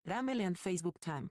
Ramel and Facebook Time.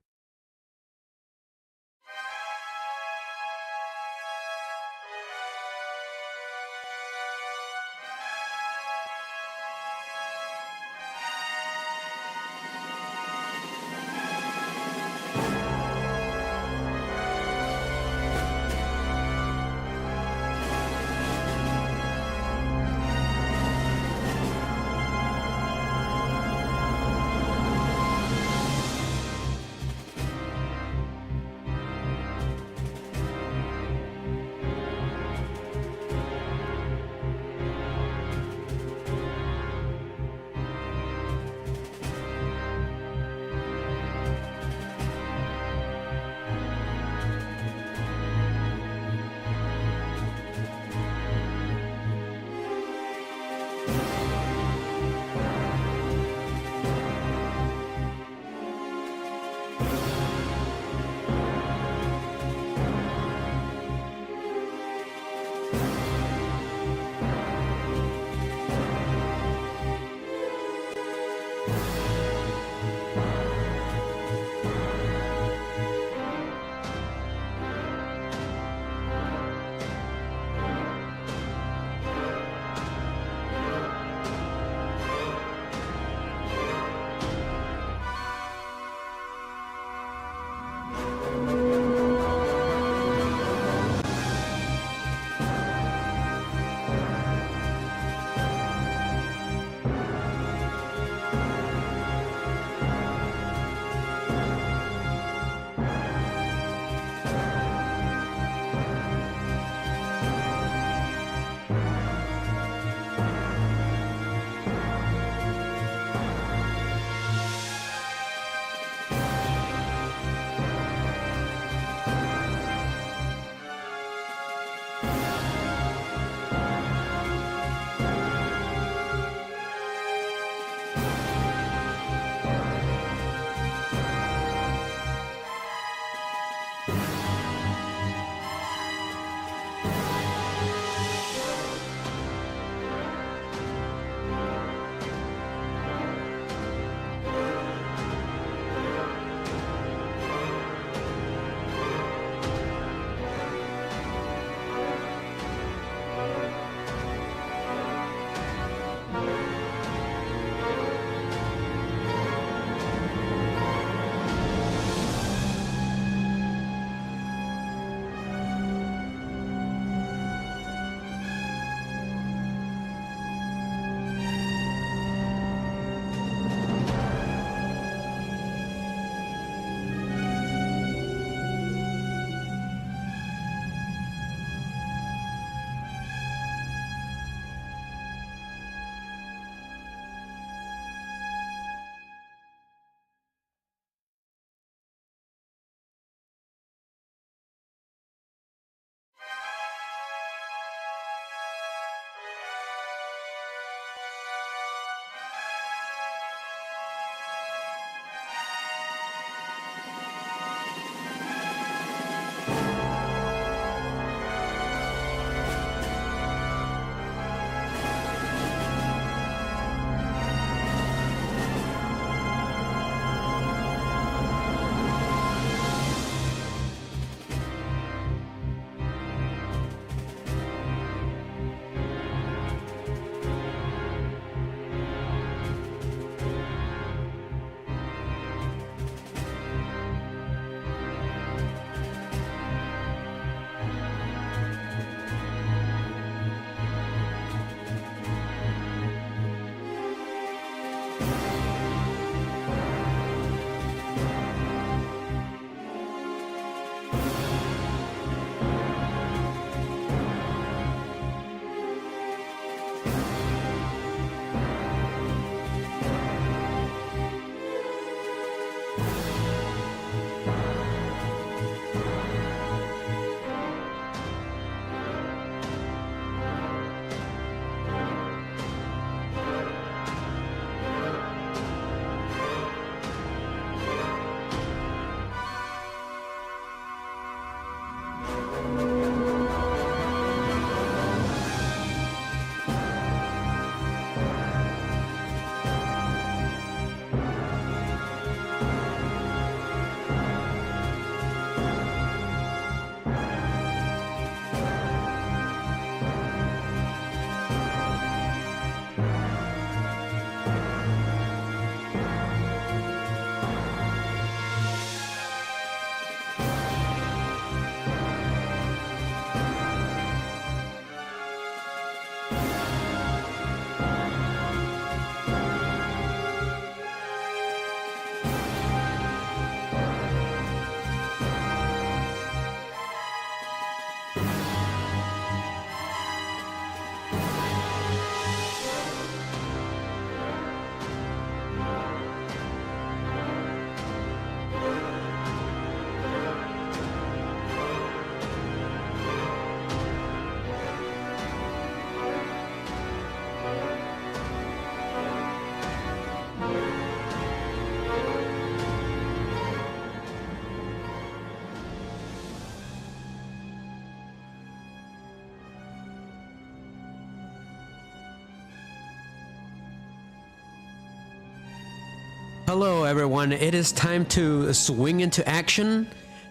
Hello everyone, it is time to swing into action.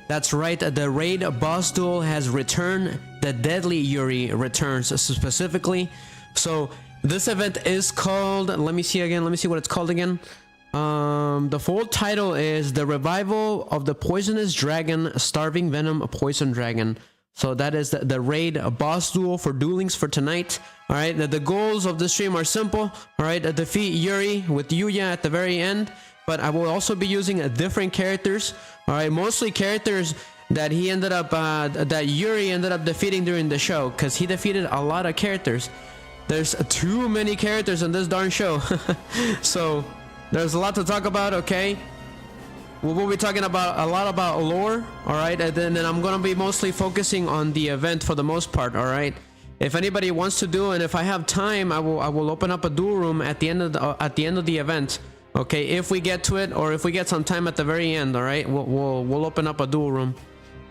That's right, the raid boss duel has returned. The deadly Yuri returns specifically. So this event is called, let me see what it's called again. The full title is The Revival of the Poisonous Dragon, Starving Venom Poison Dragon. So that is the raid boss duel for duelings for tonight. Alright, the goals of the stream are simple. Alright, defeat Yuri with Yuya at the very end. But I will also be using different characters. Alright, mostly characters that he ended up, that Yuri ended up defeating during the show. Because he defeated a lot of characters. There's too many characters in this darn show. So, there's a lot to talk about, okay? We will be talking about a lot about lore, alright? And then I'm gonna be mostly focusing on the event for the most part, alright? If anybody wants to do, and if I have time, I will open up a duel room at the end of the event. Okay, if we get to it, or if we get some time at the very end, alright? We'll open up a duel room.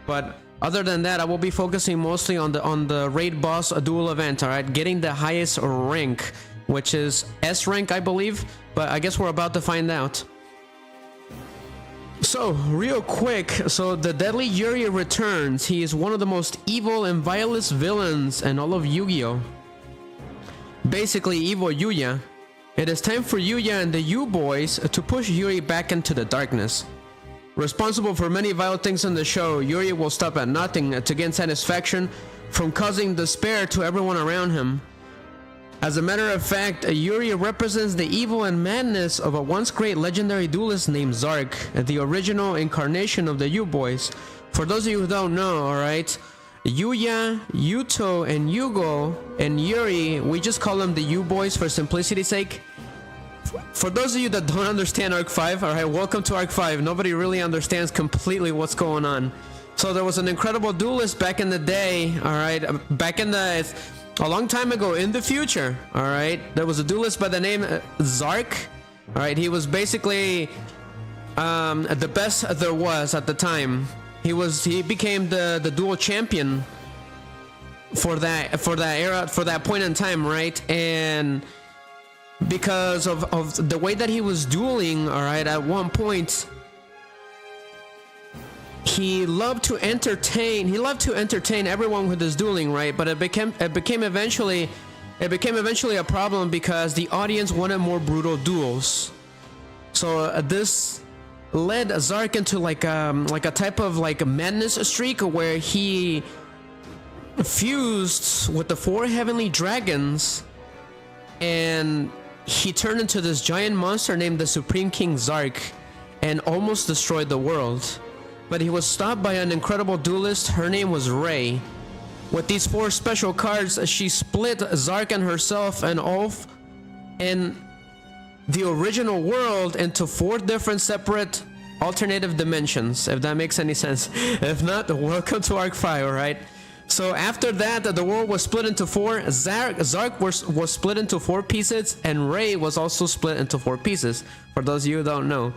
But other than that, I will be focusing mostly on the raid boss duel event, alright? Getting the highest rank, which is S rank, I believe. But I guess we're about to find out. So, real quick, so the deadly Yuri returns. He is one of the most evil and vilest villains in all of Yugioh. Basically, Evil Yuya. It is time for Yuya and the U-Boys to push Yuri back into the darkness. Responsible for many vile things in the show, Yuri will stop at nothing to gain satisfaction from causing despair to everyone around him. As a matter of fact, Yuri represents the evil and madness of a once great legendary duelist named ZARC, the original incarnation of the U-Boys. For those of you who don't know, alright, Yuya, Yuto, and Yugioh, and Yuri, we just call them the U-Boys for simplicity's sake. For those of you that don't understand Arc 5, alright, welcome to Arc 5. Nobody really understands completely what's going on. So there was an incredible duelist back in the day, alright, a long time ago in the future, alright, there was a duelist by the name ZARC. Alright, he was basically the best there was at the time. He became the duel champion for that era, for that point in time, right? And because of the way that he was dueling, alright, at one point he loved to entertain everyone with his dueling, right? But it became eventually a problem because the audience wanted more brutal duels. So this led ZARC into like a type of like a madness streak where he fused with the 4 heavenly dragons and he turned into this giant monster named the Supreme King ZARC and almost destroyed the world. But he was stopped by an incredible duelist. Her name was Ray. With these 4 special cards, she split ZARC and herself and Ulf and the original world into 4 different separate alternative dimensions, if that makes any sense. If not, welcome to Arc 5, alright? So after that, the world was split into 4. ZARC was split into 4 pieces, and Ray was also split into 4 pieces, for those of you who don't know.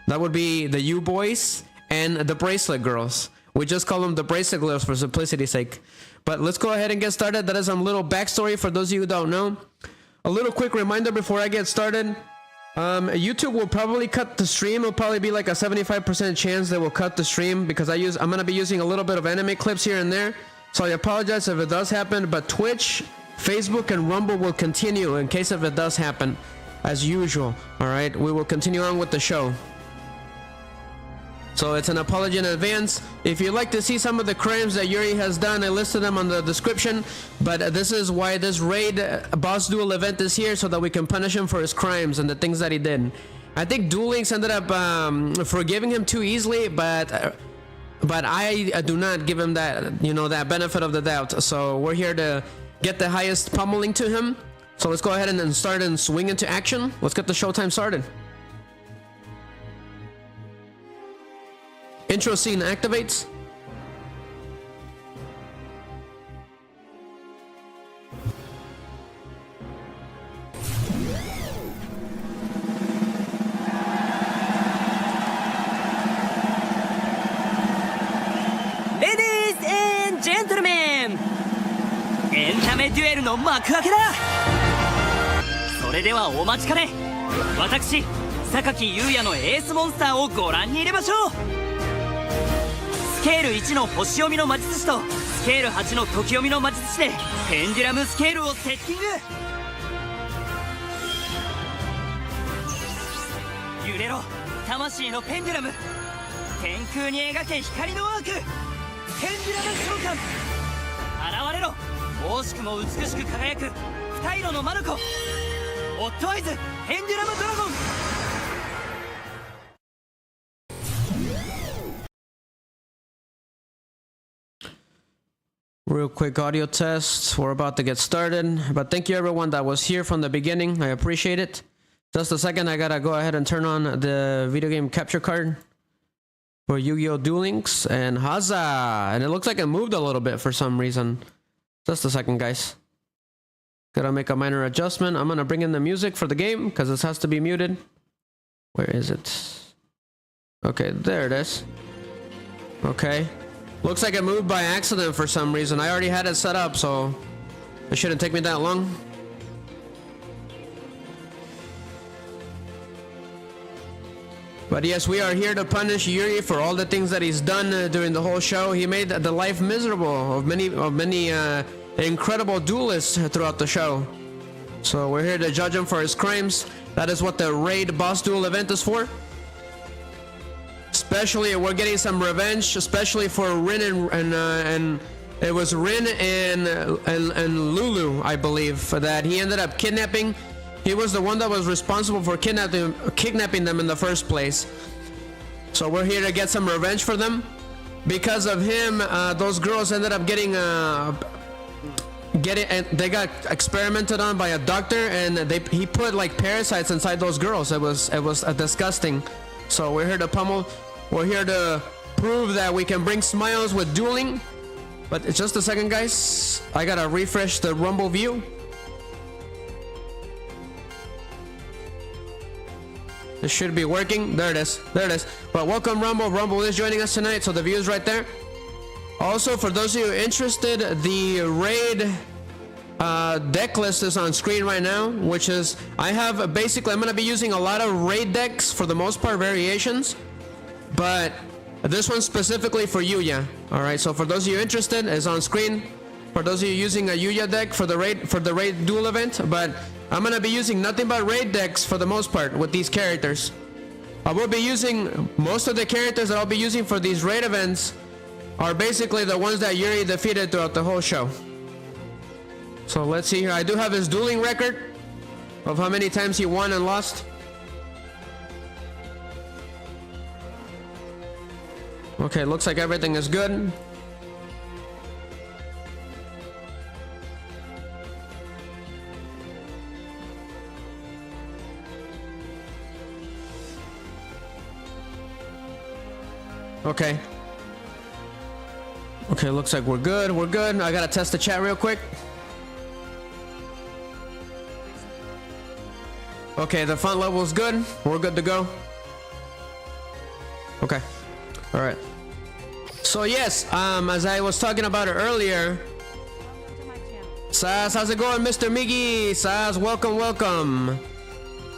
That would be the U-Boys and the Bracelet Girls. We just call them the Bracelet Girls for simplicity's sake. But let's go ahead and get started. That is some little backstory for those of you who don't know. A little quick reminder before I get started. YouTube will probably cut the stream. It'll probably be like a 75% chance they will cut the stream because I'm gonna be using a little bit of anime clips here and there. So I apologize if it does happen, but Twitch, Facebook, and Rumble will continue in case if it does happen, as usual. Alright, we will continue on with the show. So it's an apology in advance. If you'd like to see some of the crimes that Yuri has done, I listed them on the description. But this is why this raid boss duel event is here, so that we can punish him for his crimes and the things that he did. I think Duel Links ended up forgiving him too easily, but I do not give him that, that benefit of the doubt. So we're here to get the highest pummeling to him. So let's go ahead and start and swing into action. Let's get the showtime started. Intro scene activates. Ladies and gentlemen, エンタメデュエルの幕開けだ。それではお待ちかね。私榊優也のエースモンスターをご覧に入れましょう。スケール1の星読みの魔術師とスケール8の時読みの魔術師でペンデュラムスケールをセッティング。揺れろ魂のペンデュラム。天空に描け光のアーク。ペンデュラム召喚。現れろ惜しくも美しく輝く二色のマルコ。オットアイズペンデュラムドラゴン。Real quick audio test. We're about to get started, but thank you everyone that was here from the beginning. I appreciate it. Just a second, I gotta go ahead and turn on the video game capture card for Yugioh Duel Links and Haza. And it looks like it moved a little bit for some reason. Just a second, guys. Gotta make a minor adjustment. I'm gonna bring in the music for the game because this has to be muted. Where is it? Okay, there it is. Okay. Looks like it moved by accident for some reason. I already had it set up, so it shouldn't take me that long. But yes, we are here to punish Yuri for all the things that he's done during the whole show. He made the life miserable of many incredible duelists throughout the show. So we're here to judge him for his crimes. That is what the raid boss duel event is for. Especially, we're getting some revenge, especially for Rin and it was Rin and Lulu, I believe, that he ended up kidnapping. He was the one that was responsible for kidnapping them in the first place. So we're here to get some revenge for them. Because of him, those girls ended up they got experimented on by a doctor, and he put like parasites inside those girls. It was disgusting. So we're here to pummel. We're here to prove that we can bring smiles with dueling. But it's just a second, guys. I gotta refresh the Rumble view. This should be working. There it is. There it is. Well, welcome Rumble. Rumble is joining us tonight, so the view is right there. Also, for those of you interested, the raid deck list is on screen right now, which is, I'm going to be using a lot of raid decks, for the most part, variations, but this one's specifically for Yuya. All right, so for those of you interested, it's on screen. For those of you using a Yuya deck for the raid duel event, but I'm going to be using nothing but raid decks for the most part with these characters. I will be using most of the characters that I'll be using for these raid events are basically the ones that Yuri defeated throughout the whole show. So let's see here. I do have his dueling record of how many times he won and lost. Okay, looks like everything is good. Okay. Okay, looks like we're good. We're good. I gotta test the chat real quick. Okay, the font level is good. We're good to go. Okay. All right. So yes, as I was talking about it earlier, Saz, how's it going, Mr. Miggy? Saz, welcome, welcome.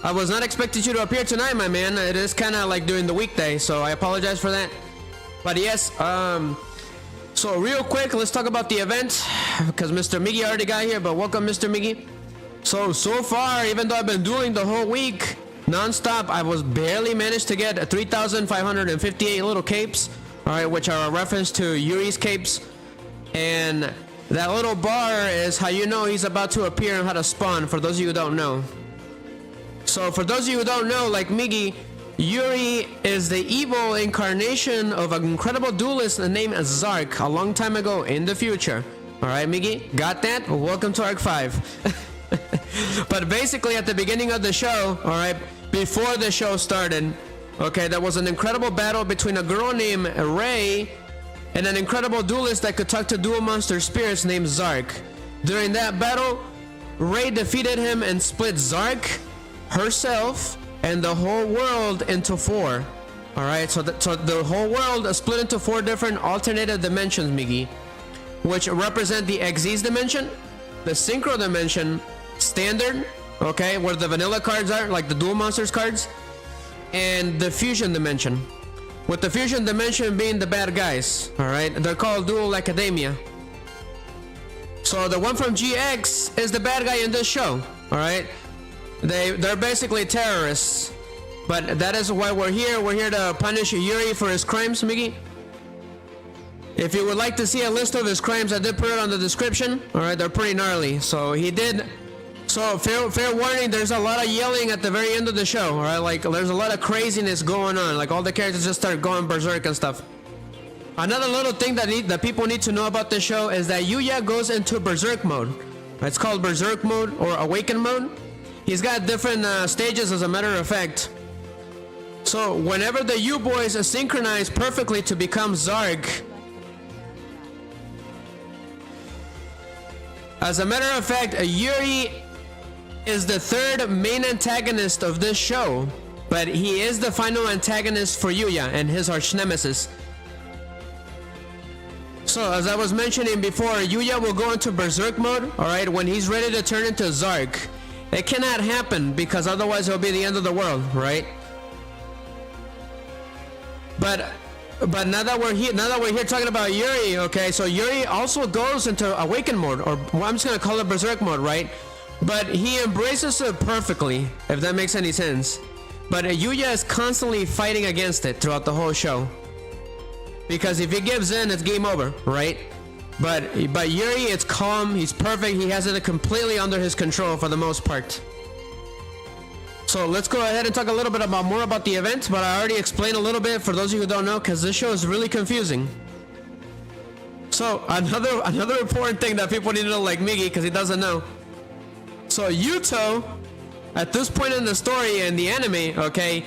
I was not expecting you to appear tonight, my man. It is kind of like during the weekday, so I apologize for that. But yes, so real quick, let's talk about the event, because Mr. Miggy already got here, but welcome, Mr. Miggy. So far, even though I've been dueling the whole week, non-stop, I was barely managed to get 3,558 little capes, all right, which are a reference to Yuri's capes. And that little bar is how you know he's about to appear and how to spawn, for those of you who don't know. So for those of you who don't know, like Miggy, Yuri is the evil incarnation of an incredible duelist named ZARC a long time ago in the future. All right, Miggy, got that? Welcome to Arc 5. But basically at the beginning of the show, all right, before the show started, okay, there was an incredible battle between a girl named Ray and an incredible duelist that could talk to dual monster spirits named ZARC. During that battle, Ray defeated him and split ZARC, herself, and the whole world into 4. All right, so the whole world is split into 4 different alternative dimensions, Miggy, which represent the Xyz dimension, the synchro dimension, standard, okay, where the vanilla cards are, like the dual monsters cards, and the fusion dimension. With the fusion dimension being the bad guys, alright? They're called Duel Academia. So the one from GX is the bad guy in this show, alright? They're basically terrorists. But that is why we're here. We're here to punish Yuri for his crimes, Miggy. If you would like to see a list of his crimes, I did put it on the description. Alright, they're pretty gnarly. So he did. So fair warning, there's a lot of yelling at the very end of the show. Alright, like there's a lot of craziness going on. Like all the characters just start going berserk and stuff. Another little thing that people need to know about this show is that Yuya goes into berserk mode. It's called berserk mode or awaken mode. He's got different stages, as a matter of fact. So whenever the U-boys synchronize perfectly to become ZARC, as a matter of fact, Yuri is the third main antagonist of this show, but he is the final antagonist for Yuya and his arch nemesis. So as I was mentioning before, Yuya will go into berserk mode, alright, when he's ready to turn into ZARC. It cannot happen because otherwise it'll be the end of the world, right? But now that we're here talking about Yuri, okay, so Yuri also goes into awaken mode, or well, I'm just gonna call it berserk mode, right? But he embraces it perfectly, if that makes any sense. But Yuya is constantly fighting against it throughout the whole show. Because if he gives in, it's game over, right? But Yuri, it's calm, he's perfect, he has it completely under his control for the most part. So let's go ahead and talk a little bit more about the event, but I already explained a little bit for those of you who don't know, because this show is really confusing. So another important thing that people need to know, like Miggy, because he doesn't know. So Yuto, at this point in the story in the anime, okay,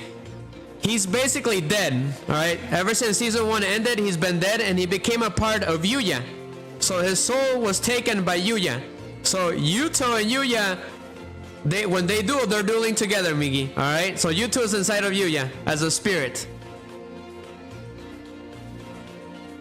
he's basically dead, alright? Ever since season 1 ended, he's been dead, and he became a part of Yuya. So his soul was taken by Yuya. So Yuto and Yuya, when they duel, they're dueling together, Migi. Alright? So Yuto is inside of Yuya as a spirit.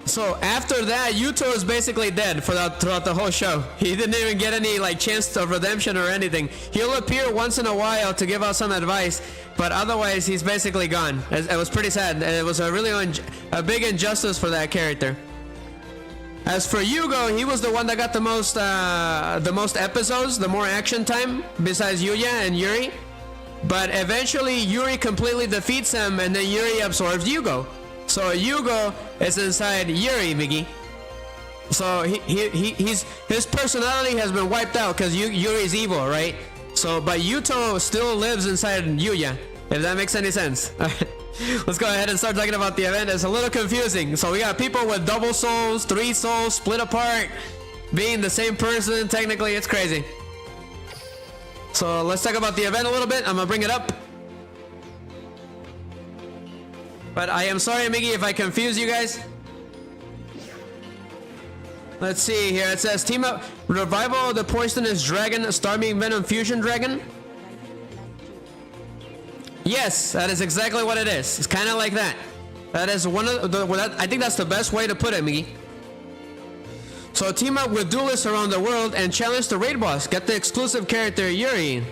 So after that, Yuto is basically dead throughout the whole show. He didn't even get any like chance of redemption or anything. He'll appear once in a while to give out some advice, but otherwise he's basically gone. It was pretty sad. It was a big injustice for that character. As for Yugioh, he was the one that got the most episodes, the more action time, besides Yuya and Yuri. But eventually, Yuri completely defeats him, and then Yuri absorbs Yugioh. So Yugioh is inside Yuri, Miggy. So his personality has been wiped out because Yuri's evil, right? So, but Yuto still lives inside Yuya, if that makes any sense. Let's go ahead and start talking about the event. It's a little confusing. So we got people with double souls, 3 souls, split apart, being the same person. Technically, it's crazy. So let's talk about the event a little bit. I'm gonna bring it up. But I am sorry, Miggy, if I confuse you guys. Let's see here. It says team up revival of the poisonous dragon, Starming Venom Fusion Dragon. Yes, that is exactly what it is. It's kind of like that. That is one of the. I think that's the best way to put it, Miggy. So team up with duelists around the world and challenge the raid boss. Get the exclusive character Yuri,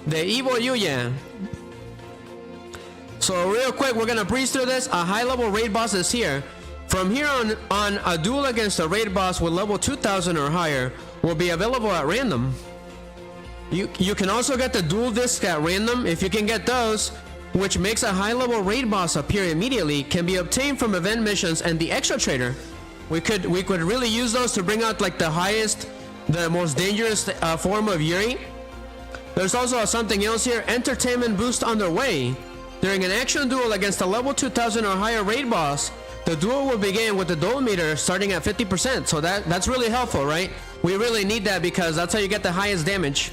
the Evil Yuya. So real quick, we're gonna breeze through this. A high-level raid boss is here. From here on, a duel against a raid boss with level 2000 or higher will be available at random. You can also get the duel disc at random. If you can get those, which makes a high-level raid boss appear immediately, can be obtained from event missions and the extra trader. We could really use those to bring out like the highest, the most dangerous form of Yuri. There's also something else here. Entertainment boost underway. During an action duel against a level 2000 or higher raid boss, the duel will begin with the duel meter starting at 50%. So that's really helpful, right? We really need that because that's how you get the highest damage.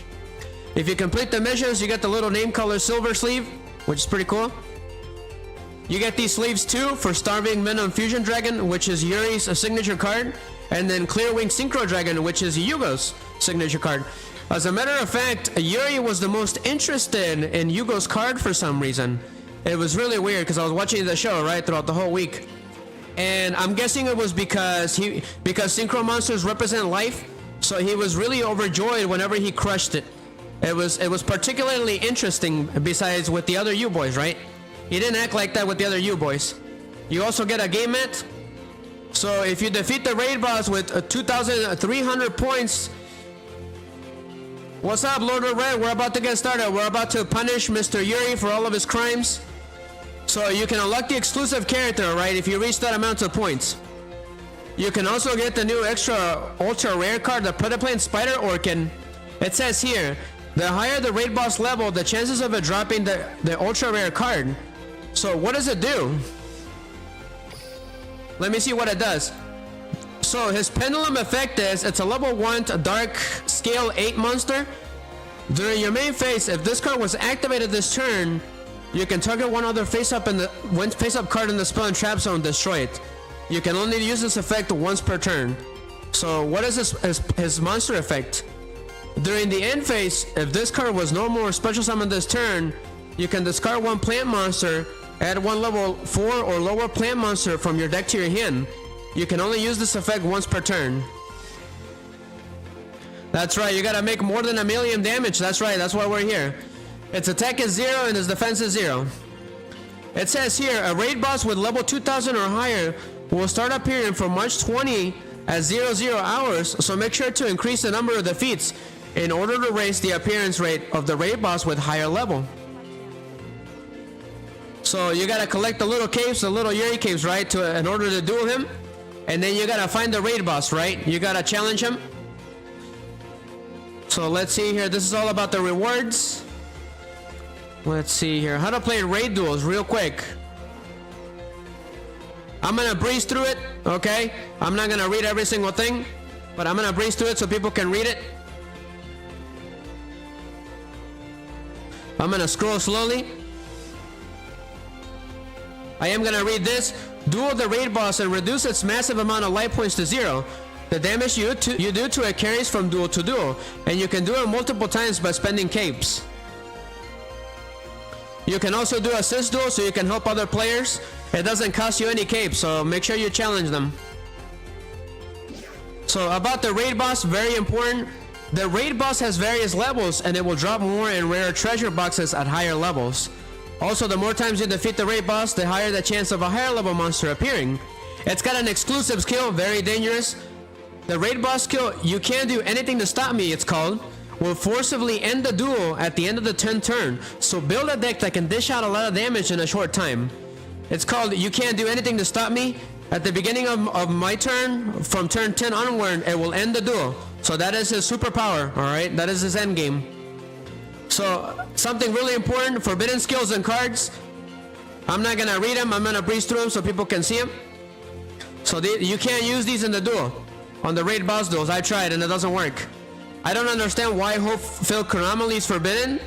If you complete the missions, you get the little name color silver sleeve, which is pretty cool. You get these sleeves too for Starving Venom Fusion Dragon, which is Yuri's signature card, and then Clear Wing Synchro Dragon, which is Yugioh's signature card. As a matter of fact, Yuri was the most interested in Yugioh's card for some reason. It was really weird because I was watching the show right throughout the whole week, and I'm guessing it was because synchro monsters represent life, so he was really overjoyed whenever he crushed it. It was particularly interesting besides with the other U-boys, right? He didn't act like that with the other you boys. You also get a game mat. So if you defeat the raid boss with 2,300 points. What's up, Lord of Red? We're about to get started. We're about to punish Mr. Yuri for all of his crimes. So you can unlock the exclusive character, right, if you reach that amount of points. You can also get the new extra ultra rare card, the Predaplane Spider Orkin. It says here, the higher the raid boss level, the chances of it dropping the ultra rare card. So what does it do? Let me see what it does. So his pendulum effect is, it's a level 1 dark scale 8 monster. During your main phase, if this card was activated this turn, you can target one other face-up card in the spell and trap zone, destroy it. You can only use this effect once per turn. So what is his monster effect? During the end phase, if this card was no more special summon this turn, you can discard one plant monster, add one level 4 or lower plant monster from your deck to your hand. You can only use this effect once per turn. That's right, you gotta make more than 1,000,000 damage. That's right, that's why we're here. Its attack is 0 and its defense is 0. It says here, a raid boss with level 2000 or higher will start appearing from March 20 at 00 hours, so make sure to increase the number of defeats in order to raise the appearance rate of the raid boss with higher level. So you gotta collect the little caves, the little Yuri caves, right, in order to duel him. And then you gotta find the raid boss, right? You gotta challenge him. So let's see here, this is all about the rewards. Let's see here, how to play raid duels real quick. I'm gonna breeze through it, okay? I'm not gonna read every single thing, but I'm gonna breeze through it so people can read it. I'm gonna scroll slowly. I am gonna read this. Duel the raid boss and reduce its massive amount of life points to 0. The damage you do to it carries from duel to duel, and you can do it multiple times by spending capes. You can also do assist duel so you can help other players. It doesn't cost you any cape, so make sure you challenge them. So about the raid boss, very important. The raid boss has various levels and it will drop more in rare treasure boxes at higher levels. Also, the more times you defeat the raid boss, the higher the chance of a higher level monster appearing. It's got an exclusive skill, very dangerous. The raid boss skill, you can't do anything to stop me, it's called, will forcibly end the duel at the end of the 10th turn. So build a deck that can dish out a lot of damage in a short time. It's called you can't do anything to stop me. At the beginning of my turn, from turn 10 onward, it will end the duel. So that is his superpower, alright? That is his end game. So something really important, forbidden skills and cards. I'm not gonna read them, I'm gonna breeze through them so people can see them. So you can't use these in the duel. On the raid boss duels, I tried and it doesn't work. I don't understand why Hope-filled Chronomaly is forbidden.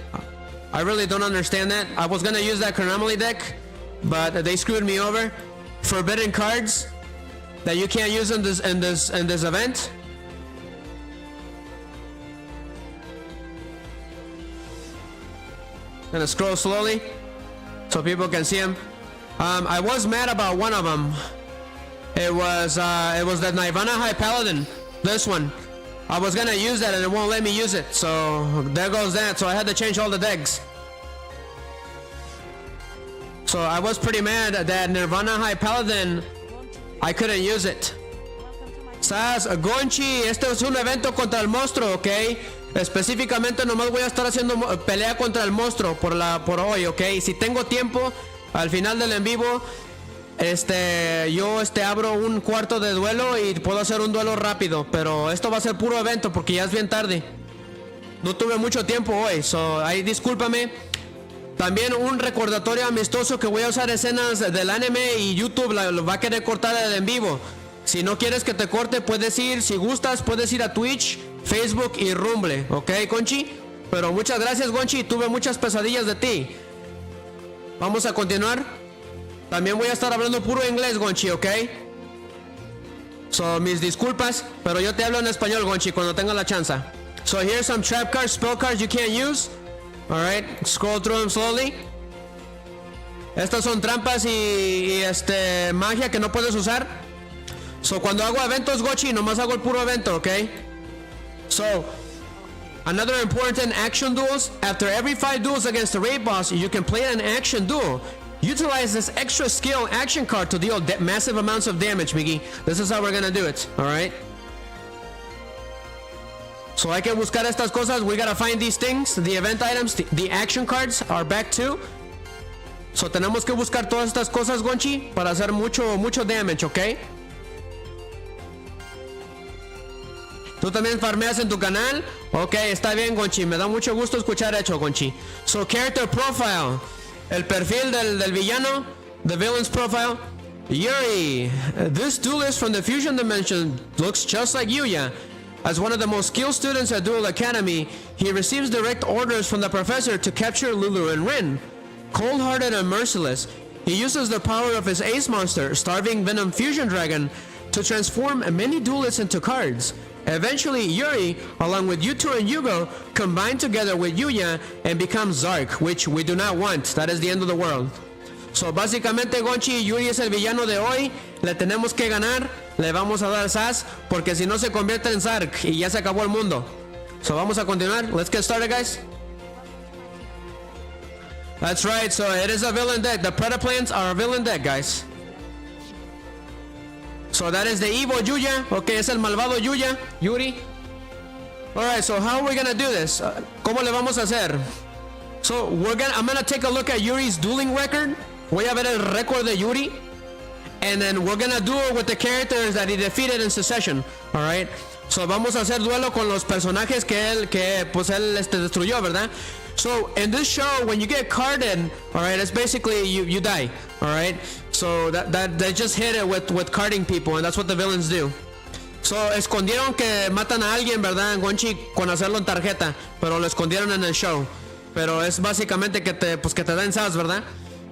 I really don't understand that. I was gonna use that Chronomaly deck, but they screwed me over. Forbidden cards that you can't use in this event. Gonna scroll slowly so people can see them. I was mad about one of them. It was the Nirvana High Paladin. This one. I was gonna use that and it won't let me use it. So there goes that. So I had to change all the decks. So I was pretty mad that Nirvana High Paladin, I couldn't use it. Sas, Gonchi, este es un evento contra el monstruo, ¿ok? Específicamente nomás voy a estar haciendo pelea contra el monstruo por hoy, ¿ok? Si tengo tiempo, al final del en vivo, yo abro un cuarto de duelo y puedo hacer un duelo rápido, pero esto va a ser puro evento porque ya es bien tarde. No tuve mucho tiempo hoy, so ahí discúlpame. También un recordatorio amistoso que voy a usar escenas del anime y YouTube lo va a querer cortar el en vivo. Si no quieres que te corte, puedes ir, si gustas, puedes ir a Twitch, Facebook y Rumble, ¿ok, Conchi? Pero muchas gracias, Gonchi, tuve muchas pesadillas de ti. Vamos a continuar. También voy a estar hablando puro inglés, Gonchi, ¿ok? So, mis disculpas, pero yo te hablo en español, Gonchi, cuando tenga la chance. So, here's some trap cards, spell cards you can't use. Alright, scroll through them slowly. Estas son trampas y magia que no puedes usar. So, cuando hago eventos, Gochi, nomás hago el puro evento, ¿ok? So, another important action duels. After every 5 duels against the raid boss, you can play an action duel. Utilize this extra skill action card to deal massive amounts of damage, Miggy. This is how we're gonna do it, alright? So hay que buscar estas cosas. We gotta find these things, the event items, the action cards are back too. So tenemos que buscar todas estas cosas, Gonchi, para hacer mucho damage, ¿ok? ¿Tú también farmeas en tu canal? Ok, está bien, Gonchi. Me da mucho gusto escuchar eso, Gonchi. So, character profile. El perfil del villano. The villain's profile. Yuri. This duelist from the fusion dimension looks just like Yuya. As one of the most skilled students at Duel Academy, he receives direct orders from the professor to capture Lulu and Rin. Cold-hearted and merciless, he uses the power of his ace monster, Starving Venom Fusion Dragon, to transform many duelists into cards. Eventually, Yuri, along with Yuto and Yugioh, combine together with Yuya and become ZARC, which we do not want. That is the end of the world. So, básicamente, Gonchi, Yuri es el villano de hoy. Le tenemos que ganar. Le vamos a dar sas, porque si no se convierte en ZARC y ya se acabó el mundo. So, vamos a continuar. Let's get started, guys. That's right, so it is a villain deck. The Predaplans are a villain deck, guys. So that is the Evil Yuya. Okay, es el malvado Yuya, Yuri. Alright, so how are we gonna do this? ¿Cómo le vamos a hacer? So I'm gonna take a look at Yuri's dueling record. Voy a ver el récord de Yuri. And then we're gonna duel with the characters that he defeated in succession. Alright. So vamos a hacer duelo con los personajes que él destruyó, ¿verdad? So in this show, when you get carded, alright, it's basically you die. Alright. So that they just hit it with carding people, and that's what the villains do. So escondieron que matan a alguien, ¿verdad? Gonchi, con hacerlo en tarjeta, pero lo escondieron en el show. Pero es básicamente que te dan sas, ¿verdad?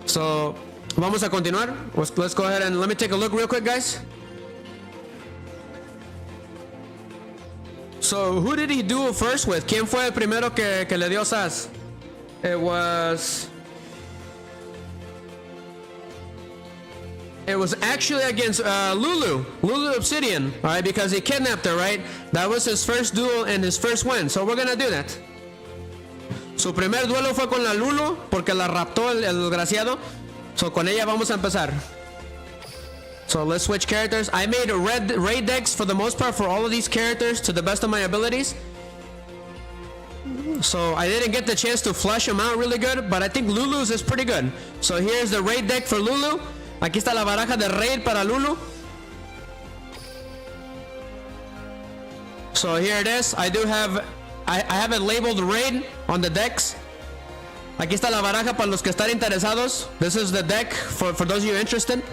So vamos a continuar. Let's go ahead and let me take a look real quick, guys. So who did he duel first with? ¿Quién fue el primero que le dio sas? It was actually against Lulu Obsidian, all right, because he kidnapped her, right? That was his first duel and his first win. So we're gonna do that. Su primer duelo fue con la Lulu porque la raptó el desgraciado. So con ella vamos a empezar. So let's switch characters. I made raid decks for the most part for all of these characters to the best of my abilities. So I didn't get the chance to flush them out really good, but I think Lulu's is pretty good. So here's the raid deck for Lulu. Aquí está la baraja de raid para Lulu. So here it is. I have it labeled raid on the decks. Aquí está la baraja para los que están interesados. This is the deck for those of you interested.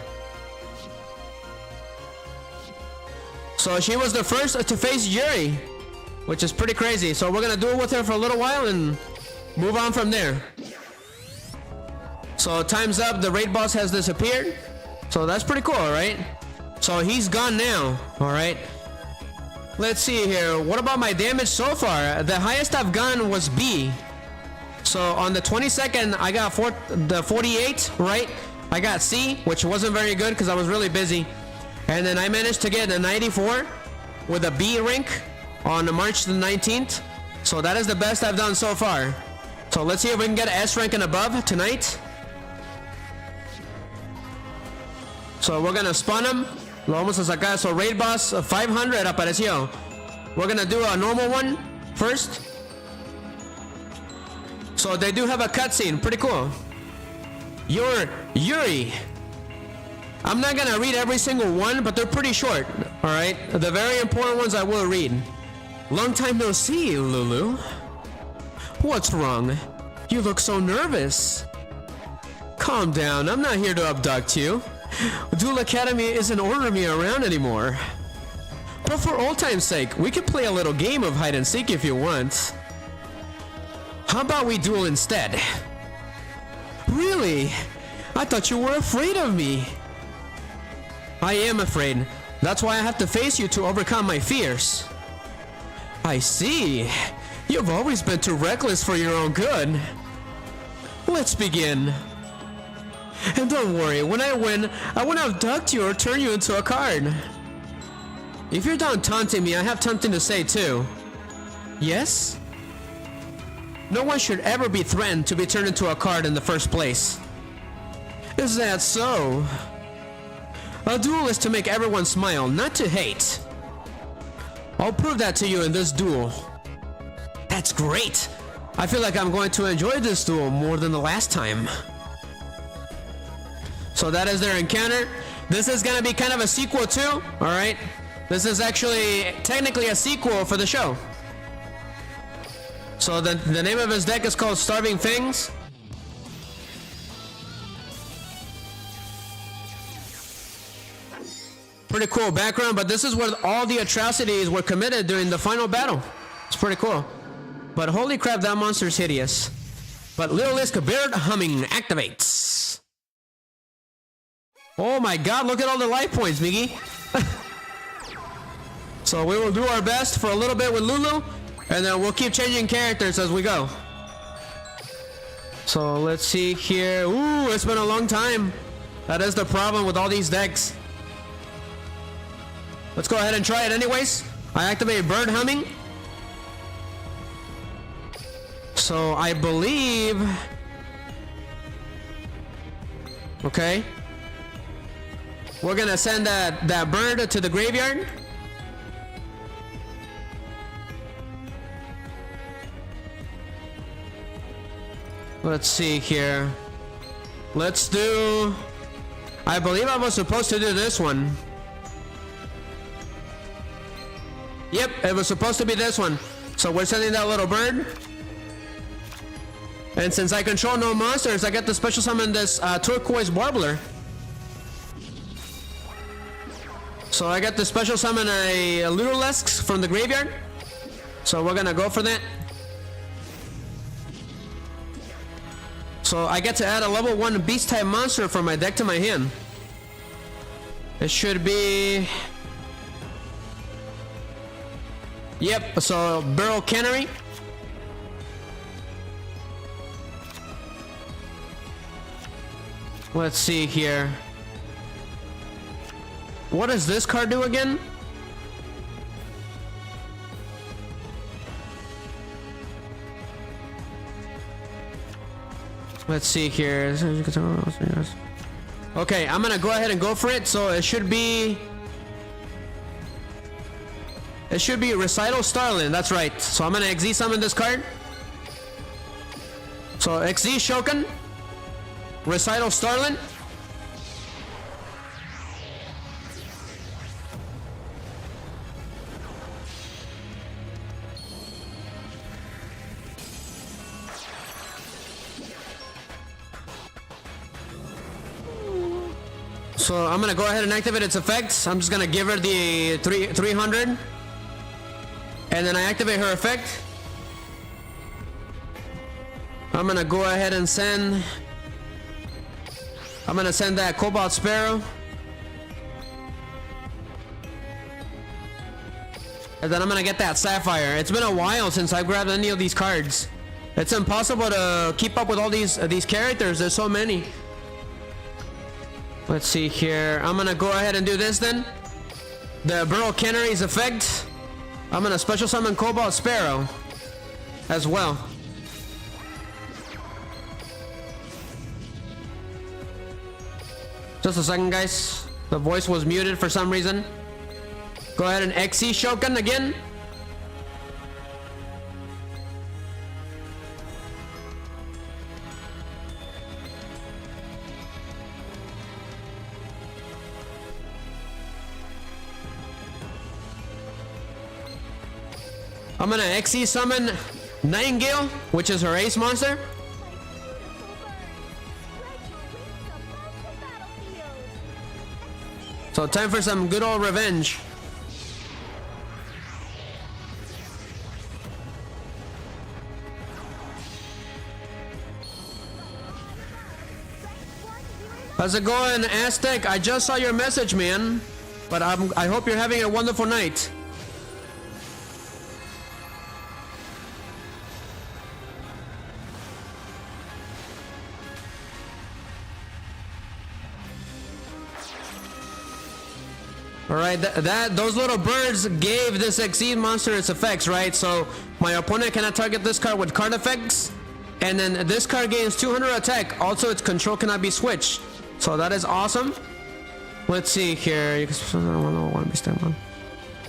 So she was the first to face Yuri, which is pretty crazy. So we're gonna duel with her for a little while and move on from there. So time's up. The raid boss has disappeared. So that's pretty cool, right? So he's gone now. All right. Let's see here. What about my damage so far? The highest I've gone was B. So on the 22nd, I got the 48, right? I got C, which wasn't very good because I was really busy. And then I managed to get a 94 with a B rank on March the 19th. So that is the best I've done so far. So let's see if we can get an S rank and above tonight. So we're gonna spawn him. Lo vamos a sacar. So raid boss 500 apareció. We're gonna do a normal one first. So they do have a cutscene. Pretty cool. Yuri. I'm not gonna read every single one, but they're pretty short. Alright? The very important ones I will read. Long time no see, Lulu. What's wrong? You look so nervous. Calm down, I'm not here to abduct you. Duel Academy isn't ordering me around anymore. But for old time's sake, we could play a little game of hide and seek if you want. How about we duel instead? Really? I thought you were afraid of me. I am afraid. That's why I have to face you to overcome my fears. I see. You've always been too reckless for your own good. Let's begin. And don't worry, when I win, I won't abduct you or turn you into a card. If you're done taunting me, I have something to say too. Yes? No one should ever be threatened to be turned into a card in the first place. Is that so? A duel is to make everyone smile, not to hate. I'll prove that to you in this duel. That's great. I feel like I'm going to enjoy this duel more than the last time. So that is their encounter. This is gonna be kind of a sequel too, alright? This is actually technically a sequel for the show. So the name of his deck is called Starving Fangs. Pretty cool background, but this is where all the atrocities were committed during the final battle. It's pretty cool. But holy crap, that monster is hideous. But Little Lisk Bird Humming activates. Oh my god, look at all the life points, Miggy. So we will do our best for a little bit with Lulu, and then we'll keep changing characters as we go. So let's see here. Ooh, it's been a long time. That is the problem with all these decks. Let's go ahead and try it anyways. I activate Bird Humming. So I believe... Okay. We're gonna send that bird to the graveyard. Let's see here. Let's do... I believe I was supposed to do this one. Yep, it was supposed to be this one. So we're sending that little bird. And since I control no monsters, I get to special summon this turquoise warbler. So I get to special summon a Little Lisk from the graveyard. So we're gonna go for that. So I get to add a level 1 beast type monster from my deck to my hand. It should be... Yep, so Burrow Cannery. Let's see here. What does this card do again? Let's see here. Okay, I'm gonna go ahead and go for it. So it should be... It should be Recital Starling, that's right. So I'm gonna XZ summon this card. So XZ Shokan, Recital Starling. So I'm gonna go ahead and activate its effects. I'm just gonna give her the 300. And then I activate her effect. I'm gonna go ahead and send... I'm gonna send that Cobalt Sparrow. And then I'm gonna get that Sapphire. It's been a while since I've grabbed any of these cards. It's impossible to keep up with all these characters. There's so many. Let's see here. I'm gonna go ahead and do this then. The Burrow Cannery's effect. I'm gonna special summon Cobalt Sparrow as well. Just a second, guys. The voice was muted for some reason. Go ahead and XC Shokan again. I'm gonna XE summon Nightingale, which is her ace monster. So time for some good old revenge. How's it going, Aztec? I just saw your message, man. But I hope you're having a wonderful night. Alright, those little birds gave this Exceed monster its effects, right? So my opponent cannot target this card with card effects. And then this card gains 200 attack. Also, its control cannot be switched. So that is awesome. Let's see here. You can,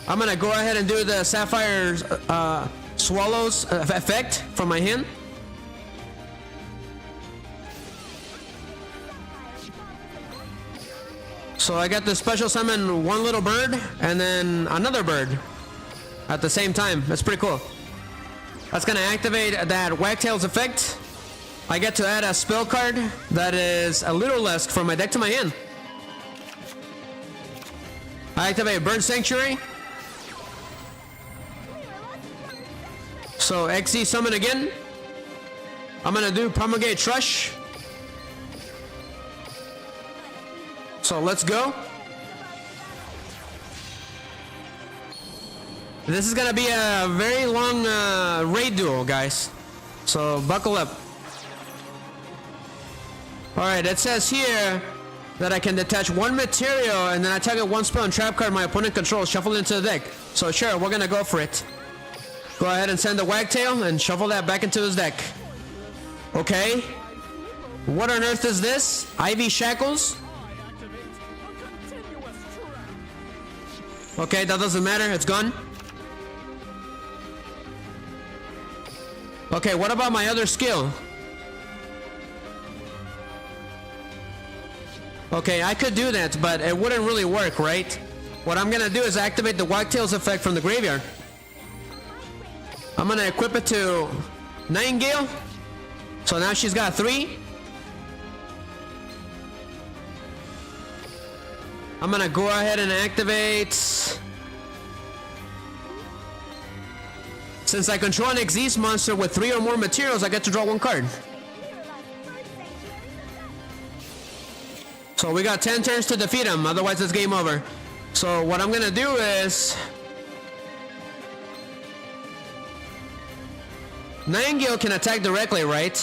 I'm gonna go ahead and do the Sapphire Swallows effect from my hand. So I got the special summon one little bird and then another bird at the same time. That's pretty cool. That's gonna activate that Wagtail's effect. I get to add a spell card that is a Littlest from my deck to my hand. I activate Bird Sanctuary. So XZ summon again. I'm gonna do Promulgate Trush. So let's go. This is gonna be a very long raid duel, guys. So buckle up. Alright, it says here that I can detach one material and then I target one spell and trap card my opponent controls, shuffle it into the deck. So sure, we're gonna go for it. Go ahead and send the Wagtail and shuffle that back into his deck. Okay. What on earth is this? Ivy Shackles? Okay, that doesn't matter, it's gone. Okay, what about my other skill? Okay, I could do that, but it wouldn't really work, right? What I'm gonna do is activate the Wagtail's effect from the graveyard. I'm gonna equip it to Nightingale. So now she's got 3. I'm gonna go ahead and activate. Since I control an Xyz monster with 3 or more materials, I get to draw 1 card. So we got 10 turns to defeat him, otherwise it's game over. So what I'm gonna do is Nightingale can attack directly, right?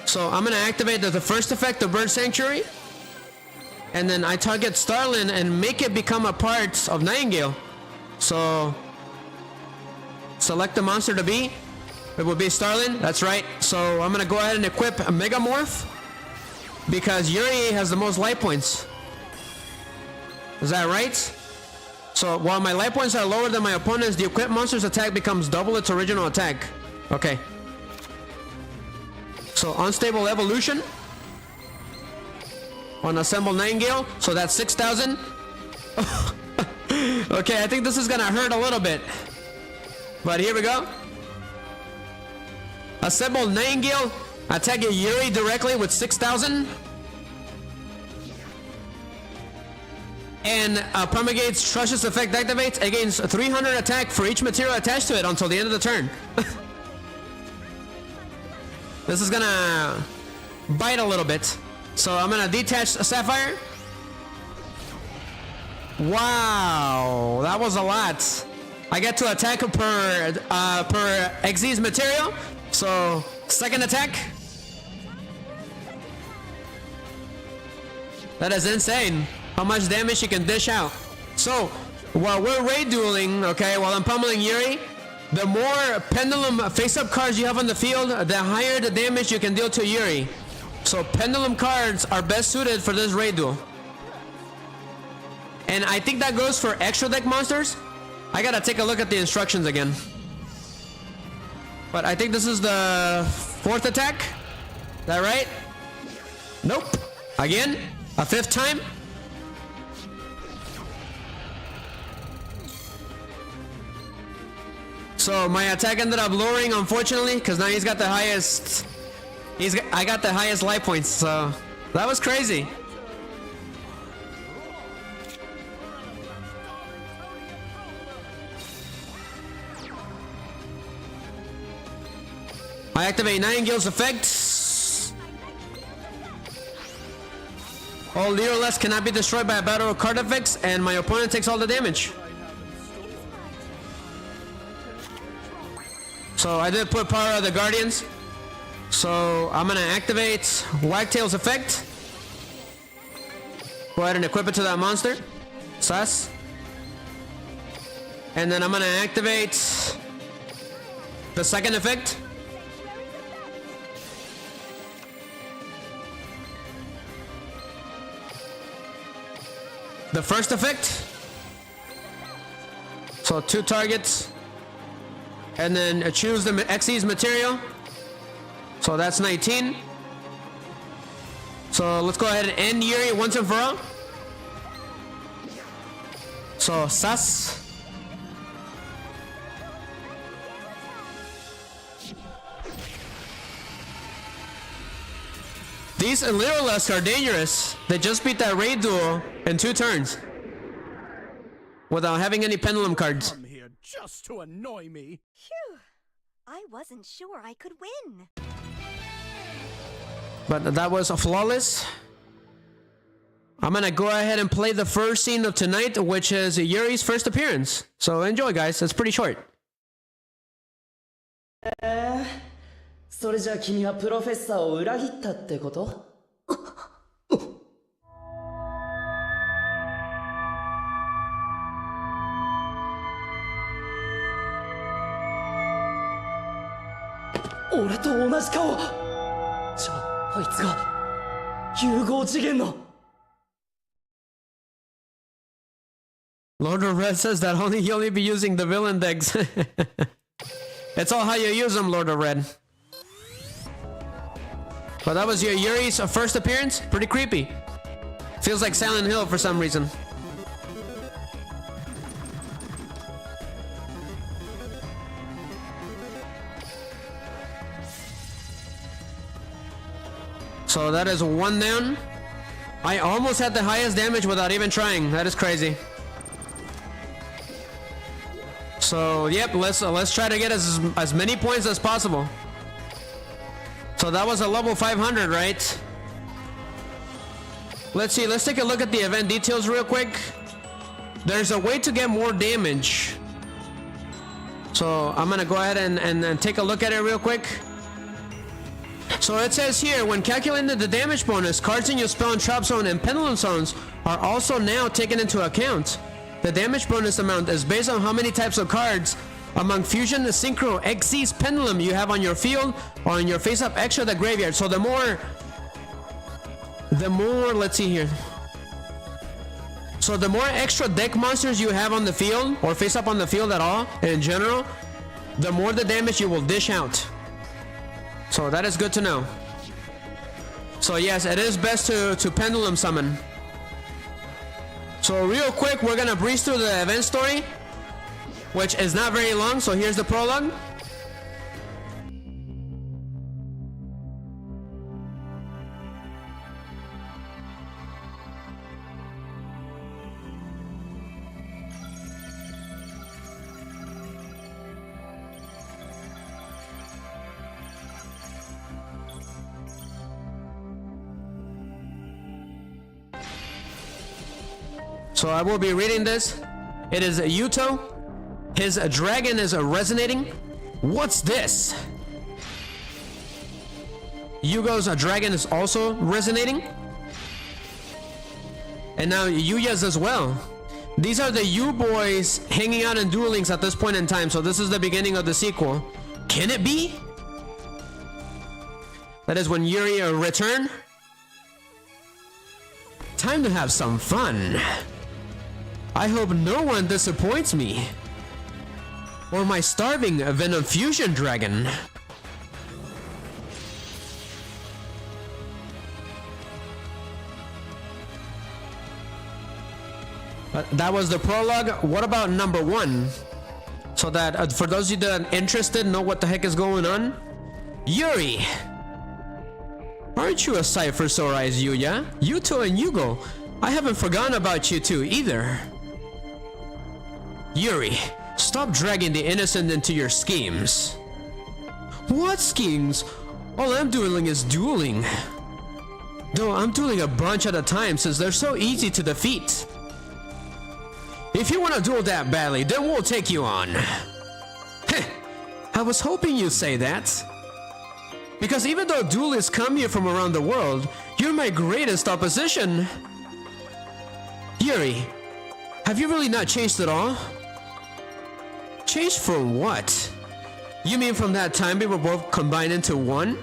So I'm gonna activate the first effect of Bird Sanctuary, and then I target Starlin and make it become a part of Nightingale. So select the monster to be. It will be Starlin, that's right. So I'm gonna go ahead and equip a Megamorph because Yuri has the most life points. Is that right? So while my life points are lower than my opponent's, the equipped monster's attack becomes double its original attack. Okay. So unstable evolution on Assemble Nightingale. So that's 6,000. Okay, I think this is gonna hurt a little bit. But here we go. Assemble Nightingale. Attack Yuri directly with 6,000. And Promulgate's Trush's effect activates against 300 attack for each material attached to it until the end of the turn. This is gonna bite a little bit. So I'm gonna detach Sapphire. Wow, that was a lot. I get to attack per Xyz material. So second attack. That is insane. How much damage you can dish out. So while we're raid dueling, okay, while I'm pummeling Yuri, the more pendulum face-up cards you have on the field, the higher the damage you can deal to Yuri. So pendulum cards are best suited for this raid duel. And I think that goes for extra deck monsters. I gotta take a look at the instructions again. But I think this is the 4th attack. Is that right? Nope. Again? A 5th time? So my attack ended up lowering, unfortunately, because now he's got the highest. I got the highest life points, so that was crazy. I activate Nightingale's effect. All Littlest cannot be destroyed by a battle of card effects, and my opponent takes all the damage. So I did put Power of the Guardians. So I'm gonna activate Wagtail's effect. Go ahead and equip it to that monster. Sus. And then I'm gonna activate the second effect. the first effect. So 2 targets. And then choose the Xyz material. So that's 19. So let's go ahead and end Yuri once and for all. So Sas. These Literalists are dangerous. They just beat that raid duel in 2 turns without having any pendulum cards. Come here just to annoy me. Phew. I wasn't sure I could win. But that was flawless. I'm gonna go ahead and play the first scene of tonight, which is Yuri's first appearance. So enjoy, guys. It's pretty short. それじゃあ君はプロフェッサーを裏切ったってこと？俺と同じ顔！じゃあ、あいつが融合次元の。Lord of Red says that you'll only be using the villain decks. It's all how you use them, Lord of Red. But that was your Yuri's first appearance. Pretty creepy. Feels like Silent Hill for some reason. So that is 1 down. I almost had the highest damage without even trying. That is crazy. So yep, let's try to get as many points as possible. So that was a level 500, right? Let's see, let's take a look at the event details real quick. There's a way to get more damage. So I'm gonna go ahead and take a look at it real quick. So it says here, when calculating the damage bonus, cards in your spell and trap zone and pendulum zones are also now taken into account. The damage bonus amount is based on how many types of cards among Fusion, Synchro, Xyz, Pendulum you have on your field or on your face-up extra the graveyard. So the more, let's see here. So the more extra deck monsters you have on the field or face-up on the field at all in general, the more the damage you will dish out. So that is good to know. So yes, it is best to Pendulum summon. So real quick, we're gonna breeze through the event story, which is not very long, so here's the prologue. So I will be reading this. It is Yugioh. His dragon is resonating. What's this? Yugioh's dragon is also resonating. And now Yuya's as well. These are the U-boys hanging out in Duel Links at this point in time. So this is the beginning of the sequel. Can it be? That is when Yuri return. Time to have some fun. I hope no one disappoints me. Or my starving Venom Fusion Dragon. That was the prologue. What about number 1? So that for those of you that are interested, know what the heck is going on. Yuri! Aren't you a sight for sore eyes, Yuya? Yugioh and Yugioh. I haven't forgotten about you two either. Yuri, stop dragging the innocent into your schemes. What schemes? All I'm doing is dueling. Though I'm dueling a bunch at a time since they're so easy to defeat. If you want to duel that badly, then we'll take you on. Heh, I was hoping you'd say that. Because even though duelists come here from around the world, you're my greatest opposition. Yuri, have you really not changed at all? Changed from what? You mean from that time we were both combined into one?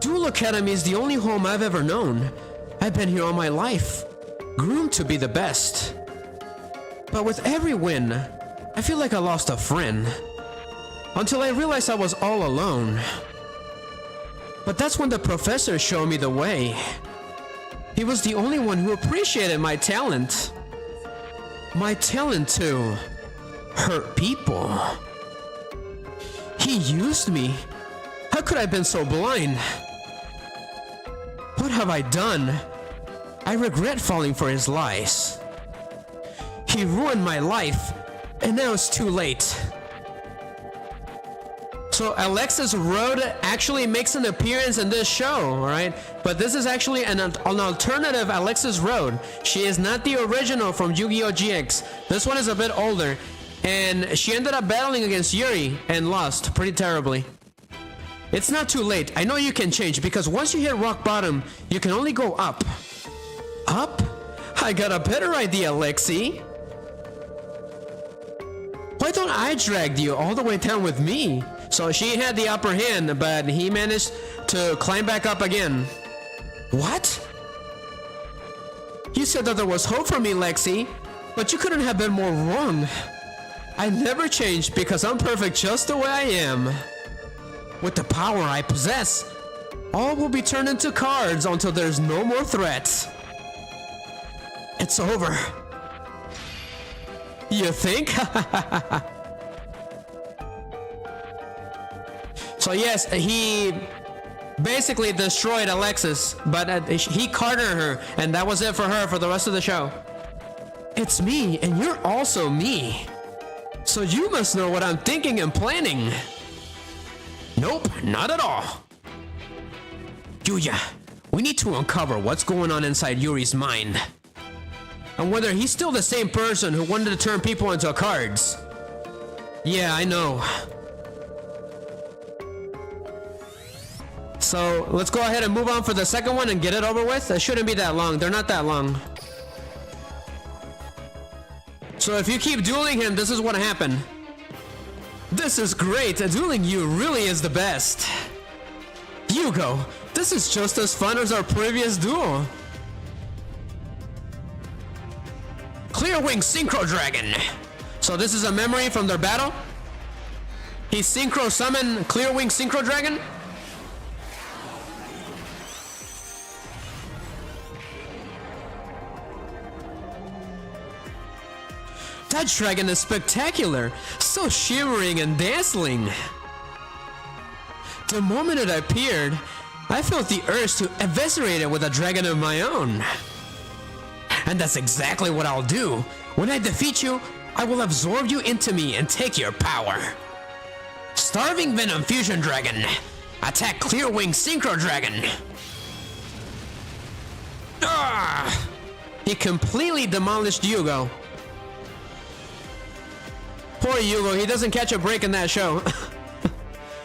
Duel Academy is the only home I've ever known. I've been here all my life, groomed to be the best. But with every win, I feel like I lost a friend. Until I realized I was all alone. But that's when the professor showed me the way. He was the only one who appreciated my talent. My talent to hurt people. He used me. How could I have been so blind? What have I done? I regret falling for his lies. He ruined my life, and now it's too late. So Alexis Road actually makes an appearance in this show, alright? But this is actually an alternative Alexis Road. She is not the original from Yu-Gi-Oh! GX. This one is a bit older. And she ended up battling against Yuri and lost pretty terribly. It's not too late. I know you can change because once you hit rock bottom, you can only go up. Up? I got a better idea, Lexi. Why don't I drag you all the way down with me? So she had the upper hand, but he managed to climb back up again. What? You said that there was hope for me, Lexi, but you couldn't have been more wrong. I never changed because I'm perfect just the way I am. With the power I possess, all will be turned into cards until there's no more threats. It's over. You think? So yes, he basically destroyed Alexis, but he cornered her, and that was it for her for the rest of the show. It's me, and you're also me. So you must know what I'm thinking and planning. Nope, not at all. Yuya, we need to uncover what's going on inside Yuri's mind. And whether he's still the same person who wanted to turn people into cards. Yeah, I know. So let's go ahead and move on for the second one and get it over with. It shouldn't be that long. They're not that long. So if you keep dueling him, this is what happened. This is great. Dueling you really is the best. Yugioh, this is just as fun as our previous duel. Clear Wing Synchro Dragon. So this is a memory from their battle. He synchro summoned Clear Wing Synchro Dragon. That dragon is spectacular, so shimmering and dazzling. The moment it appeared, I felt the urge to eviscerate it with a dragon of my own. And that's exactly what I'll do. When I defeat you, I will absorb you into me and take your power. Starving Venom Fusion Dragon. Attack Clear Wing Synchro Dragon. Ah! He completely demolished Yugioh. Poor Yugioh, he doesn't catch a break in that show.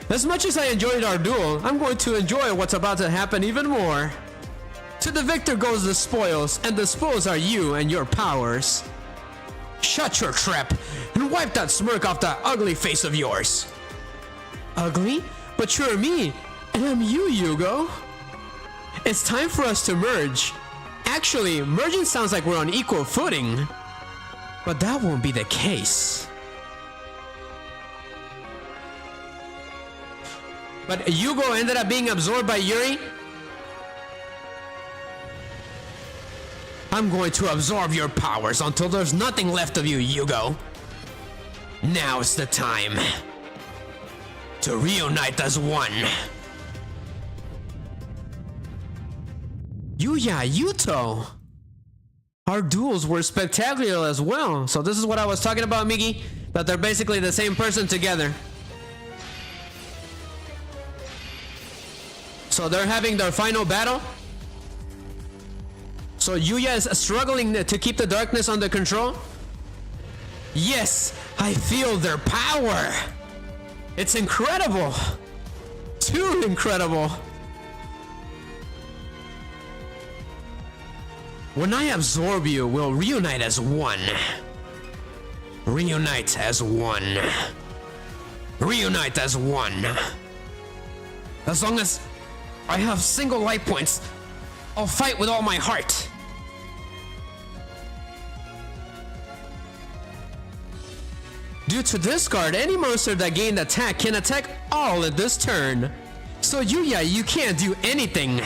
As much as I enjoyed our duel, I'm going to enjoy what's about to happen even more. To the victor goes the spoils, and the spoils are you and your powers. Shut your trap, and wipe that smirk off that ugly face of yours. Ugly? But you're me, and I'm you, Yugioh. It's time for us to merge. Actually, merging sounds like we're on equal footing. But that won't be the case. But Yugioh ended up being absorbed by Yuri. I'm going to absorb your powers until there's nothing left of you, Yugioh. Now's the time to reunite as one. Yuya, Yuto. Our duels were spectacular as well. So this is what I was talking about, Migi. That they're basically the same person together. So they're having their final battle. So Yuya is struggling to keep the darkness under control. Yes, I feel their power. It's incredible. Too incredible. When I absorb you, we'll reunite as one. Reunite as one. Reunite as one. As long as I have single life points, I'll fight with all my heart. Due to this card, any monster that gained attack can attack all in this turn. So Yuya, you can't do anything.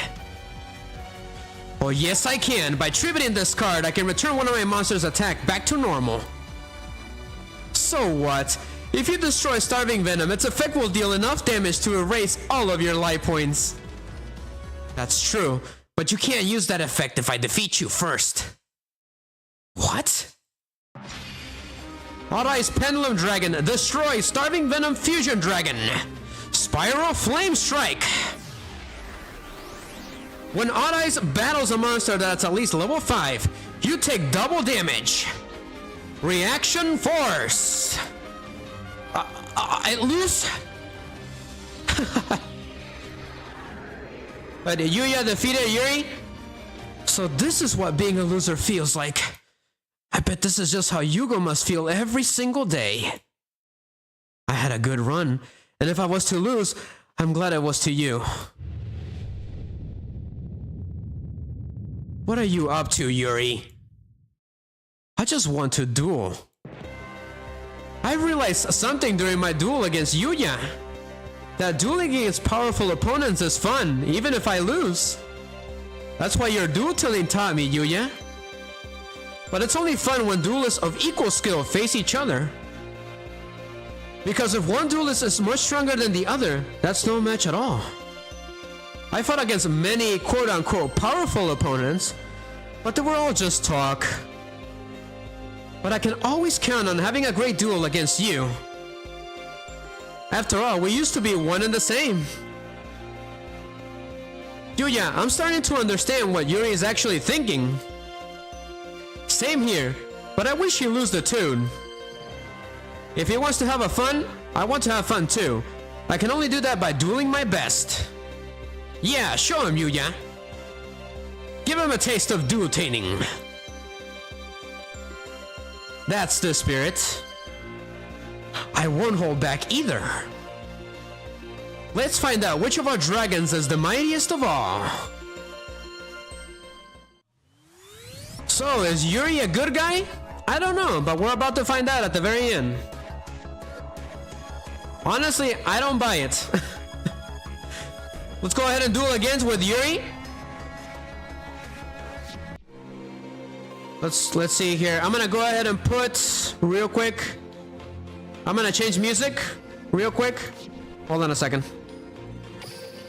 Oh yes I can. By tributing this card, I can return one of my monster's attack back to normal. So what? If you destroy Starving Venom, its effect will deal enough damage to erase all of your life points. That's true, but you can't use that effect if I defeat you first. What? Hora's Pendulum Dragon, destroy Starving Venom Fusion Dragon. Spiral Flame Strike. When Hora's battles a monster that's at least level 5, you take double damage. Reaction Force. I lose. But Yuya defeated Yuri. So this is what being a loser feels like. I bet this is just how Yugioh must feel every single day. I had a good run, and if I was to lose, I'm glad it was to you. What are you up to, Yuri? I just want to duel. I realized something during my duel against Yuya. That dueling against powerful opponents is fun, even if I lose. That's why your duel tilling taught me, Yuya. But it's only fun when duelists of equal skill face each other. Because if one duelist is much stronger than the other, that's no match at all. I fought against many quote-unquote powerful opponents, but they were all just talk. But I can always count on having a great duel against you. After all, we used to be one and the same. Yuya, I'm starting to understand what Yuri is actually thinking. Same here, but I wish he'd lose the tune. If he wants to have a fun, I want to have fun too. I can only do that by dueling my best. Yeah, show him, Yuya. Give him a taste of duel-taining. That's the spirit. I won't hold back either. Let's find out which of our dragons is the mightiest of all. So, is Yuri a good guy? I don't know, but we're about to find out at the very end. Honestly, I don't buy it. Let's go ahead and duel again with Yuri. Let's see here. I'm gonna go ahead and put real quick. I'm gonna change music real quick. Hold on a second.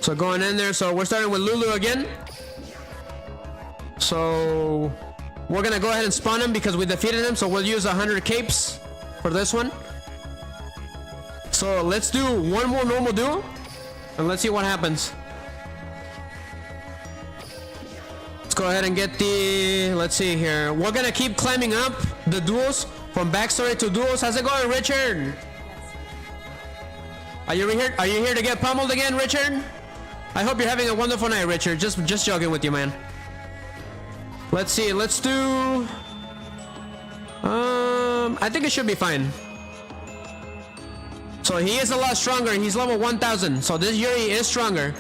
So going in there, so we're starting with Lulu again. So we're gonna go ahead and spawn him because we defeated him, so we'll use 100 capes for this one. So let's do one more normal duel and let's see what happens. Let's go ahead and get the, let's see here. We're gonna keep climbing up the duels from backstory to duels. How's it going, Richard? Are you here? Are you here to get pummeled again, Richard? I hope you're having a wonderful night, Richard. Just joking with you, man. Let's see. Let's do. I think it should be fine. So he is a lot stronger. He's level 1000. So this Yuri is stronger.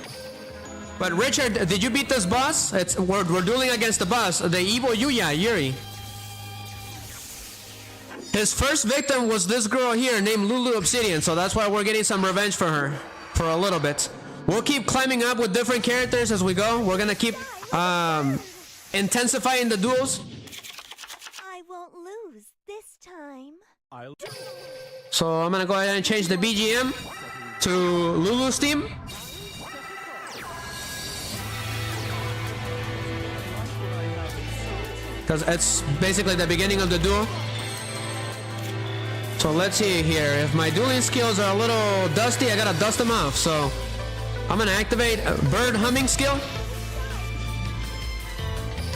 But Richard, did you beat this boss? We're dueling against the boss, the Evil Yuya, Yuri. His first victim was this girl here named Lulu Obsidian, so that's why we're getting some revenge for her for a little bit. We'll keep climbing up with different characters as we go. We're gonna keep intensifying the duels. I won't lose this time. So I'm gonna go ahead and change the BGM to Lulu's theme. Because it's basically the beginning of the duel. So let's see here. If my dueling skills are a little dusty, I gotta dust them off. So I'm gonna activate a bird humming skill.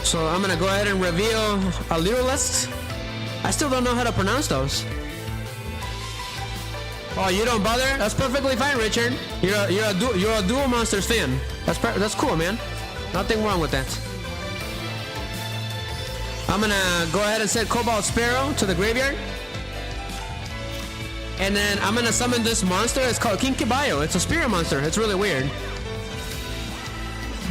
So I'm gonna go ahead and reveal a vilest. I still don't know how to pronounce those. Oh, you don't bother? That's perfectly fine, Richard. You're a Duel Monsters fan. That's cool, man. Nothing wrong with that. I'm gonna go ahead and set Cobalt Sparrow to the graveyard. And then I'm gonna summon this monster. It's called Kinkibayo. It's a spirit monster. It's really weird.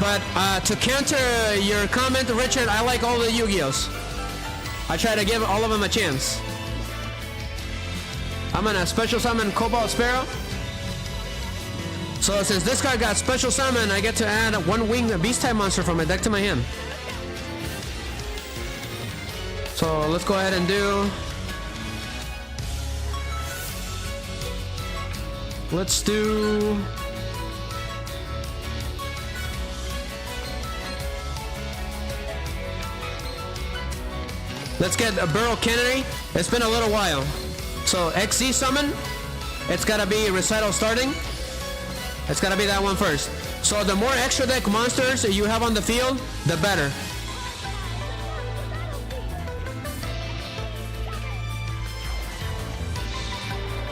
But to counter your comment, Richard, I like all the Yu-Gi-Ohs. I try to give all of them a chance. I'm gonna special summon Cobalt Sparrow. So since this card got special summon, I get to add one winged beast type monster from my deck to my hand. So let's go ahead and do... Let's do... Let's get a Burrow Cannery. It's been a little while. So XZ summon. It's gotta be Recital Starting. It's gotta be that one first. So the more extra deck monsters you have on the field, the better.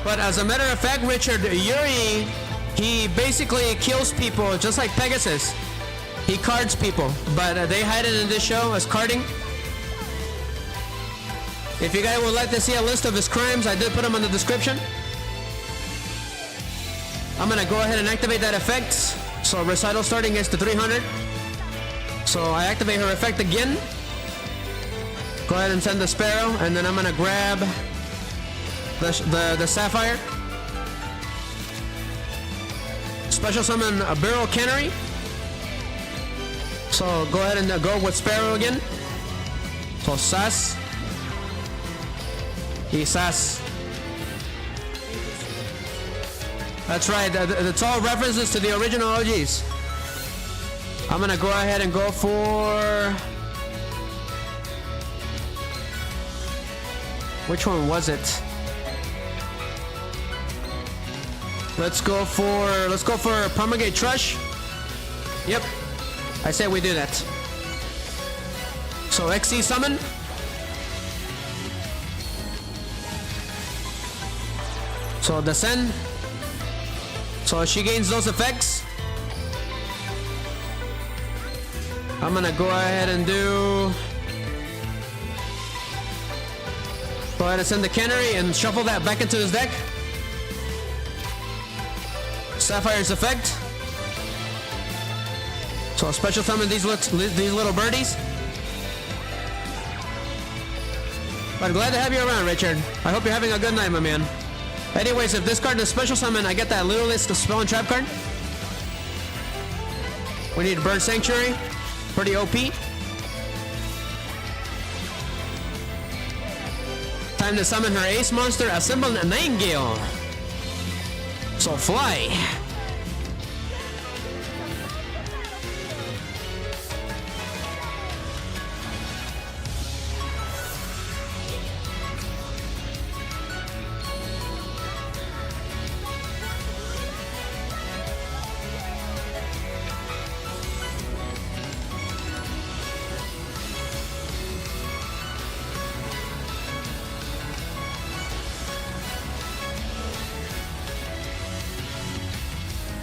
But as a matter of fact, Richard, Yuri, he basically kills people just like Pegasus. He cards people, but they hide it in this show as carding. If you guys would like to see a list of his crimes, I did put them in the description. I'm gonna go ahead and activate that effect. So Recital Starting gets to 300. So I activate her effect again. Go ahead and send the Sparrow, and then I'm gonna grab the Sapphire. Special summon a Burrow Cannery. So go ahead and go with Sparrow again. So Sass. Sass. That's right, it's all references to the original OGs. I'm gonna go ahead and go for... Which one was it? Let's go for Promulgate Trush. Yep, I say we do that. So XC summon. So Descend. So she gains those effects. I'm gonna go ahead and do... Go ahead and send the Cannery and shuffle that back into his deck. Sapphire's effect. So I'll special summon these little birdies. But glad to have you around, Richard. I hope you're having a good night, my man. Anyways, if this card is special summon, I get that littlest spell and trap card. We need Bird Sanctuary. Pretty OP. Time to summon her ace monster, Assemble Nightingale. So fly.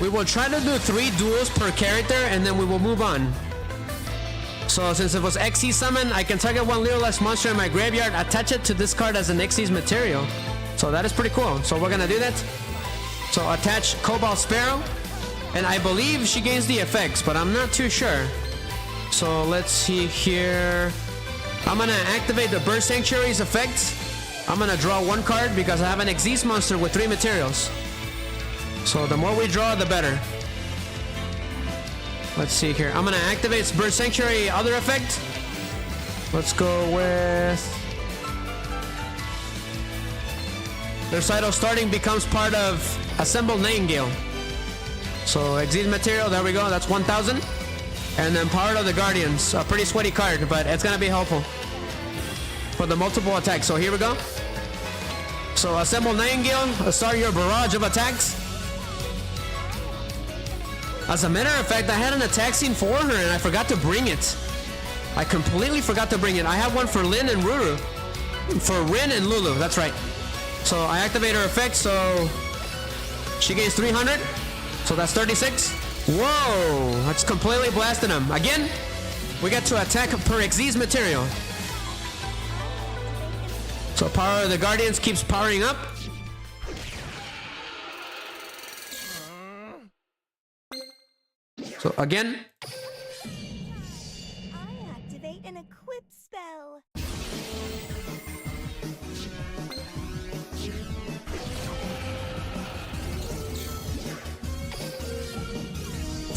We will try to do 3 duels per character and then we will move on. So since it was XC summon, I can target one littlest monster in my graveyard, attach it to this card as an XC's material. So that is pretty cool. So we're gonna do that. So attach Cobalt Sparrow. And I believe she gains the effects, but I'm not too sure. So let's see here. I'm gonna activate the Bird Sanctuary's effects. I'm gonna draw 1 card because I have an Xyz monster with 3 materials. So the more we draw, the better. Let's see here. I'm gonna activate Bird Sanctuary other effect. Let's go with... The recital starting becomes part of Assemble Nightingale. So Xyz material, there we go, that's 1,000. And then Power of the Guardians, a pretty sweaty card, but it's gonna be helpful for the multiple attacks. So here we go. So Assemble Nightingale, start your barrage of attacks. As a matter of fact, I had an attack scene for her and I forgot to bring it. I completely forgot to bring it. I have one for Lin and Ruru. For Rin and Lulu, that's right. So I activate her effect, so she gains 300. So that's 36. Whoa, that's completely blasted him. Again, we get to attack per Xyz material. So Power of the Guardians keeps powering up. So again,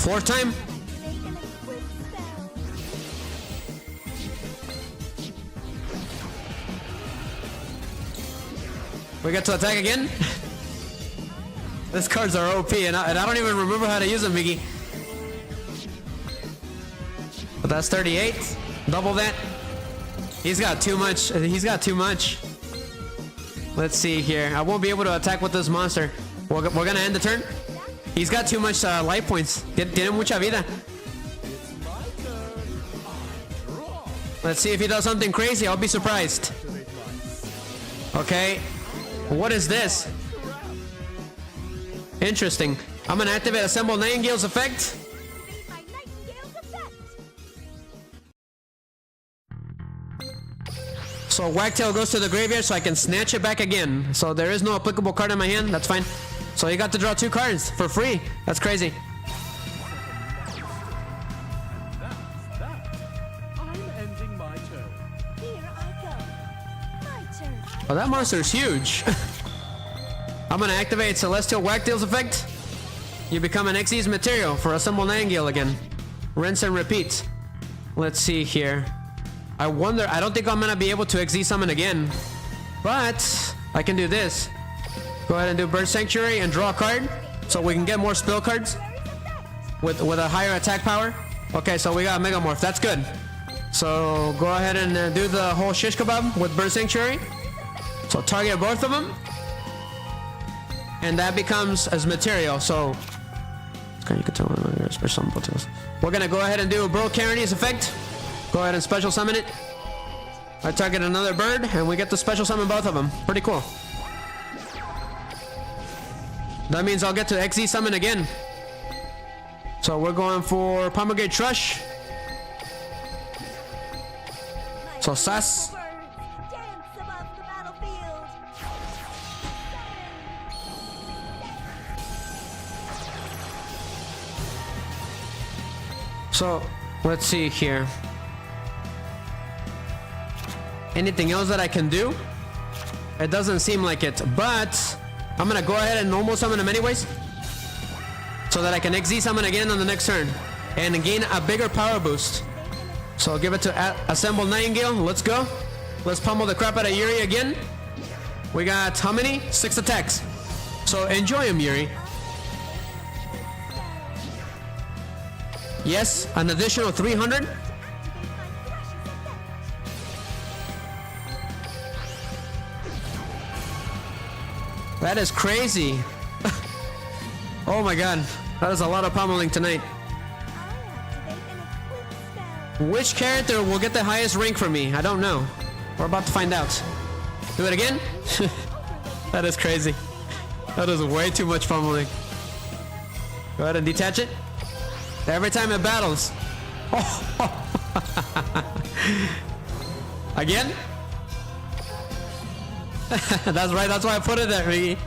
Fourth time? We get to attack again? These cards are OP, and I don't even remember how to use them, Miggy. But that's 38. Double that. He's got too much. He's got too much. Let's see here. I won't be able to attack with this monster. We're gonna end the turn. He's got too much life points. Tiene mucha vida. Let's see if he does something crazy. I'll be surprised. Okay. What is this? Interesting. I'm gonna activate Assemble Nightingale's effect. So Wagtail goes to the graveyard so I can snatch it back again. So there is no applicable card in my hand. That's fine. So you got to draw 2 cards for free. That's crazy. Oh, that monster's huge. I'm gonna activate Celestial Wagtail's effect. You become an Xyz material for Assemble Nightingale again. Rinse and repeat. Let's see here. I wonder, I don't think I'm gonna be able to Xyz summon again. But I can do this. Go ahead and do Bird Sanctuary and draw a card. So we can get more spell cards with a higher attack power. Okay, so we got Megamorph. That's good. So go ahead and do the whole shish kebab with Bird Sanctuary. So target both of them. And that becomes as material. So you can tell special summon. We're gonna go ahead and do Bro Carini's effect. Go ahead and special summon it. I target another bird and we get to special summon both of them. Pretty cool. That means I'll get to Xyz summon again. So we're going for Pomegranate Trush. So Sass. So let's see here. Anything else that I can do? It doesn't seem like it, but I'm gonna go ahead and normal summon him anyways, so that I can Xyz summon again on the next turn and gain a bigger power boost. So I'll give it to Assemble Nightingale. Let's go. Let's pummel the crap out of Yuri again. We got how many? 6 attacks. So enjoy him, Yuri. Yes, an additional 300. That is crazy. Oh my god. That is a lot of pummeling tonight. Which character will get the highest rank for me? I don't know. We're about to find out. Do it again? That is crazy. That is way too much pummeling. Go ahead and detach it. Every time it battles. Again? That's right, that's why I put it there, Miggy.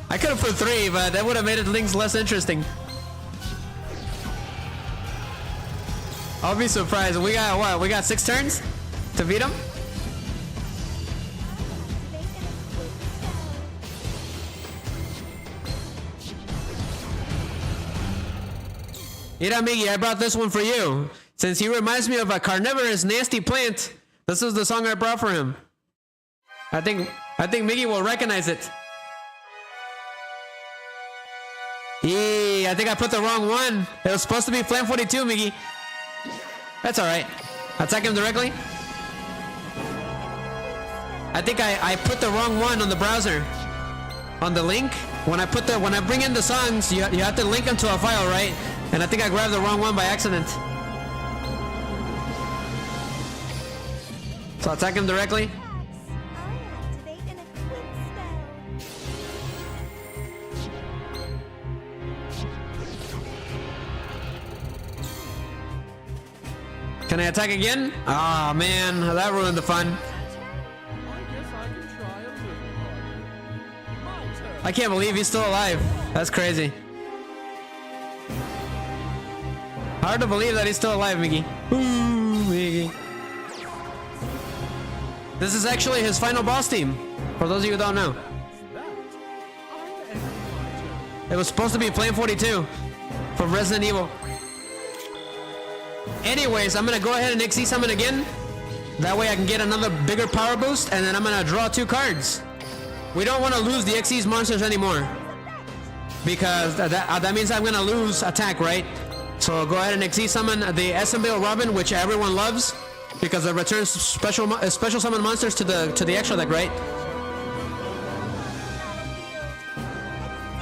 I could have put 3, but that would have made things less interesting. I'll be surprised. We got what? We got 6 turns to beat him? Mira, Miggy, I brought this one for you. Since he reminds me of a carnivorous, nasty plant, this is the song I brought for him. I think Miggy will recognize it. I think I put the wrong one. It was supposed to be Flame 42, Miggy. That's alright. Attack him directly. I think I put the wrong one on the browser. On the link. When I bring in the songs, you have to link them to a file, right? And I think I grabbed the wrong one by accident. So attack him directly. Can I attack again? Ah, man, that ruined the fun. I can't believe he's still alive. That's crazy. Hard to believe that he's still alive, Miggy. Ooh, Miggy. This is actually his final boss team, for those of you who don't know. It was supposed to be Flame 42. from Resident Evil. Anyways, I'm gonna go ahead and XE summon again. That way I can get another bigger power boost, and then I'm gonna draw 2 cards. We don't want to lose the XE's monsters anymore, because that means I'm gonna lose attack, right? So go ahead and XE summon the SMBL Robin, which everyone loves, because it returns special summon monsters to the extra deck, right?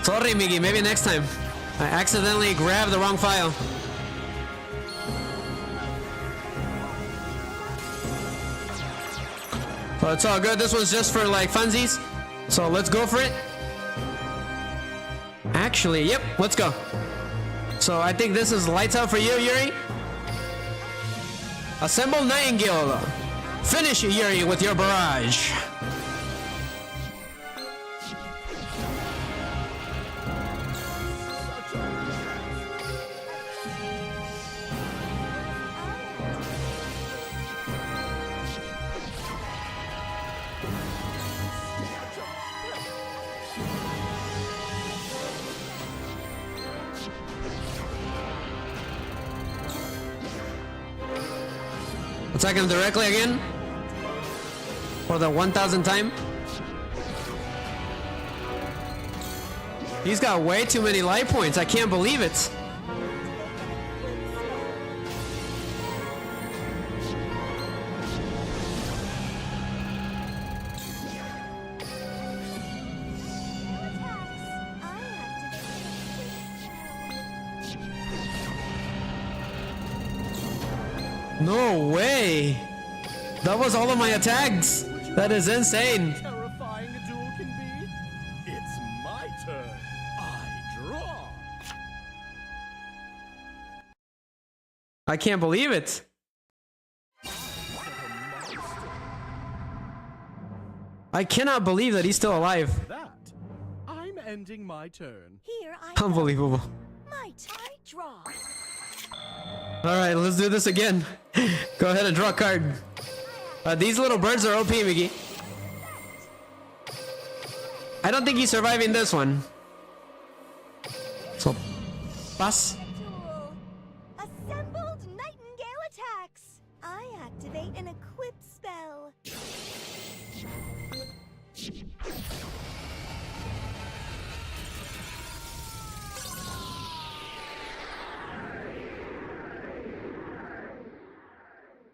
Sorry, Miggy, maybe next time. I accidentally grabbed the wrong file. So it's all good. This one's just for like funsies. So let's go for it. Actually, yep, let's go. So I think this is lights out for you, Yuri. Assemble Nightingale. Finish Yuri with your barrage. Attack him directly again for the 1000th time. He's got way too many life points. I can't believe it. No way! That was all of my attacks! That is insane! Terrifying a duel can be. It's my turn. I draw. I can't believe it! I cannot believe that he's still alive. That. I'm ending my turn. Here I Unbelievable. might I draw. Alright, let's do this again. Go ahead and draw a card. These little birds are OP, Miggy. I don't think he's surviving this one. So, pass. Duel. Assembled Nightingale attacks. I activate an equip spell.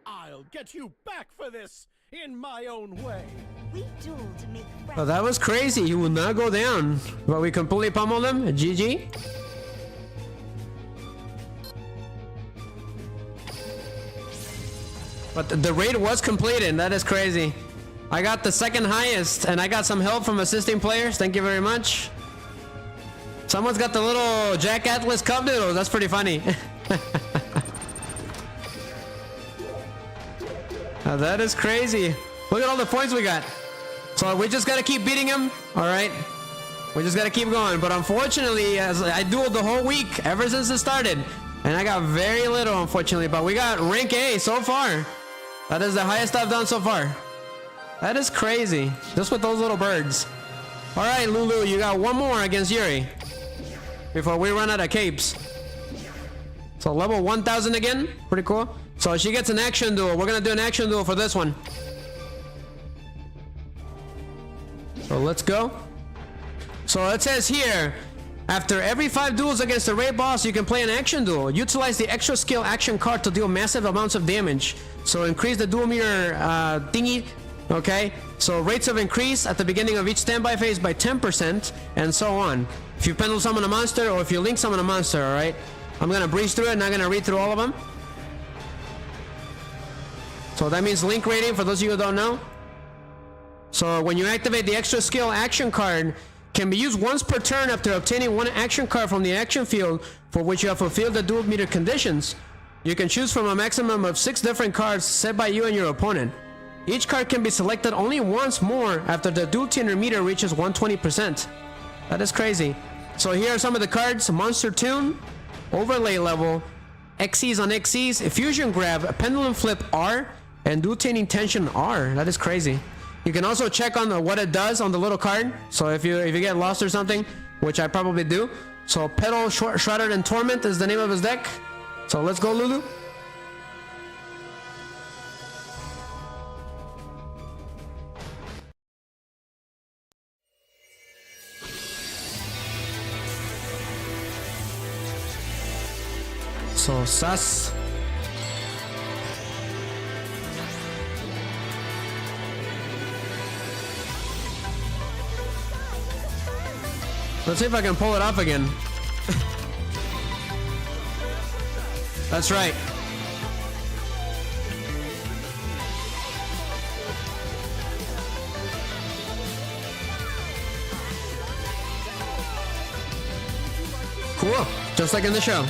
I'll get you back for this in my own way. We duel to make friends. Oh, that was crazy. He will not go down. But we completely pummeled him. GG. But the raid was completed. That is crazy. I got the second highest, and I got some help from assisting players. Thank you very much. Someone's got the little Jack Atlas cup noodles. That's pretty funny. That is crazy. Look at all the points we got. So we just gotta keep beating him. All right. We just gotta keep going. But unfortunately, as I dueled the whole week ever since it started, and I got very little, unfortunately. But we got rank A so far. That is the highest I've done so far. That is crazy. Just with those little birds. All right, Lulu, you got one more against Yuri before we run out of capes. So level 1000 again. Pretty cool. So she gets an action duel. We're gonna do an action duel for this one. So let's go. So it says here, after every 5 duels against the raid boss, you can play an action duel. Utilize the extra skill action card to deal massive amounts of damage. So increase the duel meter thingy. Okay, so rates of increase at the beginning of each standby phase by 10%, and so on. If you pendulum summon a monster, or if you link summon a monster, all right? I'm gonna breeze through it, not gonna read through all of them. So that means link rating for those of you who don't know. So when you activate the extra skill action card, can be used once per turn after obtaining one action card from the action field for which you have fulfilled the duel meter conditions. You can choose from a maximum of 6 different cards set by you and your opponent. Each card can be selected only once more after the duel tuner meter reaches 120%. That is crazy. So here are some of the cards: Monster Tune, Overlay Level, XCs on XCs, Fusion Grab, Pendulum Flip R, and Duel Tuning Tension R. That is crazy. You can also check on what it does on the little card. So if you get lost or something, which I probably do. So Petal Shrouded in Torment is the name of his deck. So let's go, Lulu. So Sas. Let's see if I can pull it off again. That's right. Cool. Just like in the show.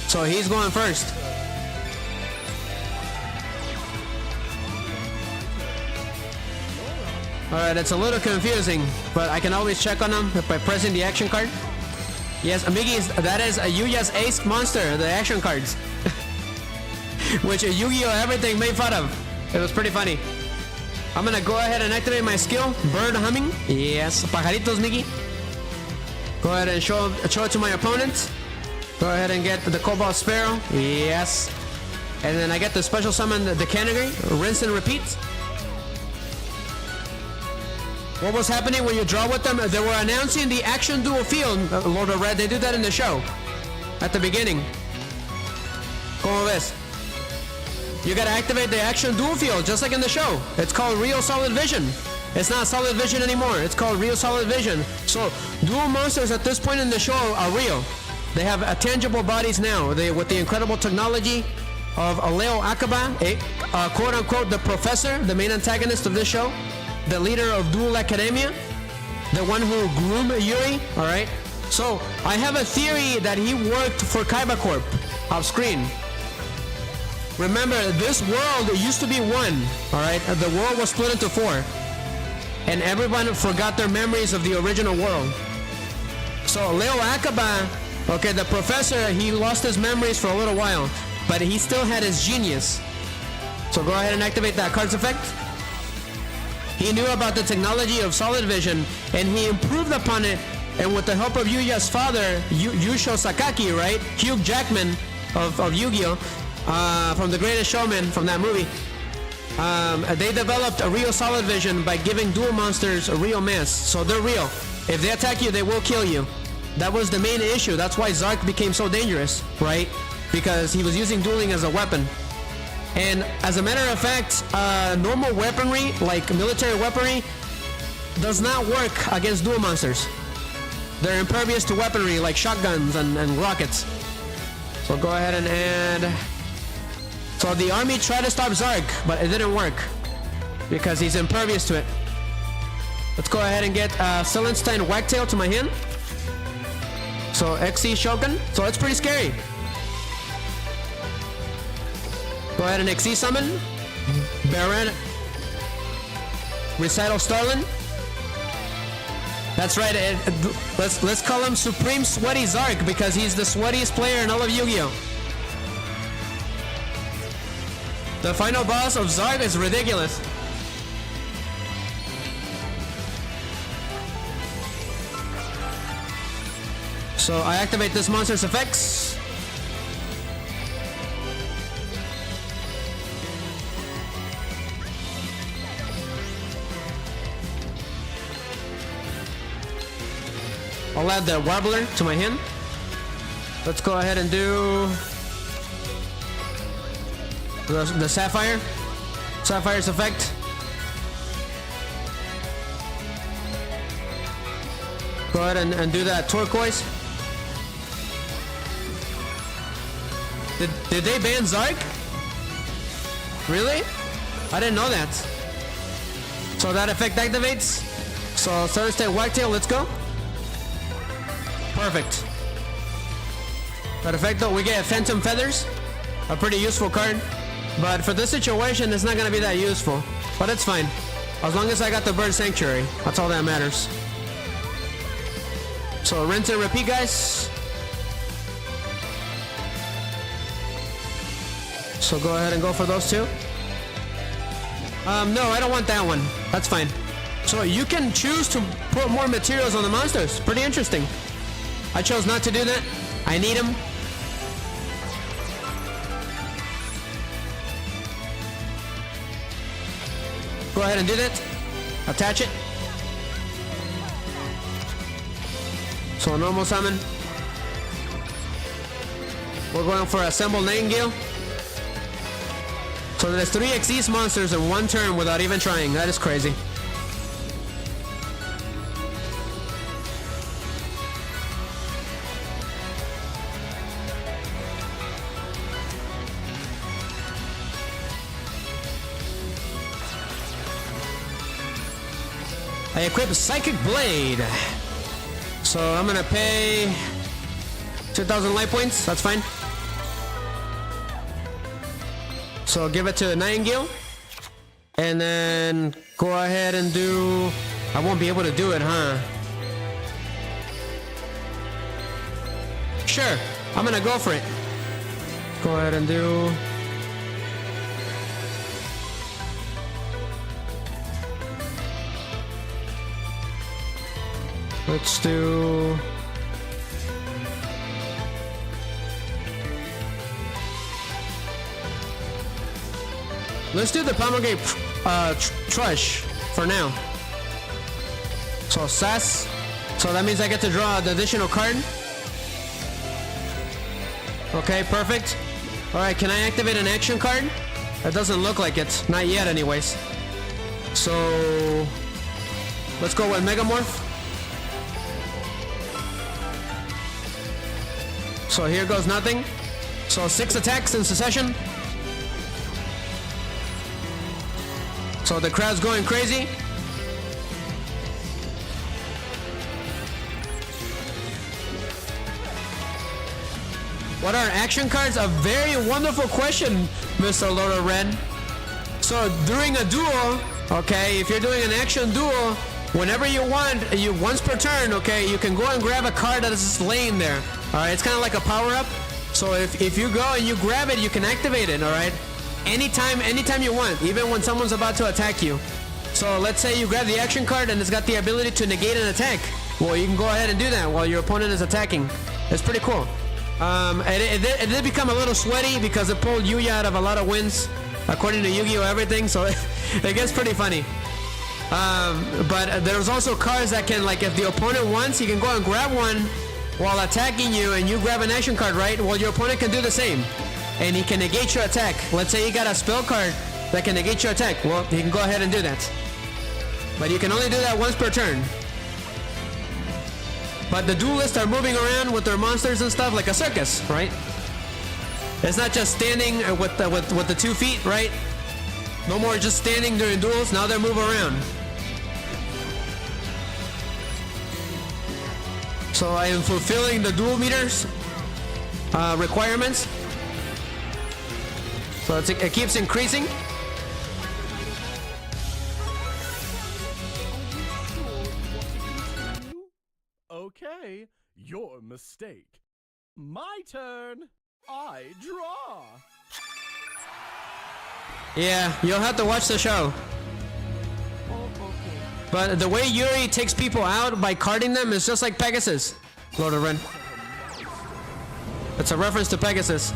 So he's going first. Alright, it's a little confusing, but I can always check on him by pressing the action card. Yes, Amigis, that is Yuya's ace monster, the action cards. Which Yugioh everything made fun of. It was pretty funny. I'm gonna go ahead and activate my skill, Bird Humming. Yes, Pajaritos, Miggy. Go ahead and show it to my opponent. Go ahead and get the Cobalt Sparrow. Yes. And then I get the special summon the Canary. Rinse and repeat. What was happening when you draw with them? They were announcing the action duel field, Lord of Red. They did that in the show. At the beginning. Como ves? You gotta activate the action duel field, just like in the show. It's called Real Solid Vision. It's not Solid Vision anymore. It's called Real Solid Vision. So, dual monsters at this point in the show are real. They have tangible bodies now. With the incredible technology of Leo Akaba, quote-unquote the professor, the main antagonist of this show, the leader of Duel Academia, the one who groomed Yuri, alright? So, I have a theory that he worked for Kaiba Corp, off screen. Remember, this world used to be one, alright? The world was split into 4. And everyone forgot their memories of the original world. So, Leo Akaba, okay, the professor, he lost his memories for a little while, but he still had his genius. So go ahead and activate that card's effect. He knew about the technology of solid vision, and he improved upon it, and with the help of Yuya's father, Yusho Sakaki, right? Hugh Jackman of Yu-Gi-Oh! From The Greatest Showman, from that movie. They developed a real solid vision by giving dual monsters a real mass. So they're real. If they attack you, they will kill you. That was the main issue. That's why ZARC became so dangerous, right? Because he was using dueling as a weapon. And as a matter of fact, normal weaponry, like military weaponry, does not work against dual monsters. They're impervious to weaponry like shotguns and rockets. So go ahead and add... So the army tried to stop ZARC, but it didn't work because he's impervious to it. Let's go ahead and get Celestine Wagtail to my hand. So XC Shogun. So it's pretty scary. Go ahead and XC summon. Baron. Recital Starlin. That's right. Let's call him Supreme Sweaty ZARC because he's the sweatiest player in all of Yu-Gi-Oh! The final boss of ZARC is ridiculous. So I activate this monster's effects. I'll add the Warbler to my hand. Let's go ahead and do the Sapphire. Sapphire's effect. Go ahead and do that Turquoise. Did they ban ZARC? Really? I didn't know that. So that effect activates. So Thursday Whitetail, let's go. Perfect. That effect though, we get Phantom Feathers. A pretty useful card. But for this situation, it's not going to be that useful. But it's fine. As long as I got the Bird Sanctuary. That's all that matters. So rinse and repeat, guys. So go ahead and go for those two. No, I don't want that one. That's fine. So you can choose to put more materials on the monsters. Pretty interesting. I chose not to do that. I need him. Go ahead and do that. Attach it. So normal summon. We're going for Assemble Nightingale. So there's 3 Xyz monsters in 1 turn without even trying. That is crazy. I equip Psychic Blade. So I'm gonna pay 2,000 life points. That's fine. So give it to Nightingale. And then go ahead and do... I won't be able to do it, huh? Sure. I'm gonna go for it. Go ahead and do... Let's do... Let's do the Pomegranate Trush for now. So Sass. So that means I get to draw the additional card. Okay, perfect. Alright, can I activate an action card? That doesn't look like it. Not yet anyways. So... let's go with Megamorph. So here goes nothing. So 6 attacks in succession. So the crowd's going crazy. What are action cards? A very wonderful question, Mr. Lord of Red. So during a duel, okay, if you're doing an action duel, whenever you want, once per turn, okay, you can go and grab a card that is just laying there. Alright, it's kind of like a power-up. So if you go and you grab it, you can activate it, alright? Anytime you want, even when someone's about to attack you. So let's say you grab the action card and it's got the ability to negate an attack. Well, you can go ahead and do that while your opponent is attacking. It's pretty cool. It did become a little sweaty because it pulled Yuya out of a lot of wins, according to Yugioh everything, so it gets pretty funny. But there's also cards that can, like, if the opponent wants, he can go and grab one while attacking you, and you grab an action card, right? Well, your opponent can do the same, and he can negate your attack. Let's say you got a spell card that can negate your attack. Well, he can go ahead and do that. But you can only do that once per turn. But the duelists are moving around with their monsters and stuff like a circus, right? It's not just standing with the 2 feet, right? No more just standing during duels. Now they're moving around. So I am fulfilling the duel meters requirements. So it keeps increasing. Okay, your mistake. My turn. I draw. Yeah, you'll have to watch the show. But the way Yuri takes people out by carding them is just like Pegasus, Lord of Ren. It's a reference to Pegasus.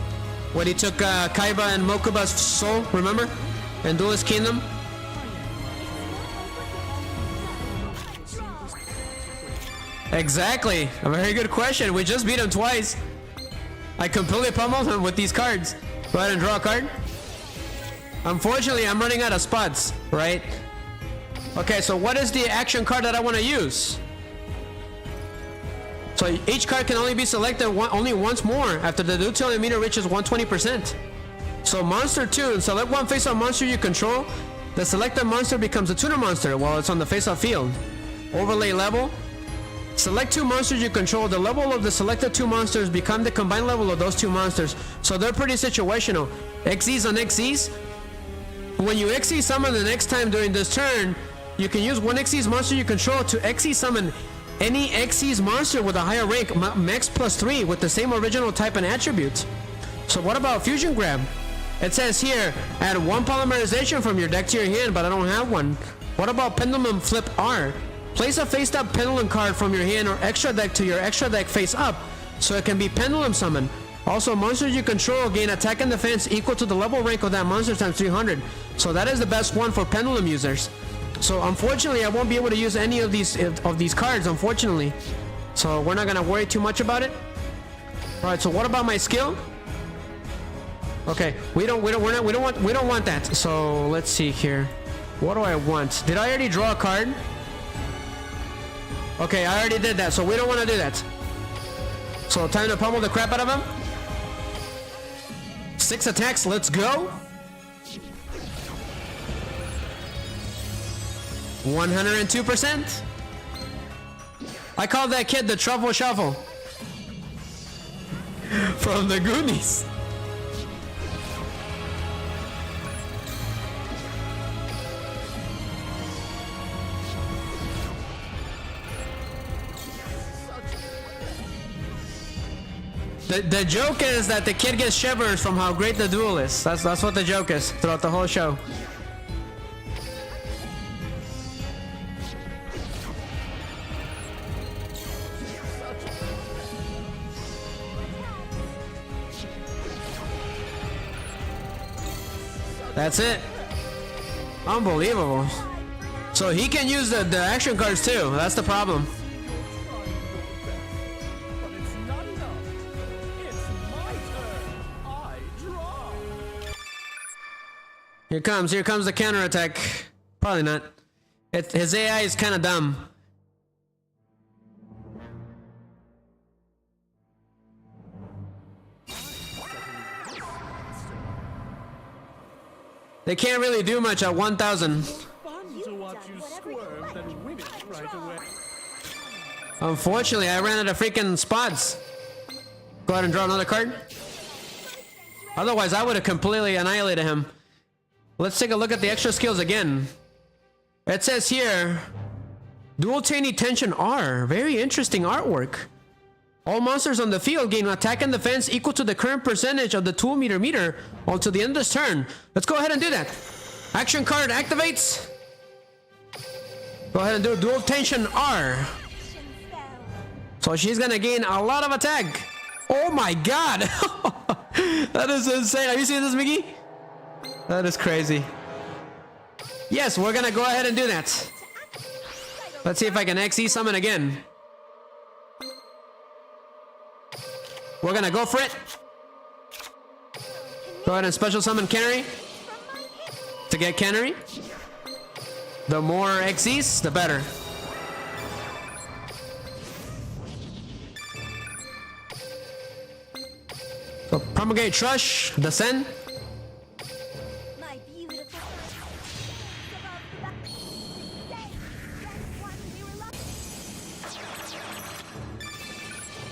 When he took Kaiba and Mokuba's soul, remember? In Duelist Kingdom. Exactly. A very good question. We just beat him twice. I completely pummeled him with these cards. Go ahead and draw a card. Unfortunately, I'm running out of spots, right? Okay, so what is the action card that I want to use? So each card can only be selected only once more after the utility meter reaches 120%. So monster tune, select one face-up monster you control. The selected monster becomes a tuner monster while it's on the face-up field. Overlay level. Select 2 monsters you control. The level of the selected 2 monsters become the combined level of those 2 monsters. So they're pretty situational. XZs on XZs. When you XZ summon the next time during this turn, you can use one XYZ monster you control to XZ summon any XYZ monster with a higher rank, max +3 with the same original type and attributes. So what about Fusion Grab? It says here, add 1 polymerization from your deck to your hand, but I don't have one. What about Pendulum Flip R? Place a face-up pendulum card from your hand or extra deck to your extra deck face up, so it can be pendulum summoned. Also, monsters you control gain attack and defense equal to the level rank of that monster times 300. So that is the best one for pendulum users. So unfortunately, I won't be able to use any of these cards, unfortunately. So we're not gonna worry too much about it. All right. So what about my skill? Okay, we don't want that. So let's see here. What do I want? Did I already draw a card? Okay, I already did that, so we don't want to do that. So time to pummel the crap out of him. 6 attacks, let's go. 102%. I call that kid the Truffle Shuffle from the Goonies. The joke is that the kid gets shivers from how great the duel is. That's what the joke is throughout the whole show. That's it. Unbelievable. So he can use the action cards too. That's the problem. Here comes the counterattack. Probably not. His AI is kind of dumb. They can't really do much at 1,000. Unfortunately, I ran out of freaking spots. Go ahead and draw another card. Otherwise, I would have completely annihilated him. Let's take a look at the extra skills again. It says here, Dual Tiny Tension R. Very interesting artwork. All monsters on the field gain attack and defense equal to the current percentage of the tool meter until the end of this turn. Let's go ahead and do that. Action card activates. Go ahead and do Dual Tension R. So she's gonna gain a lot of attack. Oh my god. That is insane. Have you seen this, Mickey? That is crazy. Yes, we're gonna go ahead and do that. Let's see if I can XE summon again. We're gonna go for it. Go ahead and special summon Canary. To get Canary. The more XEs, the better. So Promulgate Trush, Descend.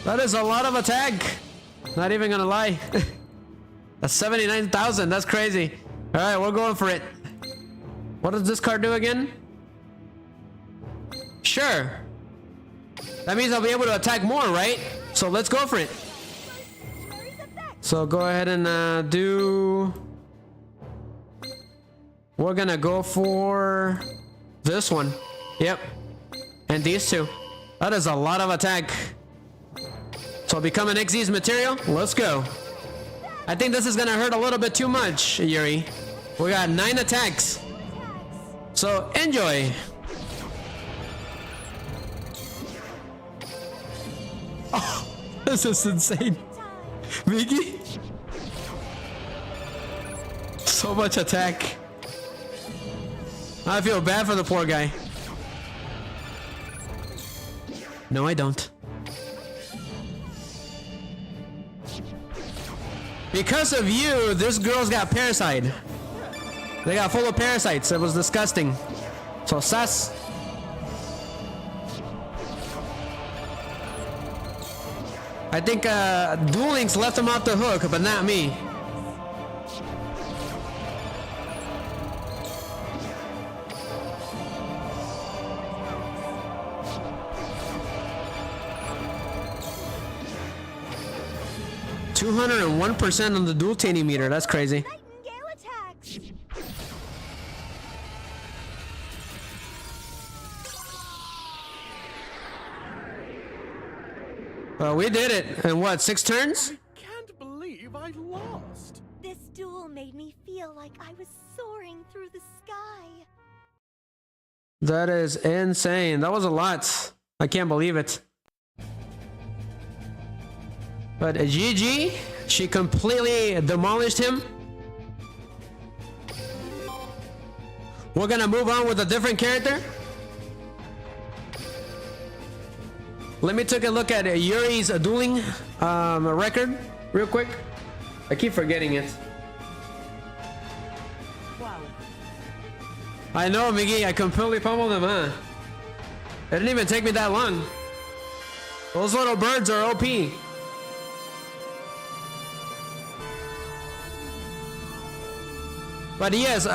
That is a lot of attack. Not even gonna lie. That's 79,000. That's crazy. All right, we're going for it. What does this card do again? Sure. That means I'll be able to attack more, right? So let's go for it. So go ahead and do... We're gonna go for this one. Yep. And these two. That is a lot of attack. So become an XZ's material. Let's go. I think this is gonna hurt a little bit too much, Yuri. We got 9 attacks. So enjoy. Oh, this is insane. Miki? So much attack. I feel bad for the poor guy. No, I don't. Because of you, this girl's got parasite. They got full of parasites. It was disgusting. So sus. I think Duel Links left him off the hook, but not me. %on the dual tiny meter. That's crazy. Well, we did it in what, 6 turns? Can't believe I lost. This duel made me feel like I was soaring through the sky. That is insane. That was a lot. I can't believe it. But GG, she completely demolished him. We're gonna move on with a different character. Let me take a look at Yuri's dueling record real quick. I keep forgetting it. Wow. I know, Miggy, I completely pummeled him, huh? It didn't even take me that long. Those little birds are OP. But yes,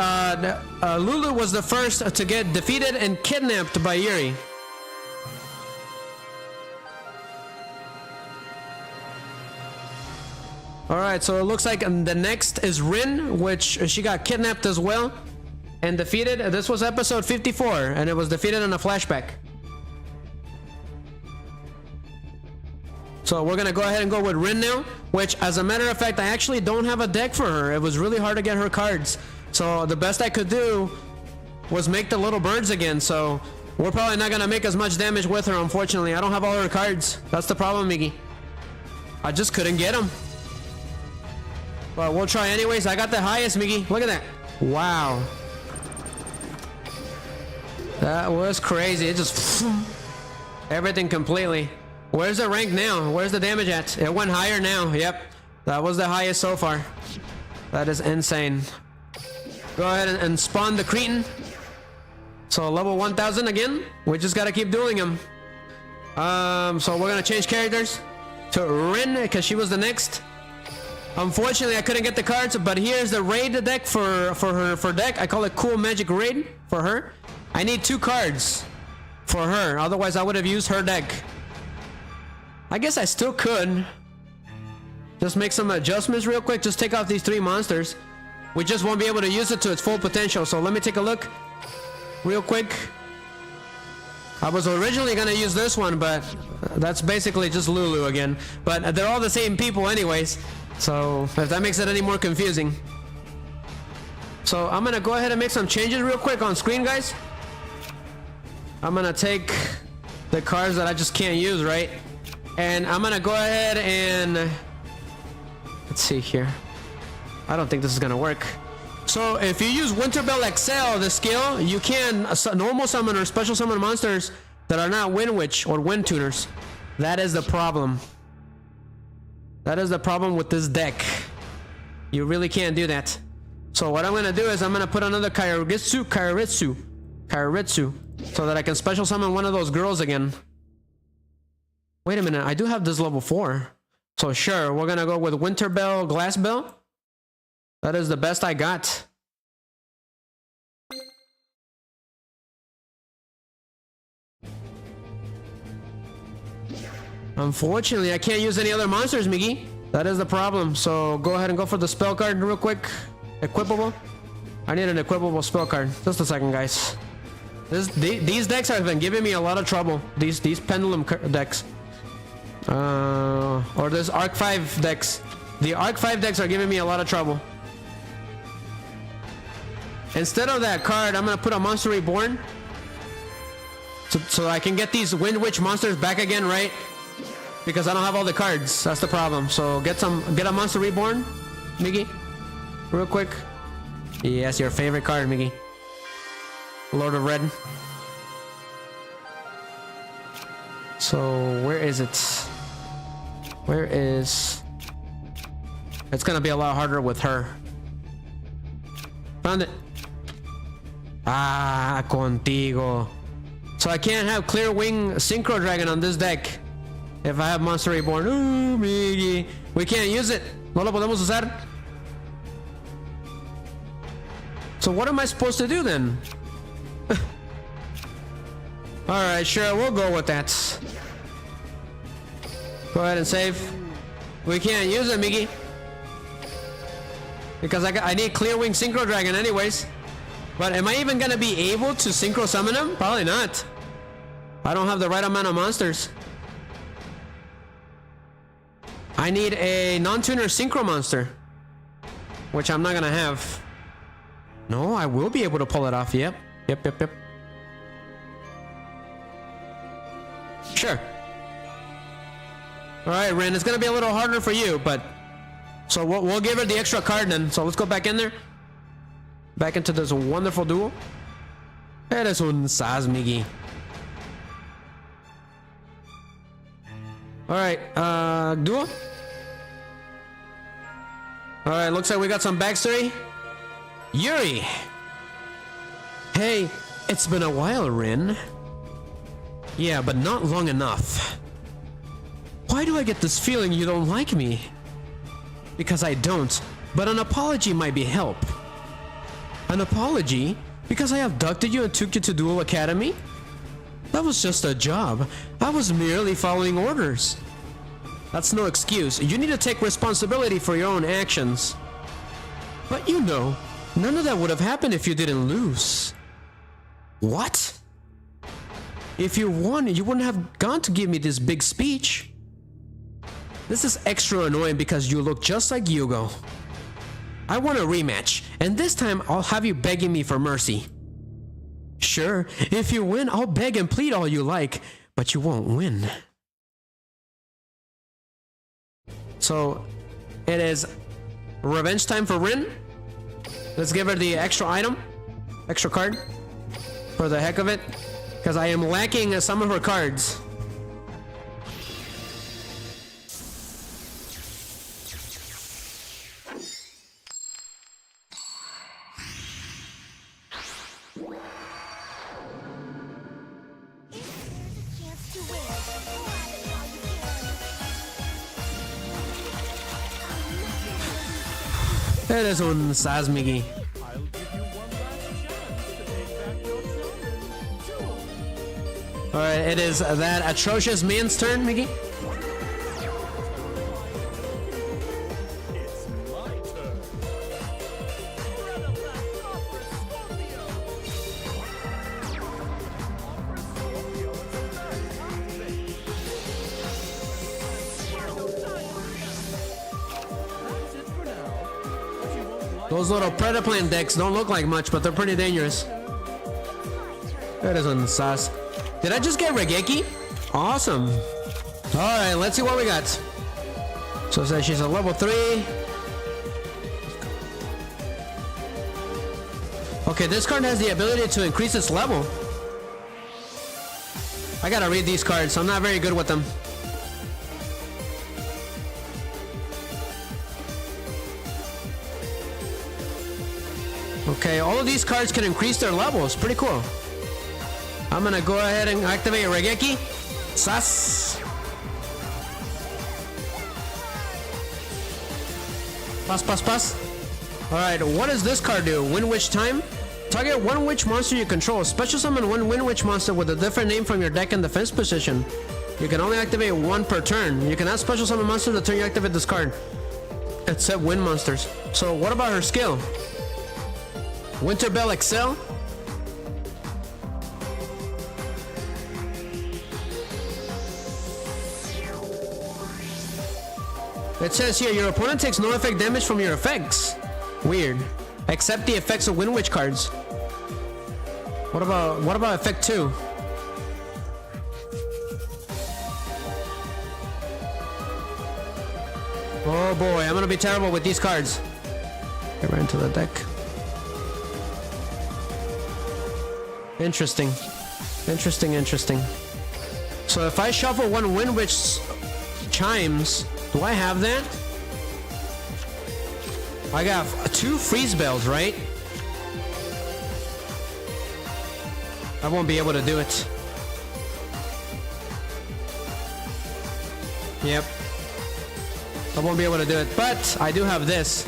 Lulu was the first to get defeated and kidnapped by Yuri. Alright, so it looks like the next is Rin, which she got kidnapped as well and defeated. This was episode 54, and it was defeated in a flashback. So we're gonna go ahead and go with Rin now, which as a matter of fact, I actually don't have a deck for her. It was really hard to get her cards. So the best I could do was make the little birds again. So we're probably not gonna make as much damage with her, unfortunately. I don't have all her cards. That's the problem, Miggy. I just couldn't get them. But we'll try anyways. I got the highest, Miggy. Look at that. Wow. That was crazy. It just... everything completely. Where's the rank now? Where's the damage at? It went higher now. Yep. That was the highest so far. That is insane. Go ahead and spawn the Cretan. So level 1000 again. We just gotta keep dueling him. So we're gonna change characters to Rin because she was the next. Unfortunately, I couldn't get the cards, but here's the raid deck for her deck. I call it Cool Magic Raid for her. I need 2 cards for her. Otherwise, I would have used her deck. I guess I still could. Just make some adjustments real quick. Just take off these 3 monsters. We just won't be able to use it to its full potential. So let me take a look real quick. I was originally gonna use this one, but that's basically just Lulu again. But they're all the same people anyways. So if that makes it any more confusing. So I'm gonna go ahead and make some changes real quick on screen, guys. I'm gonna take the cards that I just can't use, right? And I'm gonna go ahead and let's see here. I don't think this is gonna work. So if you use Winterbell XL, the skill, you can normal summon or special summon monsters that are not Wind Witch or Wind Tuners. That is the problem. That is the problem with this deck. You really can't do that. So what I'm gonna do is I'm gonna put another Kairitsu, so that I can special summon one of those girls again. Wait a minute, I do have this level 4. So sure, we're gonna go with Winterbell, Glassbell. That is the best I got. Unfortunately, I can't use any other monsters, Miggy. That is the problem. So go ahead and go for the spell card real quick. Equipable. I need an equipable spell card. Just a second, guys. These decks have been giving me a lot of trouble. These pendulum decks. Or this Arc 5 decks. The Arc 5 decks are giving me a lot of trouble. Instead of that card, I'm gonna put a Monster Reborn. So I can get these Wind Witch monsters back again, right? Because I don't have all the cards. That's the problem. So get a Monster Reborn, Miggy. Real quick. Yes, your favorite card, Miggy. Lord of Red. So where is it? Where is... It's gonna be a lot harder with her. Found it. Ah, contigo. So I can't have Clear Wing Synchro Dragon on this deck if I have Monster Reborn. Ooh, Miggy. We can't use it. No lo podemos usar. So what am I supposed to do then? Alright, sure, we'll go with that. Go ahead and save. We can't use it, Miggy. Because I need Clear Wing Synchro Dragon anyways. But am I even gonna be able to synchro summon him? Probably not. I don't have the right amount of monsters. I need a non-tuner synchro monster, which I'm not gonna have. No, I will be able to pull it off. Yep. Sure. All right, Ren, it's gonna be a little harder for you, but so we'll give her the extra card then. So let's go back in there, back into this wonderful duel. Eres un sasmigi. All right, duel. All right, looks like we got some backstory. Yuri. Hey, it's been a while, Rin. Yeah, but not long enough. Why do I get this feeling you don't like me? Because I don't, but an apology might be help. An apology? Because I abducted you and took you to Duel Academy? That was just a job. I was merely following orders. That's no excuse. You need to take responsibility for your own actions. But you know, none of that would have happened if you didn't lose. What? If you won, you wouldn't have gone to give me this big speech. This is extra annoying because you look just like Yugioh. I want a rematch, and this time I'll have you begging me for mercy. Sure, if you win, I'll beg and plead all you like, but you won't win. So, it is revenge time for Rin. Let's give her the extra item, extra card, for the heck of it, because I am lacking some of her cards. Eres un sasmigi. I'll give you one last chance to take back your challenge. Alright, it is that atrocious man's turn, Miggy. It's my turn. That's it for now. But you won't like Those little Predaplant decks don't look like much, but they're pretty dangerous. That is on Sas. Did I just get Regeki? Awesome. Alright, let's see what we got. So it says she's a level 3. Okay, this card has the ability to increase its level. I gotta read these cards, I'm not very good with them. Okay, all of these cards can increase their levels. Pretty cool. I'm gonna go ahead and activate Regeki. Sas. Pass. Alright, what does this card do? Win Witch time? Target one witch monster you control. Special summon one Win Witch monster with a different name from your deck in defense position. You can only activate one per turn. You can add special summon monster the turn you activate this card. Except win monsters. So what about her skill? Winter Bell Excel? It says here, your opponent takes no effect damage from your effects. Weird. Except the effects of Win Witch cards. What about effect 2? Oh boy, I'm gonna be terrible with these cards. Get right into the deck. Interesting. So if I shuffle one Win Witch chimes, do I have that? I got 2 freeze bells, right? I won't be able to do it. Yep. I won't be able to do it, but I do have this.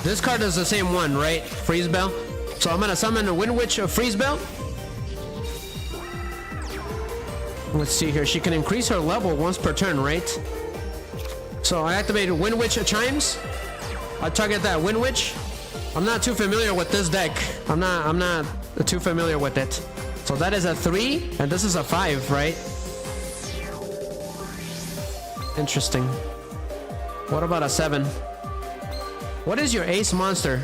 This card is the same one, right? Freeze bell. So I'm gonna summon a Win Witch Freeze bell. Let's see here. She can increase her level once per turn, right? So I activated Win Witch chimes. I target that Win Witch. I'm not too familiar with this deck. I'm not too familiar with it. So that is a 3, and this is a 5, right? Interesting. What about a 7? What is your ace monster?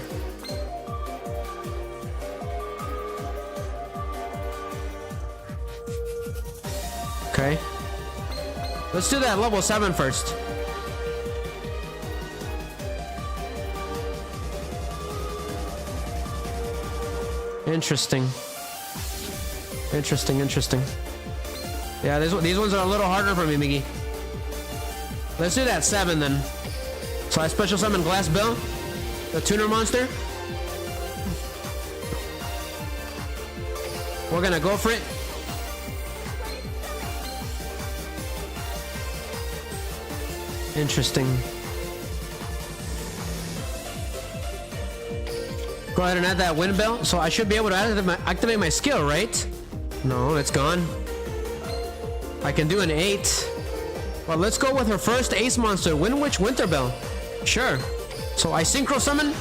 Okay. Let's do that level 7 first. Interesting. Interesting. Yeah, these ones are a little harder for me, Miggy. Let's do that 7 then. So I special summon Glass Bill, the tuner monster. We're gonna go for it. Interesting. Go ahead and add that wind bell. So I should be able to activate my skill, right? No, it's gone. I can do an 8. Well, let's go with her first ace monster, Wind Witch Winter Bell. Sure. So I synchro summon.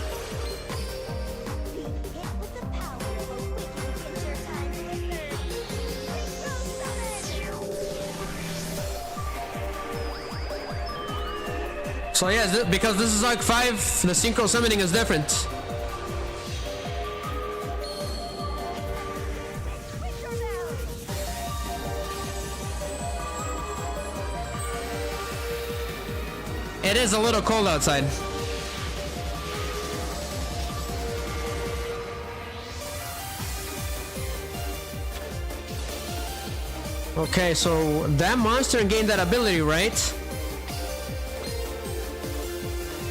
So yeah, because this is like 5, the synchro summoning is different. It is a little cold outside. Okay, so that monster gained that ability, right?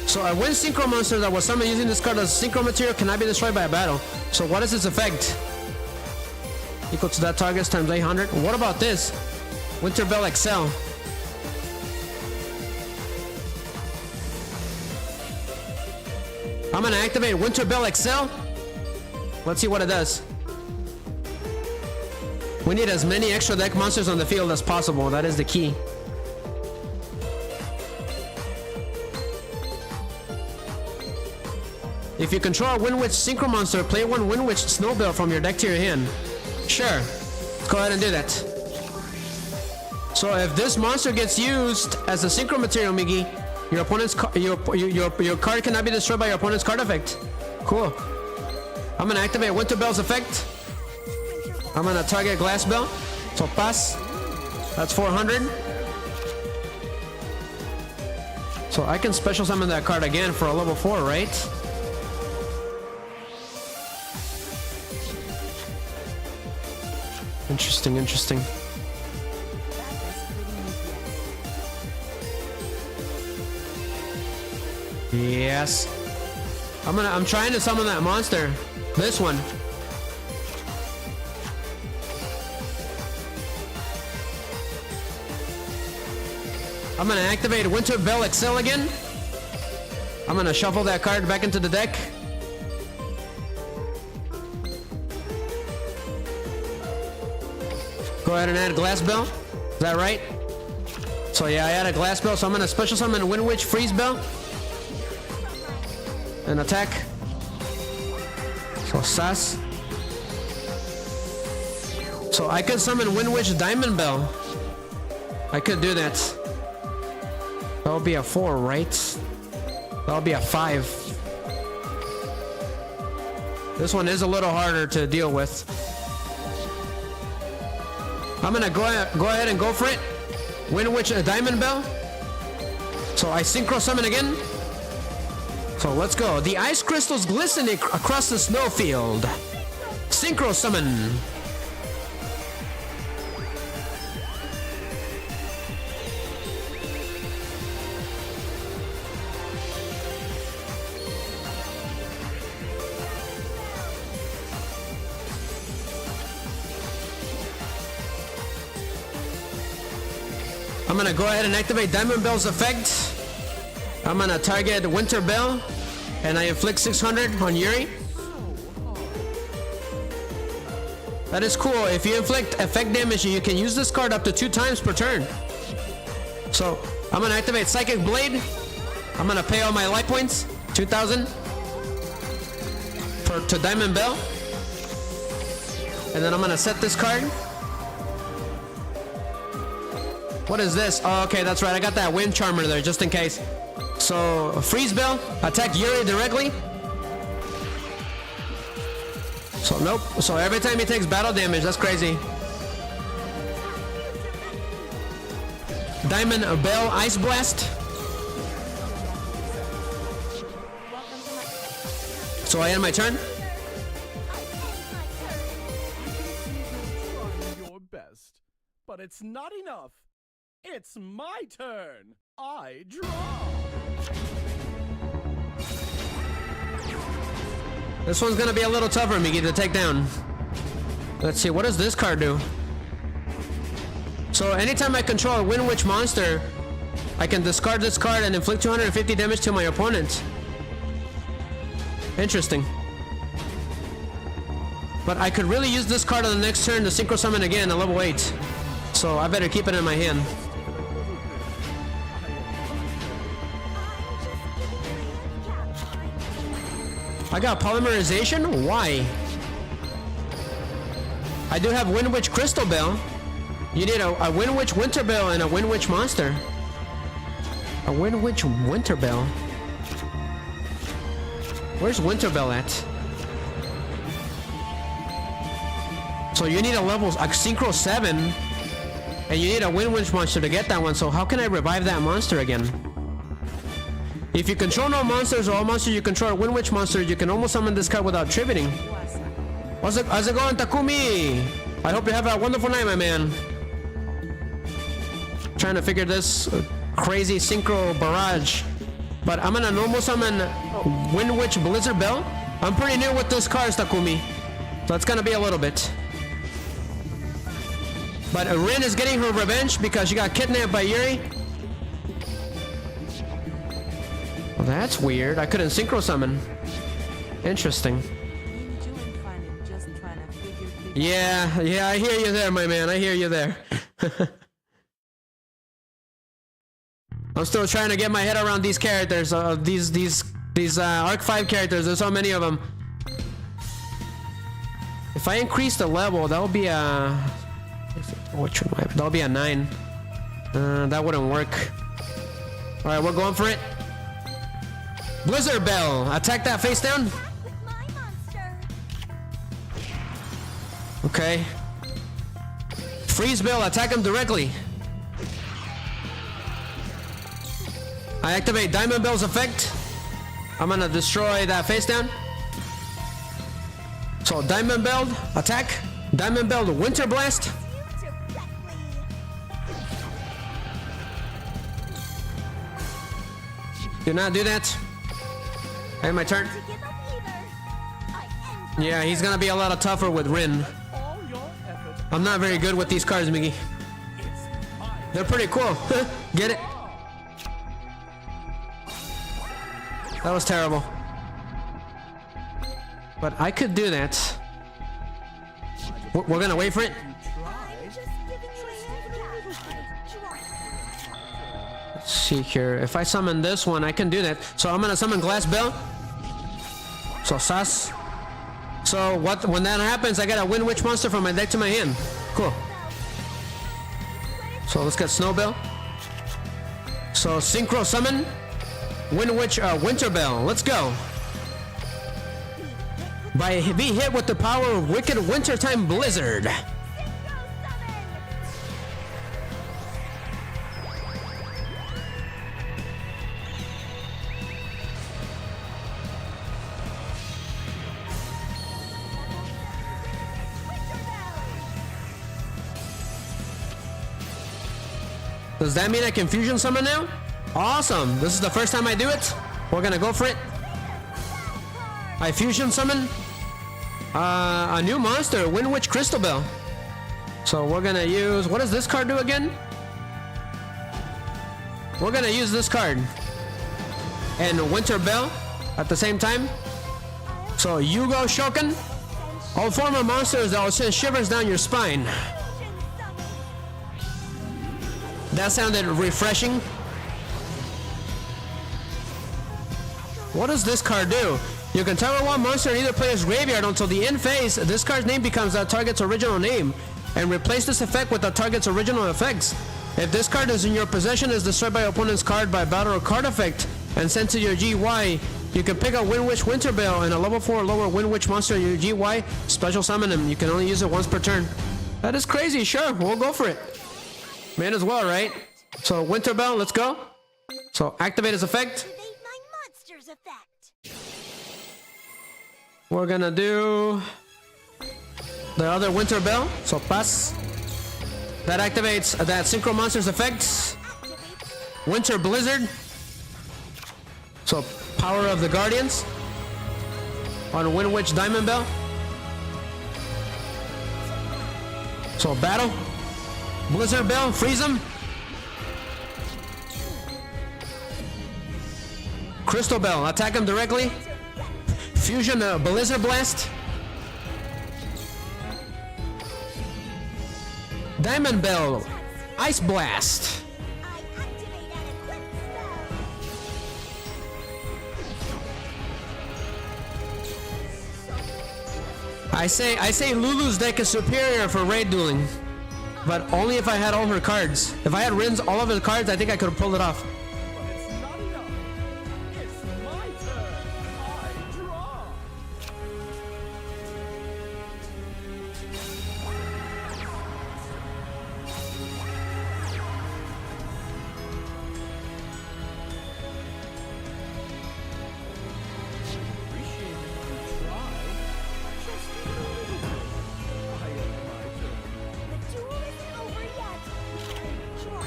So a wind synchro monster that was summoned using this card as synchro material cannot be destroyed by a battle. So what is its effect? Equal to that target times 800. What about this? Winter Bell XL. I'm gonna activate Winter Bell XL. Let's see what it does. We need as many extra deck monsters on the field as possible. That is the key. If you control a Wind Witch Synchro monster, play one Wind Witch Snowbell from your deck to your hand. Sure. Let's go ahead and do that. So if this monster gets used as a synchro material, Miggy, your opponent's your card cannot be destroyed by your opponent's card effect. Cool. I'm gonna activate Winter Bell's effect. I'm gonna target Glass Bell. So pass. That's 400. So I can special summon that card again for a level 4, right? Interesting. Yes. I'm trying to summon that monster. This one. I'm gonna activate Winter Bell XL again. I'm gonna shuffle that card back into the deck. Go ahead and add Glass Bell. Is that right? So yeah, I added Glass Bell, so I'm gonna special summon Wind Witch Freeze Bell. And attack. So Sass. So I could summon Wind Witch Diamond Bell. I could do that. That would be a 4, right? That would be a 5. This one is a little harder to deal with. I'm gonna go ahead and go for it. Wind Witch Diamond Bell. So I synchro summon again. So let's go. The ice crystals glistening across the snowfield. Synchro summon. I'm gonna go ahead and activate Diamond Bell's effect. I'm gonna target Winter Bell, and I inflict 600 on Yuri. That is cool. If you inflict effect damage, you can use this card up to 2 times per turn. So I'm gonna activate Psychic Blade. I'm gonna pay all my life points, 2,000 to Diamond Bell, and then I'm gonna set this card. What is this? Oh, okay, that's right. I got that Wind Charmer there just in case. So freeze bell, attack Yuri directly. So nope. So every time he takes battle damage, that's crazy. Diamond Bell Ice Blast. So I end my turn. Your best, but it's not enough. It's my turn. I draw. This one's gonna be a little tougher, Miggy, to take down. Let's see, what does this card do? So anytime I control a Wind Witch monster, I can discard this card and inflict 250 damage to my opponent. Interesting. But I could really use this card on the next turn to synchro summon again at level 8. So I better keep it in my hand. I got polymerization? Why? I do have Wind Witch Crystal Bell. You need a Wind Witch Winter Bell and a Wind Witch monster. A Wind Witch Winter Bell? Where's Winter Bell at? So you need a Synchro 7, and you need a Wind Witch monster to get that one, so how can I revive that monster again? If you control no monsters or all monsters you control are Wind Witch monsters, you can almost summon this card without tributing. How's it going, Takumi? I hope you have a wonderful night, my man. Trying to figure this crazy synchro barrage. But I'm gonna normal summon Wind Witch Blizzard Bell. I'm pretty new with this card, Takumi. So it's gonna be a little bit. But Rin is getting her revenge because she got kidnapped by Yuri. Well, that's weird. I couldn't synchro summon. Interesting. Yeah, I hear you there, my man. I hear you there. I'm still trying to get my head around these characters. These Arc 5 characters. There's so many of them. If I increase the level, that'll be a... That'll be a 9. That wouldn't work. Alright, we're going for it. Blizzard Bell. Attack that face down. Okay. Freeze Bell. Attack him directly. I activate Diamond Bell's effect. I'm gonna destroy that face down. So Diamond Bell, attack. Diamond Bell, Winter Blast. Do not do that. Hey, my turn. Yeah, he's gonna be a lot tougher with Rin. I'm not very good with these cards, Miggy. They're pretty cool. Get it? That was terrible. But I could do that. We're gonna wait for it. Let's see here. If I summon this one, I can do that. So I'm gonna summon Glass Bell. So Sas. So when that happens, I got a Wind Witch monster from my deck to my hand. Cool. So let's get Snow Bell. So Synchro Summon. Wind Witch Winter Bell. Let's go. Be hit with the power of Wicked Wintertime Blizzard. Does that mean I can fusion summon now? Awesome. This is the first time I do it. We're gonna go for it. I fusion summon a new monster, Wind Witch Crystal Bell. So we're gonna use, what does this card do again? We're gonna use this card and Winter Bell at the same time. So Yugioh Shoken, all former monsters that will send shivers down your spine. That sounded refreshing. What does this card do? You can target one monster in either player's graveyard until the end phase. This card's name becomes that target's original name, and replace this effect with the target's original effects. If this card is in your possession, is destroyed by your opponent's card by battle or card effect, and send to your GY. You can pick a Wind Witch Winter Bell and a level 4 or lower Wind Witch monster in your GY. Special summon him. You can only use it once per turn. That is crazy. Sure, we'll go for it. Man as well, right? So Winter Bell, let's go. So activate his effect. Activate my monster's effect. We're gonna do the other Winter Bell. So pass. That activates that Synchro Monster's effects. Winter Blizzard. So Power of the Guardians on Wind Witch Diamond Bell. So battle. Blizzard Bell, freeze him. Crystal Bell, attack him directly. Fusion Blizzard Blast. Diamond Bell, Ice Blast. I activate an equip spell. I say Lulu's deck is superior for raid dueling, but only if I had all her cards. If I had Rin's all of her cards, I think I could have pulled it off. But it's not enough. It's my turn. I draw. Appreciate it when you try. Just a little bit. I am my turn. The duel isn't over yet. Draw.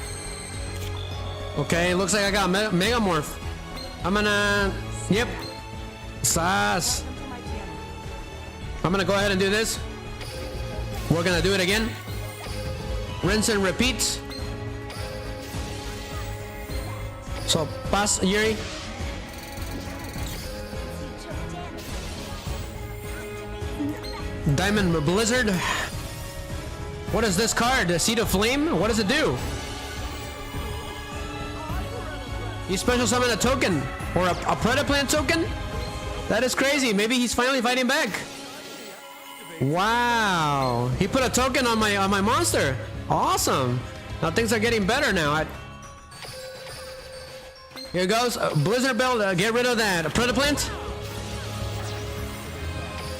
Okay, looks like I got Megamorph. I'm gonna... Yep. Sass. I'm gonna go ahead and do this. We're gonna do it again. Rinse and repeat. So, pass, Yuri. Diamond Blizzard. What is this card? The Seed of Flame? What does it do? You special summon a token or a Predaplant token? That is crazy. Maybe he's finally fighting back. Wow. He put a token on my monster. Awesome. Now things are getting better now. Here goes. Blizzard Bell to get rid of that Predaplant.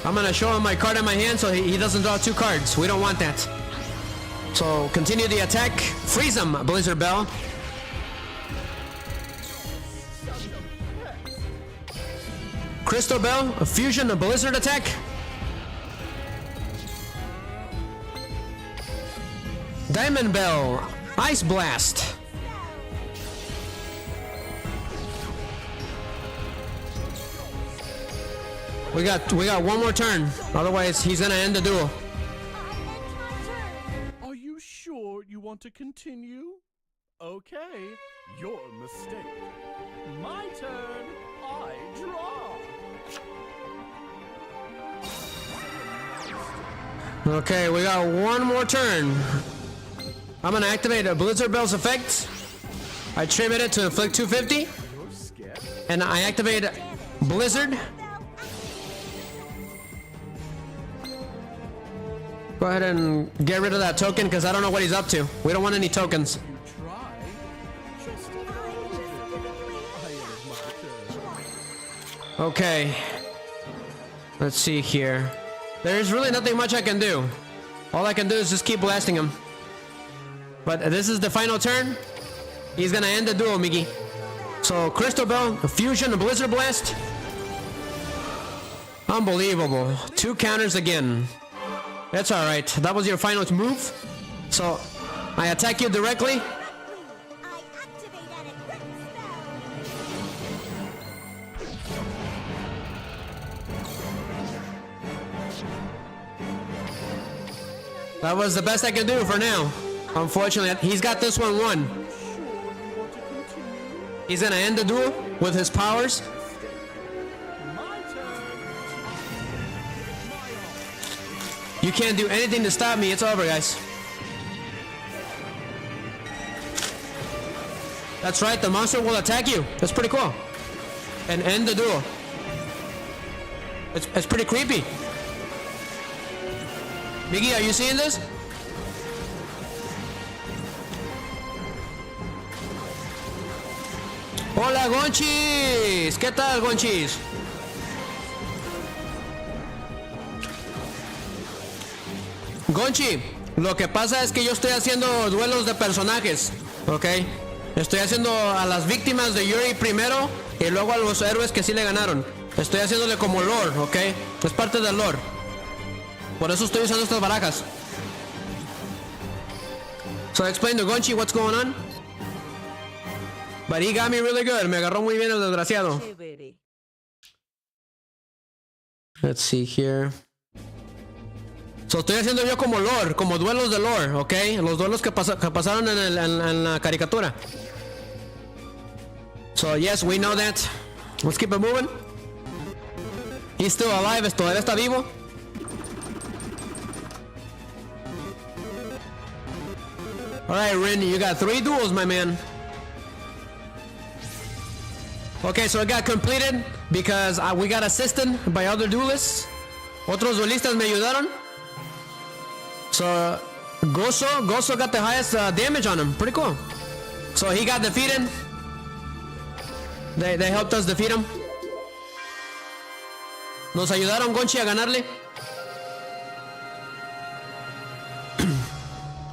I'm gonna show him my card in my hand so he doesn't draw 2 cards. We don't want that. So continue the attack. Freeze him, Blizzard Bell. Crystal Bell, a fusion, a Blizzard attack. Diamond Bell, Ice Blast. We got one more turn. Otherwise, he's gonna end the duel. Are you sure you want to continue? Okay, your mistake. My turn. I draw. Okay, we got one more turn. I'm gonna activate a Blizzard Bell's effect. I trim it to inflict 250. You're scared. And I activate Blizzard. Go ahead and get rid of that token because I don't know what he's up to. We don't want any tokens. You try. Just a little bit. I am my turn. Okay. Let's see here. There's really nothing much I can do. All I can do is just keep blasting him. But this is the final turn. He's gonna end the duel, Miggy. So Crystal Bell, a Fusion, a Blizzard Blast. Unbelievable. 2 counters again. That's alright. That was your final move. So I attack you directly. I activate an equip spell. That was the best I can do for now. Unfortunately, he's got this one won. Sure you want to continue? He's gonna end the duel with his powers. My turn. My all. You can't do anything to stop me. It's over, guys. That's right. The monster will attack you. That's pretty cool. And end the duel. It's pretty creepy. Miggy, are you seeing this? Hola, Gonchis. ¿Qué tal, Gonchis? Gonchi, lo que pasa es que yo estoy haciendo duelos de personajes, ¿ok? Estoy haciendo a las víctimas de Yuri primero y luego a los héroes que sí le ganaron. Estoy haciéndole como lore, ¿ok? Es parte del lore. Por eso estoy usando estas barajas. So I explained to Gonchi what's going on. But he got me really good. Me agarró muy bien el desgraciado. Let's see here. So estoy haciendo yo como lore, como duelos de lore, ¿ok? Los duelos que pasaron en la caricatura. So yes, we know that. Let's keep it moving. He's still alive, todavía está vivo. Alright, Rin, you got 3 duels, my man. Okay, so it got completed because we got assisted by other duelists. Otros duelistas me ayudaron. So Gozo got the highest damage on him. Pretty cool. So he got defeated. They helped us defeat him. Nos ayudaron, Gonchi, a ganarle.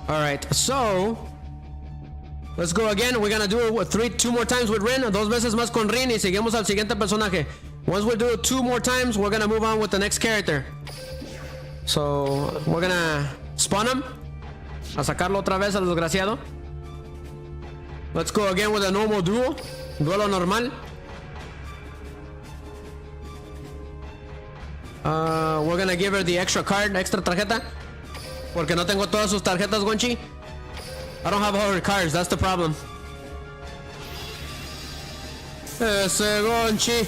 Alright, so let's go again. We're gonna do it 2 more times with Rin. 2 veces más con Rin y seguimos al siguiente personaje. Once we do it 2 more times, we're gonna move on with the next character. So we're gonna spawn him. A sacarlo otra vez al desgraciado. Let's go again with a normal duel. Duelo normal. We're gonna give her the extra card, extra tarjeta. Porque no tengo todas sus tarjetas, Gonchi. I don't have all her cards, that's the problem. Ese Gonchi.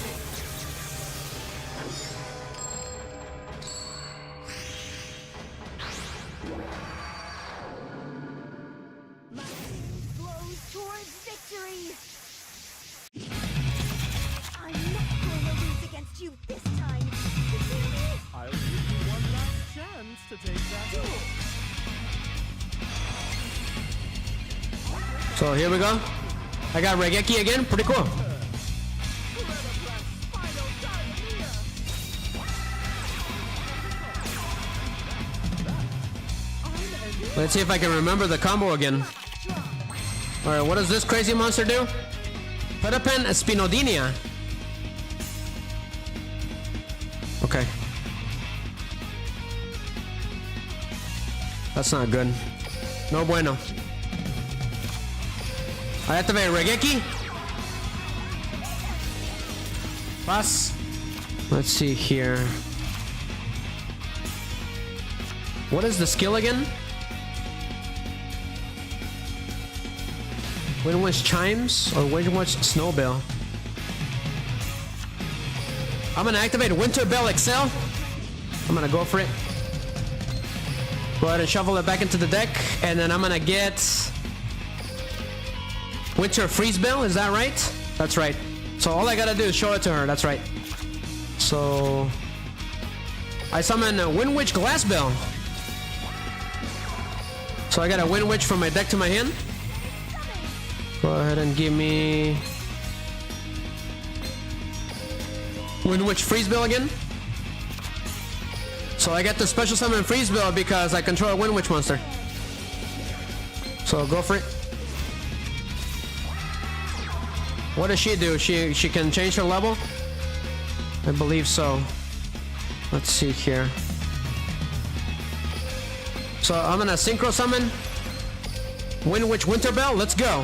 So here we go. I got Regeki again. Pretty cool. Let's see if I can remember the combo again. Alright, what does this crazy monster do? Pedapen Spinodinia. Okay. That's not good. No bueno. I activate Regeki. Pass. Let's see here. What is the skill again? Windwish Chimes or Windwish Snowbell? I'm gonna activate Winter Bell Excel. I'm gonna go for it. Go ahead and shuffle it back into the deck, and then I'm gonna get Winter Freeze Bell, is that right? That's right. So all I gotta do is show it to her, that's right. So I summon a Wind Witch Glass Bell. So I got a Wind Witch from my deck to my hand. Go ahead and give me Wind Witch Freeze Bell again. So I get the special summon Freeze Bell because I control a Wind Witch monster. So go for it. What does she do? She can change her level? I believe so. Let's see here. So I'm gonna synchro summon Wind Witch Winter Bell. Let's go.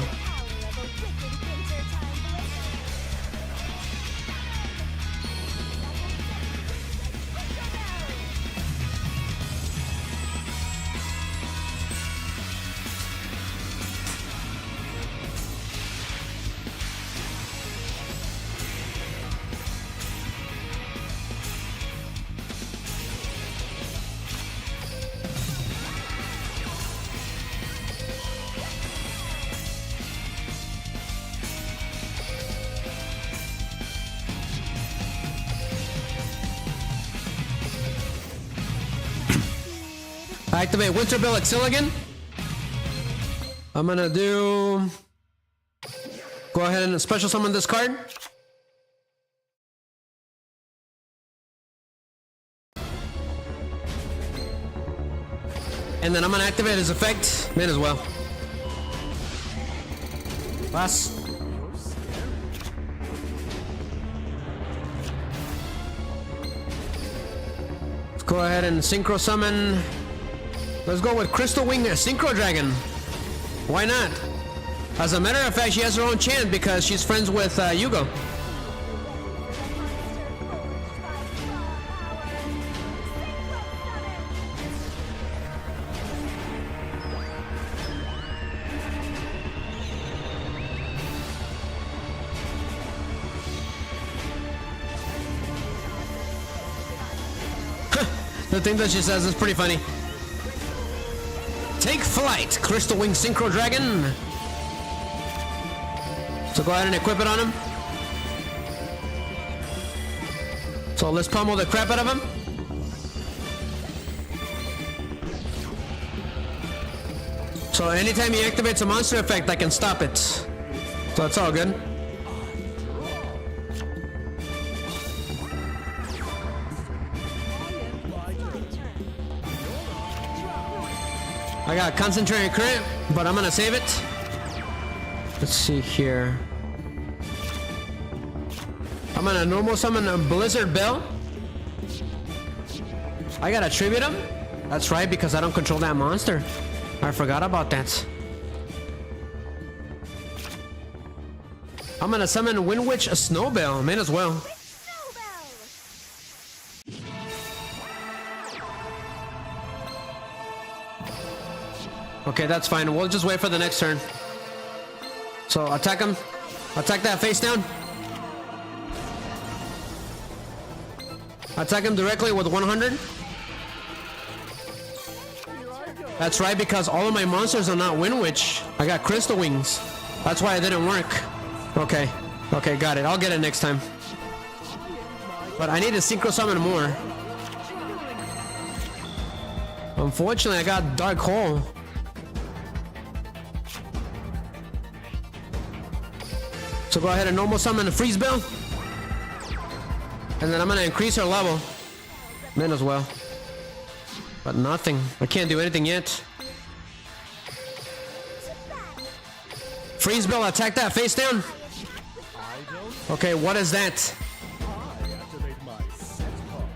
Activate Winter Bell Excel again. I'm gonna do Go ahead and special summon this card. And then I'm gonna activate his effect. Might as well. Pass. Let's go ahead and synchro summon. Let's go with Crystal Wing Synchro Dragon. Why not? As a matter of fact, she has her own chant because she's friends with Yugioh. The thing that she says is pretty funny. Take flight, Crystal Wing Synchro Dragon. So go ahead and equip it on him. So let's pummel the crap out of him. So anytime he activates a monster effect, I can stop it. So it's all good. I got concentrated current, but I'm gonna save it. Let's see here. I'm gonna normal summon a Blizzard Bell. I gotta tribute him. That's right, because I don't control that monster. I forgot about that. I'm gonna summon Wind Witch a Snowbell. May as well. Okay, that's fine. We'll just wait for the next turn. So attack him. Attack that face down. Attack him directly with 100. That's right, because all of my monsters are not Wind Witch. I got Crystal Wings. That's why it didn't work. Okay. Okay, got it. I'll get it next time. But I need to synchro summon more. Unfortunately, I got Dark Hole. So go ahead and normal summon the Freeze Bell. And then I'm gonna increase her level. Might as well. But nothing. I can't do anything yet. Freeze Bell, attack that face down. Okay, what is that? I activate my set card.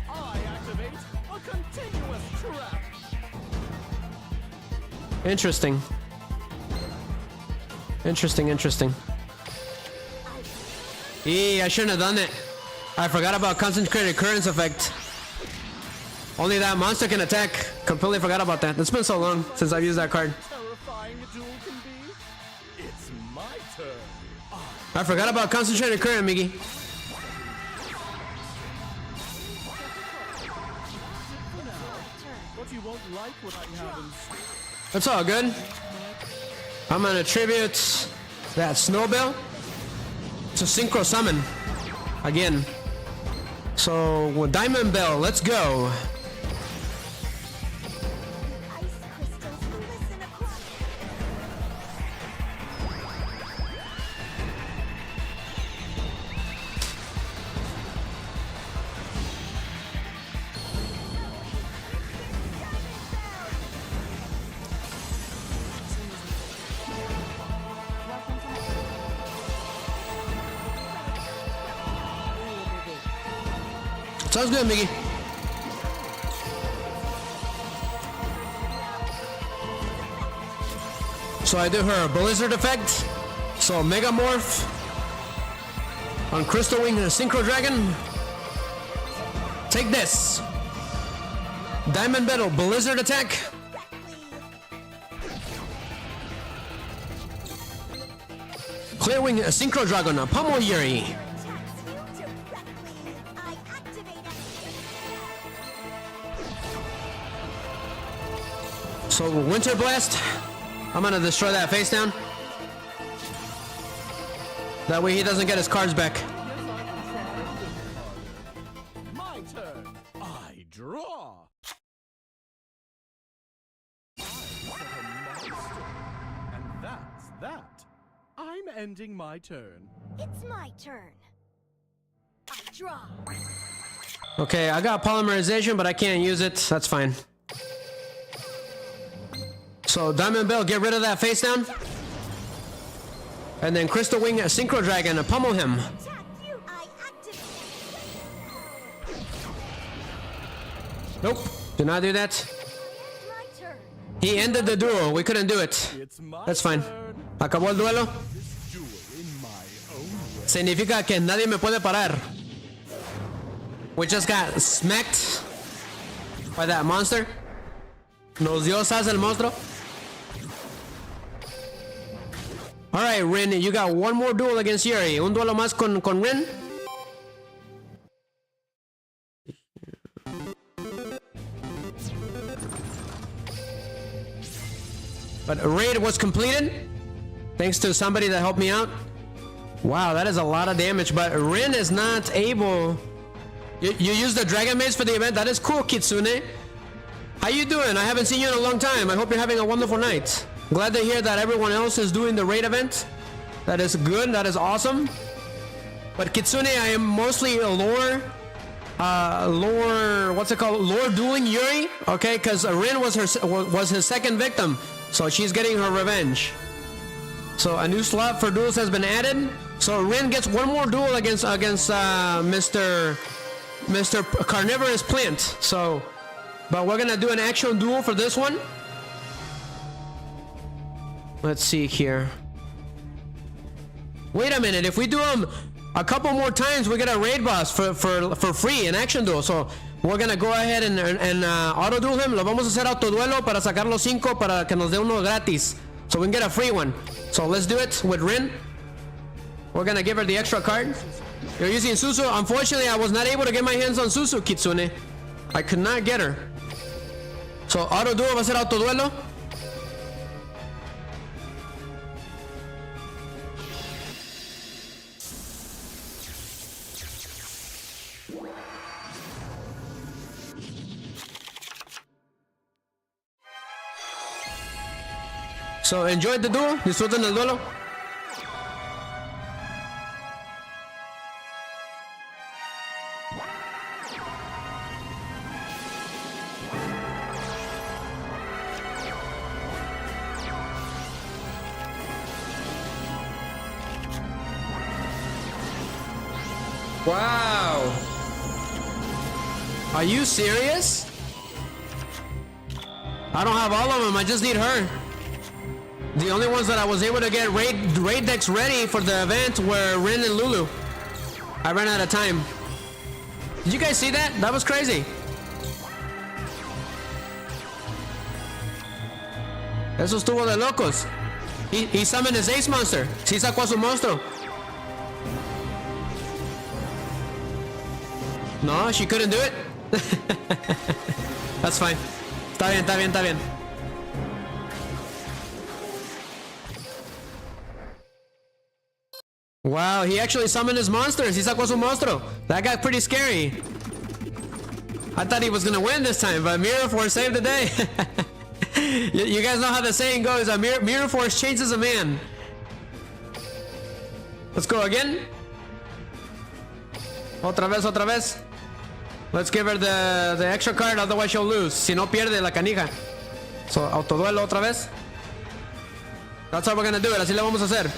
I activate a continuous trap. Interesting. Interesting. I shouldn't have done it. I forgot about concentrated currents effect. Only that monster can attack. Completely forgot about that. It's been so long since I've used that card. Terrifying a duel can be. It's my turn. I forgot about concentrated current, Miggy. But you won't like what I have in store. That's all good. I'm gonna tribute that Snowbell to Synchro Summon again. So with Diamond Bell, let's go. Sounds good, Miggy. So I do her Blizzard effect. So Mega Morph on Crystal Wing Synchro Dragon. Take this. Diamond Battle Blizzard attack. Clear Wing Synchro Dragon Pummel Yuri. So Winter Blast, I'm gonna destroy that face down. That way he doesn't get his cards back. My turn. I draw. I set a monster. And that's that. I I'm ending my turn. It's my turn. I draw. Okay, I got polymerization, but I can't use it. That's fine. So, Diamond Bell, get rid of that face down. And then Crystal Wing, Synchro Dragon, pummel him. Attack you. I activate. Nope, do not do that. My turn. He ended the duel. We couldn't do it. It's my That's fine. turn. Acabó el duelo. This duel in my own way. Significa que nadie me puede parar. We just got smacked by that monster. Nos dio sas el monstruo. Alright, Rin, you got one more duel against Yuri. Un duelo más con Rin. But a raid was completed. Thanks to somebody that helped me out. Wow, that is a lot of damage, but Rin is not able... You used the Dragon Maze for the event? That is cool, Kitsune. How you doing? I haven't seen you in a long time. I hope you're having a wonderful night. Glad to hear that everyone else is doing the raid event. That is good. That is awesome. But Kitsune, I am mostly a lore, what's it called? Lore dueling Yuri. Okay, because Rin was his second victim, so she's getting her revenge. So a new slot for duels has been added. So Rin gets one more duel against Mr. Carnivorous Plant. So, but we're gonna do an actual duel for this one. Let's see here. Wait a minute, if we do them a couple more times, we get a raid boss for free, an action duel. So we're gonna go ahead and auto duel him. Lo vamos a hacer auto duelo para sacar los 5 para que nos dé uno gratis. So we can get a free one. So let's do it with Rin. We're gonna give her the extra card. You're using Susu. Unfortunately, I was not able to get my hands on Susu, Kitsune. I could not get her. So auto duel va a ser auto duelo. So enjoyed the duel. Disfruten el duelo. Wow. Are you serious? I don't have all of them. I just need her. The only ones that I was able to get raid decks ready for the event were Rin and Lulu. I ran out of time. Did you guys see that? That was crazy. Eso estuvo de locos. He summoned his ace monster. Sí sacó a su monstruo. No, she couldn't do it. That's fine. Está bien, está bien, está bien. Wow, he actually summoned his monsters. He sacó su monstruo. That got pretty scary. I thought he was gonna win this time, but Mirror Force saved the day. You guys know how the saying goes, Mirror Force changes a man. Let's go again. Otra vez, otra vez. Let's give her the extra card, otherwise she'll lose. Si no pierde la canija. So, autoduelo otra vez. That's how we're gonna do it. Así lo vamos a hacer.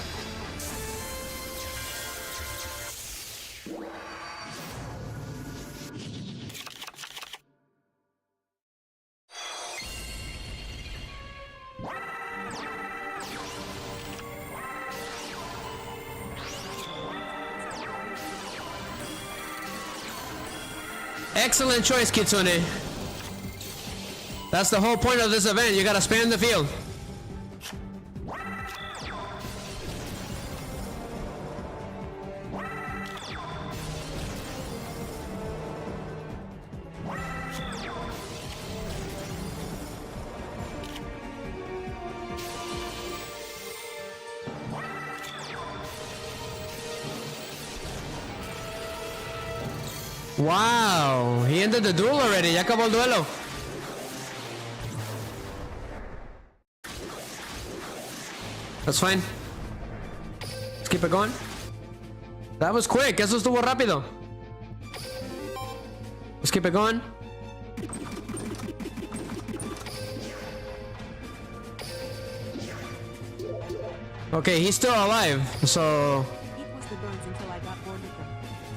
Excellent choice, Kitsune. That's the whole point of this event. You gotta span the field. Wow, he ended the duel already. Ya acabó el duelo. That's fine. keep it going. That was quick. Eso estuvo rápido. Let's keep it going. Okay, he's still alive, so... It was the birds until I got bored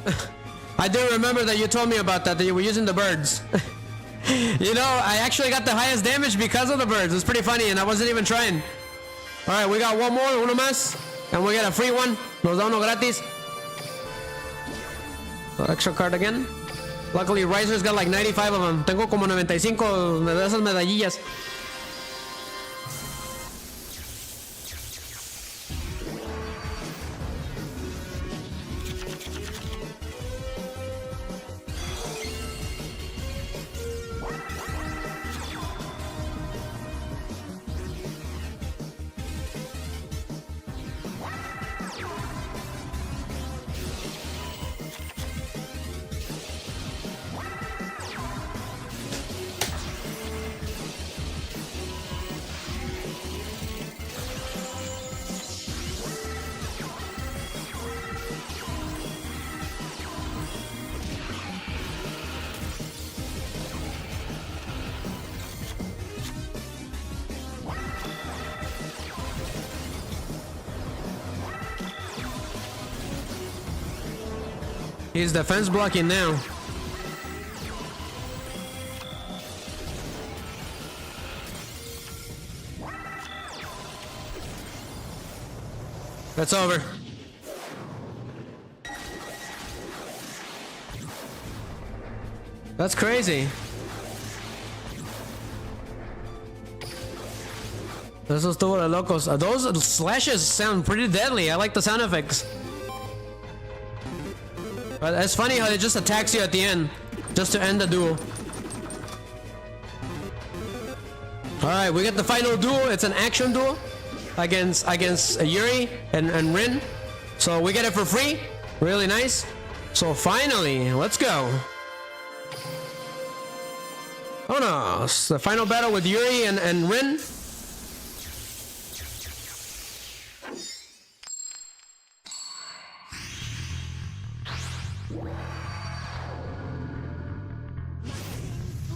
with them. I do remember that you told me about that you were using the birds. You know, I actually got the highest damage because of the birds. It's pretty funny, and I wasn't even trying. Alright, we got one more, uno más. And we get a free one. Nos da uno gratis. Extra card again. Luckily, Riser's got like 95 of them. Tengo como 95 de esas medallillas. He's defense blocking now. That's over. That's crazy. Esos estuvo de locos. Those slashes sound pretty deadly. I like the sound effects. But it's funny how it just attacks you at the end, just to end the duel. Alright, we get the final duel. It's an action duel against Yuri and Rin. So we get it for free. Really nice. So finally, let's go. Oh no, it's the final battle with Yuri and Rin.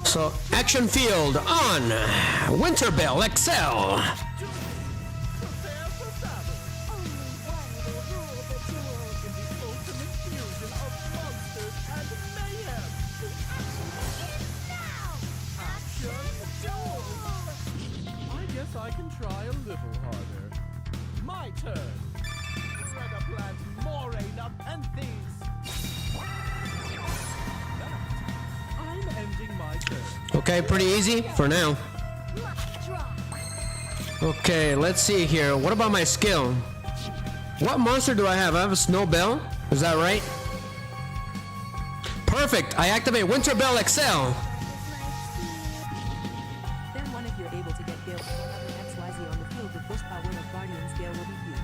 So, action field on Winterbell XL. I guess I can try a little harder. My turn. Rather plant more enough and these. I'm ending my turn. Okay, pretty easy for now. Okay, let's see here. What about my skill? What monster do I have? I have a Snow Bell. Is that right? Perfect. I activate Winterbell XL. Then one if you're able to get built or other XYZ on the field with burst power of Guardian scale will be huge.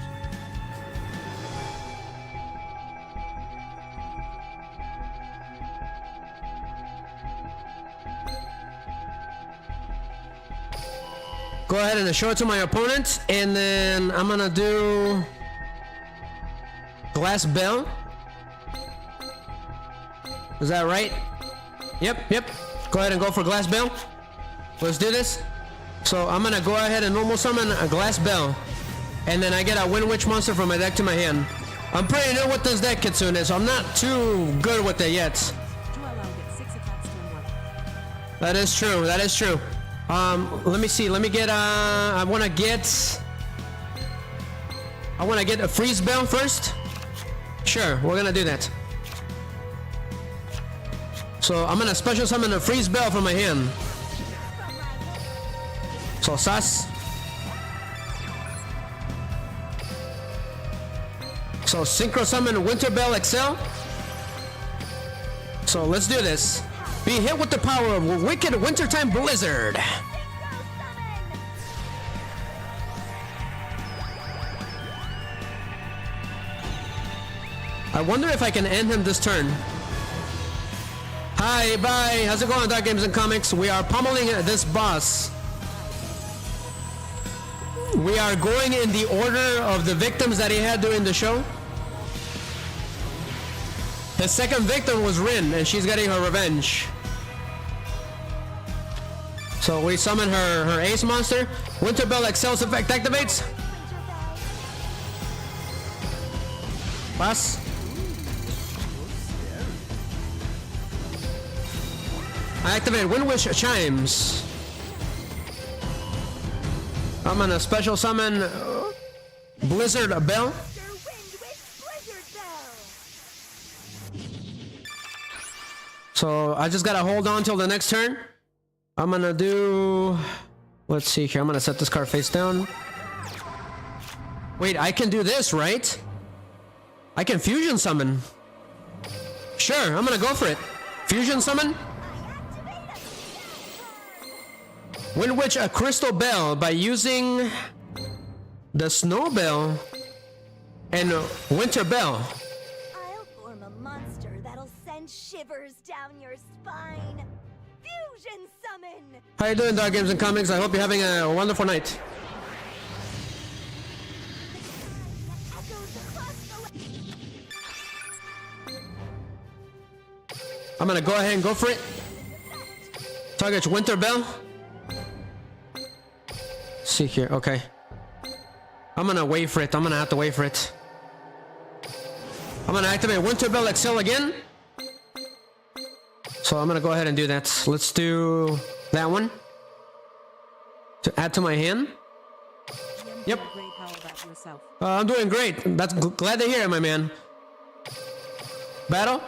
Go ahead and show it to my opponent, and then I'm gonna do Glass Bell. Is that right? Yep. Go ahead and go for Glass Bell. Let's do this. So I'm gonna go ahead and normal summon a Glass Bell, and then I get a Wind Witch monster from my deck to my hand. I'm pretty new with this deck, Kitsune, so I'm not too good with it yet. Duel, I'll get 6 attacks turn 1. That is true. That is true. Let me see. Let me get. I wanna get a Freeze Bell first. Sure, we're gonna do that. So I'm gonna special summon a Freeze Bell from my hand. So Sas. So Synchro Summon Winterbell XL. So let's do this. Be hit with the power of Wicked Wintertime Blizzard. I wonder if I can end him this turn. Hi, bye. How's it going, Dark Games and Comics? We are pummeling this boss. We are going in the order of the victims that he had during the show. The second victim was Rin, and she's getting her revenge. So we summon her ace monster. Winter Bell Excel's effect activates. Pass. I activate Wind Wish Chimes. I'm gonna special summon Blizzard Bell. So I just gotta hold on till the next turn. I'm gonna do... Let's see here. I'm gonna set this card face down. Wait, I can do this, right? I can fusion summon. Sure, I'm gonna go for it. Fusion summon. Wind Witch a Crystal Bell by using the Snow Bell and Winter Bell. I'll form a monster that'll send shivers down your spine. Fusion summon. How you doing, Dark Games and Comics? I hope you're having a wonderful night. I'm gonna go ahead and go for it. Target Winter Bell. See here, okay. I'm gonna wait for it. I'm gonna have to wait for it. I'm gonna activate Winter Bell Excel again. So I'm gonna go ahead and do that. Let's do that one to add to my hand. Yep. I'm doing great. That's glad to hear it, my man. Battle.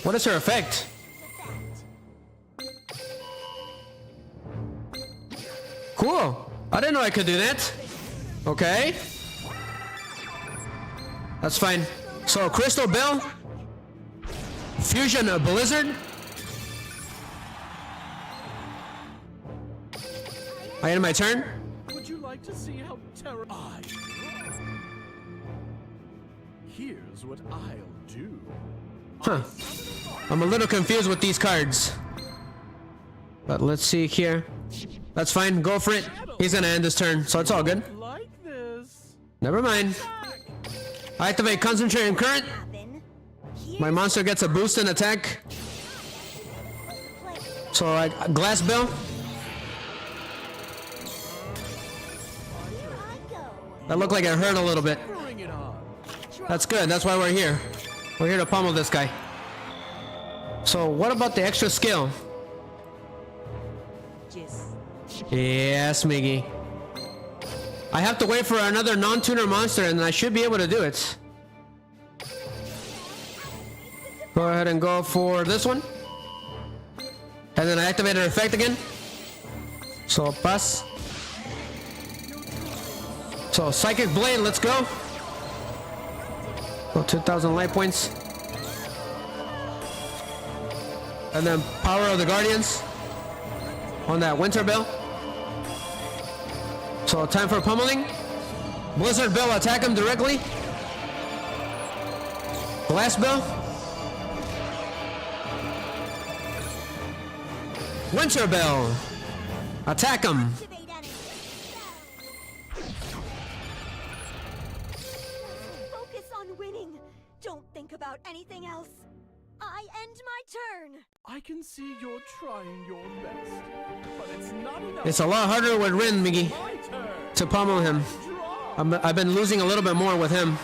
What is her effect? Cool. I didn't know I could do that. Okay. That's fine. So Crystal Bell, Fusion Blizzard. I end my turn. Would you like to see how Here's what I'll do. Huh. I'm a little confused with these cards. But let's see here. That's fine. Go for it. He's gonna end his turn, so it's all good. Like this. Never mind. I activate Concentrate and Current. My monster gets a boost in attack. So I Glass Bell. That looked like it hurt a little bit. That's good. That's why we're here. We're here to pummel this guy. So what about the extra skill? Yes, Miggy. I have to wait for another non-tuner monster and I should be able to do it. Go ahead and go for this one. And then I activate her effect again. So pass. So Psychic Blade, let's go. So 2,000 life points. And then Power of the Guardians on that Winter Bell. So time for pummeling. Blizzard Bell, attack him directly. Glass Bell. Winter Bell. Attack him. Focus on winning. Don't think about anything else. I end my turn. I can see you're trying your best, but it's not enough. It's a lot harder with Rin, Miggy, My turn. to pummel him. I've been losing a little bit more with him.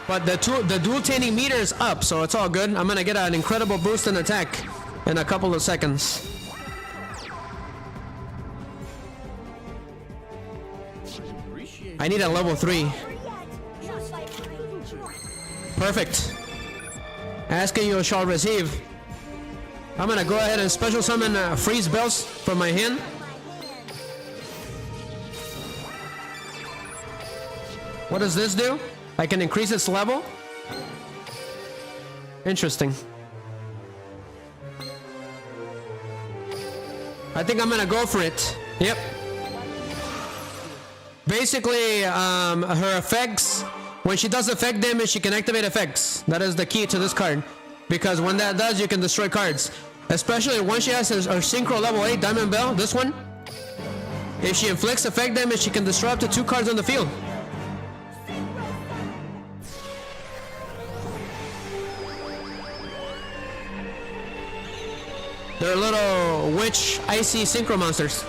But the dual-taining meter is up, so it's all good. I'm gonna get an incredible boost in attack in a couple of seconds. I need a level 3. Perfect. Asking you shall receive. I'm gonna go ahead and special summon Freeze Bells from my hand. What does this do? I can increase its level? Interesting. I think I'm gonna go for it. Yep. Basically, her effects, when she does effect damage, she can activate effects. That is the key to this card. Because when that does, you can destroy cards. Especially once she has her synchro level 8 Diamond Bell, this one. If she inflicts effect damage, she can destroy up to 2 cards on the field. They're little witch icy synchro monsters,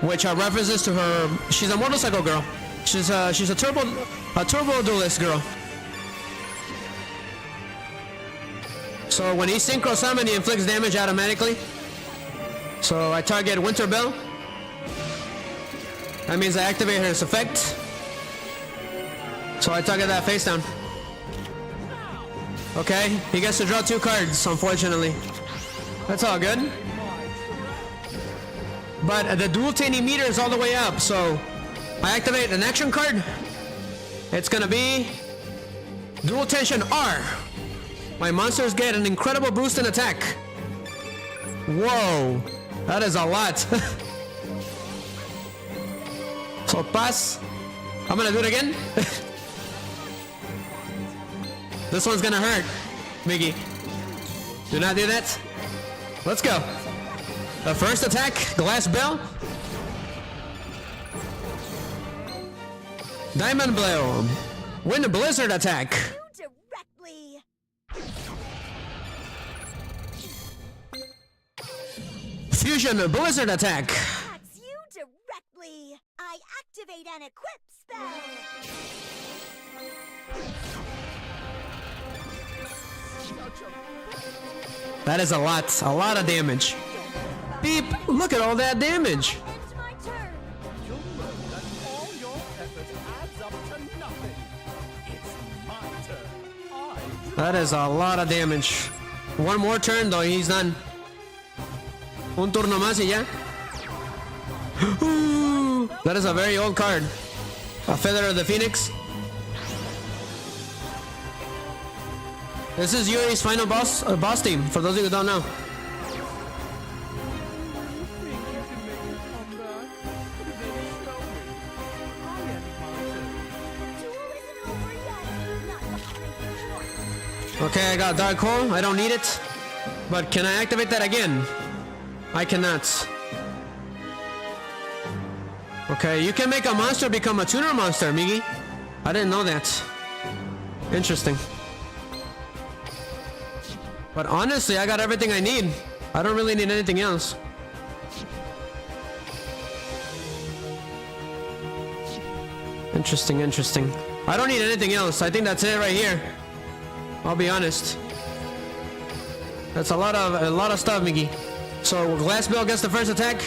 which are references to her. She's a motorcycle girl. She's a turbo duelist girl. So when he synchro summon, he inflicts damage automatically. So I target Winter Bell. That means I activate his effect. So I target that face down. Okay, he gets to draw 2 cards, unfortunately. That's all good. But the dual tiny meter is all the way up, so I activate an action card. It's gonna be Dual Tension R. My monsters get an incredible boost in attack. Whoa, that is a lot. So pass. I'm gonna do it again. This one's gonna hurt, Miggy. Do not do that. Let's go. The first attack, Glass Bell. Diamond Blow. Wind Blizzard attack. You directly. Fusion Blizzard attack. Attacks you directly. I activate an equip spell. That is a lot of damage. Beep, look at all that damage. End my turn. You'll learn that all your effort adds up to nothing. It's my turn. That is a lot of damage. One more turn though, he's done. Un turno más y ya. That is a very old card. A Feather of the Phoenix. This is Yuri's final boss team, for those of you who don't know. Okay, I got Dark Hole. I don't need it. But can I activate that again? I cannot. Okay, you can make a monster become a tuner monster, Miggy. I didn't know that. Interesting. But honestly, I got everything I need. I don't really need anything else. Interesting, interesting. I don't need anything else. I think that's it right here. I'll be honest. That's a lot of stuff, Miggy. So Glass Bell gets the first attack.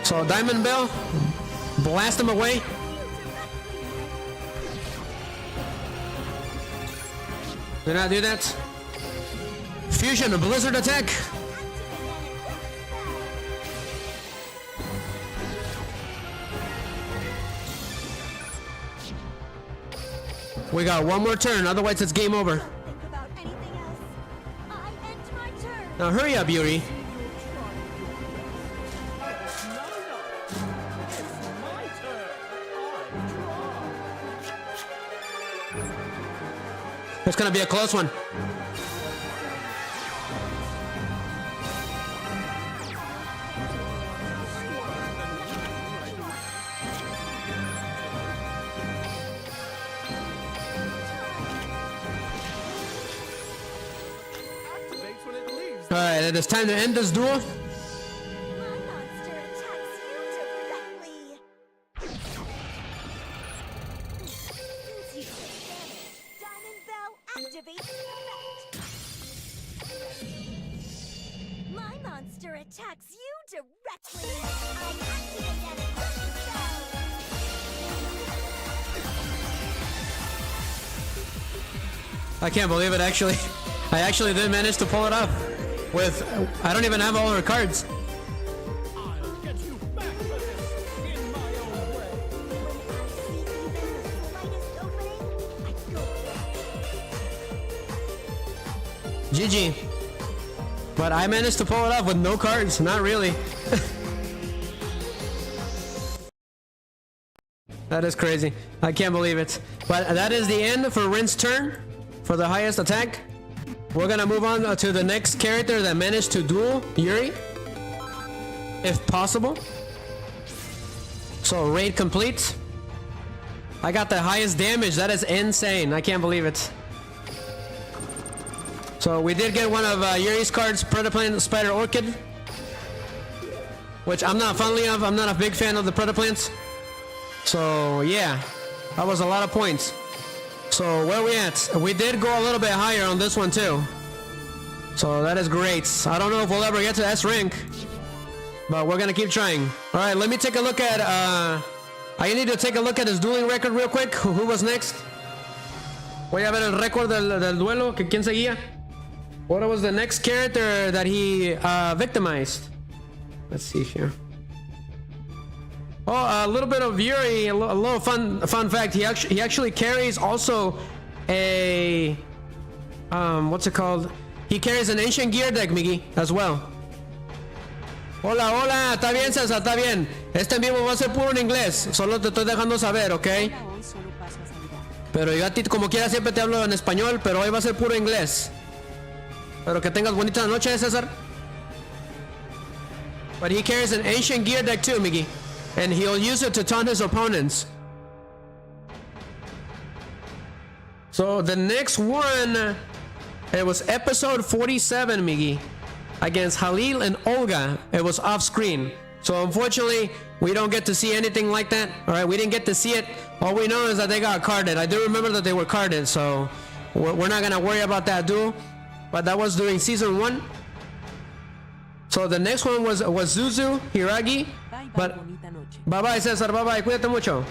So Diamond Bell, blast him away. Did not do that. Fusion, a Blizzard attack. We got one more turn, otherwise it's game over. Think about anything else. I end my turn. Now hurry up, Yuri. It's gonna be a close one. Alright, it is time to end this duel. My monster attacks you directly. Since you took damage, Diamond Bell activates effect. My monster attacks you directly. I activate an equip spell. I can't believe it, actually. I actually did manage to pull it off. With, I don't even have all her cards. I'll get you back for this in my own way. GG. But I managed to pull it off with no cards. Not really. That is crazy. I can't believe it. But that is the end for Rin's turn for the highest attack. we're gonna move on to the next character that managed to duel Yuri, if possible. So raid complete. I got the highest damage. That is insane. I can't believe it. So we did get one of Yuri's cards, Predaplant Spider Orchid, which I'm not fondly of. I'm not a big fan of the Predaplants. So yeah, that was a lot of points. So where are we at? We did go a little bit higher on this one too. So that is great. I don't know if we'll ever get to S rank, but we're gonna keep trying. All right, let me take a look at. I need to take a look at his dueling record real quick. Who was next? Voy a ver el récord del duelo. Que quién seguía? What was the next character that he victimized? Let's see here. Oh, a little bit of Yuri. A little fun fact. He actually carries also a what's it called? He carries an ancient gear deck, Miggy, as well. Hola, hola, está bien, César, está bien. Este mismo va a ser puro en inglés. Solo te estoy dejando saber, ¿ok? Pero yo a ti, como quiera, siempre te hablo en español, pero hoy va a ser puro inglés. Pero que tengas bonita noche, César. But he carries an ancient gear deck too, Miggy. And he'll use it to taunt his opponents. So the next one, it was episode 47, Miggy, against Halil and Olga. It was off screen. So unfortunately, we don't get to see anything like that. All right, we didn't get to see it. All we know is that they got carded. I do remember that they were carded, so we're not gonna worry about that duel. But that was during season 1. So the next one was Zuzu Hiragi. But bye bye, Cesar. Bye bye. Cuídate mucho.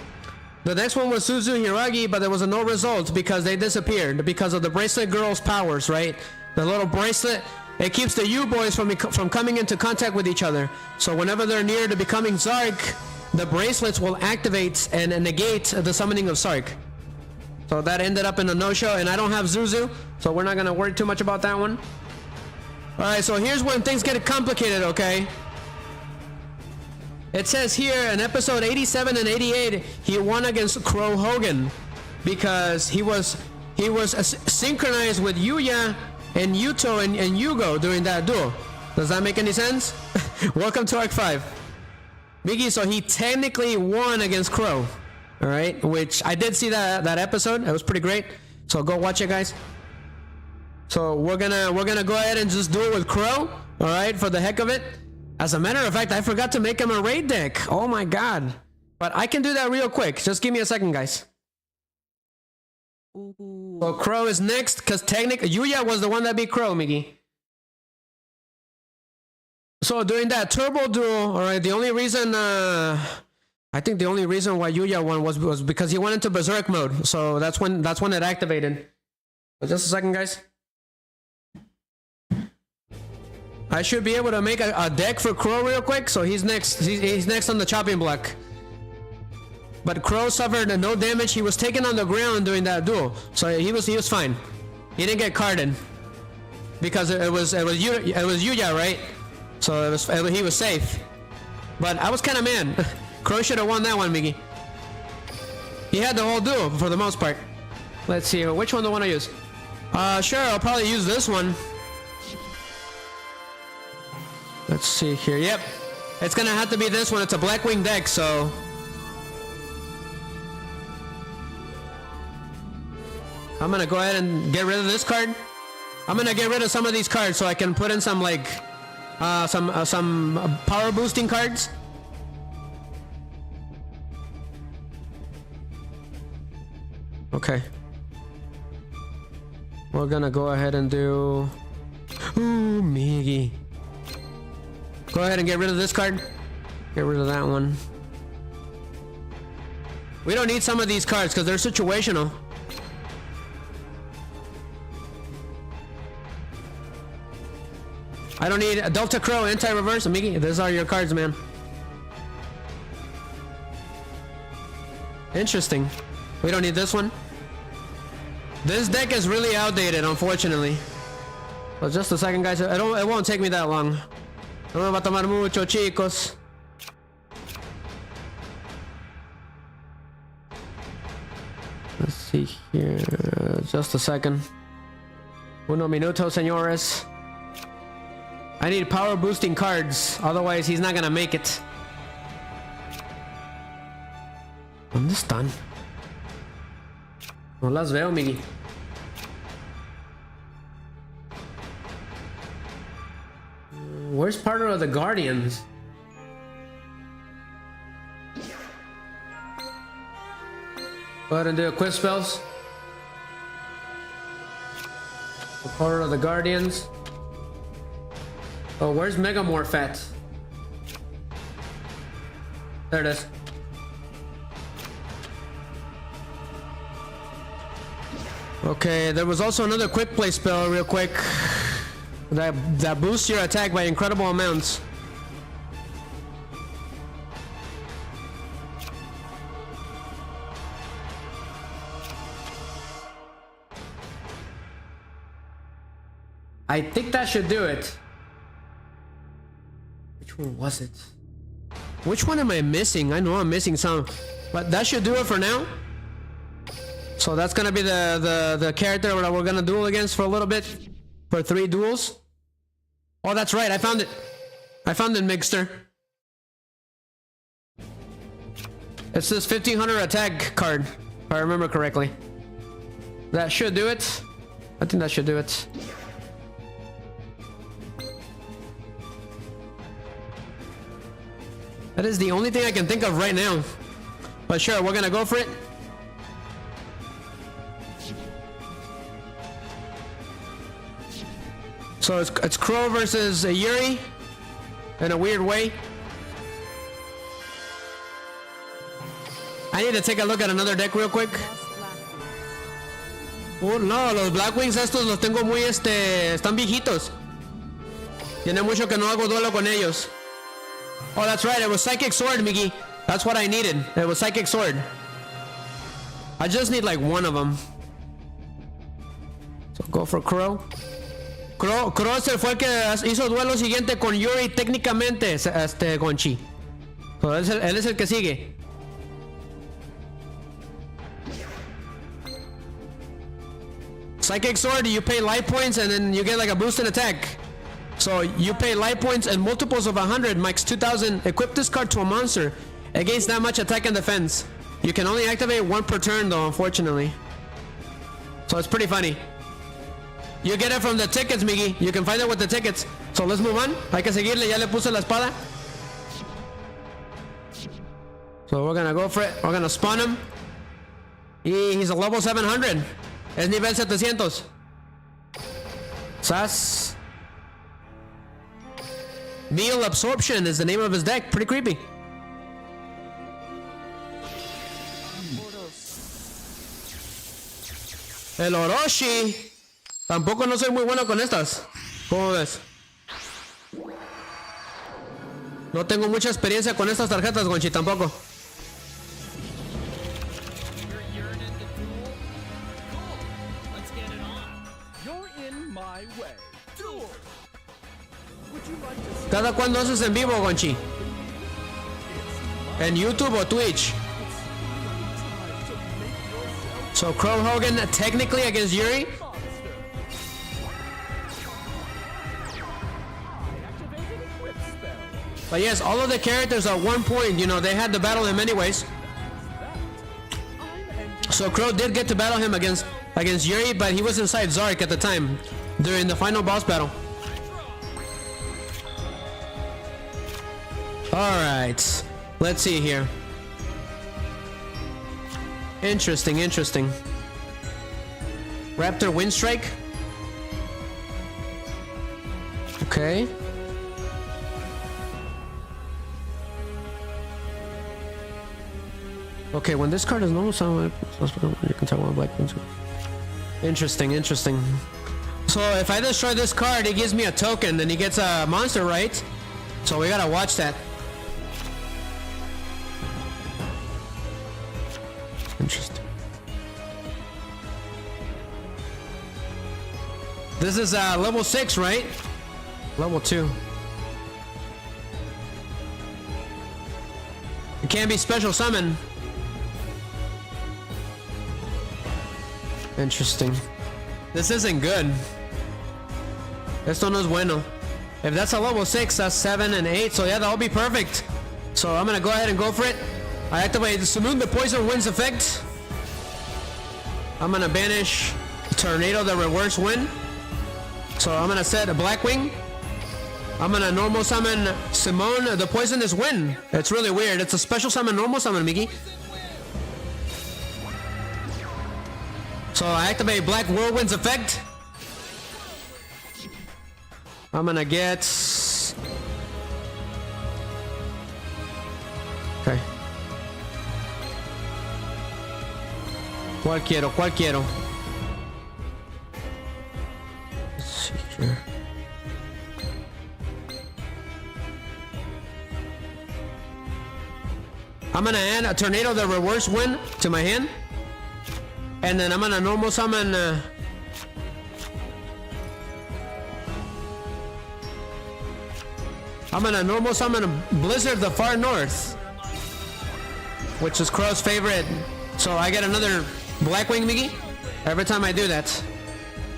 The next one was Suzu Hiragi, but there was no result because they disappeared because of the bracelet girl's powers, right? The little bracelet, it keeps the U-boys from coming into contact with each other. So whenever they're near to becoming ZARC, the bracelets will activate and negate the summoning of ZARC. So that ended up in a no-show, and I don't have Zuzu, so we're not gonna worry too much about that one. Alright, so here's when things get complicated, okay? It says here in episode 87 and 88, he won against Crow Hogan because he was synchronized with Yuya and Yuto and Yugioh during that duel. Does that make any sense? Welcome to Arc 5. Miggy, so he technically won against Crow. All right, which I did see that episode. It was pretty great. So go watch it, guys. So we're gonna go ahead and just do it with Crow. All right, for the heck of it. As a matter of fact, I forgot to make him a raid deck. Oh my god. But I can do that real quick. Just give me a second, guys. So Crow is next, because technically Yuya was the one that beat Crow, Miggy. So during that turbo duel, alright, the only reason I think the only reason why Yuya won was because he went into berserk mode. So that's when it activated. So just a second, guys. I should be able to make a deck for Crow real quick. So he's next. He's next on the chopping block. But Crow suffered no damage. He was taken on the ground during that duel, so he was fine. He didn't get carded because it was Yuya, right? So he was safe. But I was kind of mad. Crow should have won that one, Miggy. He had the whole duel for the most part. Let's see, which one do I want to use? Sure, I'll probably use this one. Let's see here. Yep, it's gonna have to be this one. It's a Blackwing deck, so I'm gonna go ahead and get rid of this card. I'm gonna get rid of some of these cards so I can put in some like some power boosting cards. Okay. We're gonna go ahead and do... Ooh, Miggy. Go ahead and get rid of this card. Get rid of that one. We don't need some of these cards because they're situational. I don't need a Delta Crow, anti-reverse, Miggy. These are your cards, man. Interesting. We don't need this one. This deck is really outdated, unfortunately. Well, just a second, guys. It won't take me that long. No me va a tomar mucho, chicos. Let's see here. Just a second. Uno minuto, señores. I need power boosting cards, otherwise he's not gonna make it. ¿Dónde están? No las veo, Miggy. Where's part of the Guardians? Go ahead and do equip spells. The part of the Guardians. Oh, where's Megamorph at? There it is. Okay, there was also another quick play spell real quick. That boosts your attack by incredible amounts. I think that should do it. Which one was it? Which one am I missing? I know I'm missing some, but that should do it for now. So that's gonna be the character that we're gonna duel against for a little bit, for 3 duels. Oh, that's right. I found it. I found it, Mixter. It's this 1500 attack card, if I remember correctly. That should do it. I think that should do it. That is the only thing I can think of right now. But sure, we're gonna go for it. So it's Crow versus Yuri in a weird way. I need to take a look at another deck real quick. Oh no, los Blackwings estos los tengo muy están viejitos. Tiene mucho que no hago duelo con ellos. Oh, that's right. It was Psychic Sword, Miggy. That's what I needed. It was Psychic Sword. I just need like one of them. So go for Crow. Crow fue el que hizo duelo siguiente con Yuri técnicamente, Gonchi. So él es el que sigue. Psychic Sword, you pay life points and then you get like a boosted attack. So you pay life points and multiples of 100, max 2000. Equip this card to a monster. Against that much attack and defense. You can only activate one per turn though, unfortunately. So it's pretty funny. You get it from the tickets, Miggy. You can find it with the tickets. So let's move on. Hay que seguirle, ya le puse la espada. So we're gonna go for it. We're gonna spawn him. He's a level 700. Es nivel 700. Sas. Meal Absorption is the name of his deck. Pretty creepy. El Orochi. Tampoco no soy muy bueno con estas. ¿Cómo ves? No tengo mucha experiencia con estas tarjetas, Gonchi, tampoco. ¿Cada cuándo haces en vivo, Gonchi? ¿En YouTube o Twitch? So Crow Hogan technically against Yuri? But yes, all of the characters at one point, you know, they had to battle him anyways. So Crow did get to battle him against Yuri, but he was inside ZARC at the time, during the final boss battle. Alright, let's see here. Interesting. Raptor Wind Strike. Okay. Okay, when this card is normal, sound you can tell one black ones. Interesting. So if I destroy this card, it gives me a token, and he gets a monster, right? So we gotta watch that. Interesting. This is level 6, right? Level 2. It can't be special summon. Interesting. This isn't good. Esto no es bueno. If that's a level 6, that's 7 and 8. So yeah, that'll be perfect. So I'm gonna go ahead and go for it. I activate Saloon the Poison Wind's effect. I'm gonna banish Tornado the Reverse Wind. So I'm gonna set a Blackwing. I'm gonna normal summon Simone the Poisonous Wind. It's really weird. It's a special summon, normal summon, Miki. So I activate Black Whirlwind's effect. I'm gonna get... Okay. ¿Cuál quiero? ¿Cuál quiero? Let's see here. I'm gonna add a Tornado the Reverse Wind to my hand. And then I'm gonna normal summon... I'm gonna normal summon Blizzard the Far North, which is Crow's favorite. So I get another Blackwing Migi every time I do that.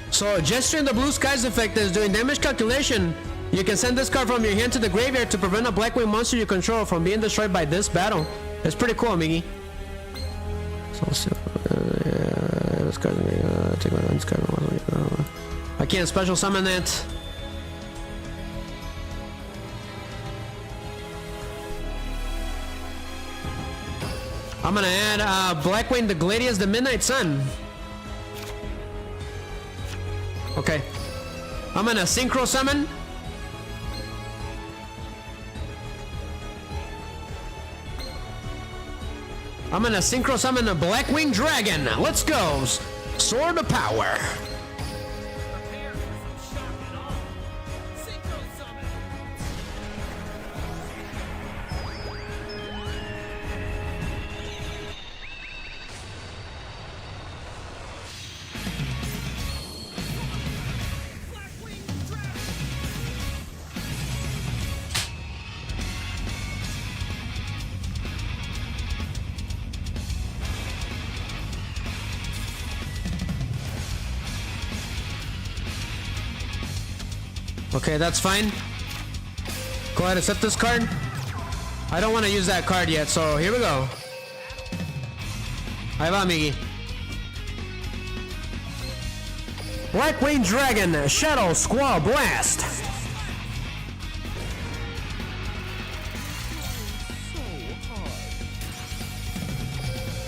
So Gesturing the Blue Skies effect is doing damage calculation. You can send this card from your hand to the graveyard to prevent a Blackwing monster you control from being destroyed by this battle. It's pretty cool, Migi. So let's see. This card, take my lens card. I can't special summon that. I'm gonna add Blackwing the Gladius the Midnight Sun. Okay. I'm gonna Synchro Summon. I'm gonna Synchro Summon a Blackwing Dragon. Let's go. Sword of Power. Okay, that's fine. Go ahead and set this card. I don't want to use that card yet, so here we go. Ahí va, Migi. Blackwing Dragon, Shadow Squall Blast.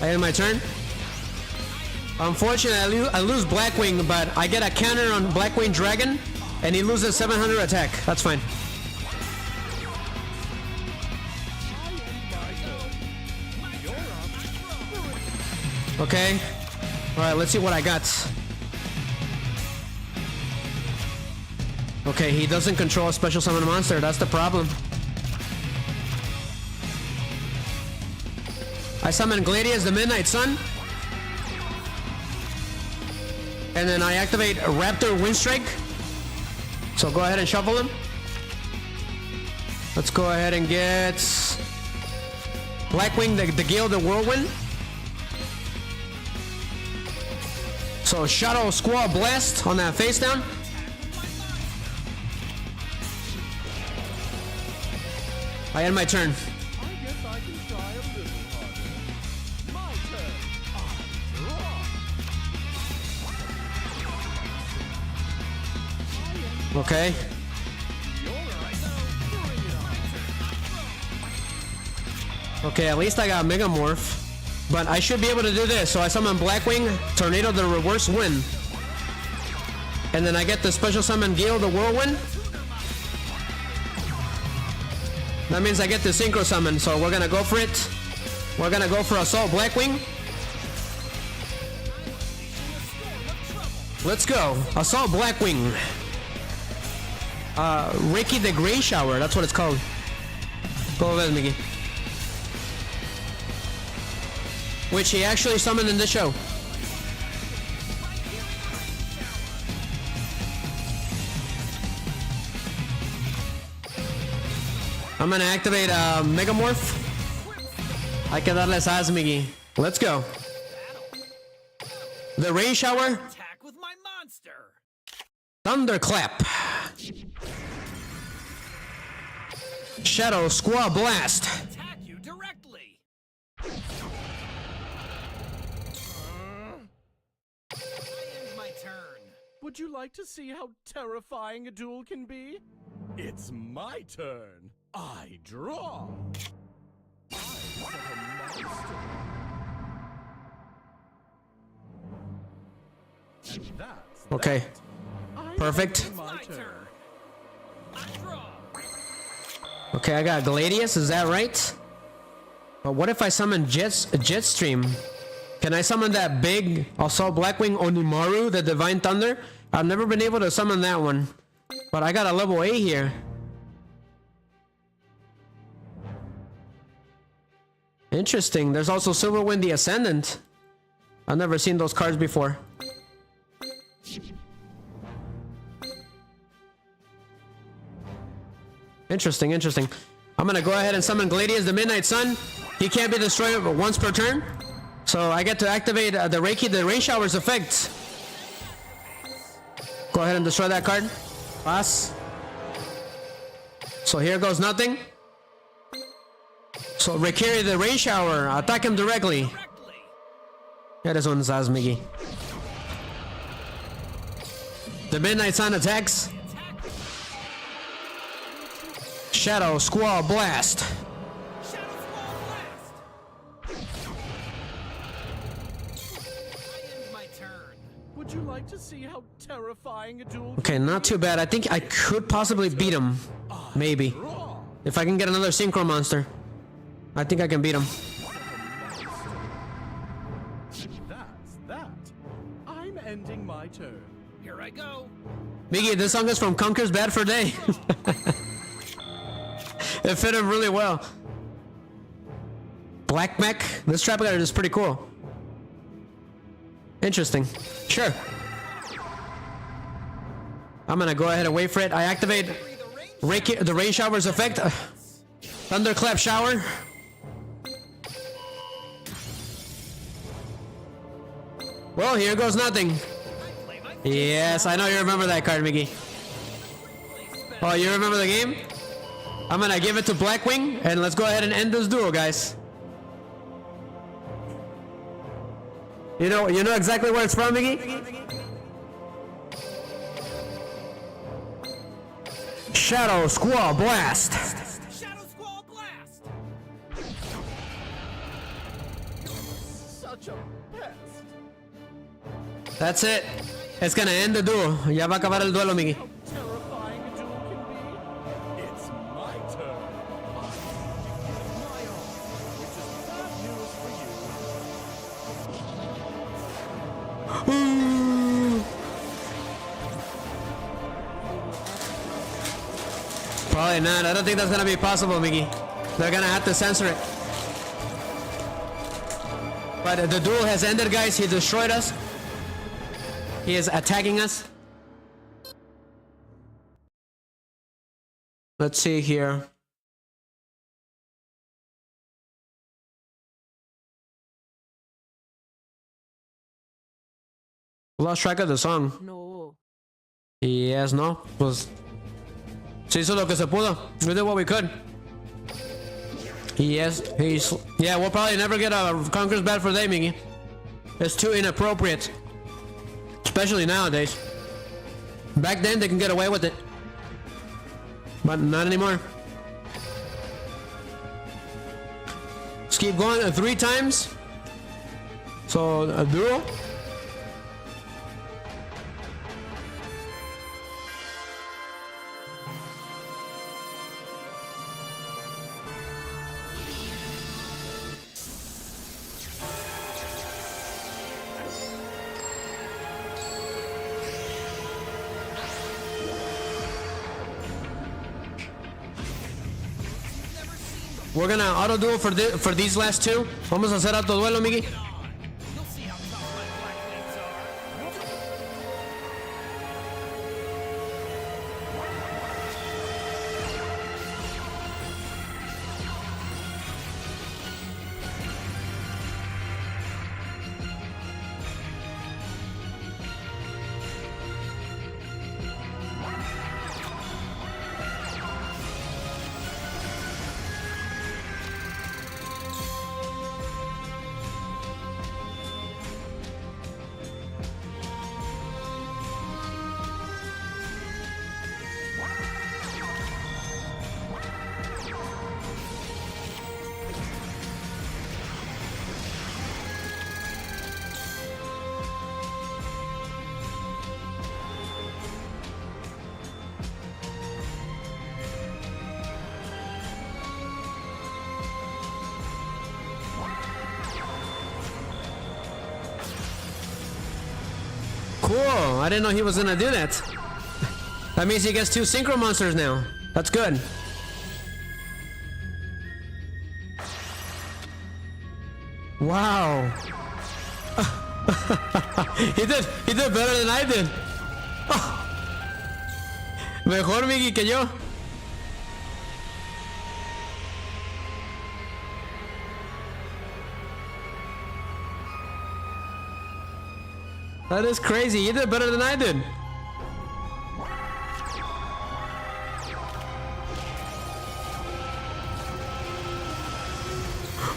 I end my turn. Unfortunately, I lose Blackwing, but I get a counter on Blackwing Dragon. And he loses 700 attack. That's fine. Okay. Alright, let's see what I got. Okay, he doesn't control a special summon monster. That's the problem. I summon Gladius the Midnight Sun. And then I activate Raptor Windstrike. So go ahead and shuffle him. Let's go ahead and get Blackwing the Gale the Whirlwind. So Shadow Squall Blast on that face down. I end my turn. I guess I can try a little harder. My turn. Draw. Okay. Okay, at least I got Megamorph. But I should be able to do this. So I summon Blackwing, Tornado the Reverse Wind. And then I get the special summon Gale the Whirlwind. That means I get the Synchro Summon. So we're gonna go for it. We're gonna go for Assault Blackwing. Let's go. Assault Blackwing. Ricky the Grey Shower. That's what it's called. Go ahead, Mickey. Which he actually summoned in the show. I'm gonna activate Megamorph. Hay que darle esas, Miggy. Let's go. The Rain Shower. Attack with my monster. Thunderclap. Shadow Squall Blast. Attack you directly. End my turn. Would you like to see how terrifying a duel can be? It's my turn. I draw. I set a monster. And that's Okay. that. I'm Perfect. ending my turn. I draw. Okay, I got Gladius, is that right? But what if I summon Jetstream? Can I summon that big Assault Blackwing Onimaru, the Divine Thunder? I've never been able to summon that one. But I got a level A here. Interesting. There's also Silverwind the Ascendant. I've never seen those cards before. Interesting, interesting. I'm gonna go ahead and summon Gladius the Midnight Sun. He can't be destroyed once per turn. So I get to activate the Rain Shower's effect. Go ahead and destroy that card. Pass. So here goes nothing. So Rikiri the Rain Shower. Attack him directly. Yeah, this one's Miggy. The Midnight Sun attacks. Shadow Squall Blast. Shadow Squall Blast. End my turn. Would you like to see how terrifying a duel Okay, not too bad. I think I could possibly beat him. Maybe. draw? If I can get another Synchro Monster. I think I can beat him. That's that. I'm ending my turn. Here I go. Miggy, this song is from Conker's Bad for Day. It fit him really well. Black Mech. This trap card is pretty cool. Interesting. Sure. I'm gonna go ahead and wait for it. I activate the Rain Shower's effect. Thunderclap Shower. Well, here goes nothing. Yes, I know you remember that card, Miggy. Oh, you remember the game? I'm gonna give it to Blackwing, and let's go ahead and end this duel, guys. You know exactly where it's from, Miggy? Shadow Squall Blast. Shadow Squall Blast. Such a pest. That's it. It's gonna end the duel. Ya va a acabar el duelo, Miggy. How terrifying a duel can be. It's my turn. My all, which is bad news for you. Probably not. I don't think that's gonna be possible, Miggy. They're gonna have to censor it. But the duel has ended, guys. He destroyed us. He is attacking us. Let's see here. Lost track of the song. No. Yes, no. Pues se hizo lo que se pudo. We did what we could. Yes, yeah, we'll probably never get a Conqueror's Bad for Day, Miggy. It's too inappropriate. Especially nowadays. Back then, they can get away with it. But not anymore. Let's keep going 3 times. So, a duel. We're gonna auto duel for these last 2. Vamos a hacer auto duelo, Miggy. You'll see how tough my black wings are. I didn't know he was gonna do that. That means he gets 2 synchro monsters now. That's good. Wow. he did better than I did. Mejor Miggy que yo. That is crazy. He did better than I did.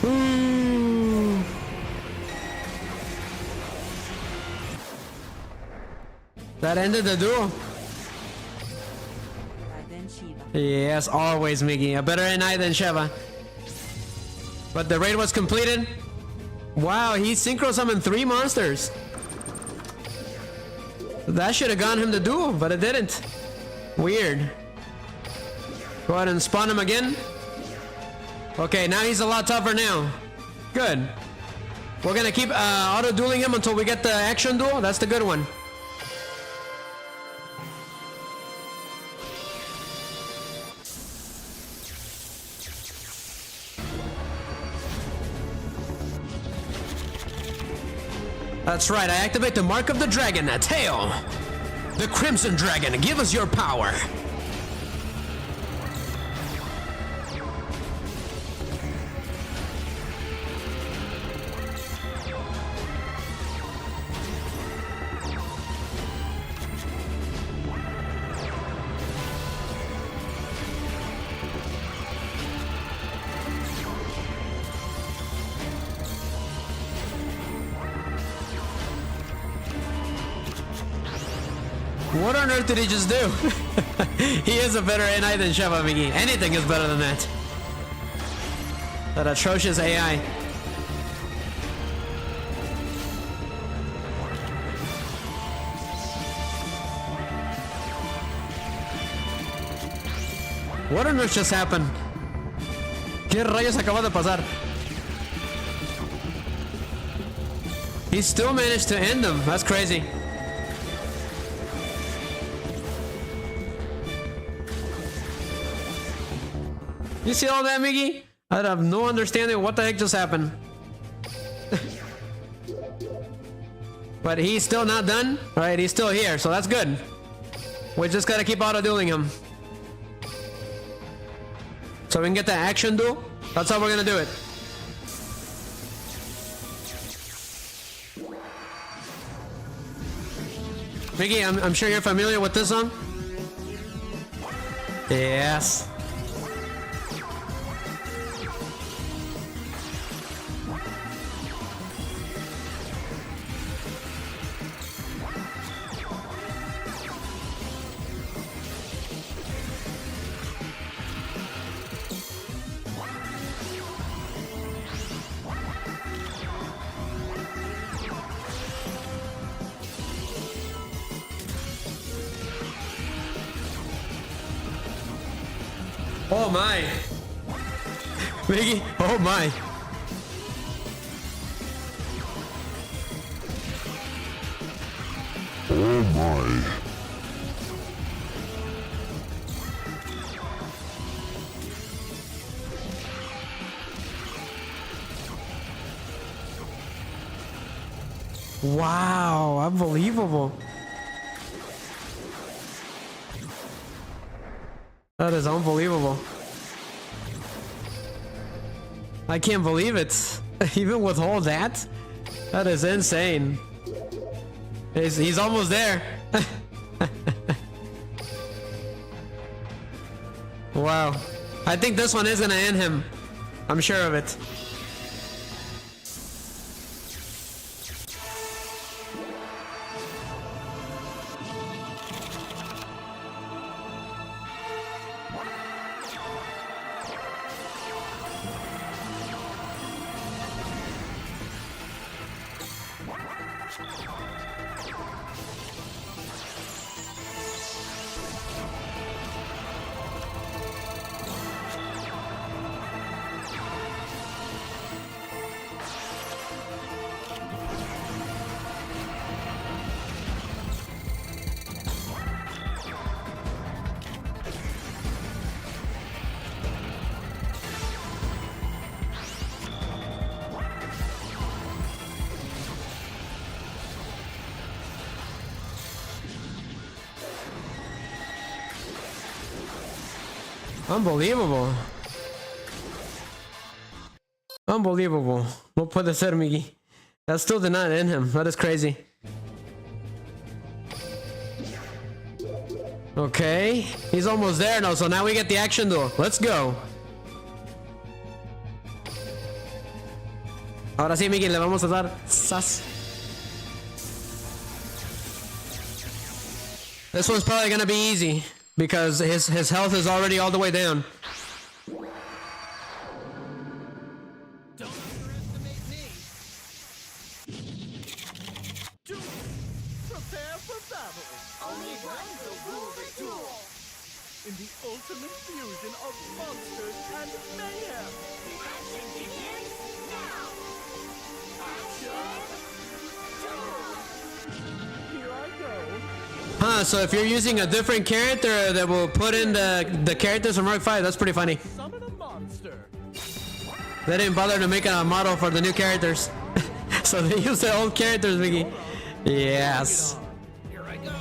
Ooh. That ended the duel. Yes, always, Miggy. A better NI than Sheva. But the raid was completed. Wow, he synchro summoned 3 monsters. That should have gotten him the duel, but it didn't. Weird. Go ahead and spawn him again. Okay, now he's a lot tougher now. Good. We're gonna keep auto-dueling him until we get the action duel. That's the good one. That's right, I activate the Mark of the Dragon at tail. The Crimson Dragon, give us your power. What on earth did he just do? He is a better NI than Sheva, Miggy. Anything is better than that. That atrocious AI. What on earth just happened? ¿Qué rayos acaba de pasar? He still managed to end them. That's crazy. You see all that, Miggy? I have no understanding what the heck just happened. But he's still not done. Alright, he's still here, so that's good. We just gotta keep auto-dueling him. So we can get the action duel. That's how we're gonna do it. Miggy, I'm sure you're familiar with this song? Yes. Oh my! Miggy, oh my! Oh my! Wow, unbelievable. That is unbelievable. I can't believe it. Even with all that? That is insane. He's almost there. Wow. I think this one is gonna end him. I'm sure of it. Unbelievable. Unbelievable. No puede ser, Miggy. That still did not end him. That is crazy. Okay. He's almost there now, so now we get the action duel. Let's go. Ahora sí, Miggy, le vamos a dar sas. This one's probably gonna be easy because his health is already all the way down. Prepare for battle. Only one will rule the duel. In the ultimate fusion of monsters and mayhem. The action begins now. Here I go. Huh, so if you're using a different character that will put in the characters from Mark 5, that's pretty funny. Summon a monster. They didn't bother to make a model for the new characters. So they used their old characters, Miggy. Yes. Here I go.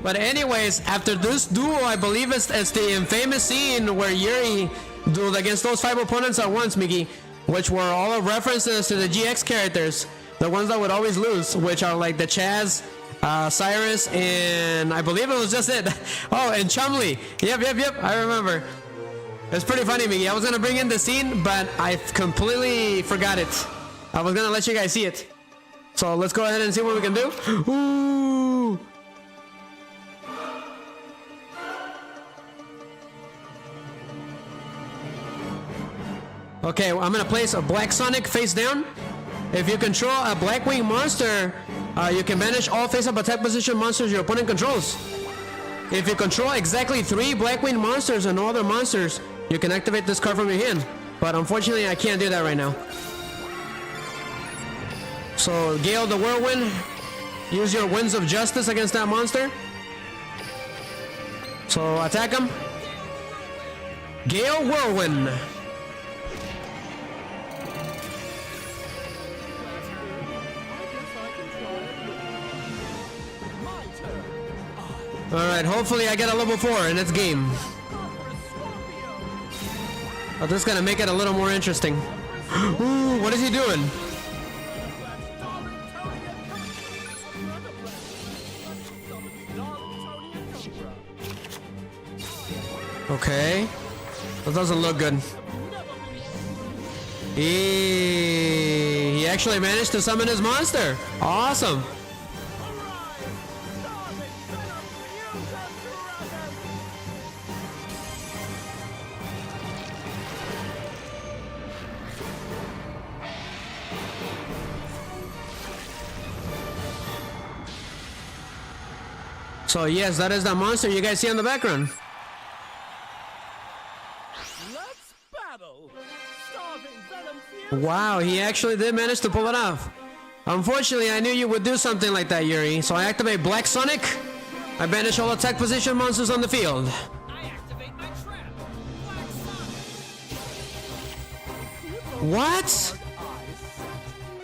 But anyways, after this duel, I believe it's the infamous scene where Yuri dueled against those 5 opponents at once, Miggy, which were all references to the GX characters, the ones that would always lose, which are like the Chaz, Cyrus, and I believe it was just it. Oh, and Chumley. Yep. I remember. It's pretty funny, Miggy. I was gonna bring in the scene, but I completely forgot it. I was gonna let you guys see it. So let's go ahead and see what we can do. Ooh. Okay, well, I'm gonna place a Black Sonic face down. If you control a Blackwing monster, you can banish all face-up attack position monsters your opponent controls. If you control exactly 3 Blackwing monsters and no other monsters, you can activate this card from your hand. But unfortunately, I can't do that right now. So, Gale the Whirlwind, use your Winds of Justice against that monster. So, attack him. Gale Whirlwind. Alright, hopefully I get a level 4 and it's game. Oh, this is gonna make it a little more interesting. Ooh, what is he doing? Okay. That doesn't look good. He actually managed to summon his monster. Awesome. So yes, that is the monster you guys see in the background. Let's battle. Starving venom fury. Wow, he actually did manage to pull it off. Unfortunately, I knew you would do something like that, Yuri. So I activate Black Sonic. I banish all attack position monsters on the field. I activate my trap. Black Sonic. What?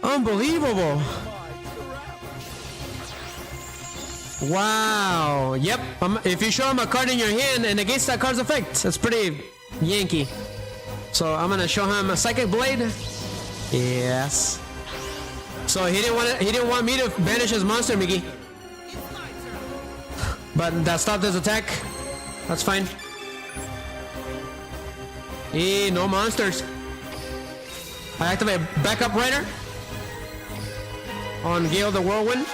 Unbelievable. Wow. Yep. If you show him a card in your hand and negates that card's effect, that's pretty Yankee. So I'm gonna show him a Psychic Blade. Yes. So he didn't want me to banish his monster, Miggy. But that stopped his attack. That's fine. No monsters. I activate Backup Rider on Gale the Whirlwind.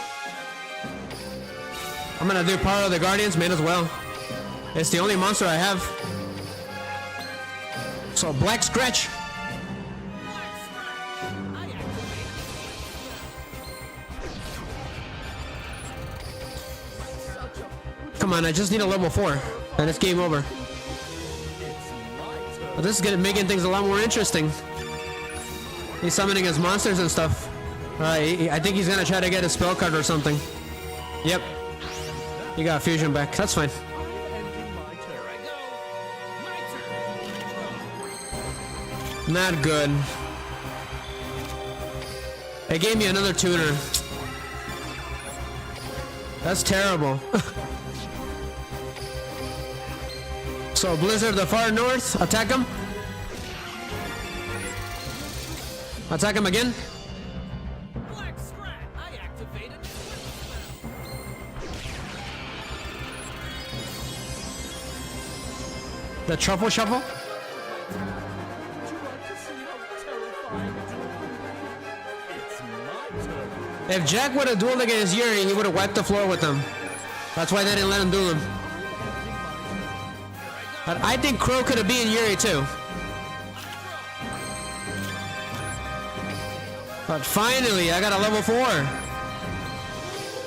I'm gonna do Power of the Guardians, might as well. It's the only monster I have. So Black Scratch. Come on, I just need a level 4, and it's game over. But this is making things a lot more interesting. He's summoning his monsters and stuff. I think he's gonna try to get a spell card or something. Yep. You got fusion back. That's fine. Not good. It gave me another tuner. So Blizzard the far north, attack him. Attack him again. Black Scrat, I activated the spell. The truffle shuffle. Would you like to see how terrifying a duel can be? It's my turn. If Jack would have dueled against Yuri, he would have wiped the floor with him. That's why they didn't let him duel him. But I think Crow could have beaten Yuri too. But finally, I got a level 4.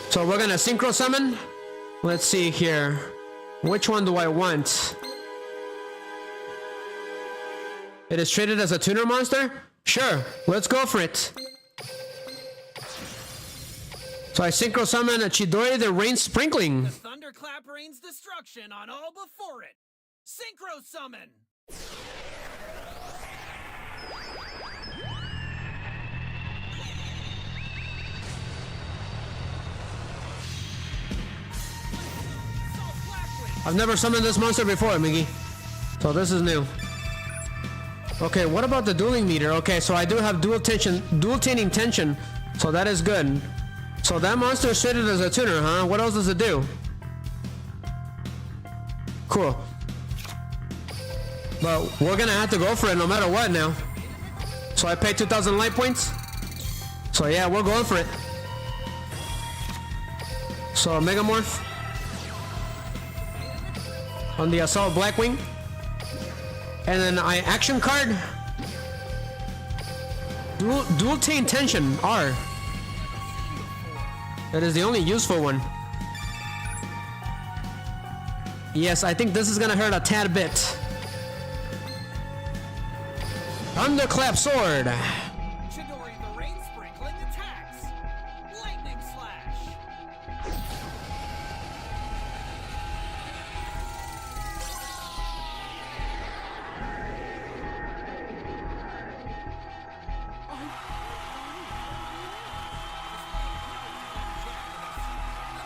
So we're gonna synchro summon. Let's see here. Which one do I want? It is treated as a tuner monster? Sure, let's go for it. So I synchro summon a Chidori the Rain Sprinkling. The thunderclap rains destruction on all before it. Synchro summon. I've never summoned this monster before, Miggy. So this is new. Okay, what about the dueling meter? Okay, so I do have dual taining tension. So that is good. So that monster is treated as a tuner, huh? What else does it do? Cool. But we're gonna have to go for it no matter what now. So I paid 2,000 light points. So yeah, we're going for it. So Megamorph on the Assault Blackwing. And then I action card. Dual Tain Tension, R. That is the only useful one. Yes, I think this is gonna hurt a tad bit. Thunderclap Sword. Chidori the rain sprinkling attacks. Lightning slash.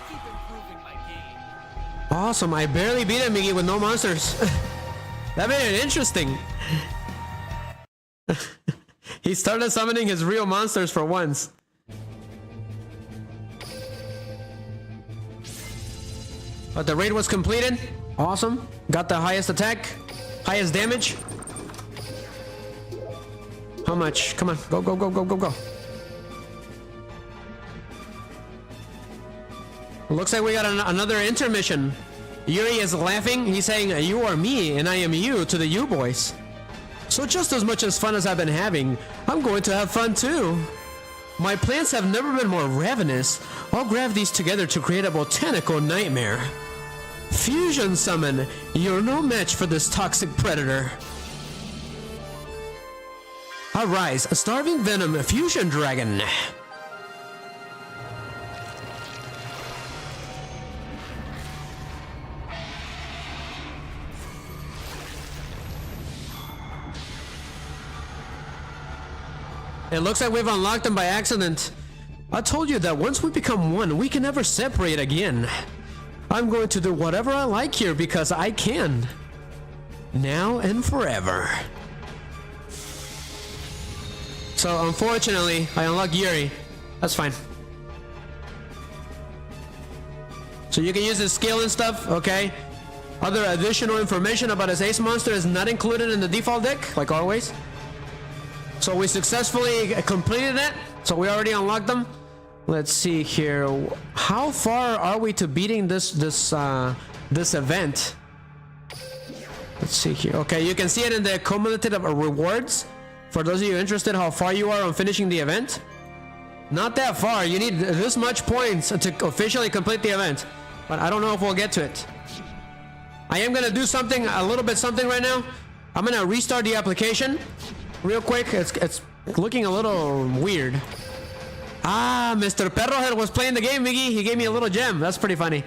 Keep improving my game. Awesome, I barely beat him, Miggy, with no monsters. That made it interesting. He started summoning his real monsters for once. But the raid was completed. Awesome. Got the highest attack, highest damage. How much? Come on, go, go, go, go, go, go. Looks like we got another intermission. Yuri is laughing. He's saying, "You are me, and I am you," to the you boys. So just as much as fun as I've been having, I'm going to have fun too. My plans have never been more ravenous. I'll grab these together to create a botanical nightmare. Fusion summon. You're no match for this toxic predator. Arise, a starving venom fusion dragon. It looks like we've unlocked them by accident. I told you that once we become one, we can never separate again. I'm going to do whatever I like here because I can. Now and forever. So unfortunately, I unlocked Yuri. That's fine. So you can use his skill and stuff, okay? Other additional information about his ace monster is not included in the default deck, like always. So we successfully completed it. So we already unlocked them. Let's see here. How far are we to beating this event? Let's see here. Okay, you can see it in the cumulative rewards. For those of you interested, how far you are on finishing the event. Not that far. You need this much points to officially complete the event. But I don't know if we'll get to it. I am gonna do something, a little bit something right now. I'm gonna restart the application real quick. It's looking a little weird. Ah, Mr. Perrohead was playing the game, Miggy. He gave me a little gem. That's pretty funny.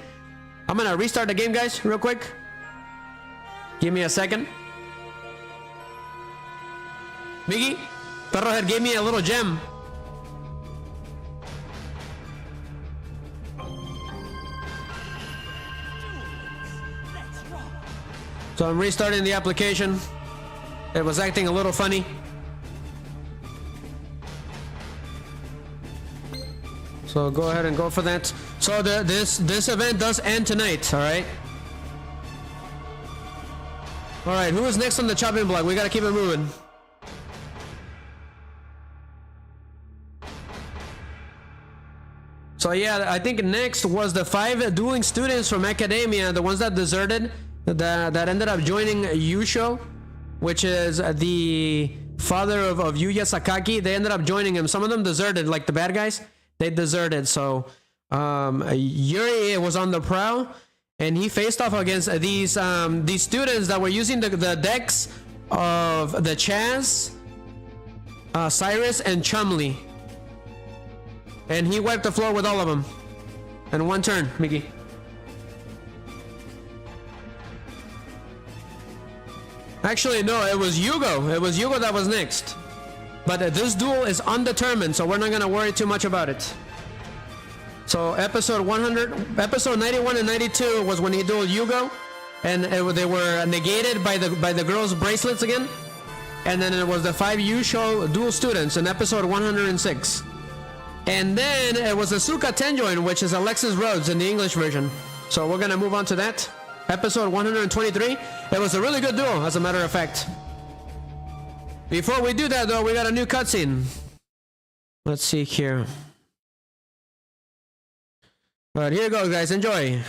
I'm gonna restart the game, guys, real quick. Give me a second. Miggy, Perrohead gave me a little gem. So I'm restarting the application. It was acting a little funny. So go ahead and go for that. So this event does end tonight, all right? All right, who is next on the chopping block? We gotta keep it moving. So yeah, I think next was the 5 dueling students from academia, the ones that deserted, that ended up joining Yugioh, which is the father of Yuya Sakaki. They ended up joining him. Some of them deserted, like the bad guys. They deserted. So Yuri was on the prowl, and he faced off against these students that were using the decks of the Chaz, Cyrus, and Chumley. And he wiped the floor with all of them in one turn, Mickey. Actually, no, it was Yugioh. It was Yugioh that was next. But this duel is undetermined, so we're not gonna worry too much about it. So episode 91 and 92 was when he dueled Yugioh, and they were negated by the girls' bracelets again. And then it was the 5 Yugioh duel students in episode 106. And then it was Asuka Tenjoin, which is Alexis Rhodes in the English version. So we're gonna move on to that. Episode 123. It was a really good duel, as a matter of fact. Before we do that, though, we got a new cutscene. Let's see here. Alright, here you go, guys. Enjoy.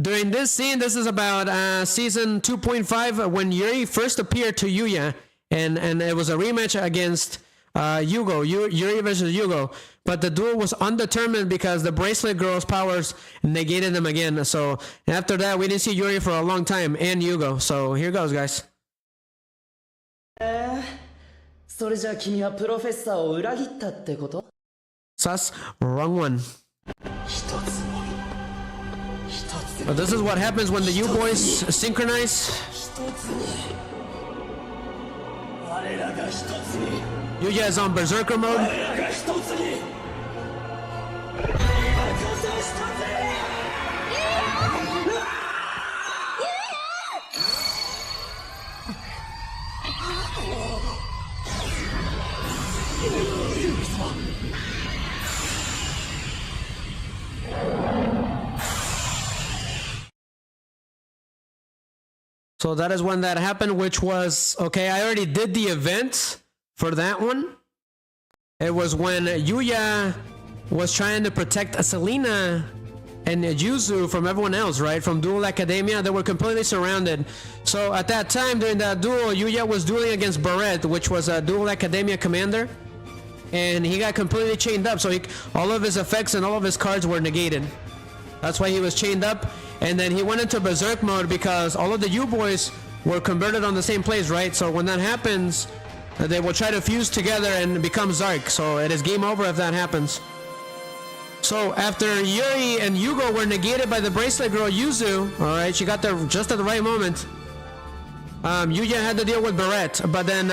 During this scene, this is about season 2.5 when Yuri first appeared to Yuya, and it was a rematch against Yugioh, Yuri versus Yugioh, but the duel was undetermined because the bracelet girl's powers negated them again. So after that, we didn't see Yuri for a long time, and Yugioh. So here goes, guys. それじゃあ君はプロフェッサーを裏切ったってこと？ Sus, wrong one. But this is what happens when the U boys synchronize. Yuya is on berserker mode. So that is when that happened, which was, okay, I already did the event for that one. It was when Yuya was trying to protect Selena and Yuzu from everyone else, right? From Duel Academia, they were completely surrounded. So at that time, during that duel, Yuya was dueling against Barret, which was a Duel Academia commander. And he got completely chained up, so all of his effects and all of his cards were negated. That's why he was chained up. And then he went into berserk mode because all of the U-boys were converted on the same place, right? So when that happens, they will try to fuse together and become ZARC. So it is game over if that happens. So after Yuri and Yugioh were negated by the bracelet girl Yuzu, alright, she got there just at the right moment. Yuya had to deal with Barret. But then,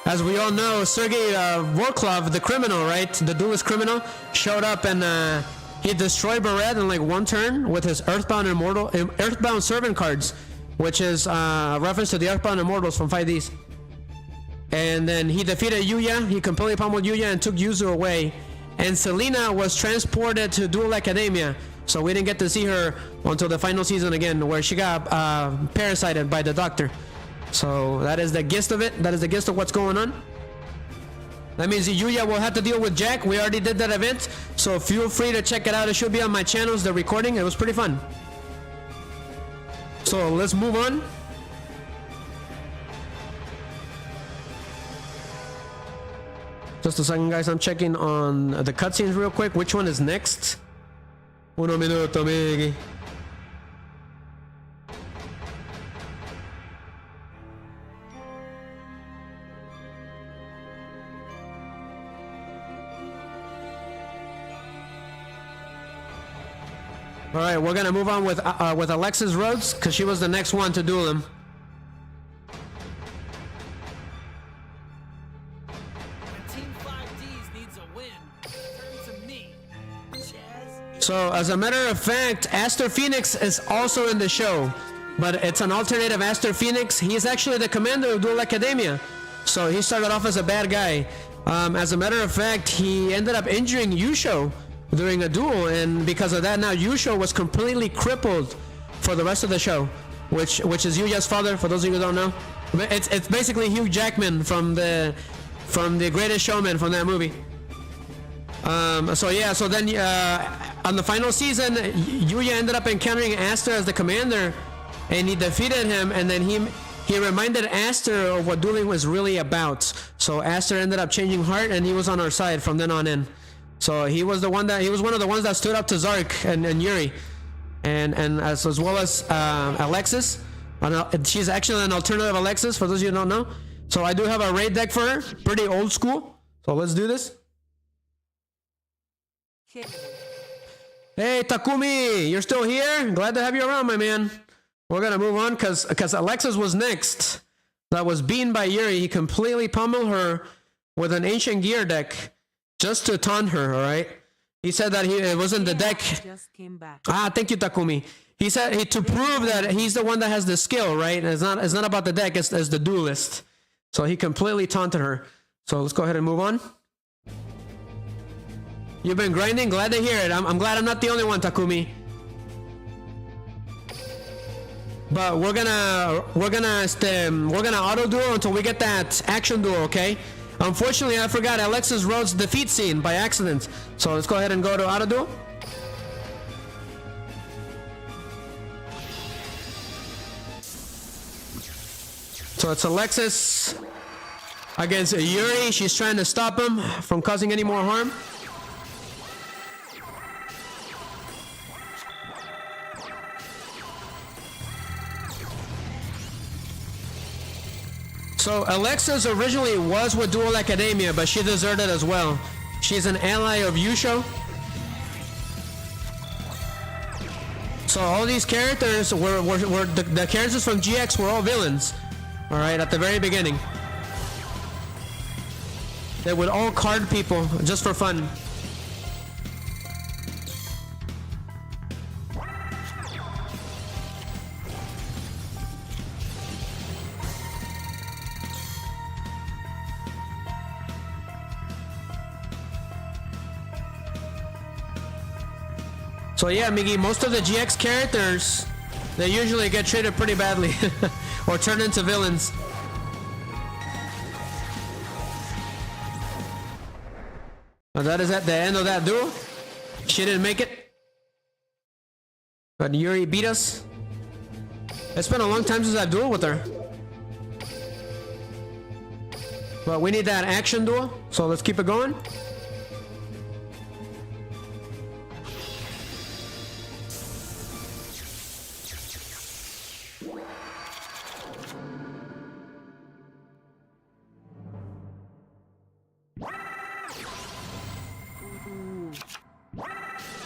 as we all know, Sergei Vorklov, the criminal, right? The duelist criminal, showed up and he destroyed Barret in like one turn with his Earthbound Servant cards, which is a reference to the Earthbound Immortals from 5Ds. And then he defeated Yuya. He completely pummeled Yuya and took Yuzu away. And Selena was transported to Duel Academia, so we didn't get to see her until the final season again, where she got parasited by the doctor. So that is the gist of it. That is the gist of what's going on. That means Yuya will have to deal with Jack. We already did that event, so feel free to check it out. It should be on my channels, the recording. It was pretty fun. So let's move on. Just a second, guys. I'm checking on the cutscenes real quick. Which one is next? Uno minuto, Miggy. All right, we're gonna move on with Alexis Rhodes because she was the next one to duel him. So, as a matter of fact, Aster Phoenix is also in the show, but it's an alternative Aster Phoenix. He's actually the commander of Duel Academia. So he started off as a bad guy. As a matter of fact, he ended up injuring Yugioh during a duel, and because of that, now Yugioh was completely crippled for the rest of the show, which is Yuya's father, for those of you who don't know. It's basically Hugh Jackman from the Greatest Showman, from that movie. So then on the final season, Yuya ended up encountering Aster as the commander, and he defeated him, and then he reminded Aster of what dueling was really about. So Aster ended up changing heart, and he was on our side from then on in. So he was one of the ones that stood up to ZARC and Yuri, and as well as Alexis. She's actually an alternative Alexis, for those of you who don't know. So I do have a raid deck for her, pretty old school. So let's do this. Hey Takumi, you're still here? Glad to have you around, my man. We're gonna move on because Alexis was next. That was beaten by Yuri. He completely pummeled her with an ancient gear deck just to taunt her. All right. He said that it wasn't the deck. Just came back. Thank you, Takumi. He said to prove that he's the one that has the skill, right? It's not about the deck. It's the duelist. So he completely taunted her. So let's go ahead and move on. You've been grinding? Glad to hear it. I'm glad I'm not the only one, Takumi. But we're gonna auto duel until we get that action duel, okay? Unfortunately, I forgot Alexis Rhodes' defeat scene by accident. So let's go ahead and go to auto duel. So it's Alexis against Yuri. She's trying to stop him from causing any more harm. So Alexis originally was with Duel Academia, but she deserted as well. She's an ally of Yugioh. So all these characters were the characters from GX were all villains. All right, at the very beginning. They would all card people just for fun. So yeah, Miggy, most of the GX characters, they usually get treated pretty badly or turn into villains. Well, that is at the end of that duel. She didn't make it. But Yuri beat us. It's been a long time since I've dueled with her. But we need that action duel, so let's keep it going.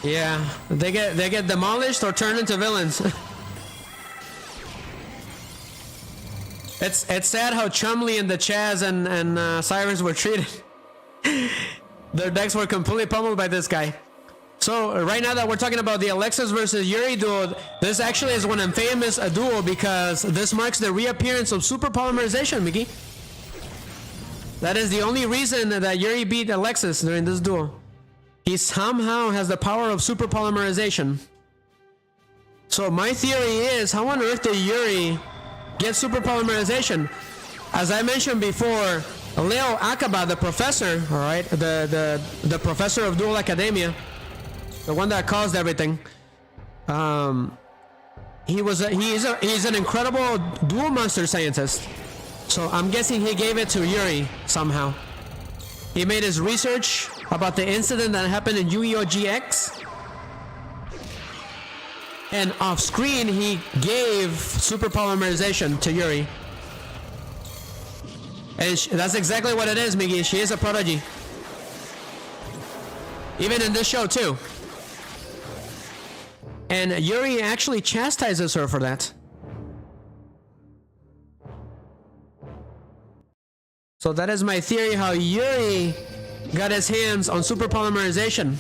Yeah, they get demolished or turned into villains. It's sad how Chumley and the Chaz and Sirens were treated. Their decks were completely pummeled by this guy. So right now that we're talking about the Alexis versus Yuri duel, this actually is one infamous duel because this marks the reappearance of super polymerization, Mickey. That is the only reason that Yuri beat Alexis during this duel. He somehow has the power of super polymerization. So my theory is, how on earth did Yuri get super polymerization? As I mentioned before, Leo Akaba, the professor, all right, the professor of Duel Academia, the one that caused everything, he's an incredible duel monster scientist. So I'm guessing he gave it to Yuri somehow. He made his research about the incident that happened in Yu-Gi-Oh! GX. And off screen, he gave super polymerization to Yuri. And that's exactly what it is, Miggy. She is a prodigy. Even in this show, too. And Yuri actually chastises her for that. So that is my theory how Yuri got his hands on super polymerization.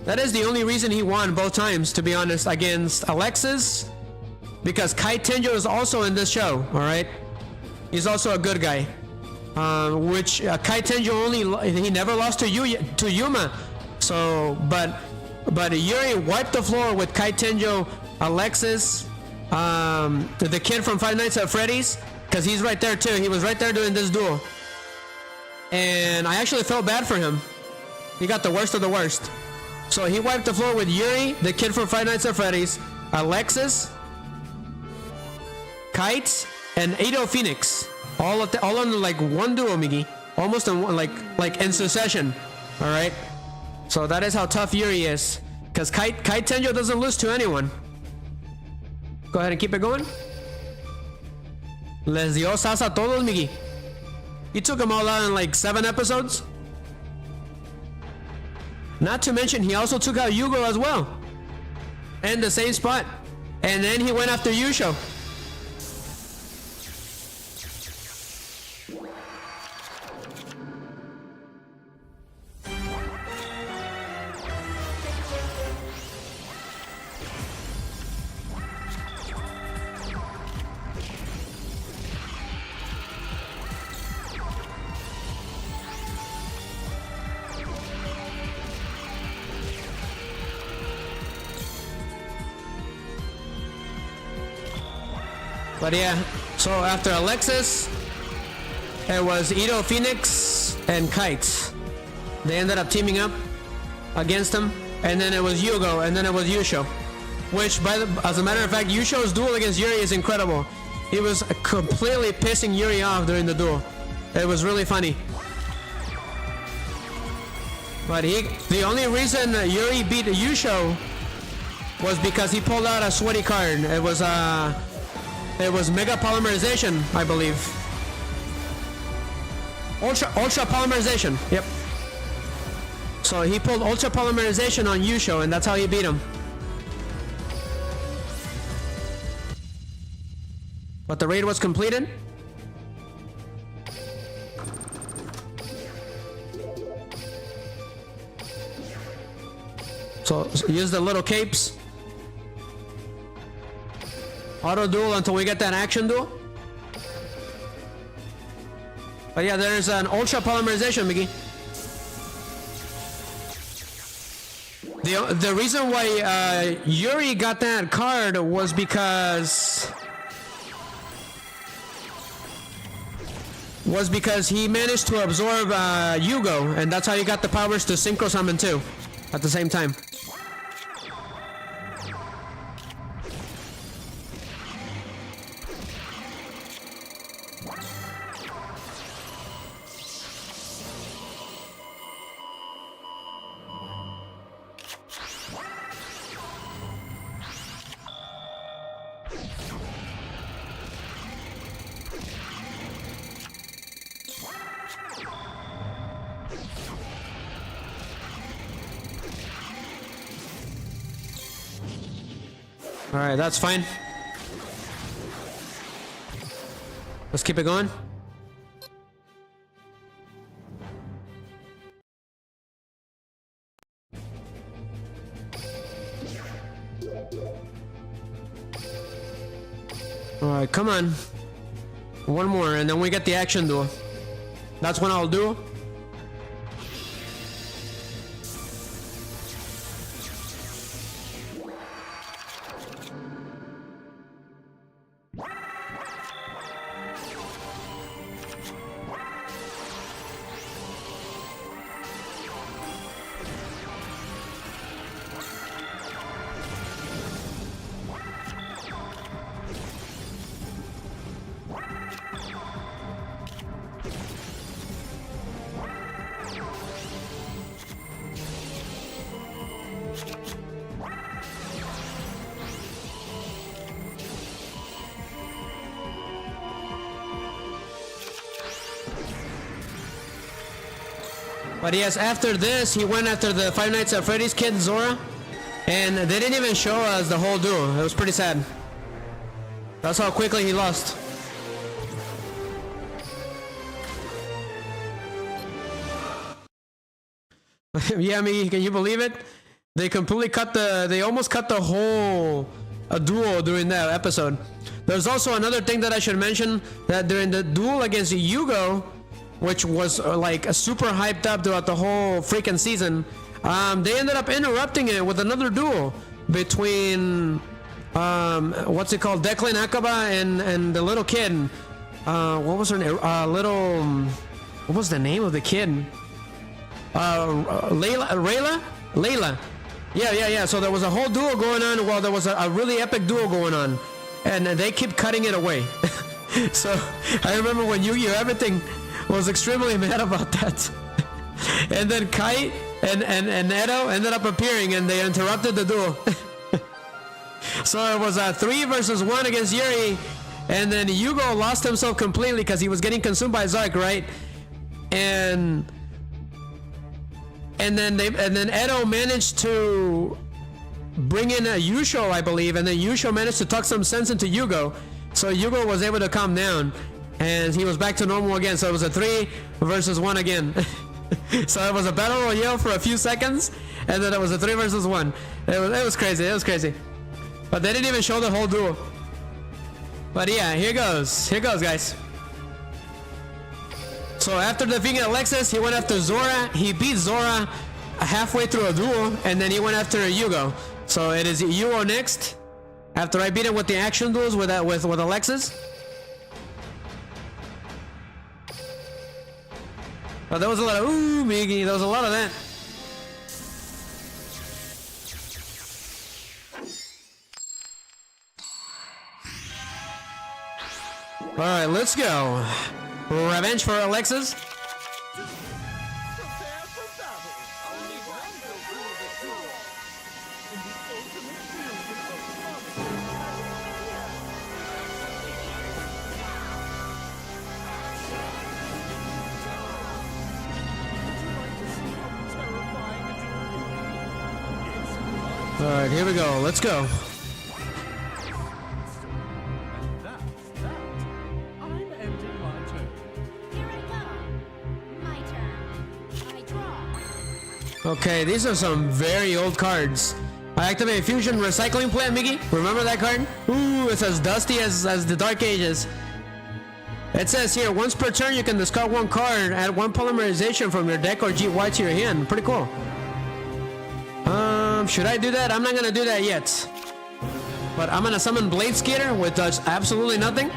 That is the only reason he won both times, to be honest, against Alexis. because Kai Tenjo is also in this show. All right, he's also a good guy. Which Kai Tenjo he never lost to Yuma. So, but Yuri wiped the floor with Kai Tenjo, Alexis, the kid from Five Nights at Freddy's, because he's right there too. He was right there doing this duel, and I actually felt bad for him. He got the worst of the worst. So he wiped the floor with Yuri, the kid from Five Nights at Freddy's, Alexis, Kite, and Ado Phoenix. All on like one duo, Miggy. Almost in one, like in succession. All right. So that is how tough Yuri is. Because Kai Tenjo doesn't lose to anyone. Go ahead and keep it going. Les dio salsa a todos, Miggy. He took them all out in like 7 episodes. Not to mention, he also took out Yugioh as well. And the same spot. And then he went after Yugioh. But yeah, so after Alexis, it was Ito Phoenix and Kite. They ended up teaming up against him, and then it was Yugioh, and then it was Yugioh. Which, as a matter of fact, Yugioh's duel against Yuri is incredible. He was completely pissing Yuri off during the duel. It was really funny. But the only reason Yuri beat Yugioh was because he pulled out a sweaty card. It was mega polymerization, I believe. Ultra polymerization. Yep. So he pulled ultra polymerization on Yugioh, and that's how he beat him. But the raid was completed. So use the little capes. Auto duel until we get that action duel. But yeah, there's an ultra polymerization, Miggy. The reason why Yuri got that card was because he managed to absorb Yugioh, and that's how he got the powers to synchro summon too at the same time. Alright, that's fine. Let's keep it going. Alright, come on. One more, and then we get the action duel. That's when I'll do. But yes, after this, he went after the Five Nights at Freddy's kid, Zora. And they didn't even show us the whole duel. It was pretty sad. That's how quickly he lost. Yeah, me, can you believe it? They completely cut they almost cut the whole a duel during that episode. There's also another thing that I should mention, that during the duel against Yugioh, which was like super hyped up throughout the whole freaking season, they ended up interrupting it with another duel between what's it called, Declan Akaba and the little kid. What was her name? What was the name of the kid? Layla. Yeah. So there was a whole duel going on. Well, there was a really epic duel going on, and they keep cutting it away. So I remember when Yugi everything was extremely mad about that. And then Kai and Edo ended up appearing, and they interrupted the duel. So it was a 3 versus 1 against Yuri, and then Yugioh lost himself completely because he was getting consumed by ZARC, right? And then Edo managed to bring in a Yugioh, I believe, and then Yugioh managed to talk some sense into Yugioh, so Yugioh was able to calm down, and he was back to normal again. So it was a 3 versus 1 again. So it was a battle royale for a few seconds, and then it was a 3 versus 1. It was crazy. But they didn't even show the whole duel. But yeah, here goes, guys. So after defeating Alexis, he went after Zora. He beat Zora halfway through a duel, and then he went after Yugioh. So it is Yugioh next. After I beat him with the action duels with Alexis. But there was a lot of ooh, Miggy. There was a lot of that. All right, let's go. Revenge for Alexis. Prepare for battle. Only one will rule the duel. In the ultimate fusion of monster and All right, here we go. Let's go. and that's that. I'm ending my turn. Here I go. My turn. I draw. Okay, these are some very old cards. I activate Fusion Recycling Plant, Miggy. Remember that card? Ooh, it's as dusty as the Dark Ages. It says here, once per turn you can discard 1 card, add 1 polymerization from your deck or GY to your hand. Pretty cool. Should I do that? I'm not gonna do that yet. But I'm gonna summon Blade Skater, which does absolutely nothing.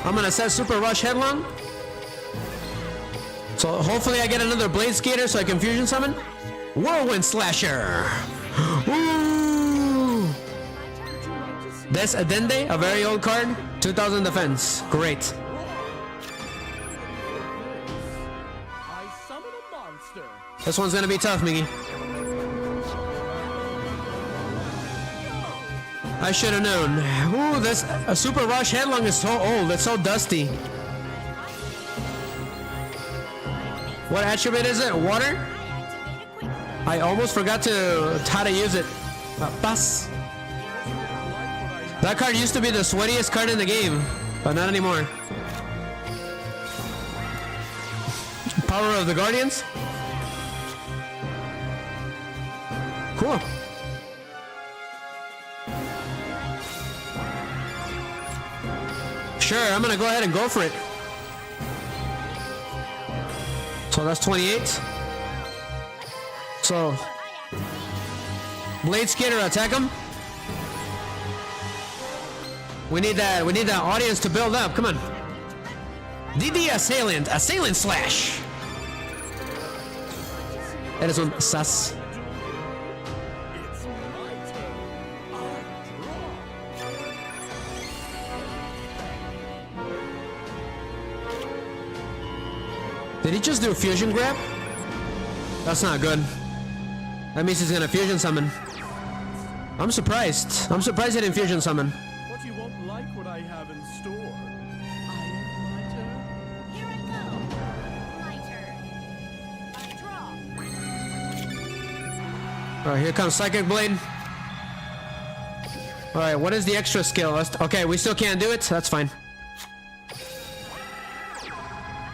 I'm gonna set Super Rush Headlong. So hopefully I get another Blade Skater so I can fusion summon. Whirlwind Slasher. Ooh. That's Adende, a very old card. 2000 defense. Great. I summon a monster. This one's gonna be tough, Miggy. I should have known. Ooh, this a Super Rush Headlong is so old. It's so dusty. What attribute is it? Water? I almost forgot how to use it. Pass. That card used to be the sweatiest card in the game, but not anymore. Power of the Guardians. Cool. Sure, I'm gonna go ahead and go for it. So that's 28. So Blade Skater, attack him. We need that audience to build up. Come on. DD Assailant Slash. That is on Sas. It's my turn. I draw. Did he just do a fusion grab? That's not good. That means he's gonna fusion summon. I'm surprised. I'm surprised he didn't fusion summon. But you won't like what I have in store. I end my turn. Here I go. My turn. I draw. Alright, here comes Psychic Blade. Alright, what is the extra skill? Okay, we still can't do it. That's fine. I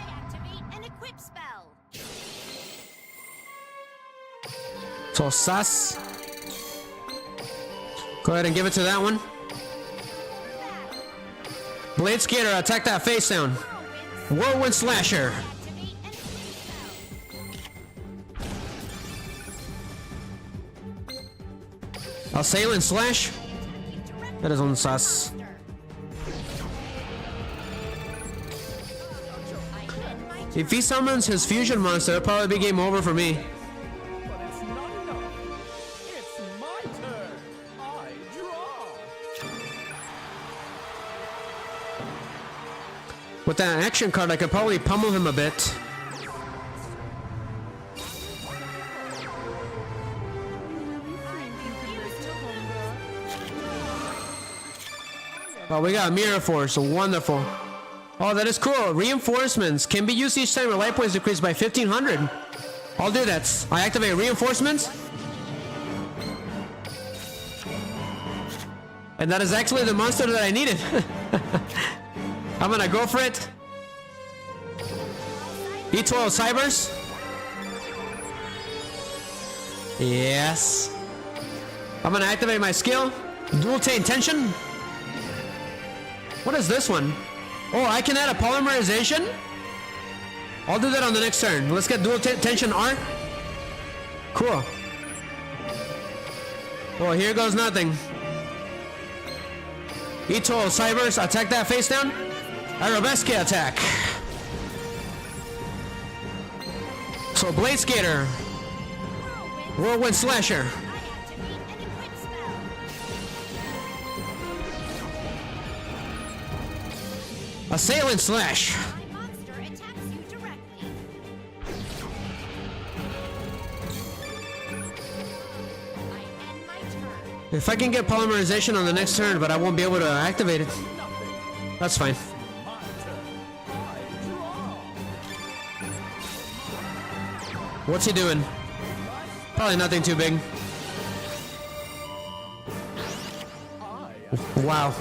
activate an equip spell. So Sas. Go ahead and give it to that one. Blade Skater, attack that face down. Whirlwind Slasher. Assailant Slash. That is on Sas. If he summons his fusion monster, it'll probably be game over for me. But it's not enough. It's my turn. I draw. With that action card, I could probably pummel him a bit. Oh, we got Mirror Force. Wonderful. Oh, that is cool. Reinforcements can be used each time your life points decrease by 1500. I'll do that. I activate reinforcements. And that is actually the monster that I needed. I'm gonna go for it. E12 Cybers. Yes. I'm gonna activate my skill. Dual Taint Tension. What is this one? Oh, I can add a polymerization? I'll do that on the next turn. Let's get Dual Tension R. Cool. Well, here goes nothing. E12 Cybers, attack that face down. Arabesque attack. So Blade Skater. Whirlwind Slasher. Assailant Slash. My monster attacks you directly. I end my turn. If I can get polymerization on the next turn, but I won't be able to activate it. That's fine. What's he doing? Probably nothing too big. Wow.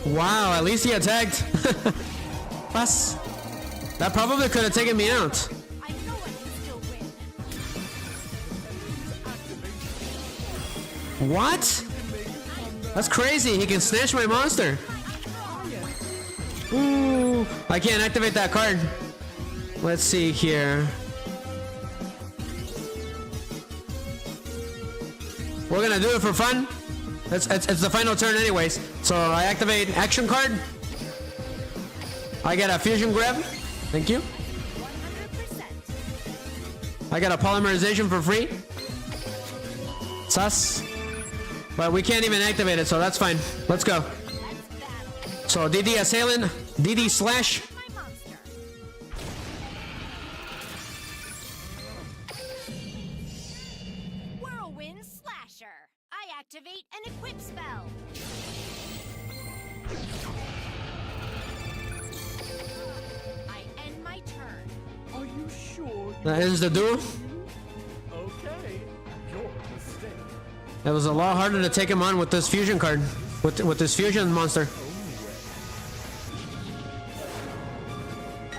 Wow, at least he attacked. Plus, that probably could have taken me out. I know I can still win. What? That's crazy. He can snatch my monster. Ooh, I can't activate that card. Let's see here. We're gonna do it for fun. It's the final turn anyways. So I activate action card. I get a fusion grab. Thank you. 100%. I got a polymerization for free. Sus. But we can't even activate it, so that's fine. Let's go. So DD Assailant, DD Slash. My monster. Whirlwind Slasher. I activate an equip spell. I end my turn. Are you sure? That ends the duel. Okay. Your mistake. It was a lot harder to take him on with this fusion card. With this fusion monster.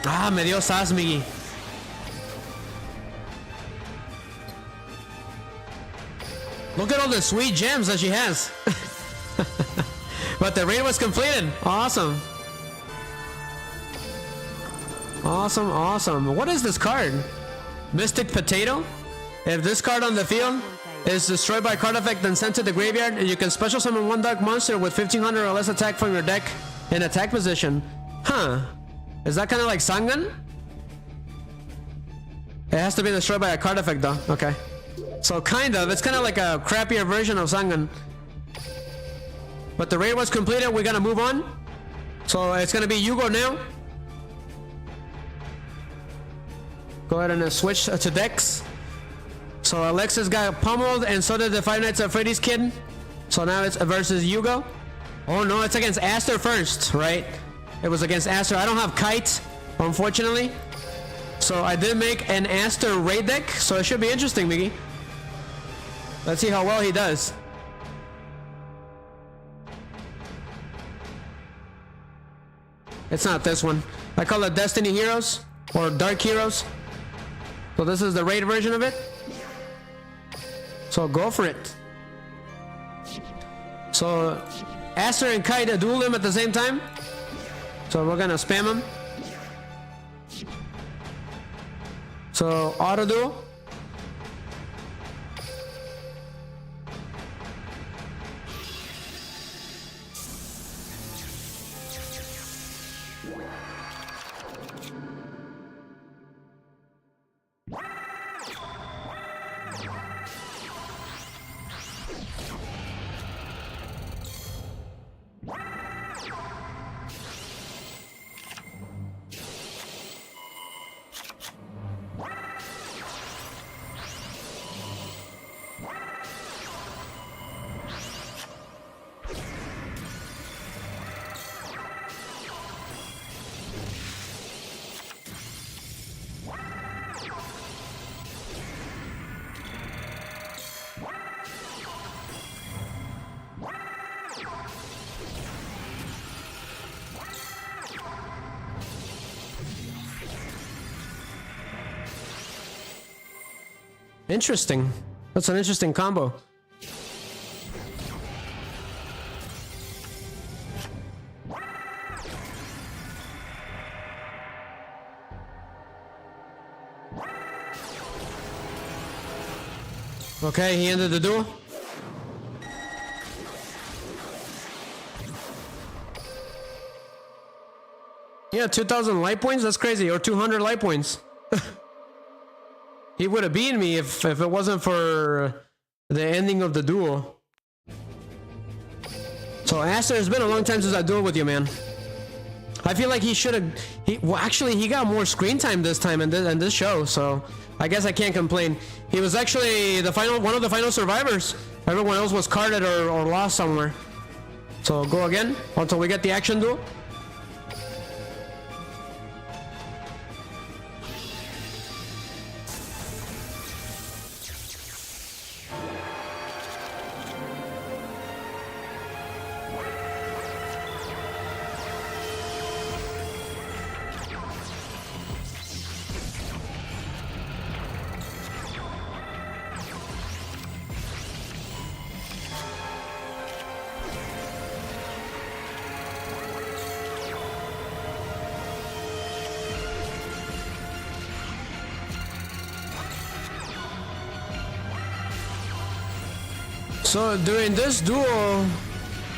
Ah, me dio sas, Miggy. Look at all the sweet gems that she has. But the raid was completed. Awesome. Awesome, awesome. What is this card? Mystic Potato? If this card on the field is destroyed by card effect and sent to the graveyard, you can special summon one dark monster with 1500 or less attack from your deck in attack position. Huh. Is that kind of like Sangan? It has to be destroyed by a card effect though. Okay. So kind of. It's kind of like a crappier version of Sangan. But the raid was completed. We're going to move on. So it's going to be Yugioh now. Go ahead and switch to decks. So Alexis got pummeled and so did the Five Nights at Freddy's kid. So now it's versus Yugioh. Oh no, it's against Aster first, right? It was against Aster. I don't have Kite, unfortunately. So I did make an Aster raid deck, so it should be interesting, Miggy. Let's see how well he does. It's not this one. I call it Destiny Heroes or Dark Heroes. So this is the raid version of it. So go for it. So Aster and Kite duel him at the same time. So we're gonna spam him. So auto duel. Interesting. That's an interesting combo. Okay, he ended the duel. Yeah, 2,000 life points? That's crazy. Or 200 life points. He would have beaten me if it wasn't for the ending of the duel. So Aster, it's been a long time since I dueled with you, man. I feel like he should have. Well, actually, he got more screen time this time in this show, so I guess I can't complain. He was actually one of the final survivors. Everyone else was carded or lost somewhere. So go again until we get the action duel. So during this duel,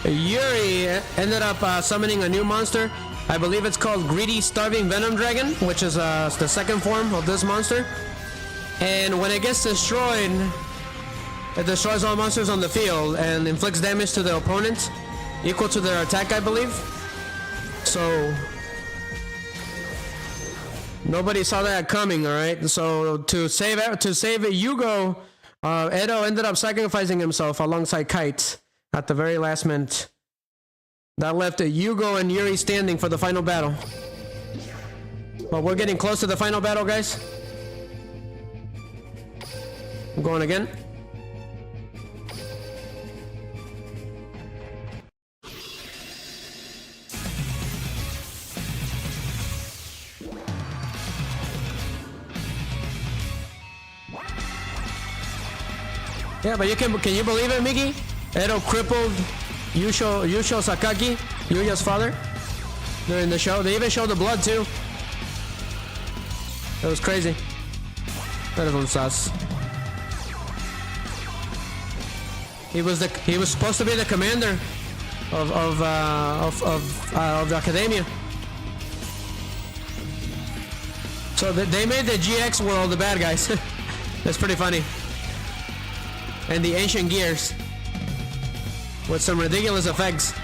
Yuri ended up summoning a new monster. I believe it's called Greedy Starving Venom Dragon, which is the second form of this monster. And when it gets destroyed, it destroys all monsters on the field and inflicts damage to the opponent, equal to their attack, I believe. So nobody saw that coming, all right? So to save Yugioh, Edo ended up sacrificing himself alongside Kite at the very last minute. That left Yugioh and Yuri standing for the final battle. But we're getting close to the final battle, guys. I'm going again. Yeah, but can you believe it, Miki? Edo crippled Yusho Sakaki, Yuya's father, during the show. They even showed the blood too. That was crazy. That is sus. He was supposed to be the commander of the academia. So they made the GX world the bad guys. That's pretty funny. And the ancient gears with some ridiculous effects.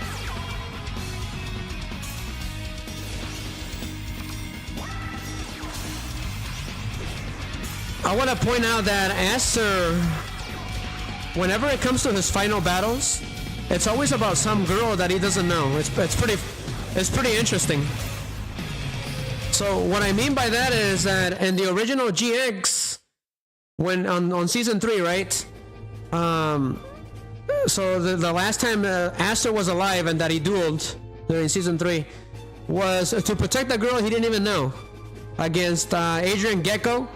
I want to point out that Aster, whenever it comes to his final battles, it's always about some girl that he doesn't know. It's pretty interesting. So what I mean by that is that in the original GX, when on season 3, right? So the last time Aster was alive and that he dueled during season 3 was to protect the girl he didn't even know against Adrian Gecko.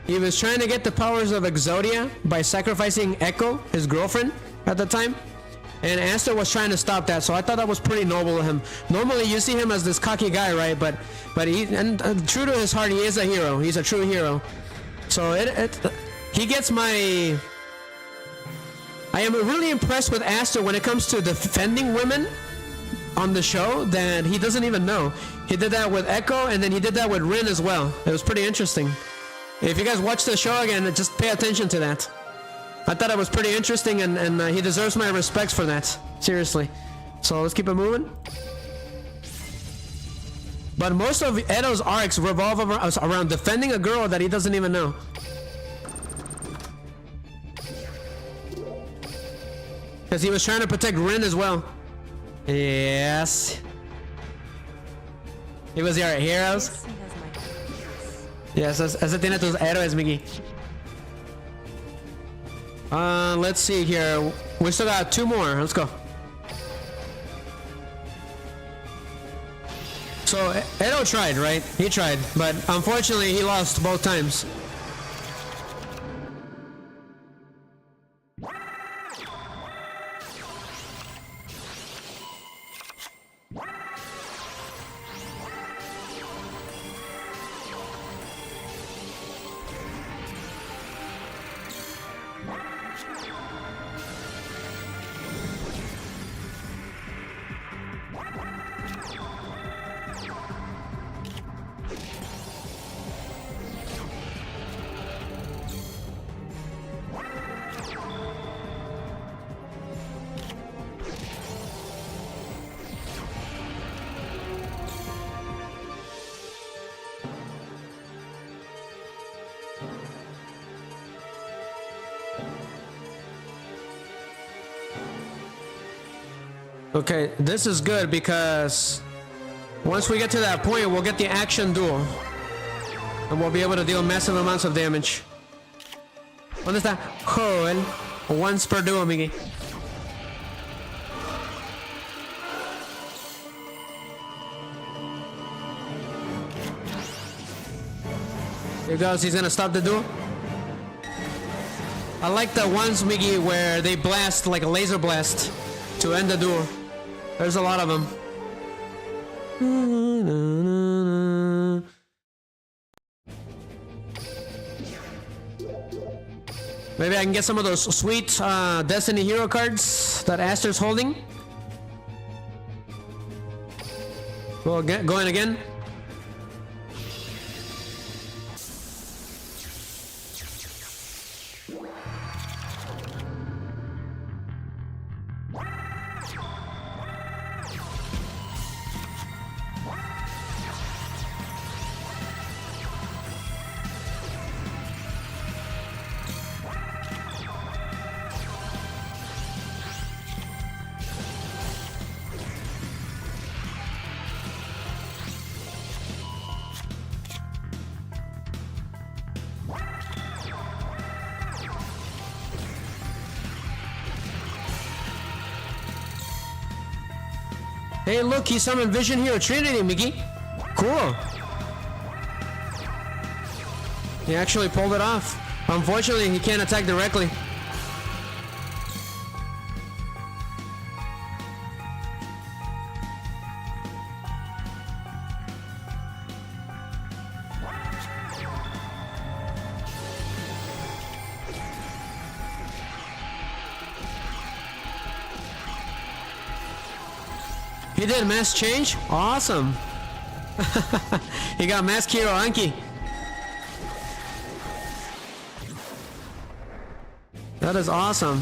He was trying to get the powers of Exodia by sacrificing Echo, his girlfriend at the time. And Aster was trying to stop that, so I thought that was pretty noble of him. Normally you see him as this cocky guy, right? But he, and true to his heart, he is a hero. He's a true hero. So he gets my... I am really impressed with Aster when it comes to defending women on the show that he doesn't even know. He did that with Echo, and then he did that with Rin as well. It was pretty interesting. If you guys watch the show again, just pay attention to that. I thought it was pretty interesting, and he deserves my respects for that. Seriously. So let's keep it moving. But most of Edo's arcs revolve around defending a girl that he doesn't even know. Because he was trying to protect Rin as well. Yes. He was your heroes. Yes, ese tiene tus héroes, Miggy. Let's see here. We still got 2 more. Let's go. So Edo tried, right? He tried, but unfortunately he lost both times. Okay, this is good because once we get to that point, we'll get the action duel. And we'll be able to deal massive amounts of damage. ¿Dónde está? Joel. Once per duel, Miggy. Here goes, he's gonna stop the duel. I like the ones, Miggy, where they blast like a laser blast to end the duel. There's a lot of them. Maybe I can get some of those sweet Destiny hero cards that Aster's holding. Well, going again. Hey, look, he summoned Vision Hero Trinity, Mickey. Cool. He actually pulled it off. Unfortunately, he can't attack directly. He did mass change? Awesome. He got Mask Hero Anki. That is awesome.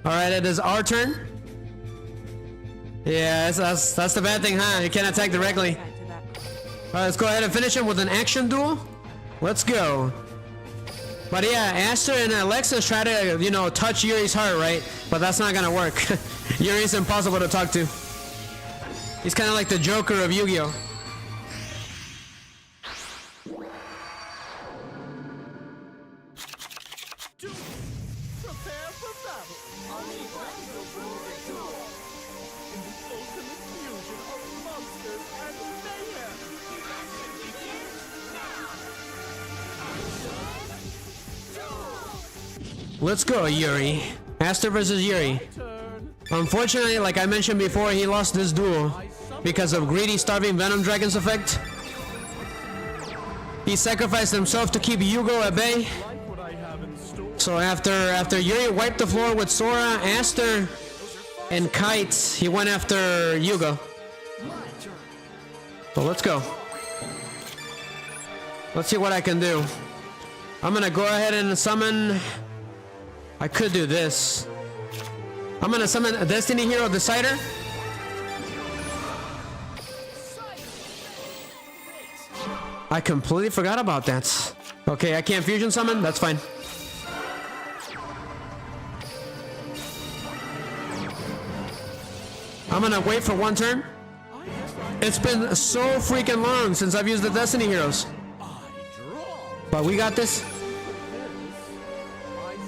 Alright, it is our turn. Yeah, that's the bad thing, huh? He can't attack directly. Alright, let's go ahead and finish him with an action duel. Let's go. But yeah, Aster and Alexis try to, you know, touch Yuri's heart, right? But that's not gonna work. Yuri's impossible to talk to. He's kind of like the Joker of Yugioh. Only one will rule the duel. In the ultimate fusion of monsters and mayhem. Action begins now. Let's go, Yuri. Aster versus Yuri. Turn. Unfortunately, like I mentioned before, he lost this duel because of greedy, starving Venom Dragon's effect. He sacrificed himself to keep Yugioh at bay. Like what I have in store. So after Yuri wiped the floor with Sora, Aster, and Kite, he went after Yugioh. So let's go. Let's see what I can do. I'm gonna go ahead and summon. I could do this. I'm gonna summon a Destiny Hero Decider. I completely forgot about that. Okay, I can't fusion summon. That's fine. I'm gonna wait for one turn. It's been so freaking long since I've used the Destiny Heroes. But we got this. I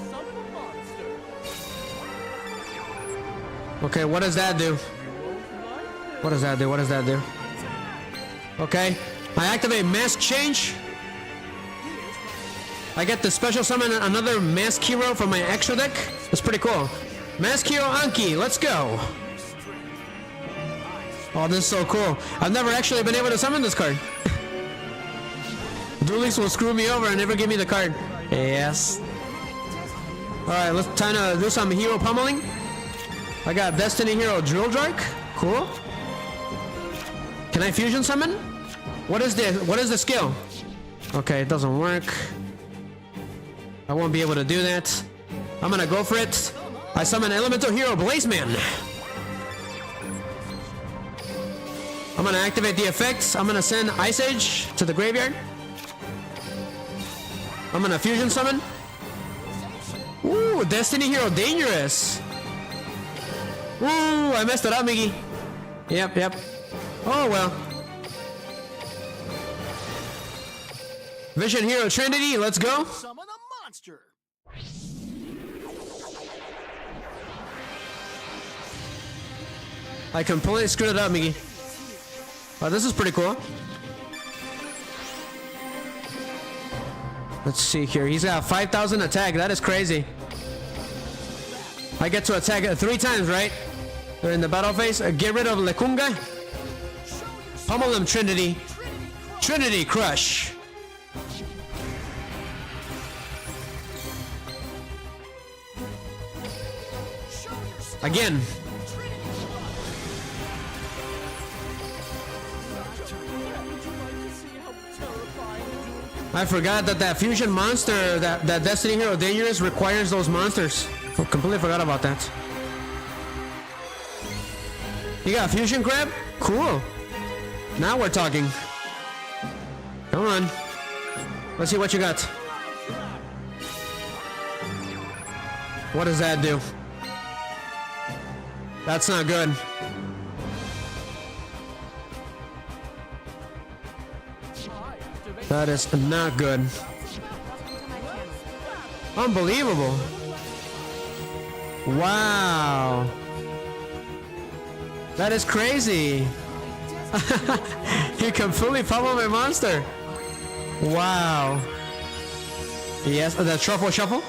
summon a monster. Okay, what does that do? What does that do? What does that do? Okay, I activate Mask Change. I get the special summon another Mask Hero from my extra deck. That's pretty cool. Mask Hero Anki, let's go. Oh, this is so cool. I've never actually been able to summon this card. Duelist will screw me over and never give me the card. Yes. Alright, let's time to do some hero pummeling. I got Destiny Hero Drill Dark. Cool. Can I fusion summon? What is the skill? Okay, it doesn't work. I won't be able to do that. I'm gonna go for it. I summon Elemental Hero Blazeman. I'm gonna activate the effects. I'm gonna send Ice Age to the graveyard. I'm gonna fusion summon. Ooh, Destiny Hero Dangerous. Ooh, I messed it up, Miggy. Yep. Oh well. Vision Hero Trinity, let's go. Summon a monster. I completely screwed it up, Miggy. Oh, this is pretty cool. Let's see here. He's got 5,000 attack. That is crazy. I get to attack 3 times, right? They're in the battle phase. Get rid of Lekunga. Pummel him, Trinity. Trinity Crush. Again. I forgot that fusion monster, that Destiny Hero Dangerous requires those monsters. I completely forgot about that. You got Fusion Crab? Cool. Now we're talking. Come on. Let's see what you got. What does that do? That's not good. That is not good. Unbelievable. Wow. That is crazy. He completely pummeled my monster. Wow. Yes, the Truffle Shuffle.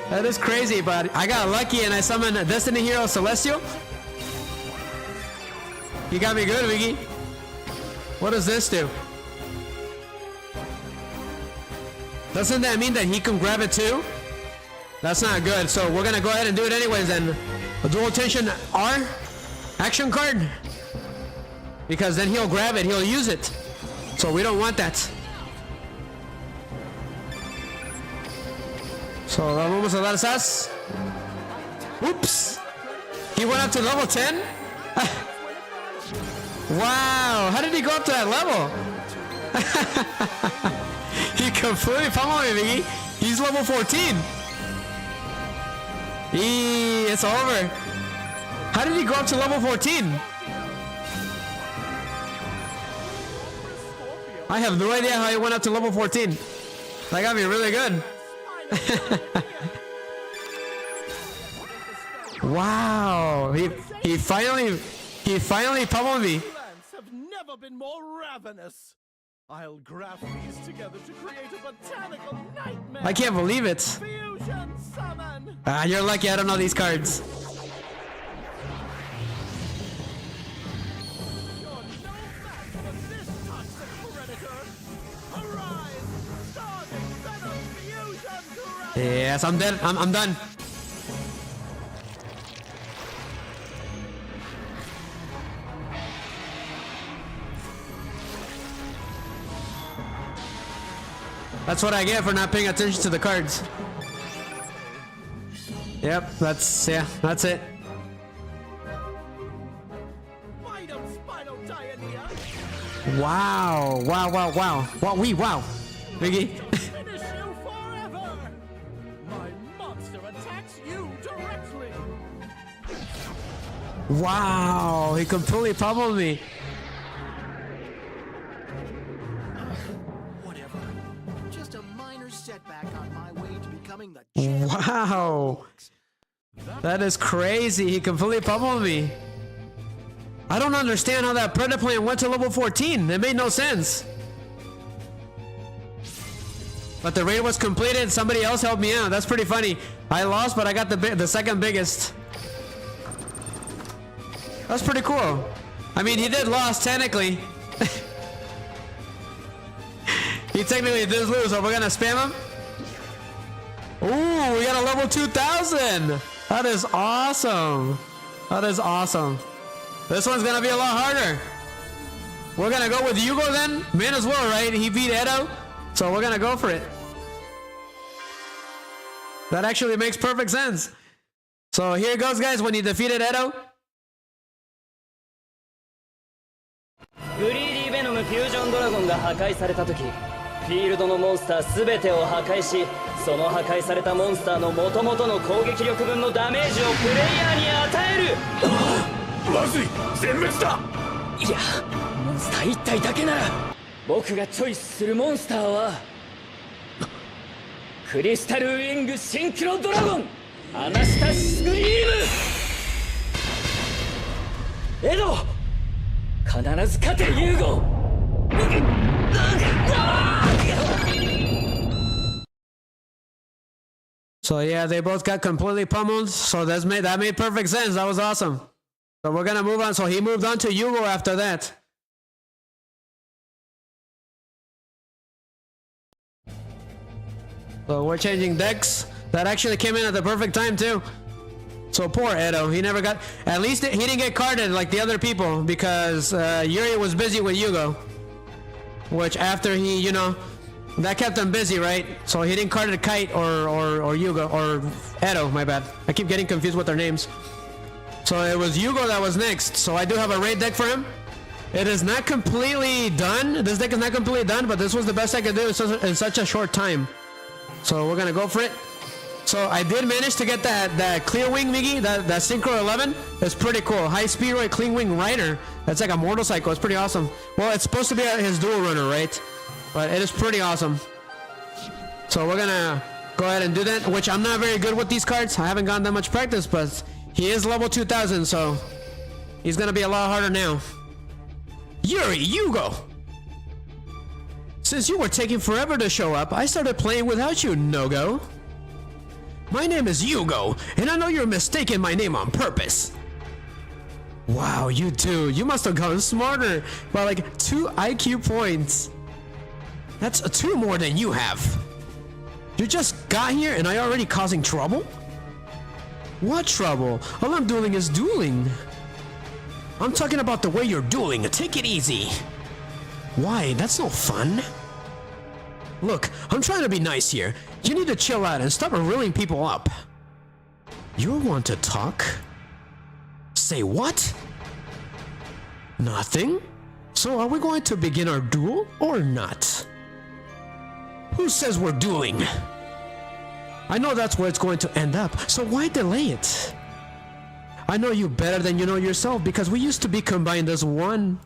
That is crazy, but I got lucky and I summoned Destiny Hero Celestial. You got me good, Wiggy. What does this do? Doesn't that mean that he can grab it too? That's not good, so we're gonna go ahead and do it anyways then. A Dual Tension R action card. Because then he'll grab it, he'll use it. So we don't want that. So vamos a dar esas. Oops. He went up to level 10? Wow, how did he go up to that level? He completely pummeled me, Miggy. He's level 14. It's over. How did he go up to level 14? I have no idea how he went up to level 14. That got me really good. Wow, he finally pummeled me. Plants have never been more ravenous. I'll graft these together to create a botanical nightmare. I can't believe it. Fusion summon. Ah, you're lucky I don't know these cards. You're no match for this toxic predator. Arise, Stalking venom fusion grab. Yes, I'm dead. I'm done. That's what I get for not paying attention to the cards. Yep, that's it. Wow. Wow. Biggie. Finish you forever. My monster attacks you directly. Wow, he completely pummeled me. Whatever. Just a minor setback on my way to becoming the Wow. That is crazy. He completely pummeled me. I don't understand how that Predator plan went to level 14. It made no sense. But the raid was completed. Somebody else helped me out. That's pretty funny. I lost, but I got the second biggest. That's pretty cool. I mean, he did lose technically. He technically did lose, so we're gonna spam him. Ooh, we got a level 2000. That is awesome. This one's gonna be a lot harder. We're gonna go with Yugioh then. Man as well, right? He beat Edo, so we're gonna go for it. That actually makes perfect sense. So here it goes, guys. When he defeated Edo. グリーディーベノムフュージョンドラゴンが破壊された時、フィールドのモンスター全てを破壊し、その破壊されたモンスターの元々の攻撃力分のダメージをプレイヤーに与える。まずい、全滅だ。いや、モンスター1体だけなら。僕がチョイスするモンスターはクリスタルウィングシンクロドラゴンアナスタシスグリーム。エド、必ず勝てユーゴ。So yeah, they both got completely pummeled. So that made perfect sense. That was awesome. So we're gonna move on. So he moved on to Yugioh after that. So we're changing decks. That actually came in at the perfect time too. So poor Edo, he never got. At least he didn't get carded like the other people because Yuri was busy with Yugioh. Which after he, you know, that kept him busy, right? So he didn't card Kite or Yugioh or Edo. My bad. I keep getting confused with their names. So it was Yugioh that was next. So I do have a raid deck for him. It is not completely done. This deck is not completely done, but this was the best I could do in such a short time. So we're gonna go for it. So I did manage to get that clear wing Miggy, that Synchro 11. It's pretty cool. High speed rate clean wing rider. That's like a motorcycle. It's pretty awesome. Well, it's supposed to be his dual runner, right? But it is pretty awesome. So we're gonna go ahead and do that, which I'm not very good with these cards. I haven't gotten that much practice, but he is level 2000, so he's gonna be a lot harder now. Yuri, Yugioh! Since you were taking forever to show up, I started playing without you, No-Go. My name is Yugioh, and I know you're mistaking my name on purpose. Wow, you two, you must have gotten smarter by like 2 IQ points. That's 2 more than you have. You just got here and I already causing trouble? What trouble? All I'm doing is dueling. I'm talking about the way you're dueling. Take it easy. Why? That's no fun. Look, I'm trying to be nice here. You need to chill out and stop reeling people up. You want to talk? Say what? Nothing? So are we going to begin our duel or not? Who says we're dueling? I know that's where it's going to end up, so why delay it? I know you better than you know yourself because we used to be combined as one.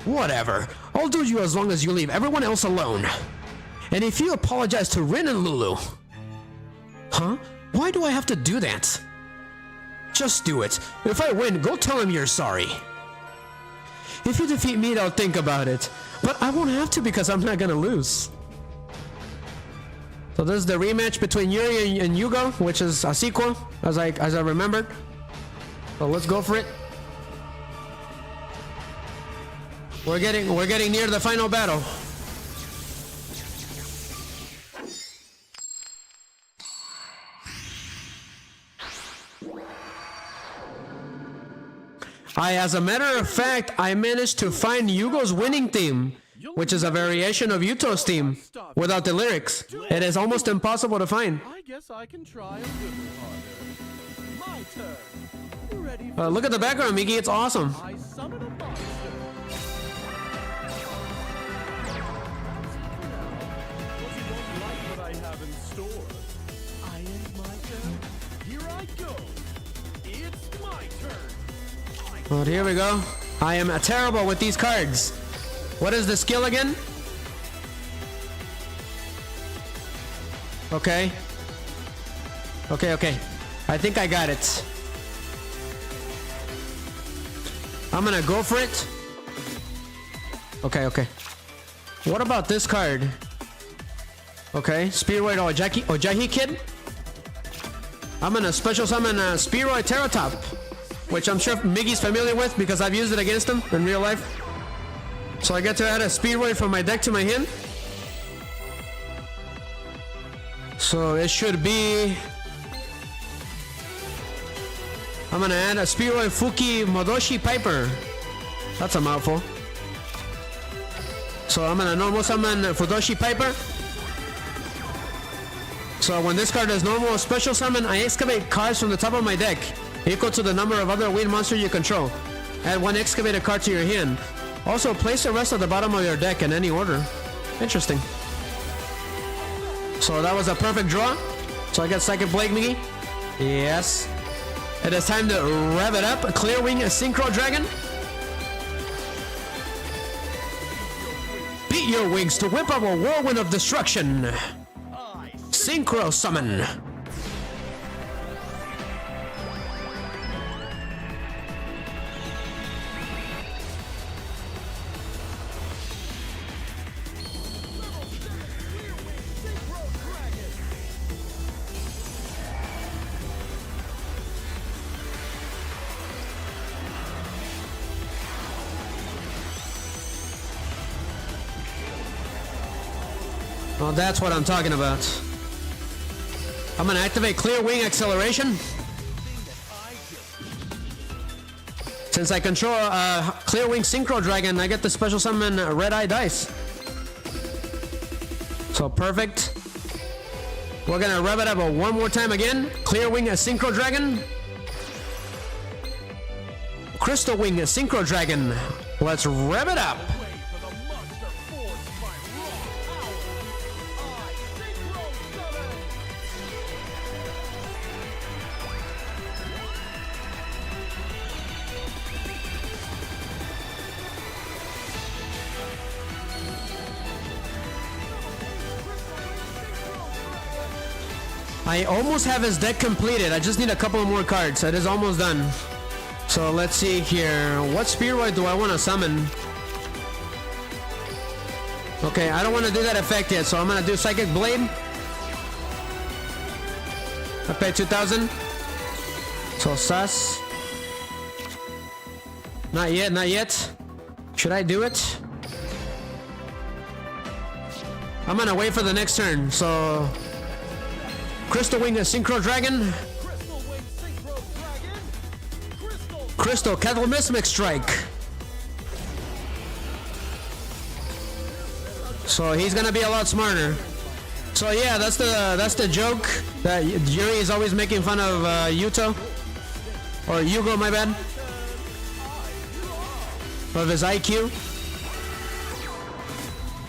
Whatever. I'll do you as long as you leave everyone else alone. And if you apologize to Rin and Lulu. Huh? Why do I have to do that? Just do it. If I win, go tell him you're sorry. If you defeat me, I'll think about it. But I won't have to because I'm not gonna lose. So this is the rematch between Yuri and Yugioh, which is a sequel, as I remembered. So let's go for it. We're getting near the final battle. As a matter of fact, I managed to find Yugioh's winning theme, which is a variation of Yuto's theme, without the lyrics. It is almost impossible to find. I guess I can try a little harder. My turn. You ready for Look at the background, Miki. It's awesome. I summon a monster. But you don't like what I have in store. I end my turn. Here I go. It's my turn. Well, here we go. I am terrible with these cards. What is the skill again? Okay. Okay. I think I got it. I'm gonna go for it. Okay. What about this card? Okay, Spearoid Ojahi Kid. I'm gonna special summon Spearoid Terratop, which I'm sure Miggy's familiar with because I've used it against him in real life. So I get to add a Spearoid from my deck to my hand. So it should be... I'm gonna add a Spearoid Fuki Modoshi Piper. That's a mouthful. So I'm gonna normal summon Fudoshi Piper. So when this card is normal special summon, I excavate cards from the top of my deck, equal to the number of other weird monsters you control. Add one excavated card to your hand. Also, place the rest at the bottom of your deck in any order. Interesting. So that was a perfect draw. So I got Psychic Blade, Miggy. Yes. It is time to rev it up. Clear Wing Synchro Dragon. Beat your wings to whip up a whirlwind of destruction. Synchro Summon. Well, that's what I'm talking about. I'm gonna activate Clear Wing Acceleration. Since I control Clear Wing Synchro Dragon, I get the special summon Red Eye Dice. So perfect. We're gonna rev it up one more time again. Clear Wing Synchro Dragon. Crystal Wing Synchro Dragon. Let's rev it up. I almost have his deck completed. I just need a couple more cards. It is almost done. So let's see here. What Spearoid do I want to summon? Okay, I don't want to do that effect yet, so I'm going to do Psychic Blade. I pay 2,000. So sus. Not yet. Should I do it? I'm going to wait for the next turn, so... Crystal Wing Synchro Dragon. Crystal Cataclysmic Strike. So he's gonna be a lot smarter. So yeah, that's the joke that Yuri is always making fun of Yuto. Or Yugioh, my bad. Of his IQ.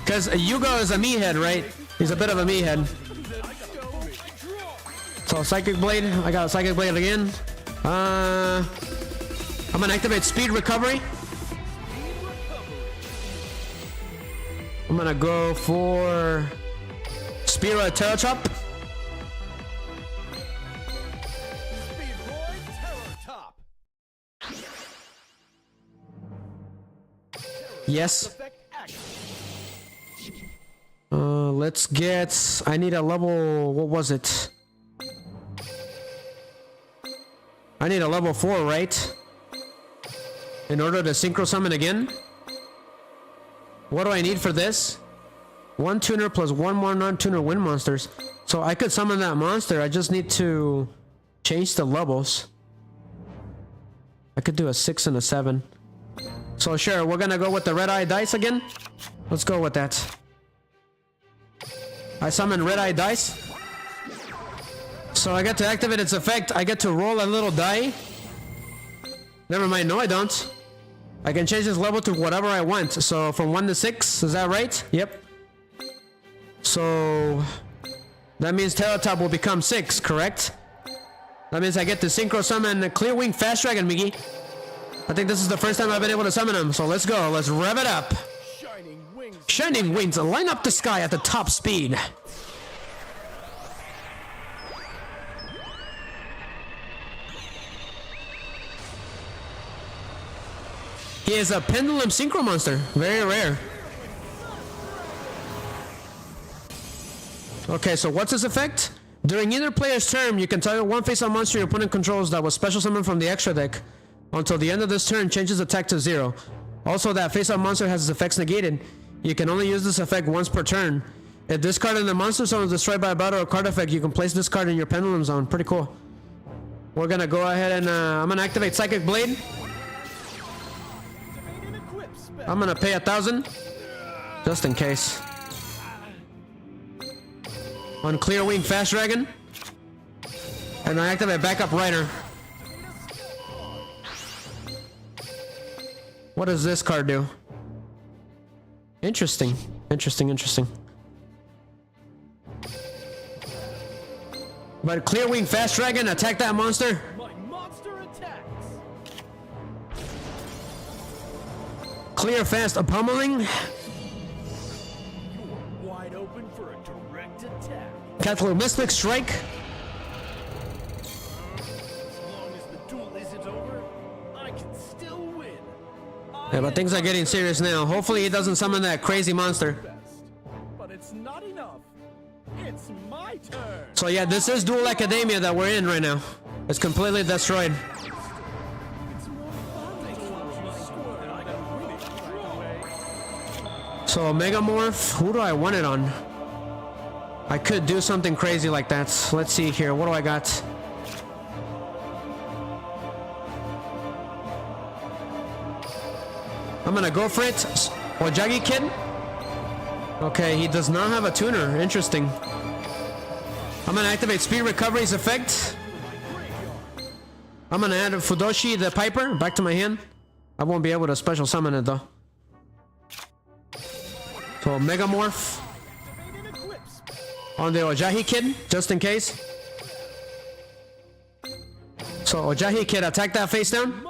Because Yugioh is a meathead, right? He's a bit of a meathead. So Psychic Blade, I got Psychic Blade again. I'm gonna activate Speed Recovery. I'm gonna go for Spearoid Terratop. Yes. Let's get... I need a level... What was it? I need a level 4, right? In order to synchro summon again? What do I need for this? 1 tuner plus 1 more non-tuner wind monsters. So I could summon that monster. I just need to change the levels. I could do a 6 and a 7. So sure, we're gonna go with the red eye dice again. Let's go with that. I summon red eye dice. So I get to activate its effect. I get to roll a little die. Never mind, no I don't. I can change this level to whatever I want. So from 1 to 6, is that right? Yep. So that means Terratop will become 6, correct? That means I get to synchro summon Clear Wing Fast Dragon, Miggy. I think this is the first time I've been able to summon him. So let's go. Let's rev it up. Shining wings line up the sky at the top speed. He is a pendulum synchro monster. Very rare. Okay, so what's his effect? During either player's turn, you can target one face-up monster your opponent controls that was special summoned from the extra deck. Until the end of this turn, changes attack to 0. Also, that face-up monster has its effects negated. You can only use this effect once per turn. If this card in the monster zone is destroyed by a battle or card effect, you can place this card in your pendulum zone. Pretty cool. We're gonna go ahead and I'm gonna activate Psychic Blade. I'm gonna pay 1,000 just in case. On Clear Wing Fast Dragon, and I activate Backup Rider. What does this card do? Interesting. But Clear Wing Fast Dragon, attack that monster. My monster attacks. Clear Fast Pummeling. You are wide open for a direct attack. Cataclysmic Strike. As long as the duel isn't over, I can still win. Yeah, but things are getting serious now. Hopefully he doesn't summon that crazy monster. Best. But it's not enough. It's my turn. So yeah, this is Duel Academia that we're in right now. It's completely destroyed. So Megamorph, who do I want it on? I could do something crazy like that. Let's see here, what do I got? I'm gonna go for it. Ojagi Kid. Okay, he does not have a tuner. Interesting. I'm gonna activate Speed Recovery's effect. I'm gonna add Fudoshi the Piper back to my hand. I won't be able to special summon it though. So Megamorph on the Ojahi Kid, just in case. So Ojahi Kid, attack that face down.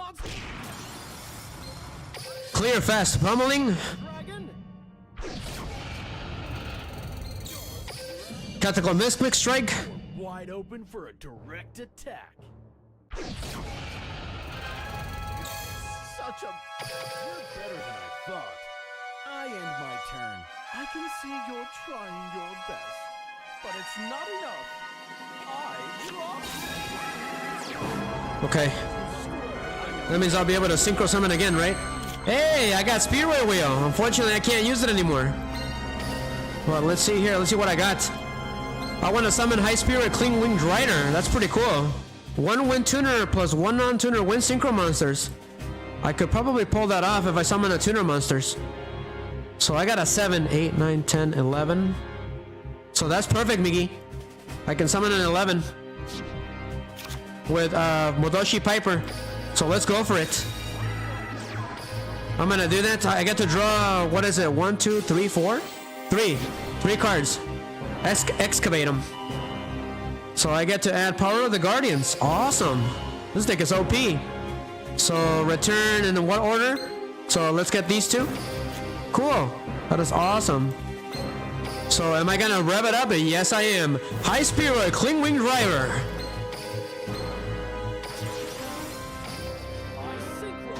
Clear Fast Pummeling. Cataclysmic Strike. Wide open for a direct attack. Such a... You're better than I thought. I end my turn. I can see you're trying your best, but it's not enough. I drop. Okay. That means I'll be able to synchro summon again, right? Hey, I got Speedway Wheel. Unfortunately, I can't use it anymore. Well, let's see here. Let's see what I got. I want to summon High Spirit Clean Winged Rider. That's pretty cool. 1 wind tuner plus 1 non-tuner wind synchro monsters. I could probably pull that off if I summon a tuner monsters. So I got a 7, 8, 9, 10, 11. So that's perfect, Miggy. I can summon an 11 with Modoshi Piper. So let's go for it. I'm gonna do that. I get to draw, what is it? 1, 2, 3, 4? 3 cards. Excavate them. So I get to add Power of the Guardians. Awesome. This deck is OP. So return in what order? So let's get these two. Cool. That is awesome. So am I gonna rev it up? Yes, I am. High Spirit Clean Winged Rider.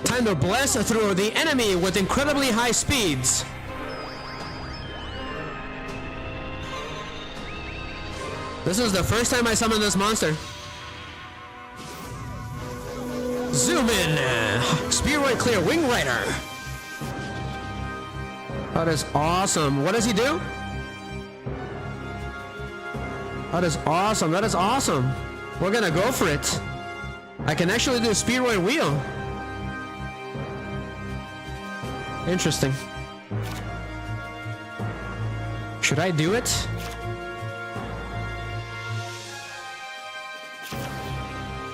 Time to blast through the enemy with incredibly high speeds. This is the first time I summon this monster. Zoom in. Spheroid Clear Wing Rider. That is awesome. What does he do? That is awesome. That is awesome. We're gonna go for it. I can actually do a Spheroid Wheel. Interesting. Should I do it?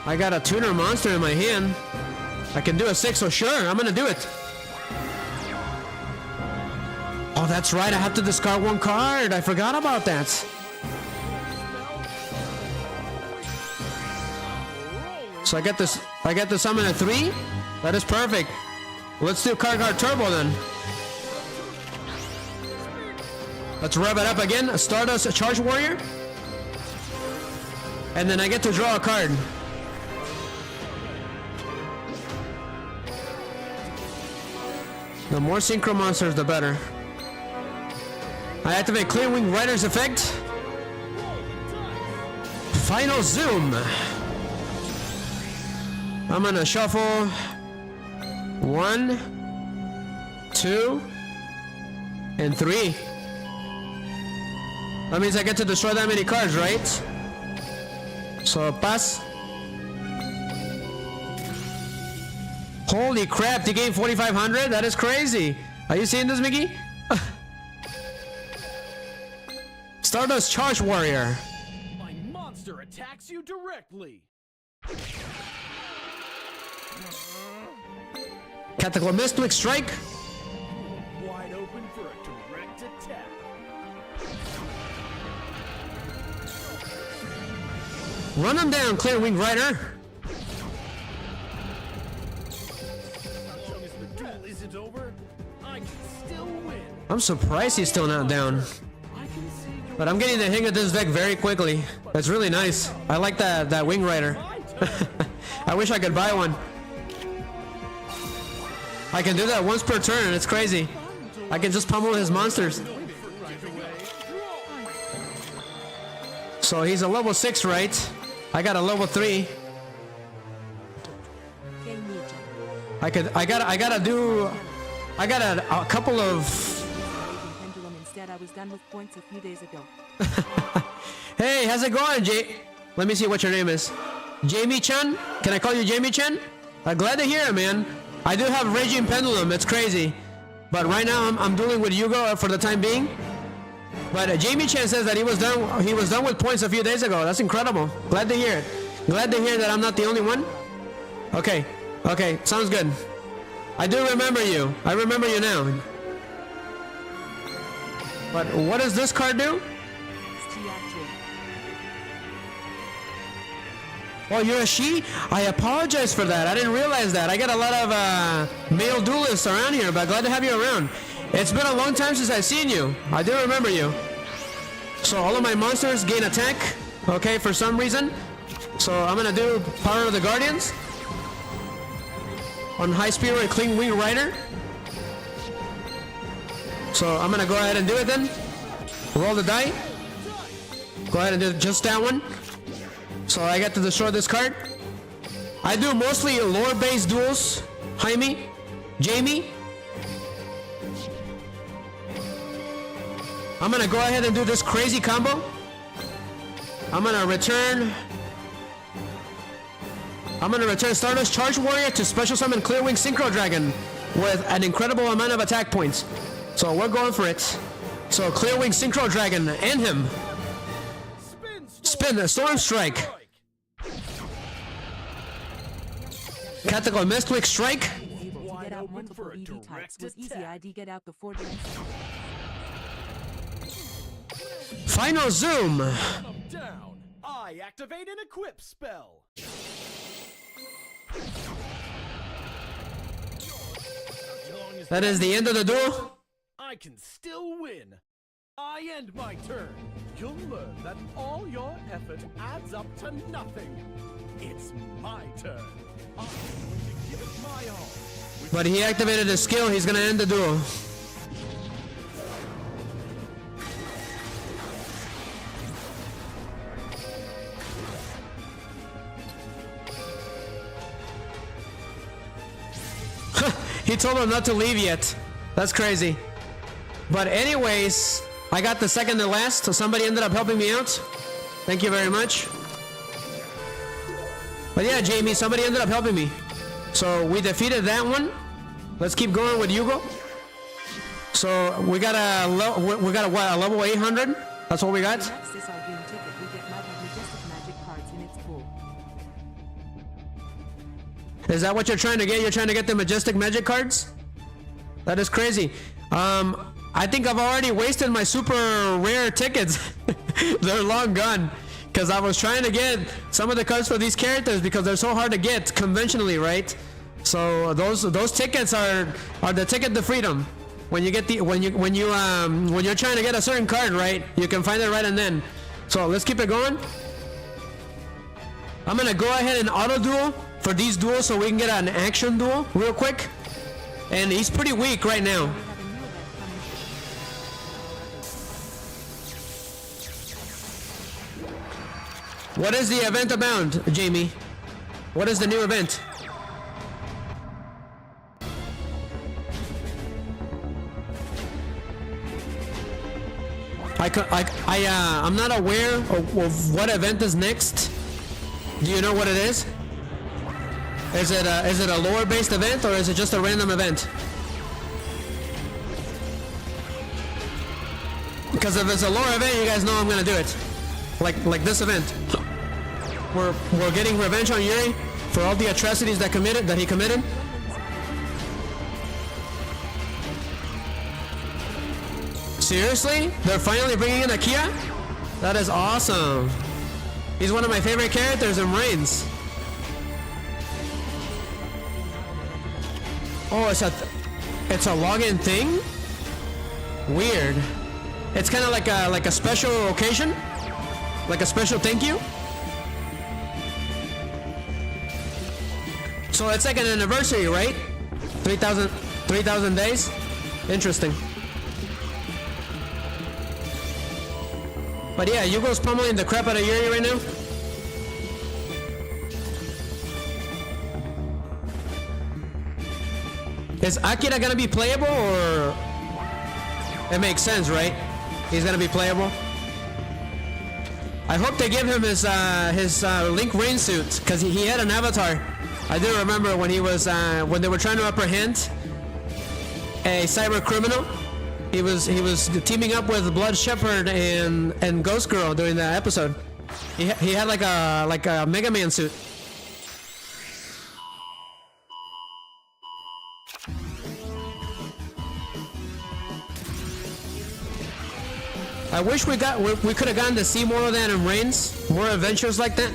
I got a tuner monster in my hand. I can do a 6, so sure, I'm gonna do it. Oh, that's right, I have to discard 1 card. I forgot about that. So I get to summon a 3. That is perfect. Let's do card turbo then. Let's rev it up again. Stardust Charge Warrior. And then I get to draw a card. The more synchro monsters, the better. I activate Clear Wing Rider's effect. Final Zoom. I'm gonna shuffle 1, 2, and 3. That means I get to destroy that many cards, right? So pass. Holy crap, you gained 4,500? That is crazy. Are you seeing this, Mickey? Stardust Charge Warrior. My monster attacks you directly. Cataclysmic Strike. Wide open for a direct attack. Run him down, Clear Wing Rider. Over, I can still win. I'm surprised he's still not down. But I'm getting the hang of this deck very quickly. It's really nice. I like that Wing Rider. I wish I could buy one. I can do that once per turn. It's crazy. I can just pummel his monsters. So he's a level 6, right? I got a level 3. I got a couple of. Pendulum instead. I was done with points a few days ago. Hey, how's it going, Jay? Let me see what your name is. Jamie-chan? Can I call you Jamie-chan? Glad to hear it, man. I do have Raging Pendulum. It's crazy, but right now I'm dueling with Yugioh for the time being. But Jamie-chan says that he was done with points a few days ago. That's incredible. Glad to hear it. Glad to hear that I'm not the only one. Okay, sounds good. I do remember you. I remember you now. But what does this card do? Oh, you're a she? I apologize for that. I didn't realize that. I get a lot of male duelists around here, but glad to have you around. It's been a long time since I've seen you. I do remember you. So all of my monsters gain attack, okay, for some reason. So I'm gonna do Power of the Guardians on High Spheroid Clear Wing Rider. So I'm gonna go ahead and do it then. Roll the die. Go ahead and do just that one. So I get to destroy this card. I do mostly lore-based duels. Jamie. I'm gonna go ahead and do this crazy combo. I'm gonna return Stardust Charge Warrior to special summon Clear Wing Synchro Dragon with an incredible amount of attack points. So we're going for it. So Clear Wing Synchro Dragon and him. Spin the Storm Strike. Cataclysmic Strike. Able to get out multiple ED types with easy ID get out the 4 Final Zoom. Down. I activate an equip spell. That is the end of the duel. I can still win. I end my turn. You'll learn that all your effort adds up to nothing. It's my turn. I'm going to give it my all. But he activated his skill. He's gonna end the duel. He told him not to leave yet. That's crazy. But anyways, I got the second to last, so somebody ended up helping me out. Thank you very much. But yeah, Jamie, somebody ended up helping me. So we defeated that one. Let's keep going with Yugioh. So we got a what, a level 800? That's what we got. Next is our game ticket. We get majestic magic cards in its pool. Is that what you're trying to get? You're trying to get the majestic magic cards? That is crazy. I think I've already wasted my super rare tickets. They're long gone. Because I was trying to get some of the cards for these characters because they're so hard to get conventionally, right? So those tickets are the ticket to freedom. When you get the when you're trying to get a certain card, right? You can find it right and then. So let's keep it going. I'm gonna go ahead and auto duel for these duels so we can get an action duel real quick. And he's pretty weak right now. What is the event about, Jamie? What is the new event? I'm not aware of what event is next. Do you know what it is? Is it a lore-based event or is it just a random event? Because if it's a lore event, you guys know I'm gonna do it. Like this event. We're getting revenge on Yuri for all the atrocities that he committed. Seriously? They're finally bringing in Akira? That is awesome. He's one of my favorite characters in Reigns. Oh, it's a login thing? Weird. It's kind of like a special occasion? Like a special thank you? So it's like an anniversary, right? 3,000 days? Interesting. But yeah, Yugioh's pummeling the crap out of Yuri right now. Is Akira gonna be playable or... It makes sense, right? He's gonna be playable. I hope they give him his Link rain suit, because he had an avatar. I do remember when he was when they were trying to apprehend a cyber criminal. He was teaming up with Blood Shepherd and Ghost Girl during that episode. He had like a Mega Man suit. I wish we could have gotten to see more of that in Reigns, more adventures like that.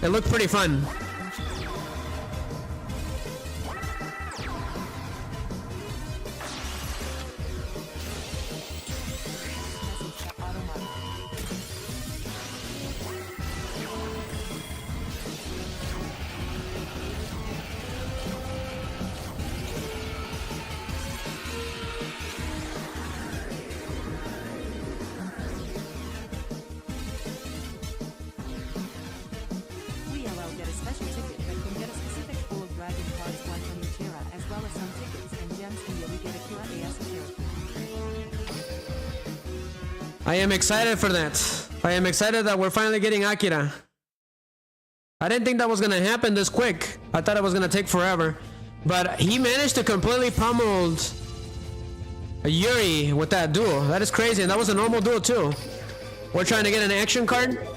It looked pretty fun. I am excited for that. I am excited that we're finally getting Akira. I didn't think that was gonna happen this quick. I thought it was gonna take forever. But he managed to completely pummel Yuri with that duel. That is crazy, and that was a normal duel too. We're trying to get an action card.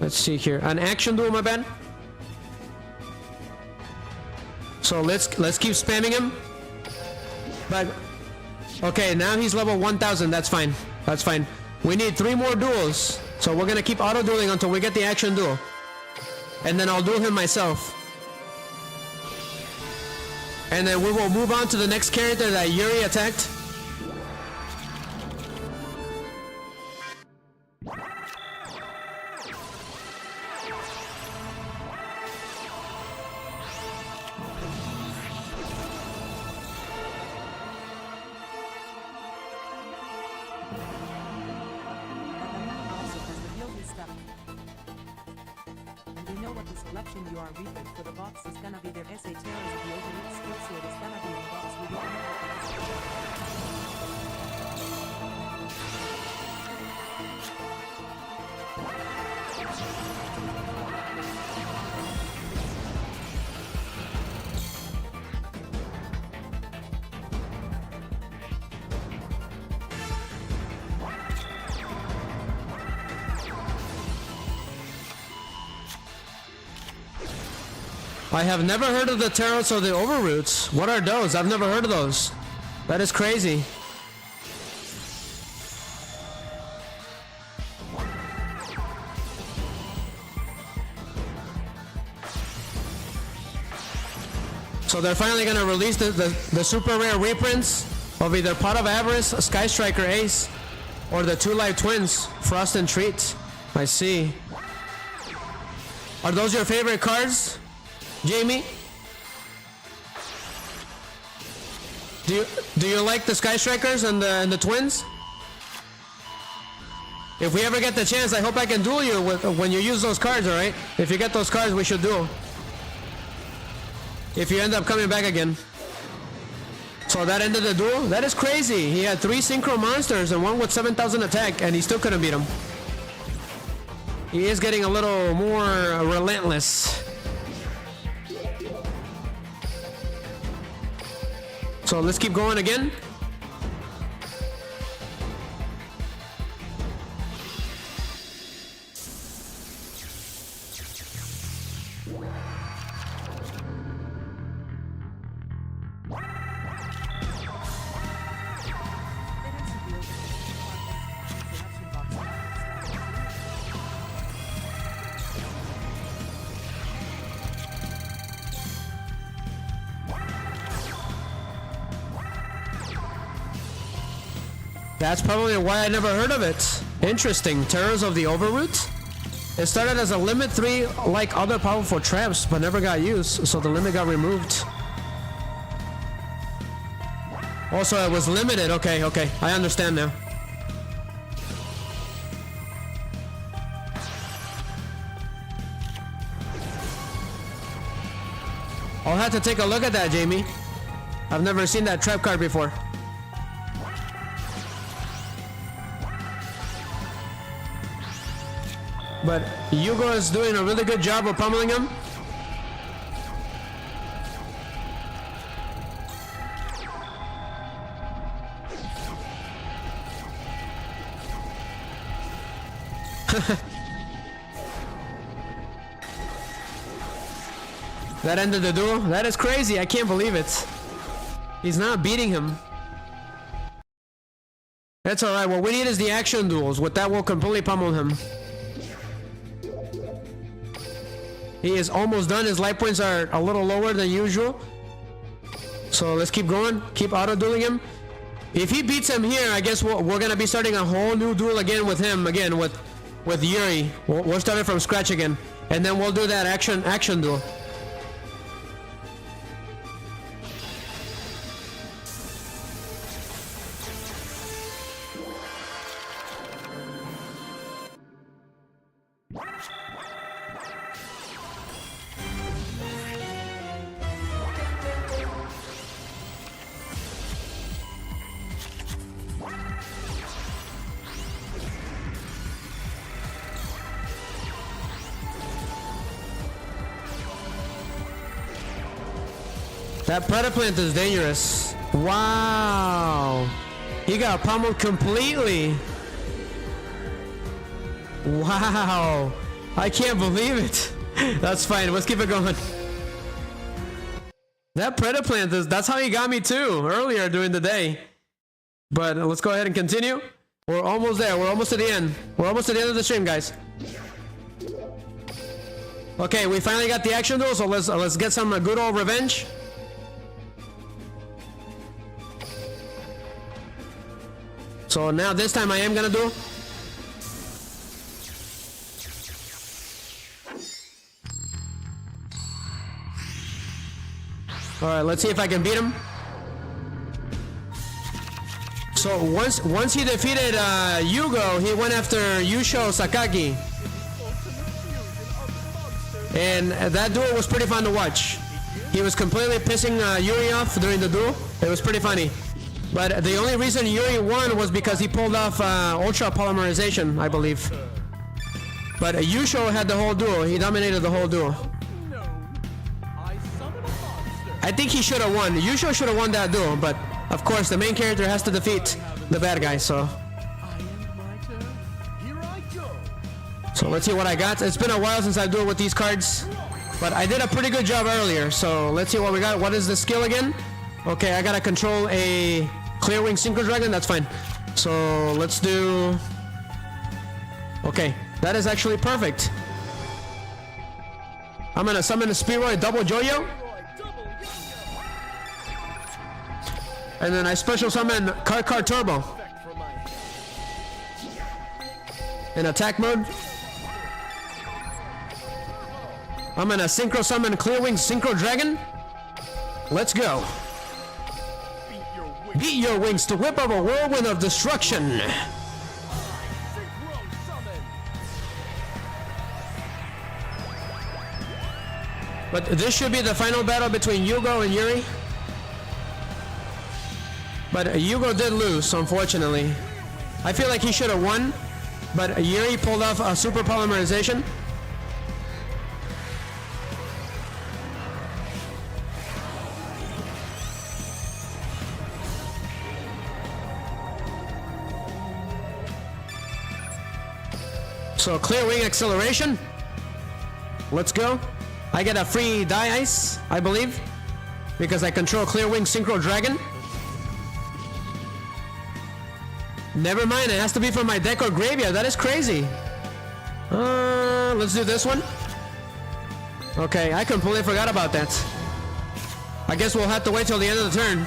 Let's see here. An action duel, my bad. So let's keep spamming him. But okay, now he's level 1000. That's fine. That's fine. We need 3 more duels. So we're gonna keep auto dueling until we get the action duel. And then I'll duel him myself. And then we will move on to the next character that Yuri attacked. stuff. And we know what the selection you are reaping for the box is gonna be their essay Terrorism, the overall skill set is gonna be in the box. We don't know what the I have never heard of the Terrors or the Overroots. What are those? I've never heard of those. That is crazy. So they're finally gonna release the super rare reprints of either Pot of Avarice, Sky Striker Ace, or the two live twins, Frost and Treat. I see. Are those your favorite cards, Jamie? Do you like the Sky Strikers and the twins? If we ever get the chance, I hope I can duel you when you use those cards, alright? If you get those cards, we should duel. If you end up coming back again. So that ended the duel? That is crazy. He had 3 synchro monsters and one with 7,000 attack, and he still couldn't beat him. He is getting a little more relentless. So let's keep going again. That's probably why I never heard of it. Interesting. Terrors of the Overroot? It started as a limit 3 like other powerful traps, but never got used, so the limit got removed. Also, it was limited. Okay, I understand now. I'll have to take a look at that, Jamie. I've never seen that trap card before. But Yugioh is doing a really good job of pummeling him. That ended the duel? That is crazy. I can't believe it. He's not beating him. That's alright. What we need is the action duels. With that, we'll completely pummel him. He is almost done. His life points are a little lower than usual. So let's keep going. Keep auto-dueling him. If he beats him here, I guess we're going to be starting a whole new duel again with him. Again, with Yuri. We'll start it from scratch again. And then we'll do that action duel. That Predaplant is dangerous. Wow. He got pummeled completely. Wow. I can't believe it. That's fine. Let's keep it going. That Predaplant is, that's how he got me too, earlier during the day. But let's go ahead and continue. We're almost there. We're almost at the end. We're almost at the end of the stream, guys. Okay, we finally got the action duel, so let's get some good old revenge. So now this time I am gonna do. Alright, let's see if I can beat him. So once he defeated Yugioh, he went after Yusho Sakaki. And that duel was pretty fun to watch. He was completely pissing Yuri off during the duel. It was pretty funny. But the only reason Yuri won was because he pulled off ultra polymerization, I believe. But Yugioh had the whole duel. He dominated the whole duel. I think he should have won. Yugioh should have won that duel, but of course the main character has to defeat the bad guy, so. So let's see what I got. It's been a while since I dueled with these cards, but I did a pretty good job earlier, so let's see what we got. What is the skill again? Okay, I gotta control a Clear Wing Synchro Dragon, that's fine. So let's do... Okay, that is actually perfect. I'm gonna summon a Spearoid Double Joyo. And then I special summon Car Turbo. In attack mode. I'm gonna Synchro summon Clear Wing Synchro Dragon. Let's go. Beat your wings to whip up a whirlwind of destruction. But this should be the final battle between Yugioh and Yuri. But Yugioh did lose, unfortunately. I feel like he should have won, but Yuri pulled off a super polymerization. So Clear Wing Acceleration. Let's go. I get a free Die Ice, I believe, because I control Clear Wing Synchro Dragon. Never mind, it has to be from my deck or graveyard. That is crazy. Let's do this one. Okay, I completely forgot about that. I guess we'll have to wait till the end of the turn.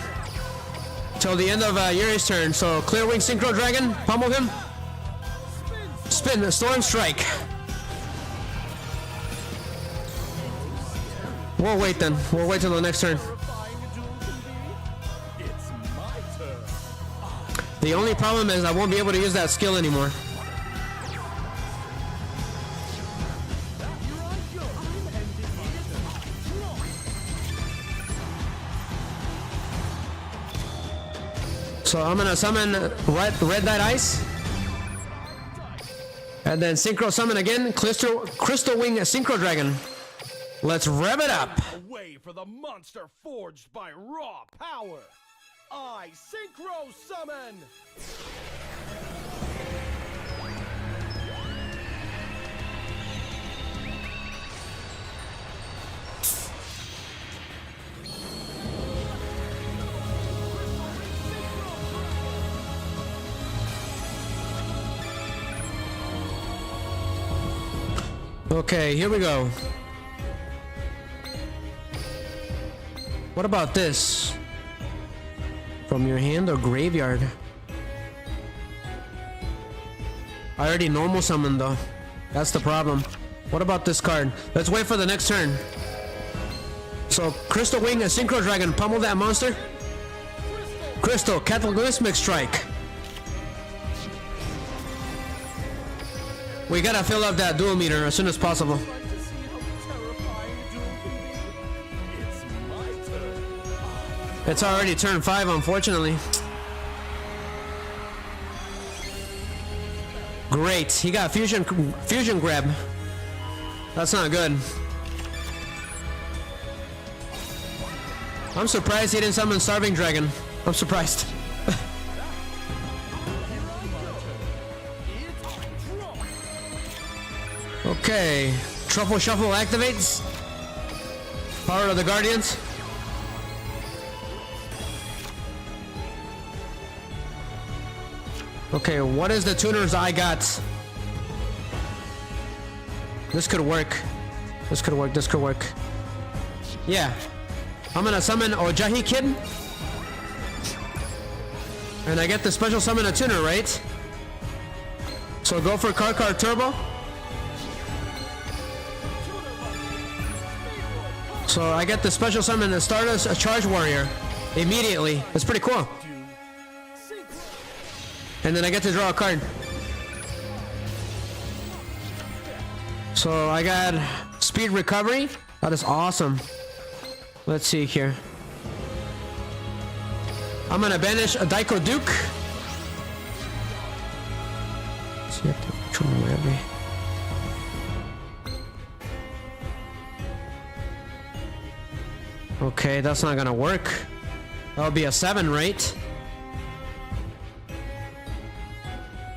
Till the end of Yuri's turn. So Clear Wing Synchro Dragon, pummel him. Spin, Storm Strike. We'll wait then. We'll wait till the next turn. The only problem is I won't be able to use that skill anymore. So I'm gonna summon Red Dot Ice. And then Synchro Summon again, Crystal Wing Synchro Dragon. Let's rev it up. Away for the monster forged by raw power. I Synchro Summon! Okay, here we go. What about this? From your hand or graveyard? I already normal summoned though. That's the problem. What about this card? Let's wait for the next turn. So Crystal Wing, a Synchro Dragon, pummel that monster. Crystal, Cataclysmic Strike. We gotta fill up that duel meter as soon as possible. It's already turn 5, unfortunately. Great, he got fusion grab. That's not good. I'm surprised he didn't summon Starving Dragon. I'm surprised. Okay, Truffle Shuffle activates. Power of the Guardians. Okay, what is the tuners I got? This could work. This could work, this could work. Yeah. I'm gonna summon Ojahi Kid. And I get the special summon a tuner, right? So go for Car Turbo. So I get the special summon the Stardust a Charge Warrior immediately. That's pretty cool. And then I get to draw a card. So I got speed recovery. That is awesome. Let's see here. I'm gonna banish a Daiko Duke. Okay, that's not gonna work. That'll be a 7, right?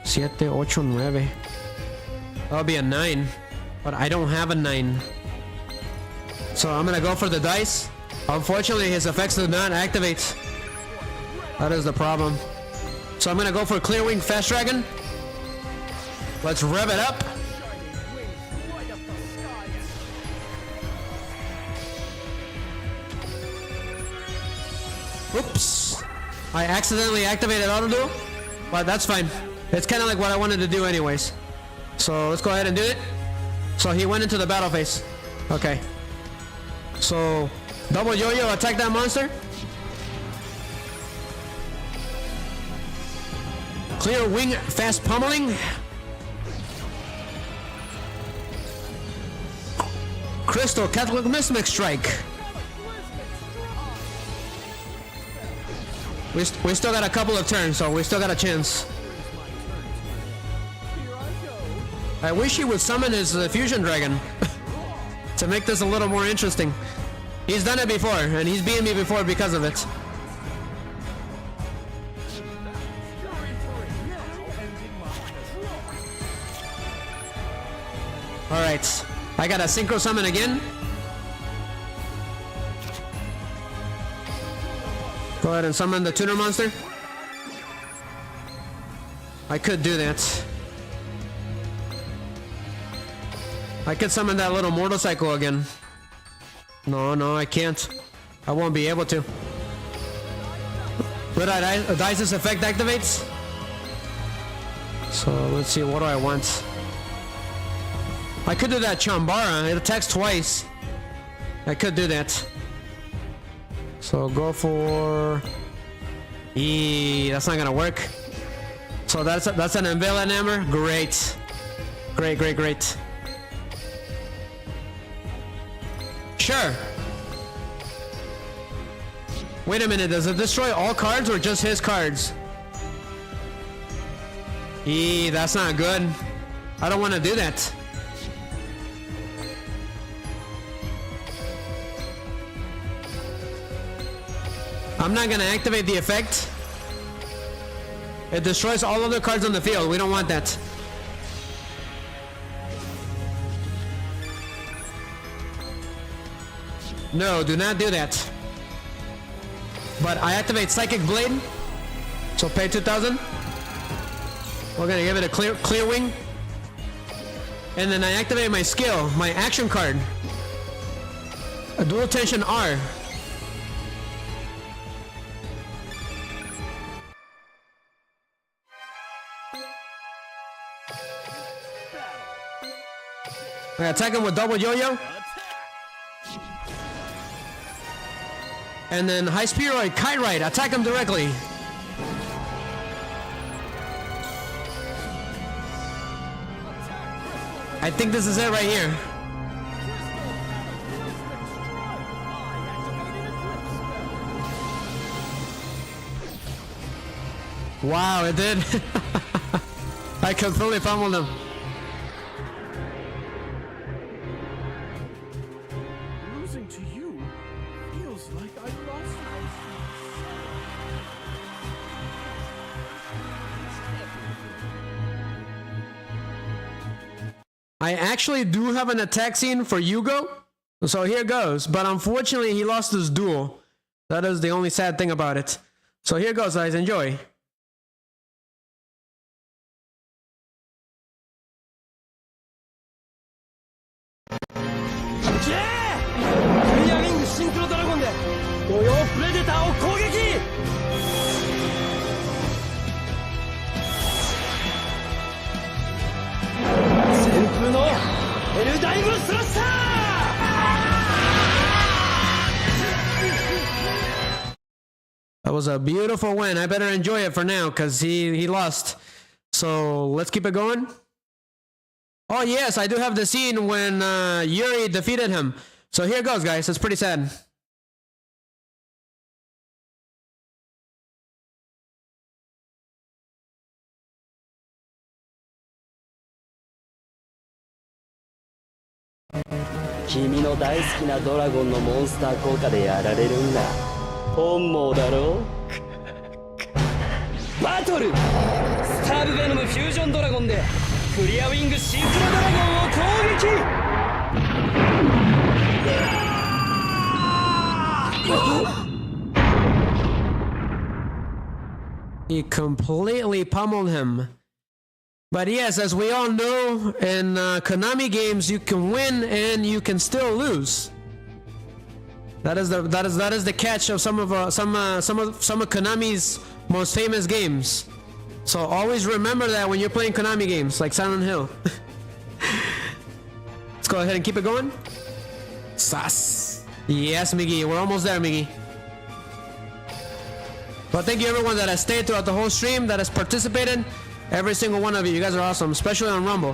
7, 8, 9. That'll be a 9. But I don't have a 9. So I'm gonna go for the dice. Unfortunately, his effects do not activate. That is the problem. So I'm gonna go for Clear Wing Fast Dragon. Let's rev it up. Oops. I accidentally activated Auto Duel, but that's fine. It's kind of like what I wanted to do anyways. So let's go ahead and do it. So he went into the battle phase. Okay. So double yo-yo, attack that monster. Clear Wing Fast Pummeling. Crystal Cataclysmic Strike. We still got a couple of turns, so we still got a chance. I wish he would summon his Fusion Dragon to make this a little more interesting. He's done it before, and he's beaten me before because of it. Alright, I gotta Synchro Summon again. Go ahead and summon the tuner monster. I could do that. I could summon that little motorcycle again. No, I can't. I won't be able to. Red Eye Dice's effect activates. So let's see, what do I want? I could do that Chambara. It attacks twice. I could do that. So go for... that's not gonna work. So that's an Enveiled Hammer. Great. Great. Sure. Wait a minute, does it destroy all cards or just his cards? That's not good. I don't want to do that. I'm not gonna activate the effect. It destroys all other cards on the field. We don't want that. No, do not do that. But I activate Psychic Blade. So pay 2,000. We're gonna give it a clear wing. And then I activate my skill, my action card. A Dual Tension R. I attack him with double yo-yo. And then High Spearoid Kite Ride, attack him directly. I think this is it right here. Wow, it did. I completely pummeled him. Losing to you feels like I lost I actually do have an attack scene for Yugioh, so here goes. But unfortunately, he lost his duel. That is the only sad thing about it. So here goes, guys. Enjoy. That was a beautiful win. I better enjoy it for now because he lost. So let's keep it going. Oh yes, I do have the scene when Yuri defeated him. So here goes, guys. It's pretty sad. Kimi no 大好きなドラゴンのモンスター効果でやられるんだ。本望だろ。バトル。スターブベノムフュージョンドラゴンでクリアウィングシンクロドラゴンを攻撃。He completely pummeled him. But yes, as we all know, in Konami games, you can win and you can still lose. That is the catch of some of Konami's most famous games. So always remember that when you're playing Konami games like Silent Hill. Let's go ahead and keep it going. Sas. Yes, Miggy, we're almost there, Miggy. Well, thank you everyone that has stayed throughout the whole stream, that has participated. Every single one of you. You guys are awesome, especially on Rumble.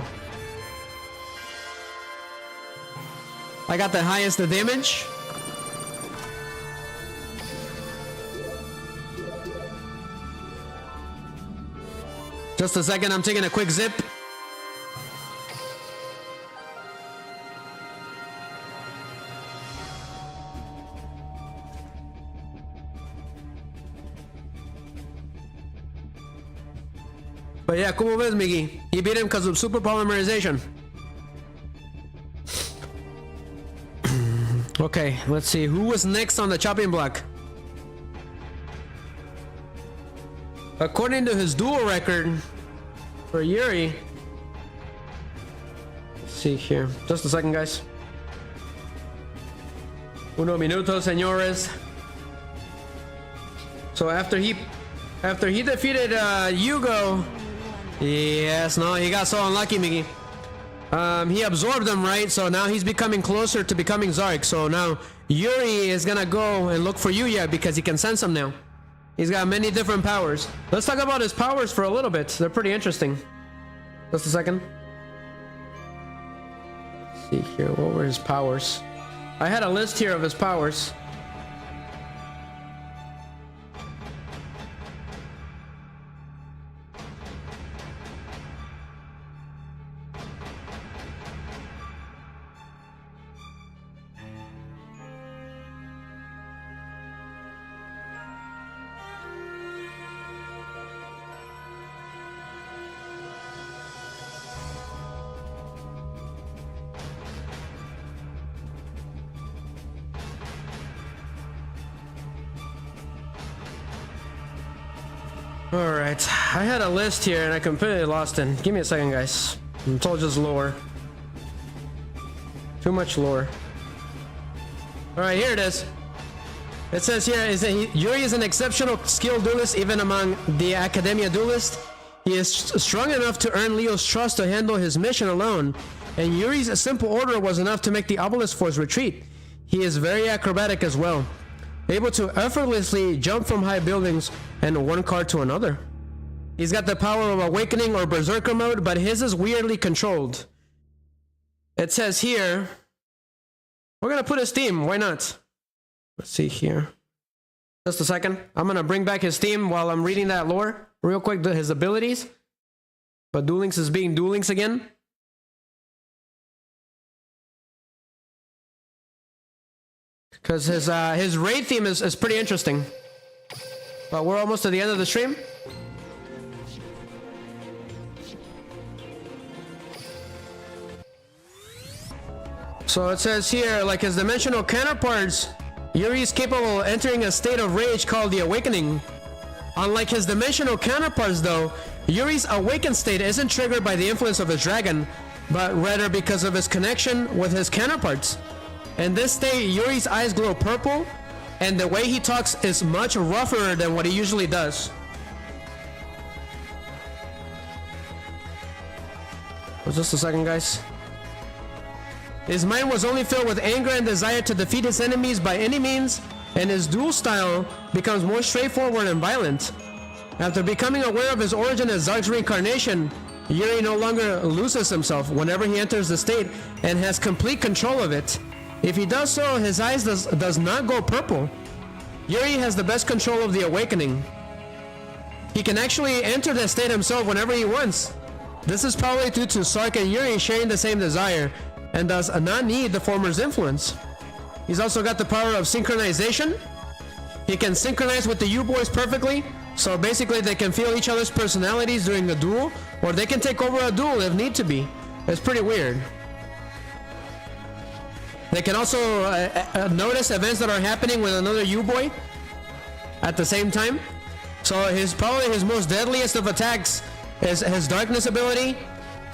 I got the highest damage. Just a second, I'm taking a quick zip. But yeah, como ves, Miggy? He beat him because of super polymerization. Okay, let's see. Who was next on the chopping block? According to his duel record for Yuri. Let's see here. Just a second, guys. Uno minuto, señores. So after he defeated Yugioh. Yes, no, he got so unlucky, Miggy. He absorbed them, right? So now he's becoming closer to becoming ZARC. So now Yuri is gonna go and look for Yuya because he can sense him now. He's got many different powers. Let's talk about his powers for a little bit. They're pretty interesting. Just a second. Let's see here, what were his powers? I had a list here of his powers. Alright, I had a list here and I completely lost it. Give me a second, guys. I'm told just lore. Too much lore. Alright, here it is. It says here, Yuri is an exceptional skilled duelist even among the Academia duelists. He is strong enough to earn Leo's trust to handle his mission alone, and Yuri's simple order was enough to make the Obelisk Force retreat. He is very acrobatic as well, able to effortlessly jump from high buildings and one card to another. He's got the power of awakening or berserker mode, but his is weirdly controlled. It says here, we're gonna put his theme, why not? Let's see here. Just a second. I'm gonna bring back his theme while I'm reading that lore real quick, his abilities. But Duel Links is being Duel Links again. Because his raid theme is pretty interesting. But we're almost to the end of the stream. So it says here, like his dimensional counterparts, Yuri is capable of entering a state of rage called the Awakening. Unlike his dimensional counterparts though, Yuri's awakened state isn't triggered by the influence of his dragon, but rather because of his connection with his counterparts. In this state, Yuri's eyes glow purple, and the way he talks is much rougher than what he usually does. Just a second, guys. His mind was only filled with anger and desire to defeat his enemies by any means, and his duel style becomes more straightforward and violent. After becoming aware of his origin as ZARC's reincarnation, Yuri no longer loses himself whenever he enters the state and has complete control of it. If he does so, his eyes does not go purple. Yuri has the best control of the awakening. He can actually enter the state himself whenever he wants. This is probably due to ZARC and Yuri sharing the same desire and does not need the former's influence. He's also got the power of synchronization. He can synchronize with the U-boys perfectly, so basically they can feel each other's personalities during a duel, or they can take over a duel if need to be. It's pretty weird. They can also notice events that are happening with another U-boy at the same time. So probably his most deadliest of attacks is his darkness ability.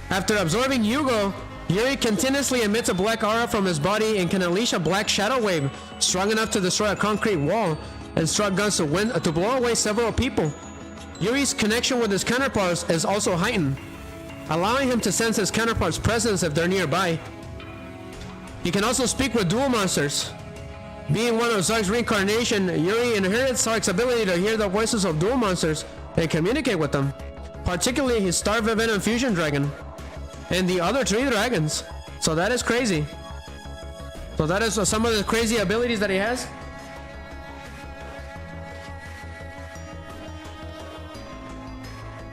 After absorbing Yugioh, Yuri continuously emits a black aura from his body and can unleash a black shadow wave strong enough to destroy a concrete wall and struck guns to blow away several people. Yuri's connection with his counterparts is also heightened, allowing him to sense his counterparts' presence if they're nearby. He can also speak with duel monsters. Being one of ZARC's reincarnation, Yuri inherits ZARC's ability to hear the voices of duel monsters and communicate with them, particularly his Star Venom Fusion Dragon and the other 3 dragons. So that is crazy. So that is some of the crazy abilities that he has.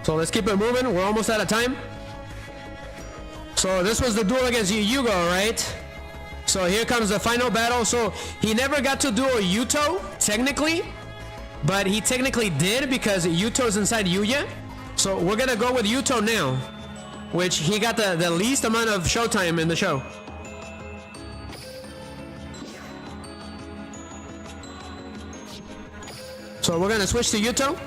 So let's keep it moving. We're almost out of time. So this was the duel against Yugioh, right? So here comes the final battle. So he never got to duel Yugioh, technically. But he technically did because Yugioh's inside Yuya. So we're gonna go with Yugioh now, which he got the least amount of showtime in the show. So we're gonna switch to Yugioh.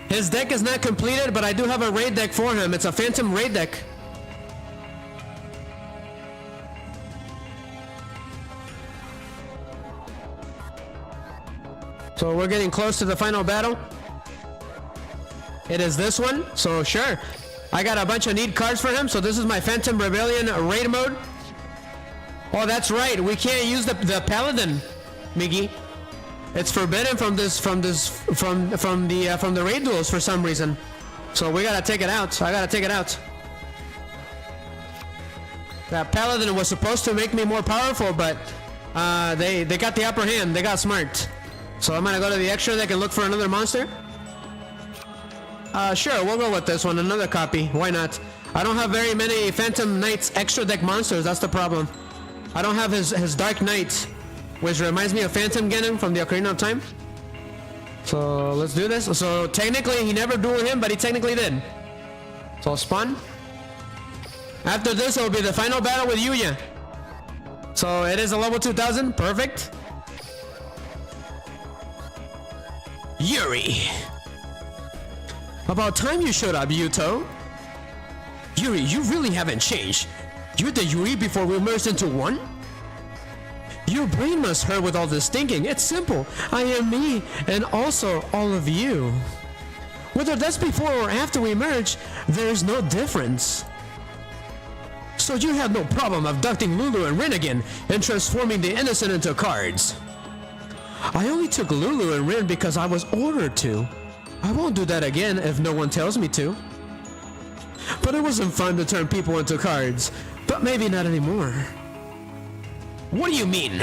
His deck is not completed, but I do have a raid deck for him. It's a Phantom raid deck. So we're getting close to the final battle. It is this one, so sure. I got a bunch of need cards for him, so this is my Phantom Rebellion raid mode. Oh, that's right. We can't use the Paladin, Miggy. It's forbidden from the raid duels for some reason. So we gotta take it out. I gotta take it out. That Paladin was supposed to make me more powerful, but they got the upper hand. They got smart. So I'm gonna go to the extra deck and look for another monster. Sure, we'll go with this one. Another copy. Why not? I don't have very many Phantom Knights extra deck monsters. That's the problem. I don't have his Dark Knight, which reminds me of Phantom Ganon from the Ocarina of Time. So let's do this. So technically he never dueled him, but he technically did. So I'll spawn. After this, it will be the final battle with Yuya. So it is a level 2000. Perfect. Yuri. About time you showed up, Yugioh. Yuri, you really haven't changed. You're the Yuri before we merged into one? Your brain must hurt with all this thinking. It's simple. I am me, and also all of you. Whether that's before or after we merge, there's no difference. So you have no problem abducting Lulu and Rin again and transforming the innocent into cards. I only took Lulu and Rin because I was ordered to. I won't do that again if no one tells me to. But it wasn't fun to turn people into cards. But maybe not anymore. What do you mean?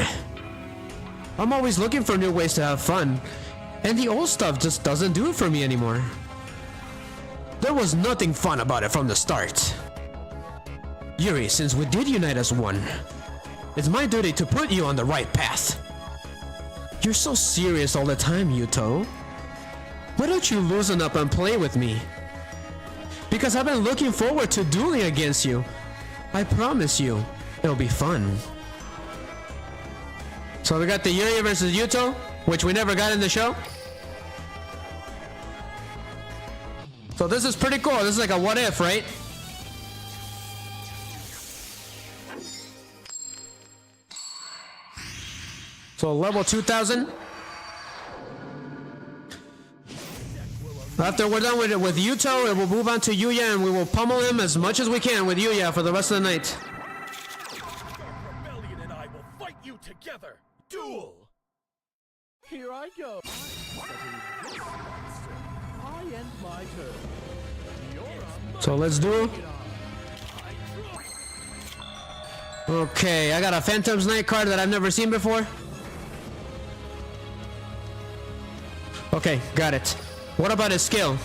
I'm always looking for new ways to have fun. And the old stuff just doesn't do it for me anymore. There was nothing fun about it from the start. Yuri, since we did unite as one, it's my duty to put you on the right path. You're so serious all the time, Yugioh. Why don't you loosen up and play with me? Because I've been looking forward to dueling against you. I promise you, it'll be fun. So we got the Yuri versus Yugioh, which we never got in the show. So this is pretty cool. This is like a what if, right? So level 2000. After we're done with Yugioh, we'll move on to Yuya and we will pummel him as much as we can with Yuya for the rest of the night. Rebellion and I will fight you together. Duel. Here I go. I end my turn. So let's do. Okay, I got a Phantom's Night card that I've never seen before. Okay, got it. What about his skill?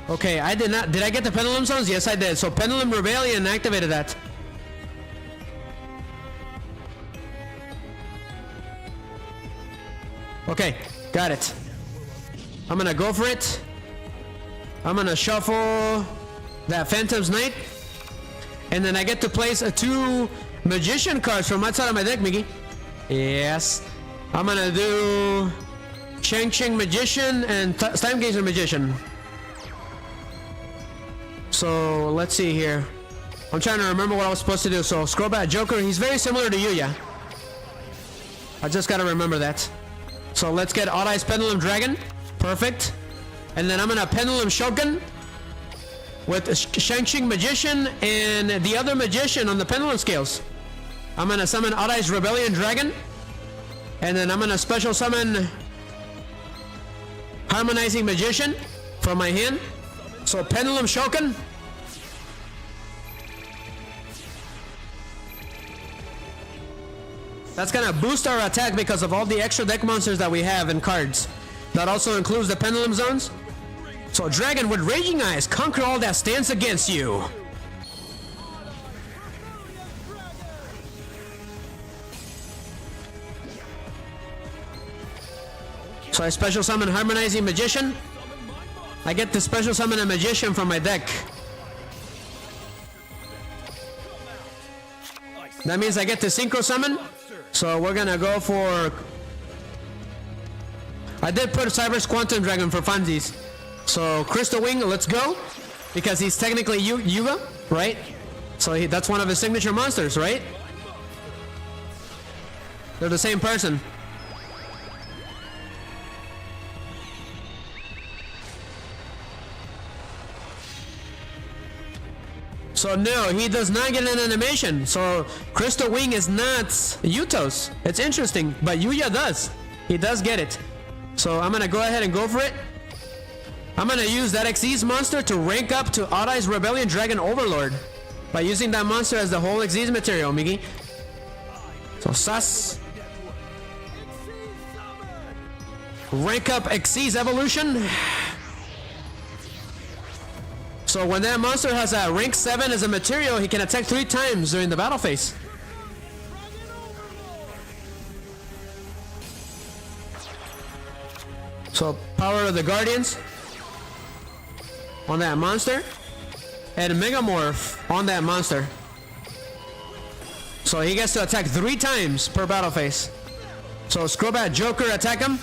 Okay, I did not. Did I get the Pendulum Zones? Yes, I did. So Pendulum Rebellion activated that. Okay, got it. I'm gonna go for it. I'm gonna shuffle that Phantom's Night. And then I get to place 2 Magician cards from outside of my deck, Miggy. Yes. I'm gonna do Cheng Magician and Time Gazer Magician. So let's see here. I'm trying to remember what I was supposed to do. So scroll back, Joker. He's very similar to Yuya. I just gotta remember that. So let's get Odd Eyes Pendulum Dragon. Perfect. And then I'm gonna Pendulum Shogun with Shang-Chi Magician and the other Magician on the Pendulum Scales. I'm gonna summon Odd Eyes Rebellion Dragon. And then I'm gonna special summon Harmonizing Magician from my hand. So Pendulum Shogun. That's gonna boost our attack because of all the extra deck monsters that we have in cards. That also includes the Pendulum Zones. So Dragon with Raging Eyes, conquer all that stands against you. So I special summon Harmonizing Magician. I get to special summon a Magician from my deck. That means I get to Synchro Summon. So we're gonna go for... I did put Cyber's Quantum Dragon for funsies. So Crystal Wing, let's go. Because he's technically Yugioh, right? So that's one of his signature monsters, right? They're the same person. So no, he does not get an animation. So Crystal Wing is not Yuto's. It's interesting, but Yuya does. He does get it. So I'm gonna go ahead and go for it. I'm gonna use that Xyz monster to rank up to Odd Eyes Rebellion Dragon Overlord by using that monster as the whole Xyz material, Miggy. So Sas. Rank up Xyz Evolution. So when that monster has a rank 7 as a material, he can attack 3 times during the battle phase. So Power of the Guardians on that monster, and Megamorph on that monster. So he gets to attack 3 times per battle phase. So scroll back, Joker, attack him.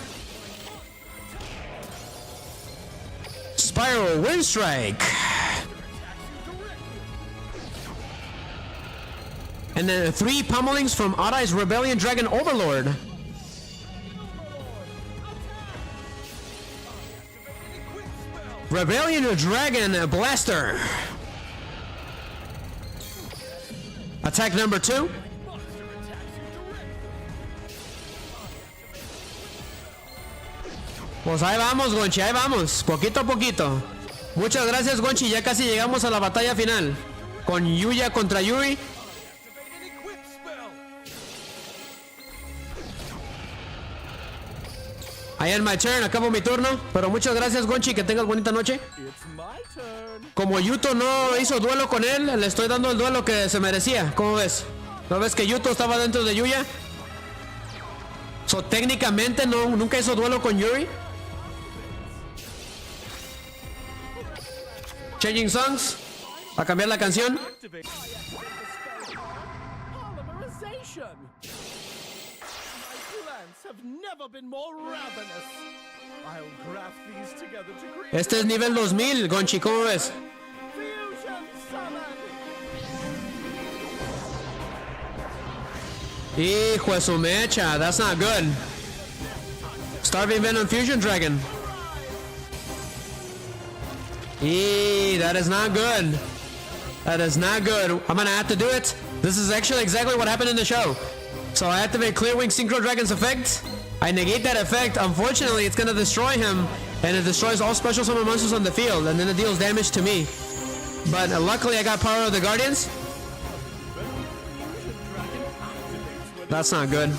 Spiral Wind Strike. And then 3 pummelings from Odd Eyes Rebellion Dragon Overlord. Rebellion Dragon Blaster. Attack number 2. Pues ahí vamos, Gonchi, ahí vamos, poquito a poquito. Muchas gracias, Gonchi, ya casi llegamos a la batalla final con Yuya contra Yuri. I end my turn, acabo mi turno, pero muchas gracias, Gonchi, que tengas bonita noche. Como Yuto no hizo duelo con él, le estoy dando el duelo que se merecía. ¿Cómo ves? ¿No ves que Yuto estaba dentro de Yuya? So, técnicamente nunca hizo duelo con Yuri. Changing songs. A cambiar la canción. Este es nivel 2000, Gonchi, ¿cómo ves? Hijo de su mecha, that's not good. Starving Venom Fusion Dragon. That is not good. That is not good. I'm gonna have to do it. This is actually exactly what happened in the show. So I activate Clear Wing Synchro Dragon's effect. I negate that effect. Unfortunately, it's gonna destroy him, and it destroys all special summon monsters on the field, and then it deals damage to me. But luckily, I got Power of the Guardians. That's not good.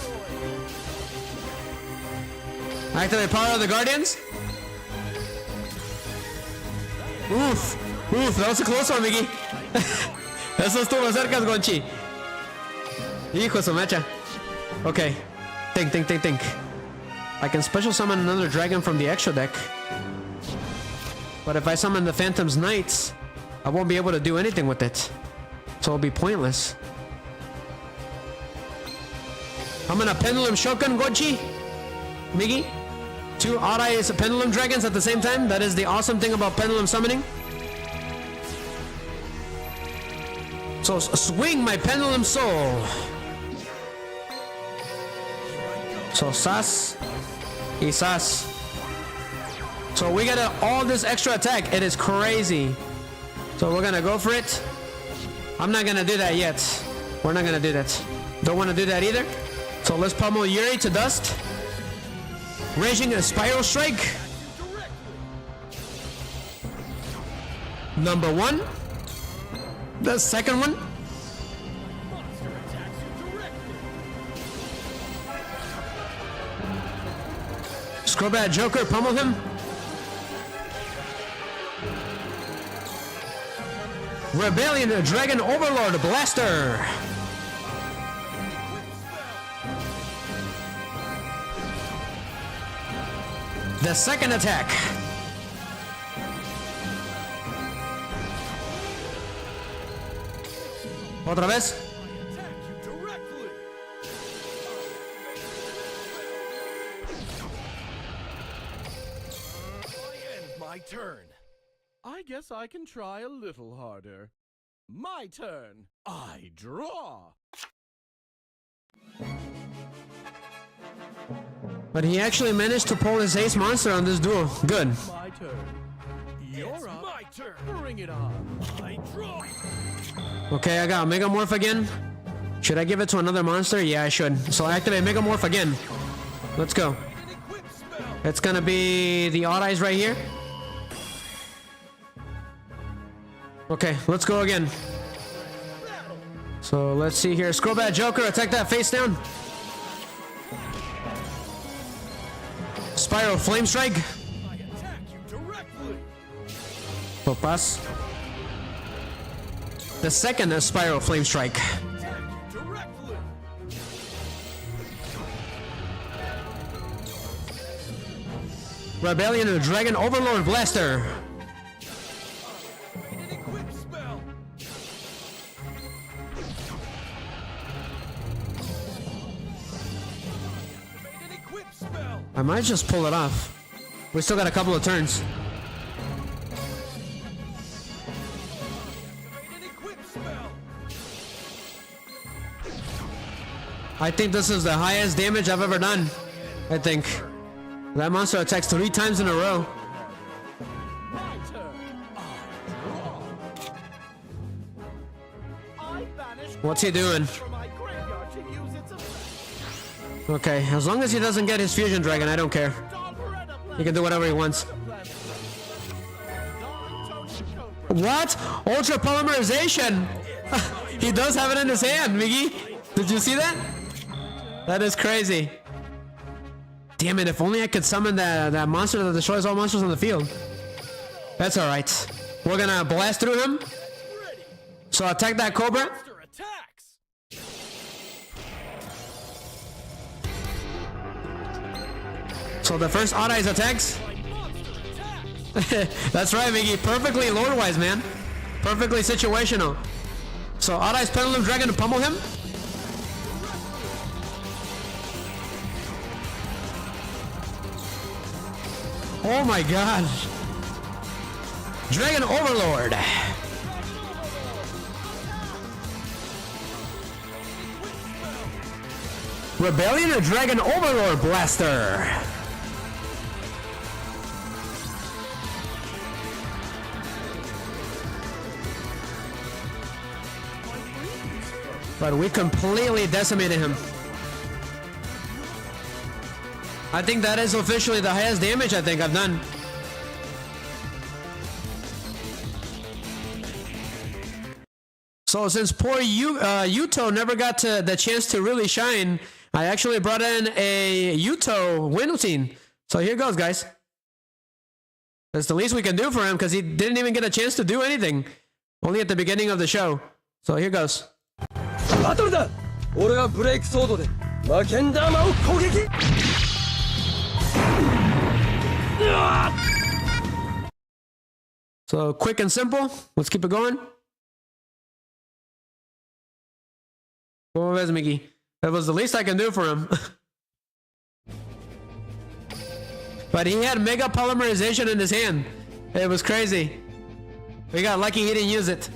Activate Power of the Guardians. Oof. Oof, that was a close one, Miggy. Eso estuvo cerca, Gonchi. Hijo de su mecha. Okay. Think. I can special summon another dragon from the extra deck. But if I summon the Phantom's Knights, I won't be able to do anything with it. So it'll be pointless. I'm gonna Pendulum Shogun Gochi. Miggy. 2 Odd Eyes Pendulum Dragons at the same time. That is the awesome thing about Pendulum Summoning. So swing my Pendulum Soul. So Sas. Isas. So we got all this extra attack. It is crazy. So we're gonna go for it. I'm not gonna do that yet. We're not gonna do that. Don't want to do that either. So let's pummel Yuri to dust. Raging a Spiral Strike. Number 1. The second one. Scrubbat Joker, pummel him. Rebellion Dragon Overlord Blaster. The second attack. Otra vez. My turn. I guess I can try a little harder. My turn. I draw. But he actually managed to pull his ace monster on this duel. Good. My turn. You're up. My turn. Bring it on. I draw. Okay, I got Megamorph again. Should I give it to another monster? Yeah, I should. So I activate Megamorph again. Let's go. It's gonna be the Odd Eyes right here. Okay, let's go again. So let's see here. Scrubbat Joker, attack that face down. Spiral Flame Strike. I attack you directly. Pass. The second Spiral Flame Strike. Attack you directly. Rebellion Dragon Overlord Blaster. An equip spell. An equip spell. I might just pull it off. We still got a couple of turns. An equip spell. I think this is the highest damage I've ever done. I think. That monster attacks 3 times in a row. My turn. I banish What's he doing? from my graveyard to use its effect. Okay, as long as he doesn't get his fusion dragon, I don't care. He can do whatever he wants. What? Ultra polymerization! He does have it in his hand, Miggy. Did you see that? That is crazy. Damn it, if only I could summon that monster that destroys all monsters on the field. That's alright. We're gonna blast through him. So attack that Cobra. Monster attacks. So the first Odd Eyes attacks. My monster attacks. That's right, Miggy. Perfectly lore-wise, man. Perfectly situational. So Odd Eyes Pendulum Dragon to pummel him. Oh my god. Dragon Overlord. Rebellion or Dragon Overlord Blaster. But we completely decimated him. I think that is officially the highest damage I think I've done. So since poor Yuto never got the chance to really shine, I actually brought in a Yuto win routine. So here goes, guys. That's the least we can do for him because he didn't even get a chance to do anything. Only at the beginning of the show. So here goes. So quick and simple. Let's keep it going. ¿Cómo ves, Mickey? That was the least I can do for him. But he had mega polymerization in his hand. It was crazy. We got lucky he didn't use it.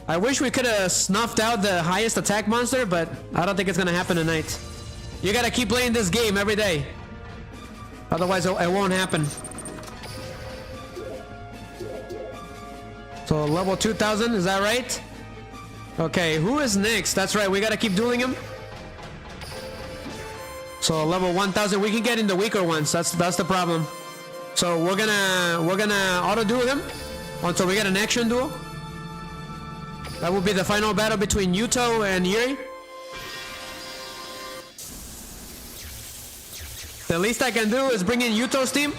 I wish we could have snuffed out the highest attack monster, but I don't think it's gonna happen tonight. You gotta keep playing this game every day. Otherwise, it won't happen. So level 2000, is that right? Okay, who is next? That's right, we gotta keep dueling him. So level 1000, we can get in the weaker ones. That's the problem. So we're gonna auto duel him until we get an action duel. That will be the final battle between Yuto and Yuri. The least I can do is bring in Yuto's team.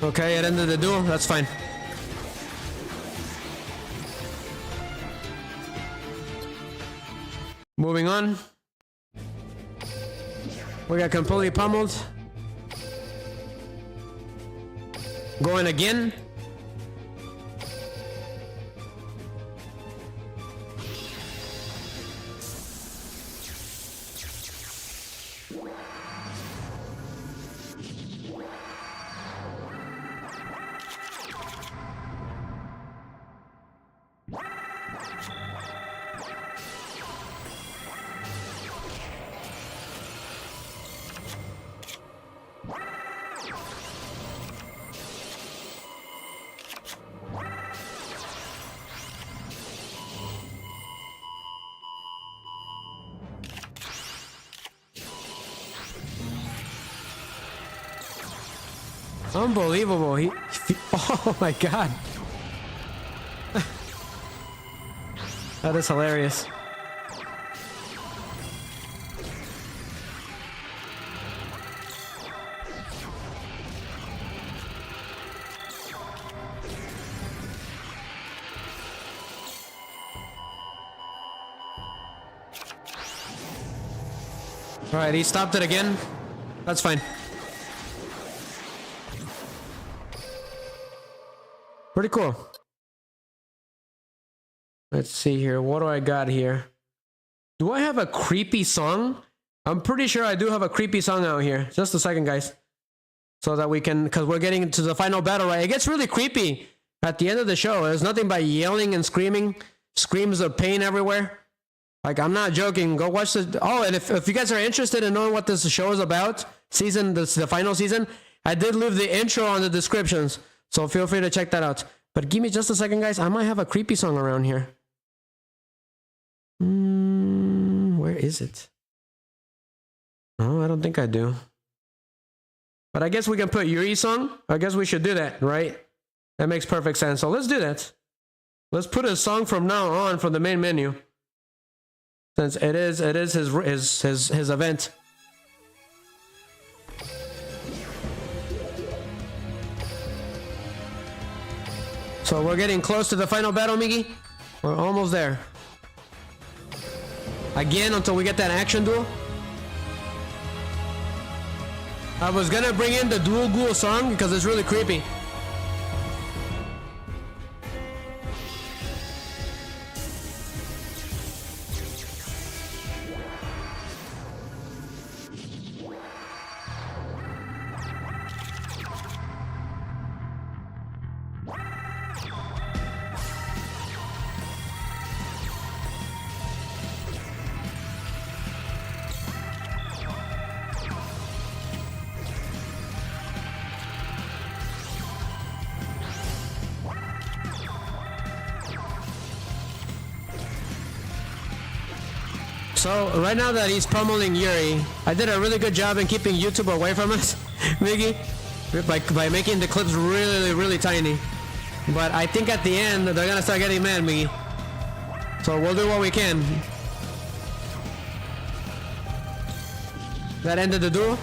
Okay, it ended the duel. That's fine. Moving on. We got completely pummeled. Going again. Unbelievable. Oh my god. That is hilarious. All right, he stopped it again. That's fine. Pretty cool. Let's see here. What do I got here? Do I have a creepy song? I'm pretty sure I do have a creepy song out here. Just a second, guys. So that we can, because we're getting to the final battle, right? It gets really creepy at the end of the show. There's nothing but yelling and screaming. Screams of pain everywhere. Like, I'm not joking. Go watch the... Oh, and if you guys are interested in knowing what this show is about, the final season, I did leave the intro on the descriptions. So feel free to check that out. But give me just a second, guys. I might have a creepy song around here. Where is it? Oh, I don't think I do. But I guess we can put Yuri's song. I guess we should do that, right? That makes perfect sense. So let's do that. Let's put a song from now on from the main menu. Since it is his event. So we're getting close to the final battle, Miggy. We're almost there. again until we get that action duel. I was gonna bring in the Duel Ghoul song because it's really creepy. So right now that he's pummeling Yuri, I did a really good job in keeping YouTube away from us, Miggy, by making the clips really tiny. But I think at the end they're gonna start getting mad, Miggy. So we'll do what we can. That ended the duel.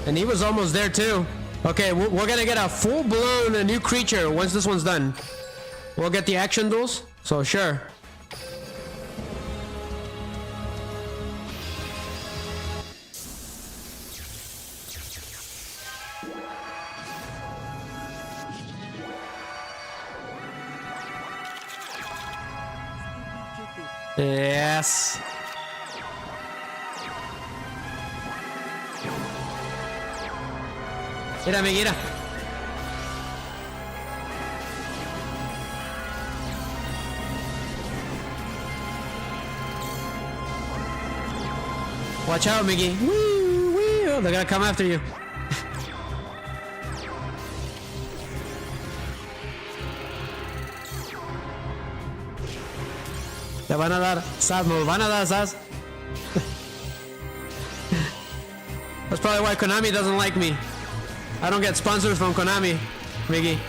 And he was almost there too. Okay, we're gonna get a full-blown new creature once this one's done. We'll get the action duels, so sure. Yes. Mira, mira. Watch out, Miggy. Woo, woo. They're gonna come after you. Te van a dar, Saz, nos van a dar, Saz. That's probably why Konami doesn't like me. I don't get sponsors from Konami, Miggy,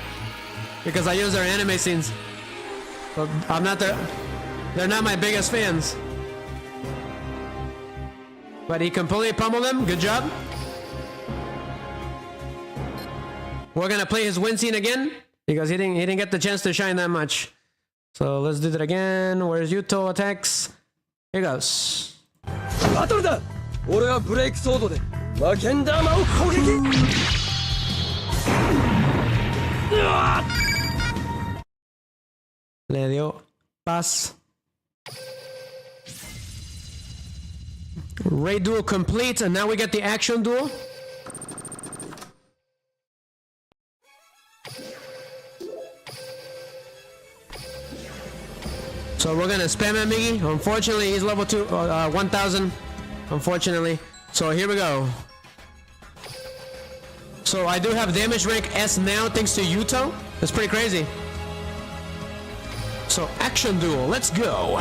because I use their anime scenes. So I'm not they're not my biggest fans. But he completely pummeled them. Good job. We're gonna play his win scene again because he didn't get the chance to shine that much. So let's do that again. Where's Yuto attacks? Here goes. Battle da! 俺はブレイクソードで魔剣ダーマを攻撃! Le dio paz. Raid duel complete, and now we get the action duel. So we're gonna spam him, Miggy. Unfortunately, he's level 1000. Unfortunately. So here we go. So I do have damage rank S now thanks to Yuto. That's pretty crazy. So action duel, let's go.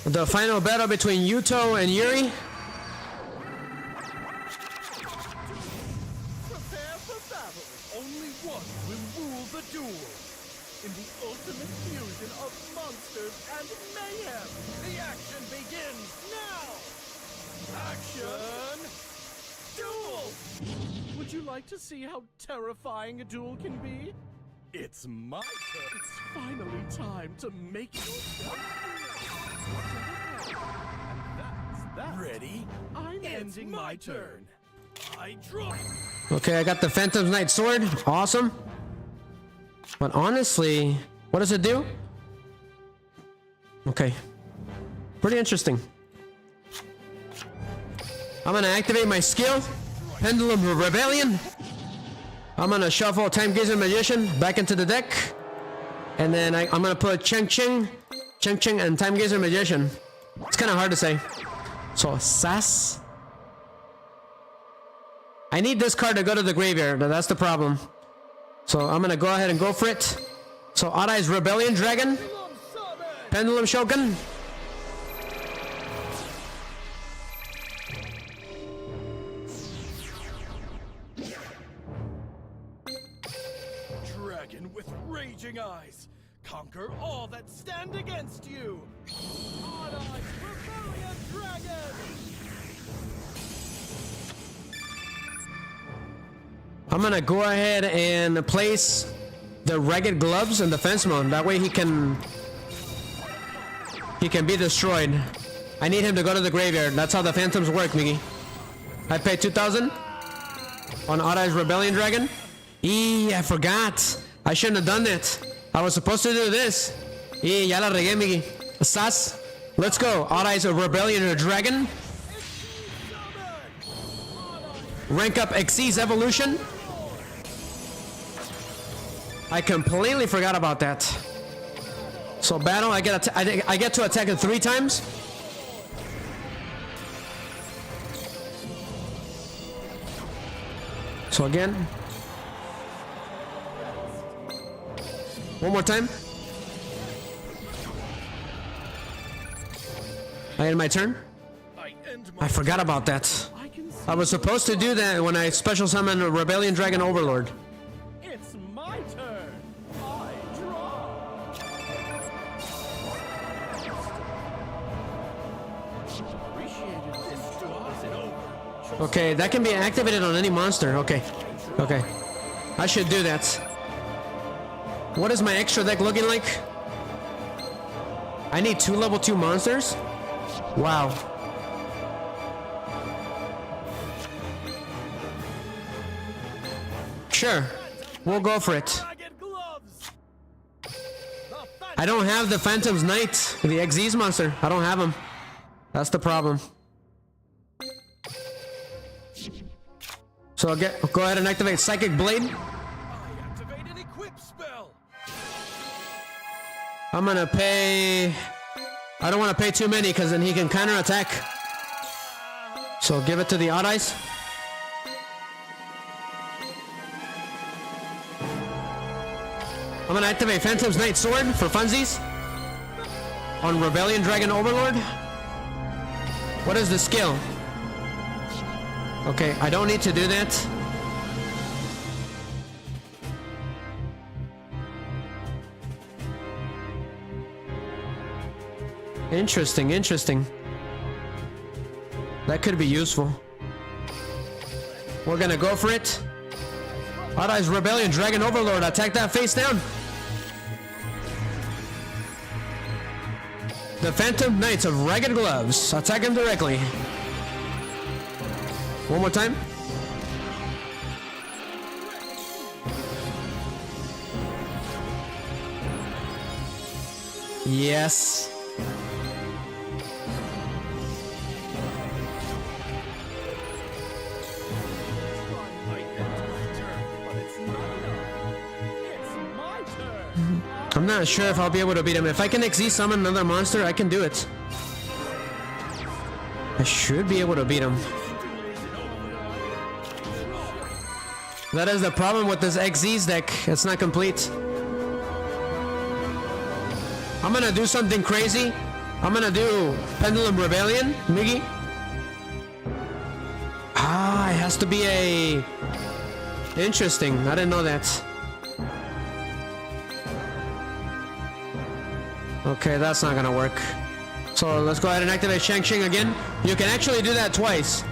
The final battle between Yuto and Yuri. Prepare for battle. Only one will rule the duel. In the ultimate fusion of monsters and mayhem, the action begins now. Action! Duel! Would you like to see how terrifying a duel can be? It's my turn. It's finally time to make yourself that. Ready? I'm ending my turn. I draw. Okay, I got the Phantom's Knight sword. Awesome. But honestly, what does it do? Okay. Pretty interesting. I'm gonna activate my skill. Pendulum Rebellion. I'm gonna shuffle Time Gazer Magician back into the deck. And then I'm gonna put Cheng Cheng, and Time Gazer Magician. It's kind of hard to say. So, Sass. I need this card to go to the graveyard. That's the problem. So, I'm gonna go ahead and go for it. So, Arai's Rebellion Dragon. Pendulum Shogun. dragon with raging eyes. Conquer all that stand against you. On Ice Rebellion Dragon! I'm gonna go ahead and place the ragged gloves in defense mode. That way he can be destroyed. I need him to go to the graveyard. That's how the phantoms work, Miggy. I paid 2,000 on Odd Eyes Rebellion Dragon. I forgot. I shouldn't have done that. I was supposed to do this. Ya la regué, Miggy. Sas. Let's go. Odd Eyes Rebellion Dragon. Rank up Xyz Evolution. I completely forgot about that. So battle, I get to attack it 3 times. So again, one more time. I end my turn. I forgot about that. I was supposed to do that when I special summon a Rebellion Dragon Overlord. It's my turn. I draw. Appreciated this draw is over. Okay, that can be activated on any monster. Okay. Okay. I should do that. What is my extra deck looking like? I need 2 level 2 monsters? Wow. Sure. We'll go for it. I don't have the Phantom's Knight, the Xyz monster. I don't have him. That's the problem. So go ahead and activate Psychic Blade. I activate an equip spell. I'm gonna pay... I don't want to pay too many because then he can counterattack. So give it to the Odd Eyes. I'm gonna activate Phantom's Knight Sword for funsies on Rebellion Dragon Overlord. What is the skill? Okay, I don't need to do that. Interesting, interesting. That could be useful. We're gonna go for it. Odd Eyes Rebellion Dragon Overlord, attack that face down. The Phantom Knights of Ragged Gloves, attack him directly. One more time. Yes. I'm not sure if I'll be able to beat him. If I can Xyz summon another monster, I can do it. I should be able to beat him. That is the problem with this Xyz deck. It's not complete. I'm gonna do something crazy. I'm gonna do Pendulum Rebellion, Miggy. Ah, it has to be a... Interesting. I didn't know that. Okay, that's not gonna work. So let's go ahead and activate Shang-Chi again. You can actually do that twice.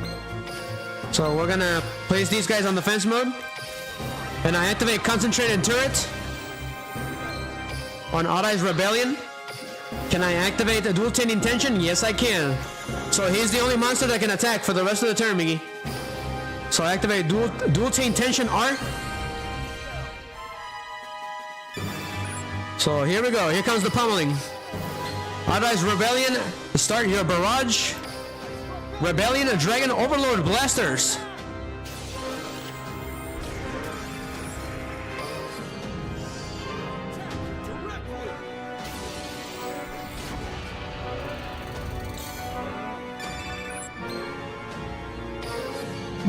So we're gonna place these guys on defense mode. And I activate Concentrated Turret on Odd Eyes Rebellion. Can I activate a Dual Chain Intention? Yes, I can. So he's the only monster that can attack for the rest of the turn, Miggy. So I activate Dual Chain Tension R. So here we go. Here comes the pummeling. Odd Eyes Rebellion, start your barrage. Rebellion and Dragon Overlord Blasters.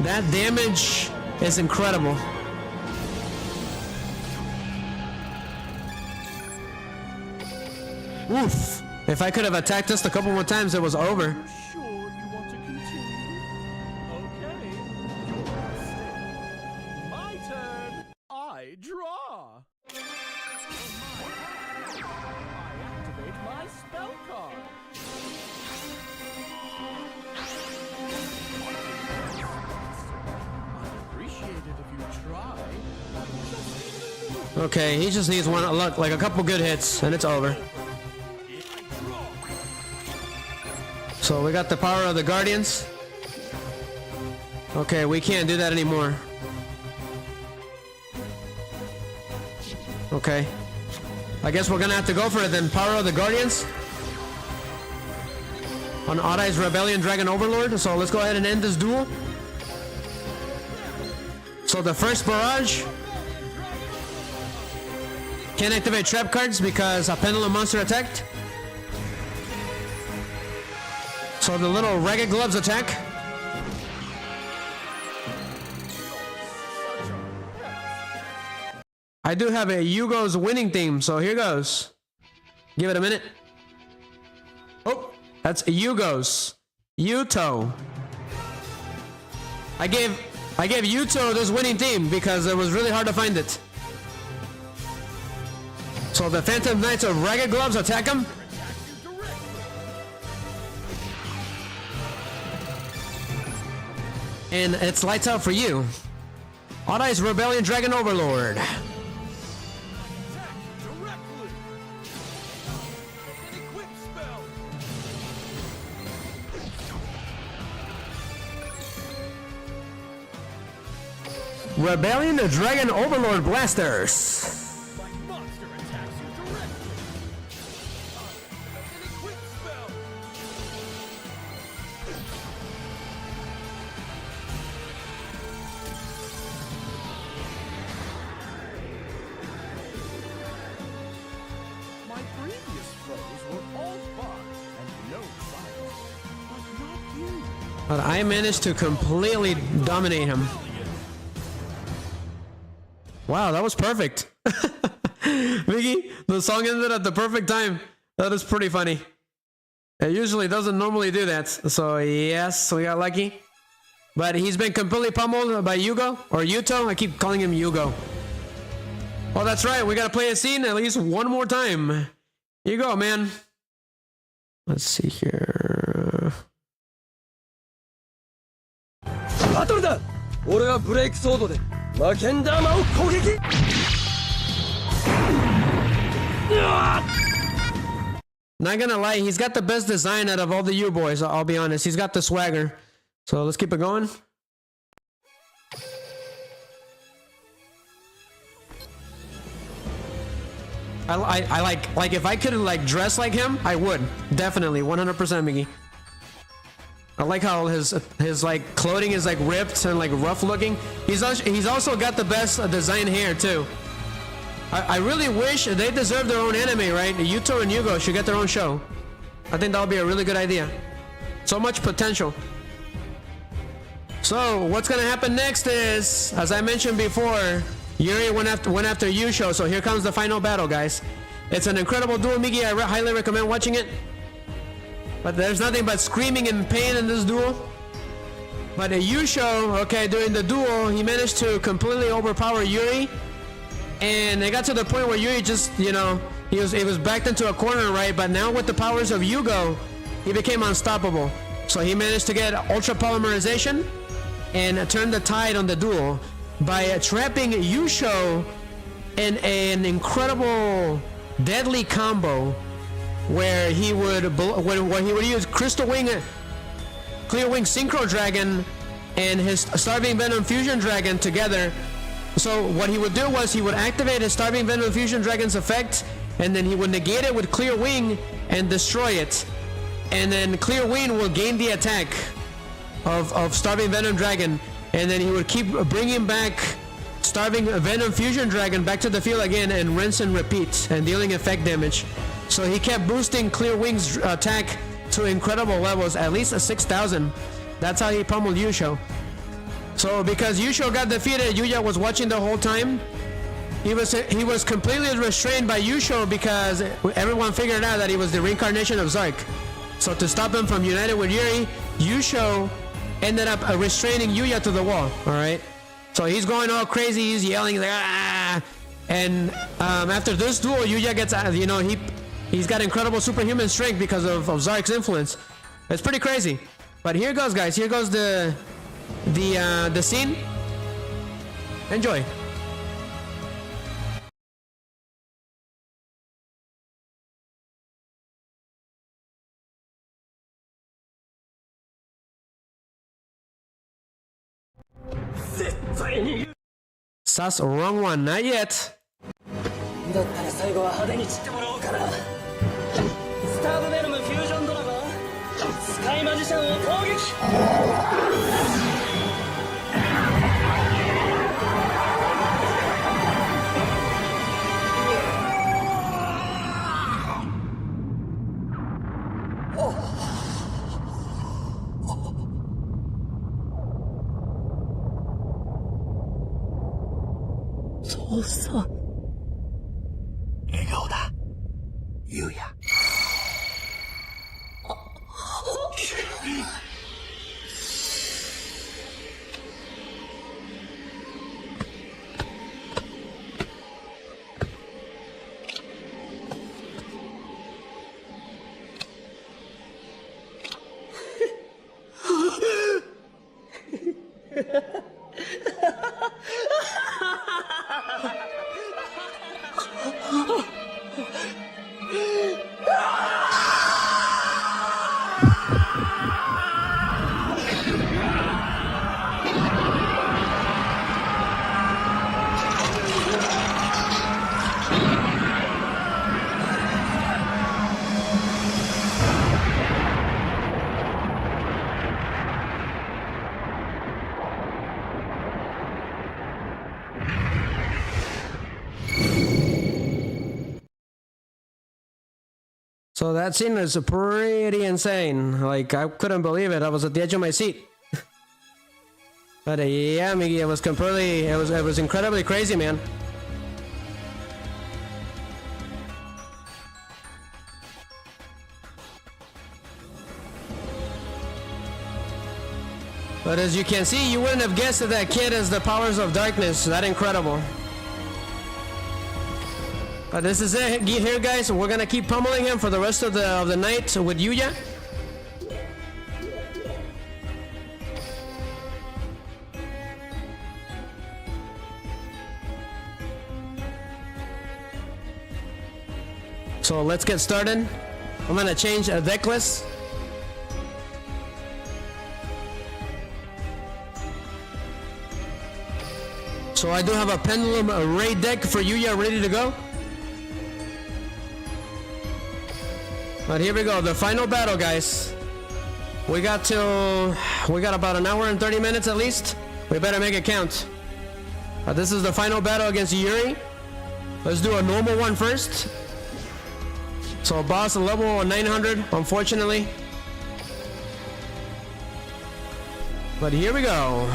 That damage is incredible. Oof. If I could have attacked just a couple more times, it was over. Sure you want to continue? Okay. My turn. I draw. draw. I activate my spell card. I'd appreciate it if you try. Okay, he just needs one look, like a couple good hits, and it's over. So we got the power of the Guardians. Okay, we can't do that anymore. Okay. I guess we're gonna have to go for it then. Power of the Guardians. On Odai's Rebellion Dragon Overlord. So let's go ahead and end this duel. So the first barrage. Can't activate trap cards because a pendulum monster attacked. So the little ragged gloves attack. I do have a Yugioh's winning theme, so here goes. Give it a minute. Oh, that's Yugioh's. Yuto. I gave Yuto this winning theme because it was really hard to find it. So the Phantom Knights of Ragged Gloves attack him. And it's lights out for you. Odai's Rebellion Dragon Overlord. Rebellion Dragon Overlord Blasters. My monster attacks you directly. An equip spell. My previous foes were all fought and no fight, but not you. But I managed to completely dominate him. Wow, that was perfect. Mickey, the song ended at the perfect time. That is pretty funny. It usually doesn't normally do that. So yes, we got lucky. But he's been completely pummeled by Yugioh, or Yuto. I keep calling him Yugioh. Oh, that's right. We got to play a scene at least one more time. Here you go, man. Let's see here. Battleだ! 俺はブレイクソードで魔剣ダーマを攻撃! Not gonna lie, he's got the best design out of all the U boys. I'll be honest. He's got the swagger. So let's keep it going. I like if I could like dress like him, I would definitely 100%, Mickey. I like how his like clothing is like ripped and like rough looking. He's also got the best design hair too. I really wish they deserve their own anime, right? Yuto and Yugioh should get their own show. I think that would be a really good idea. So much potential. So what's gonna happen next is, as I mentioned before, Yuri went after Yugioh. So here comes the final battle, guys. It's an incredible duel, Migi. I highly recommend watching it. But there's nothing but screaming and pain in this duel. But Yugioh, okay, during the duel, he managed to completely overpower Yuri. And it got to the point where Yuri just, you know, he was backed into a corner, right? But now with the powers of Yugioh, he became unstoppable. So he managed to get ultra polymerization and turn the tide on the duel by trapping Yugioh in an incredible deadly combo where he would use Crystal Wing, Clear Wing Synchro Dragon and his Starving Venom Fusion Dragon together. So what he would do was he would activate his Starving Venom Fusion Dragon's effect, and then he would negate it with Clear Wing and destroy it. And then Clear Wing will gain the attack of Starving Venom Dragon, and then he would keep bringing back Starving Venom Fusion Dragon back to the field again and rinse and repeat and dealing effect damage. So he kept boosting Clear Wing's attack to incredible levels, at least a 6,000. That's how he pummeled Yugioh. So because Yugioh got defeated, Yuya was watching the whole time. He was completely restrained by Yugioh because everyone figured out that he was the reincarnation of ZARC. So to stop him from uniting with Yuri, Yugioh ended up restraining Yuya to the wall. All right. So he's going all crazy. He's yelling like, ah! And after this duel, Yuya gets, you know, he's got incredible superhuman strength because of ZARC's influence. It's pretty crazy. But here goes, guys. Here goes the scene. Enjoy. Sus, wrong one, not yet. だったら最後は派手に散ってもらおうかな。スターブベノムフュージョンドラマースカイマジシャンを攻撃。父さん。笑顔だ、ユウヤ。So that scene was pretty insane. Like, I couldn't believe it. I was at the edge of my seat. But yeah, Miggy, it was completely, it was incredibly crazy, man. But as you can see, you wouldn't have guessed that that kid has the powers of darkness. That incredible. But this is it here, guys. We're gonna keep pummeling him for the rest of the night with Yuya. So let's get started. I'm gonna change a deck list. So I do have a pendulum raid deck for Yuya ready to go. But here we go, the final battle, guys. We got about an hour and 30 minutes at least. We better make it count. But this is the final battle against Yuri. Let's do a normal one first. So boss level 900, unfortunately. But here we go.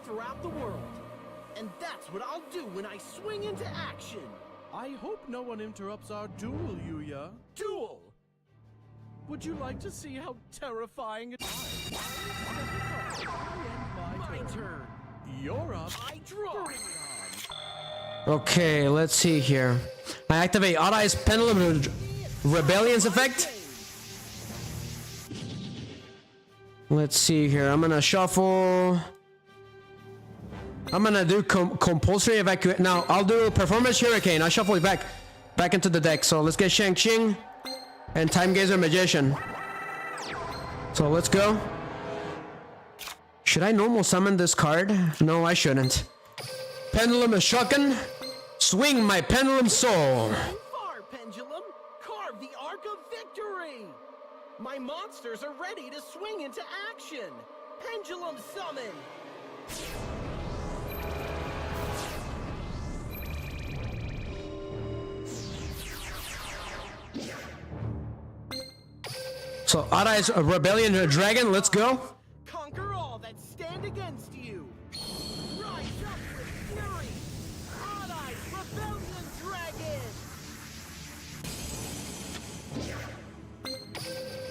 Throughout the world. And that's what I'll do when I swing into action. I hope no one interrupts our duel, Yuya. Duel! Would you like to see how terrifying it is? My turn. You're up. I draw. Okay, let's see here. I activate Odai's Pendulum Rebellion's effect. Let's see here. I'm gonna shuffle. I'm gonna do compulsory evacuate. Now I'll do performance hurricane. I'll shuffle it back into the deck. So let's get Shang-Ching and Time Gazer Magician. So let's go. Should I normal summon this card? No, I shouldn't. Pendulum is shocking. Swing my pendulum soul. Far, pendulum. Carve the arc of victory. My monsters are ready to swing into action. Pendulum summon. So Ada is a rebellion dragon. Let's go. Conquer all that stand against you. Rise up with fury. Adai's Rebellion Dragon.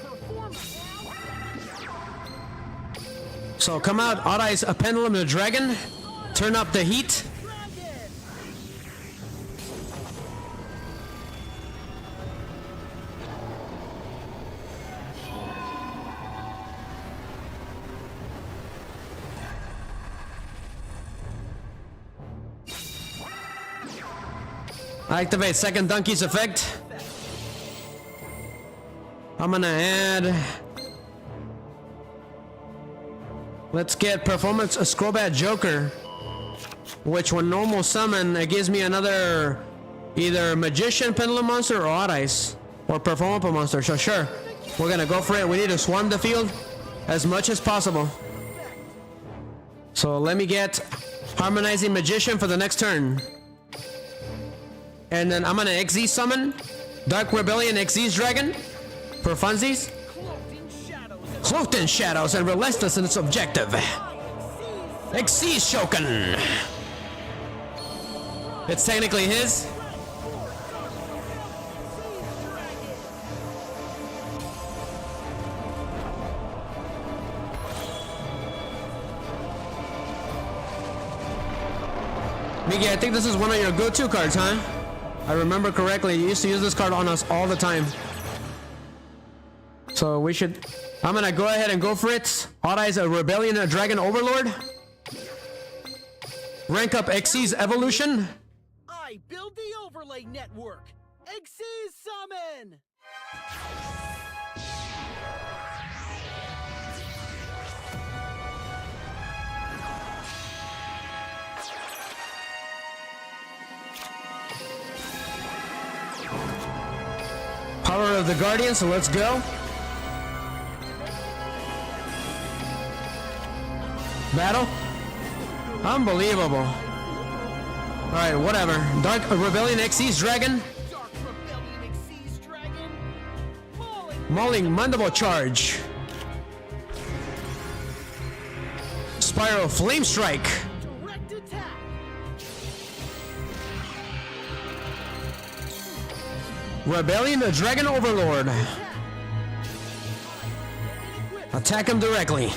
Perform now. So come out. Ada is a pendulum dragon. Turn up the heat. Dragon. Activate second donkey's effect. I'm gonna add. Let's get performance Scrobat Joker, which when normal summon, it gives me another either magician pendulum monster or odd ice or perform up a monster. So sure, we're gonna go for it. We need to swarm the field as much as possible. So let me get harmonizing magician for the next turn. And then I'm gonna XZ summon Dark Rebellion XZ Dragon for funsies. Cloaked in shadows and relentless in its objective. XZ Shoken. It's technically his. Miggy, I think this is one of your go-to cards, huh? I remember correctly, you used to use this card on us all the time. So we should... I'm gonna go ahead and go for it. Odd Eyes, a Rebellion, a Dragon Overlord. Rank up XC's Evolution. I build the overlay network. Xyz summon. Power of the Guardian, so let's go. Battle. Unbelievable. Alright, whatever. Dark Rebellion XC's Dragon. Dark Rebellion Xyz Dragon. Mauling Mandible Charge. Spiral Flame Strike. Direct attack. Rebellion the Dragon Overlord. Attack him directly.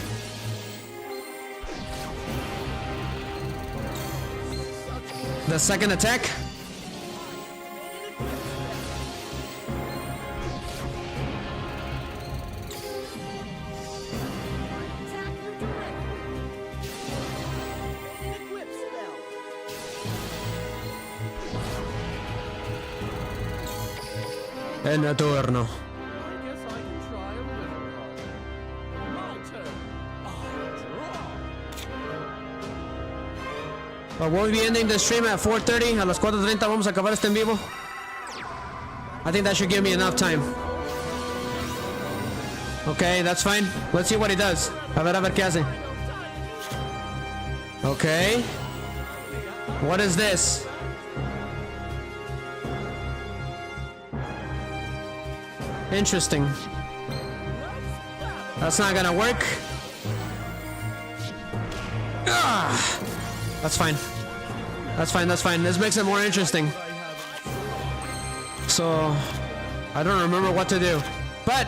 The second attack. Equip spell. And a turno. I guess I can try a little harder. My turn. I draw. We'll be ending the stream at 4:30. A las 4:30 vamos a acabar este en vivo. I think that should give me enough time. Okay, that's fine. Let's see what he does. A ver qué hace. Okay. What is this? Interesting. That's not gonna work. Ah! That's fine. That's fine, that's fine. This makes it more interesting. So, I don't remember what to do. But,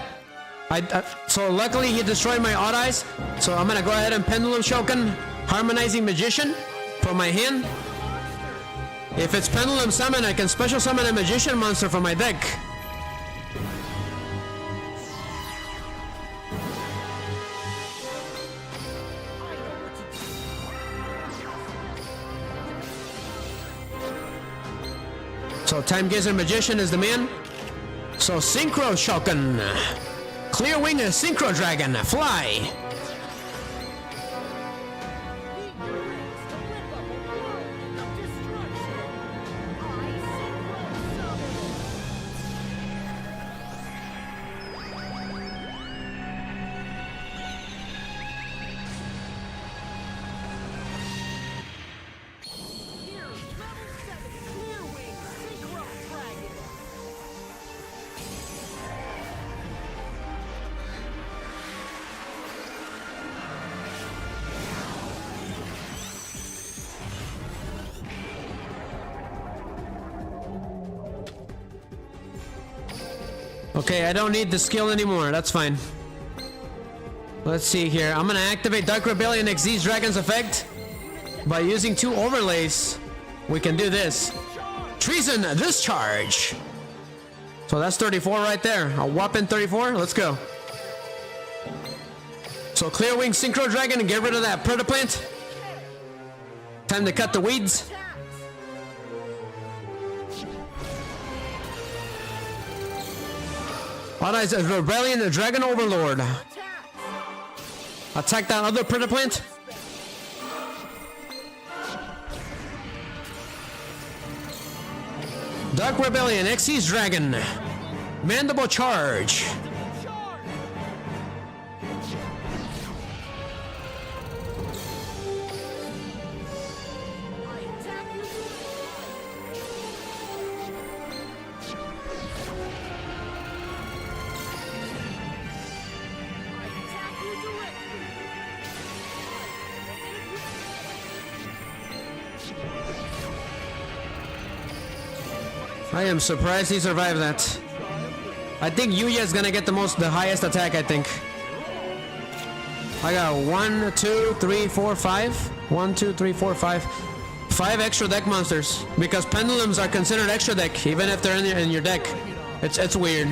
so luckily he destroyed my Odd Eyes. So I'm gonna go ahead and Pendulum Shoken, Harmonizing Magician from my hand. If it's Pendulum Summon, I can special summon a Magician monster from my deck. So Time Gazer Magician is the man. So Synchro Shoken. Clear Wing Synchro Dragon. Fly. Okay, I don't need the skill anymore. That's fine. Let's see here. I'm gonna activate Dark Rebellion XZ's Dragon's effect. By using 2 overlays, we can do this. Treason Discharge. So that's 34 right there. A whopping 34. Let's go. So clear wing Synchro Dragon and get rid of that Predaplant. Time to cut the weeds. Alright, Rebellion, the Dragon Overlord. Attack that other Predaplant. Dark Rebellion, XC's Dragon. Mandible Charge. I am surprised he survived that. I think Yuya is gonna get the highest attack, I think. I got 1, 2, 3, 4, 5. 1, 2, 3, 4, 5. 5 extra deck monsters. Because pendulums are considered extra deck, even if they're in your deck. It's weird.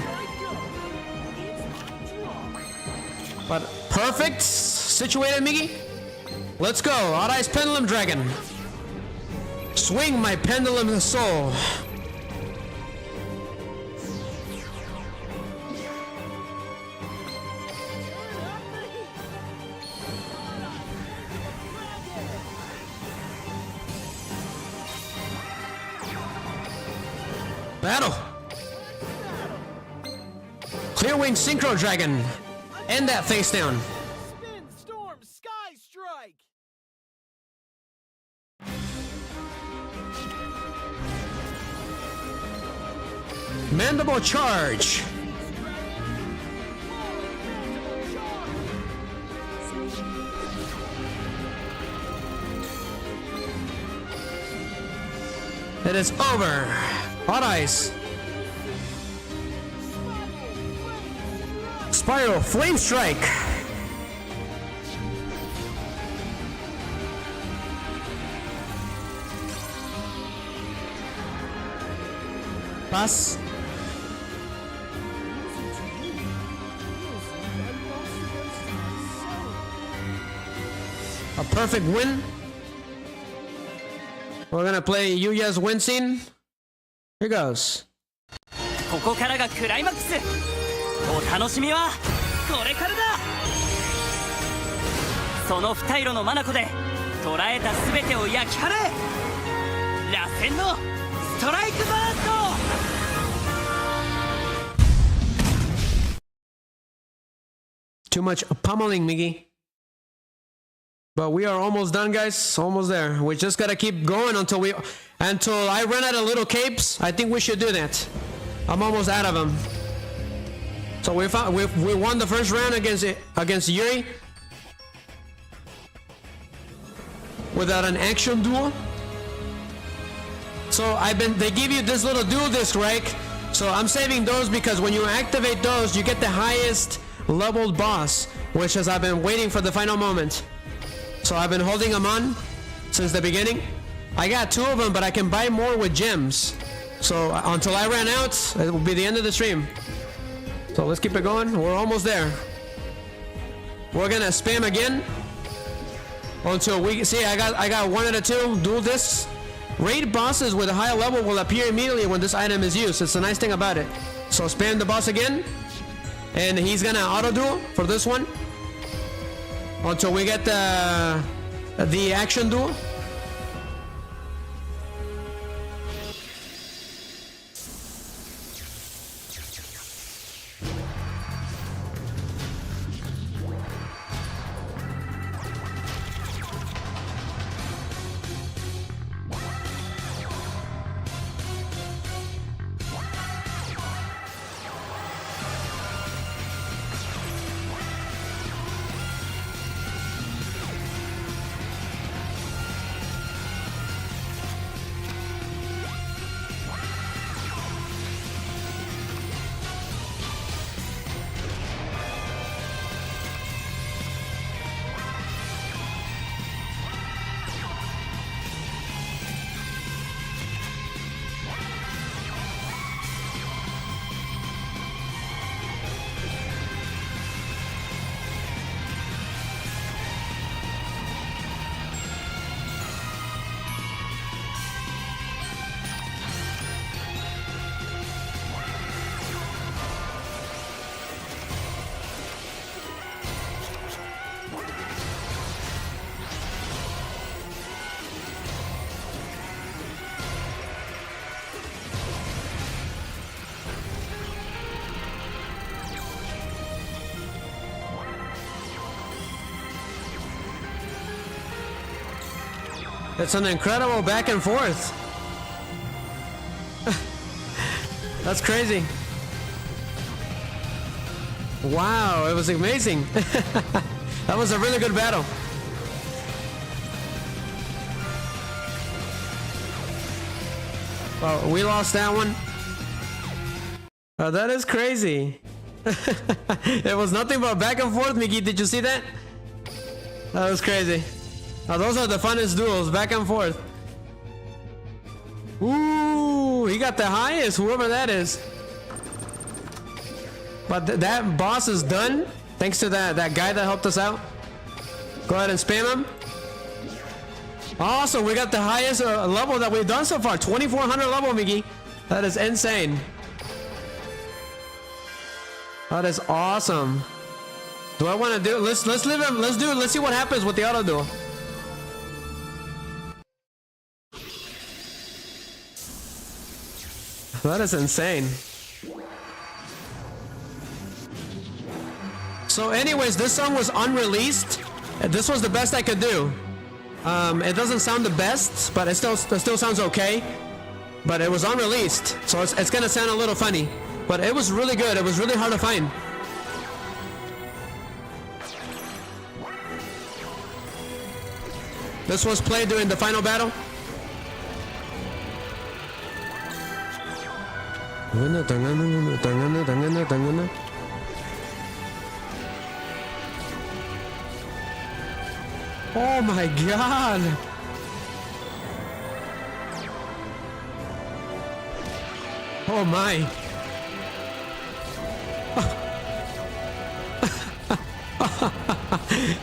But perfect situated, Miggy. Let's go. Arai's Pendulum Dragon. Swing my pendulum soul. Battle! Clear Wing Synchro Dragon! End that face down! Spin Storm Sky Strike! Mandible Charge! It is over! Hot Ice! Spiral Flame Strike! Pass. A perfect win. We're gonna play Yuya's win scene. Here goes. ここからがクライマックス。お楽しみはこれからだ。その二色の眼で捉えたすべてを焼き払え。螺旋のストライクバースト。Too much pummeling, Miggy. But we are almost done, guys. Almost there. We just gotta keep going until I run out of little capes. I think we should do that. I'm almost out of them. So we won the first round against Yuri without an action duel. So they give you this little duel disc, right? So I'm saving those because when you activate those, you get the highest leveled boss, which is I've been waiting for the final moment. So I've been holding them on since the beginning. I got 2 of them, but I can buy more with gems. So until I ran out, it will be the end of the stream. So let's keep it going. We're almost there. We're gonna spam again until we see. I got 1 out of 2 dual discs. Raid bosses with a high level will appear immediately when this item is used. It's a nice thing about it. So spam the boss again, and he's gonna auto duel for this one until we get the action duel. It's an incredible back and forth. That's crazy. Wow, it was amazing. That was a really good battle. Well, we lost that one. That is crazy. It was nothing but back and forth, Mickey. Did you see that? That was crazy. Those are the funnest duels, back and forth. Ooh, he got the highest, whoever that is. But that boss is done, thanks to that guy that helped us out. Go ahead and spam him. Awesome, we got the highest level that we've done so far, 2400 level, Miggy. That is insane. That is awesome. Do I want to do? Let's leave him. Let's do it. Let's see what happens with the auto duel. That is insane. So anyways, this song was unreleased. This was the best I could do. It doesn't sound the best, but it still sounds okay. But it was unreleased, so it's gonna sound a little funny. But it was really good. It was really hard to find. This was played during the final battle. Oh my god! Oh my!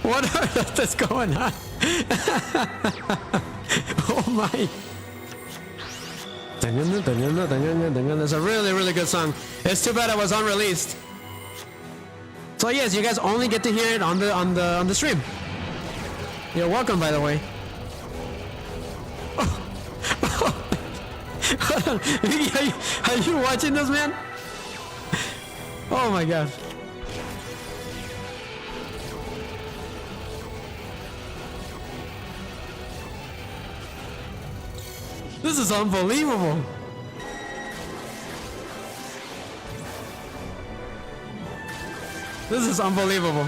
What is going on? Oh my! It's a really good song. It's too bad it was unreleased. So yes, you guys only get to hear it on the stream. You're welcome, by the way. Are you watching this, man? Oh my god. This is unbelievable. This is unbelievable.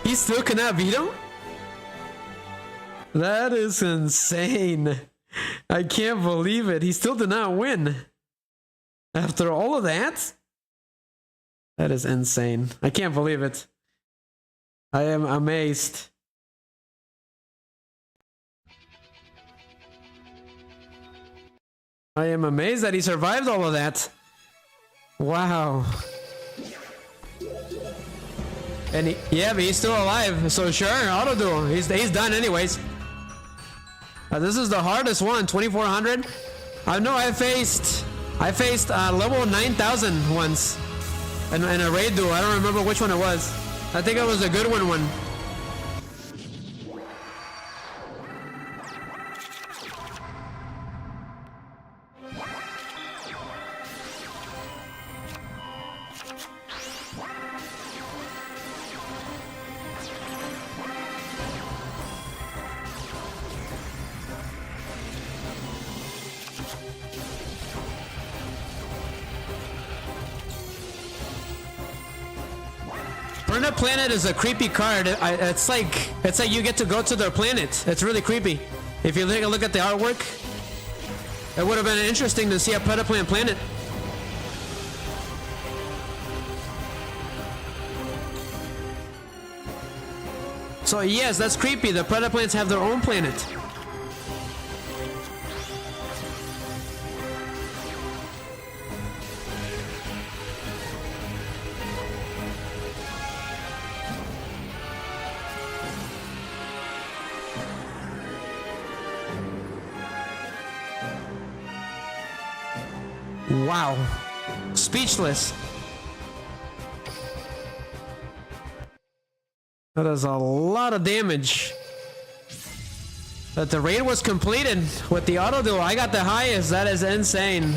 He still cannot beat him? That is insane. I can't believe it. He still did not win. After all of that? That is insane. I can't believe it. I am amazed. I am amazed that he survived all of that. Wow. And yeah, but he's still alive. So sure, auto duel. He's done anyways. This is the hardest one, 2400. I know I faced level 9000 once in a raid duel. I don't remember which one it was. I think it was a good one. Burn Up Planet is a creepy card. It's like you get to go to their planet. It's really creepy. If you take a look at the artwork, it would have been interesting to see a Predaplant planet. So yes, that's creepy. The Predaplants have their own planet. Wow. Speechless. That is a lot of damage. But the raid was completed with the auto duel. I got the highest. That is insane.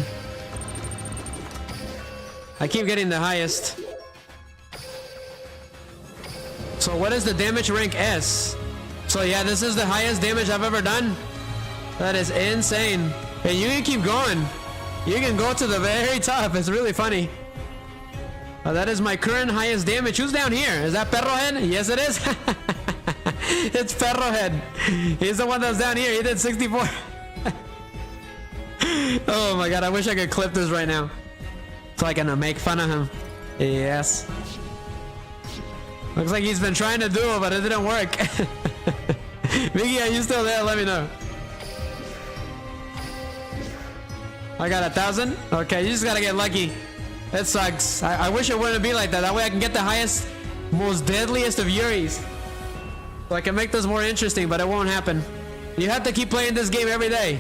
I keep getting the highest. So what is the damage rank S? So yeah, this is the highest damage I've ever done. That is insane. And you can keep going. You can go to the very top. It's really funny. That is my current highest damage. Who's down here? Is that Perro Head? Yes, it is. It's Perro Head. He's the one that's down here. He did 64. Oh my god, I wish I could clip this right now so I can make fun of him. Yes. Looks like he's been trying to do it, but it didn't work. Vicky, are you still there? Let me know. I got 1,000. Okay, you just gotta get lucky. It sucks. I wish it wouldn't be like that. That way I can get the highest, most deadliest of Yuris. So I can make this more interesting, but it won't happen. You have to keep playing this game every day.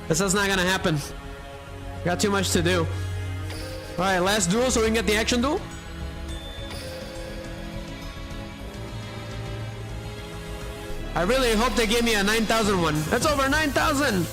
This is not gonna happen. Got too much to do. Alright, last duel so we can get the action duel. I really hope they give me a 9,000 one. That's over 9,000!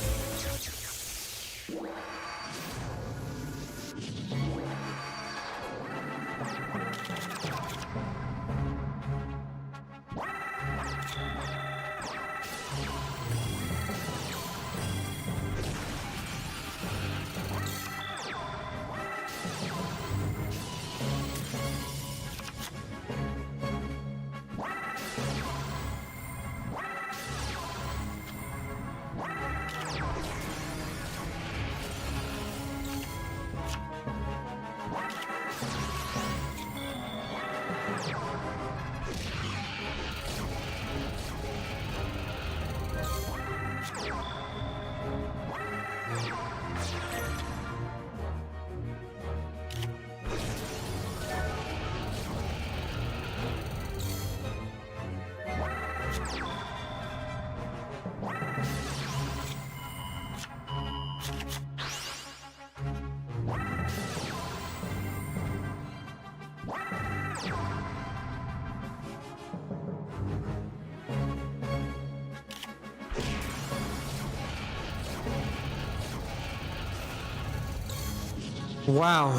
Wow.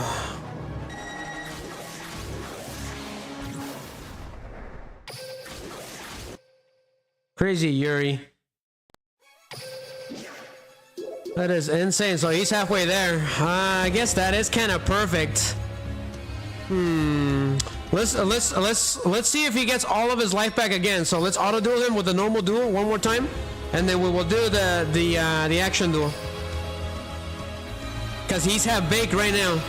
Crazy Yuri. That is insane. So he's halfway there. I guess that is kind of perfect. Let's see if he gets all of his life back again. So let's auto duel him with the normal duel one more time, and then we will do the action duel. Because he's half baked right now.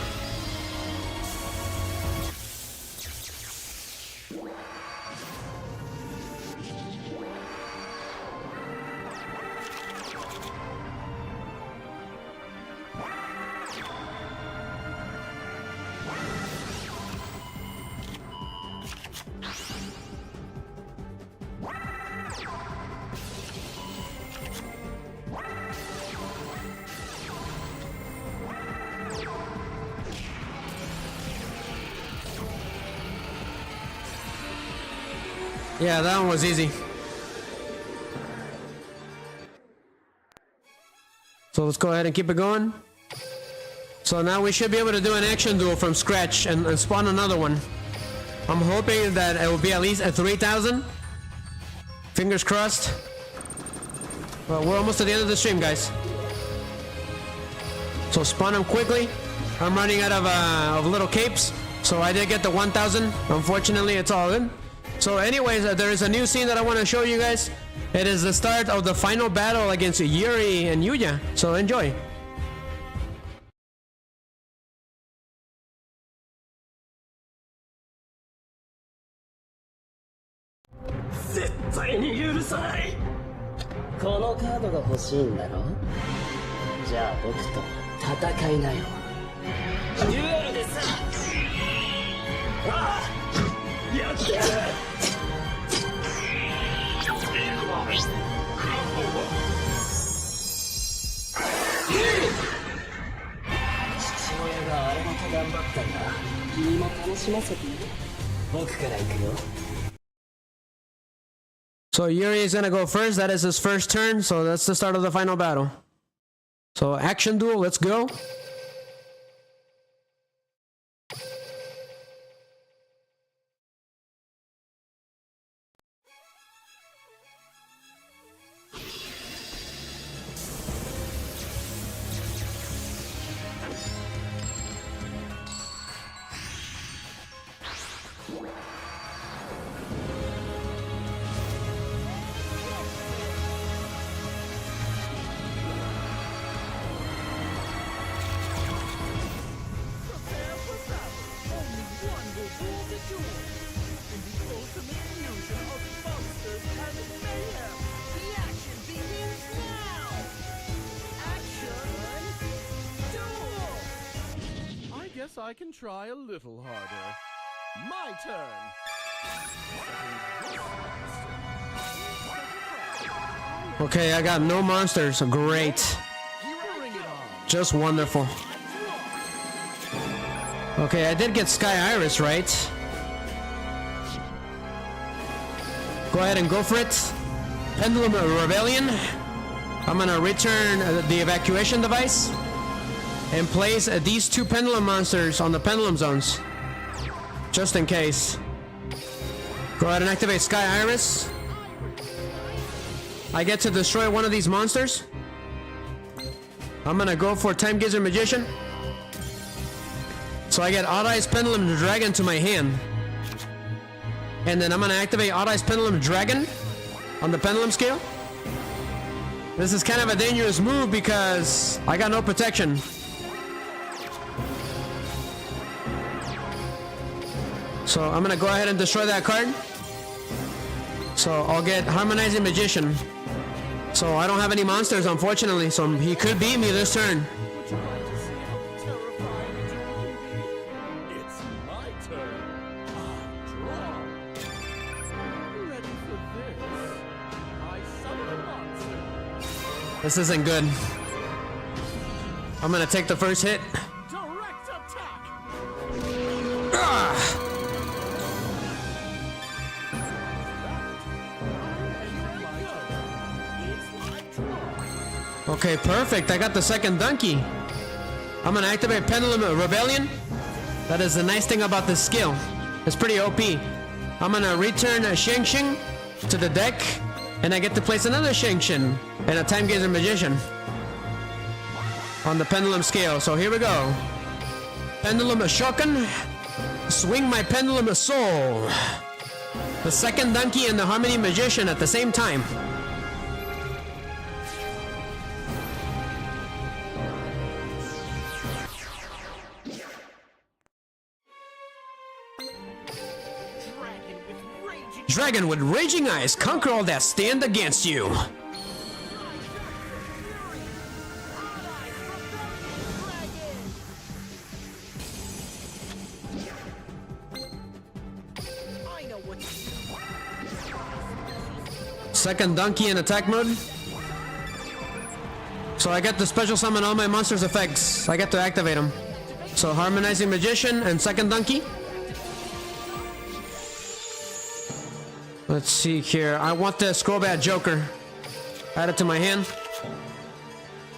Yeah, that one was easy. So let's go ahead and keep it going. So now we should be able to do an action duel from scratch and spawn another one. I'm hoping that it will be at least at 3,000. Fingers crossed. Well, we're almost at the end of the stream, guys. So spawn them quickly. I'm running out of little capes. So I did get the 1,000. Unfortunately, it's all in. So anyways, there is a new scene that I want to show you guys. It is the start of the final battle against Yuri and Yuya. So enjoy. So Yuri is gonna go first. That is his first turn. So that's the start of the final battle. So action duel, let's go. the duel. In the ultimate fusion of monsters and mayhem, the action begins now! Action! Duel! I guess I can try a little harder. My turn! Okay, I got no monsters. Great. Bring it on! Just wonderful. Okay, I did get Sky Iris, right? Go ahead and go for it. Pendulum Rebellion. I'm gonna return the evacuation device and place these two pendulum monsters on the pendulum zones. Just in case. Go ahead and activate Sky Iris. I get to destroy one of these monsters. I'm gonna go for Time Gazer Magician. So I get Odd Eyes Pendulum Dragon to my hand. And then I'm gonna activate Odd Eyes Pendulum Dragon on the pendulum scale. This is kind of a dangerous move because I got no protection. So I'm gonna go ahead and destroy that card. So I'll get Harmonizing Magician. So I don't have any monsters, unfortunately, so he could beat me this turn. Would you like to see how terrifying a duel can be? It's my turn. I draw. Ready for this? I summon a monster. This isn't good. I'm gonna take the first hit. Direct attack. Ah! Okay, perfect. I got the second donkey. I'm gonna activate Pendulum Rebellion. That is the nice thing about this skill. It's pretty OP. I'm gonna return a Shang Xing to the deck, and I get to place another Shang Xing and a Time Gazer Magician on the pendulum scale. So here we go. Pendulum Shokan. Swing my Pendulum Soul. The second donkey and the Harmony Magician at the same time. Dragon with raging eyes, conquer all that stand against you. Second donkey in attack mode. So I get to special summon all my monsters' effects. I get to activate them. So Harmonizing Magician and second donkey. Let's see here. I want the Scrollbat Joker. Add it to my hand.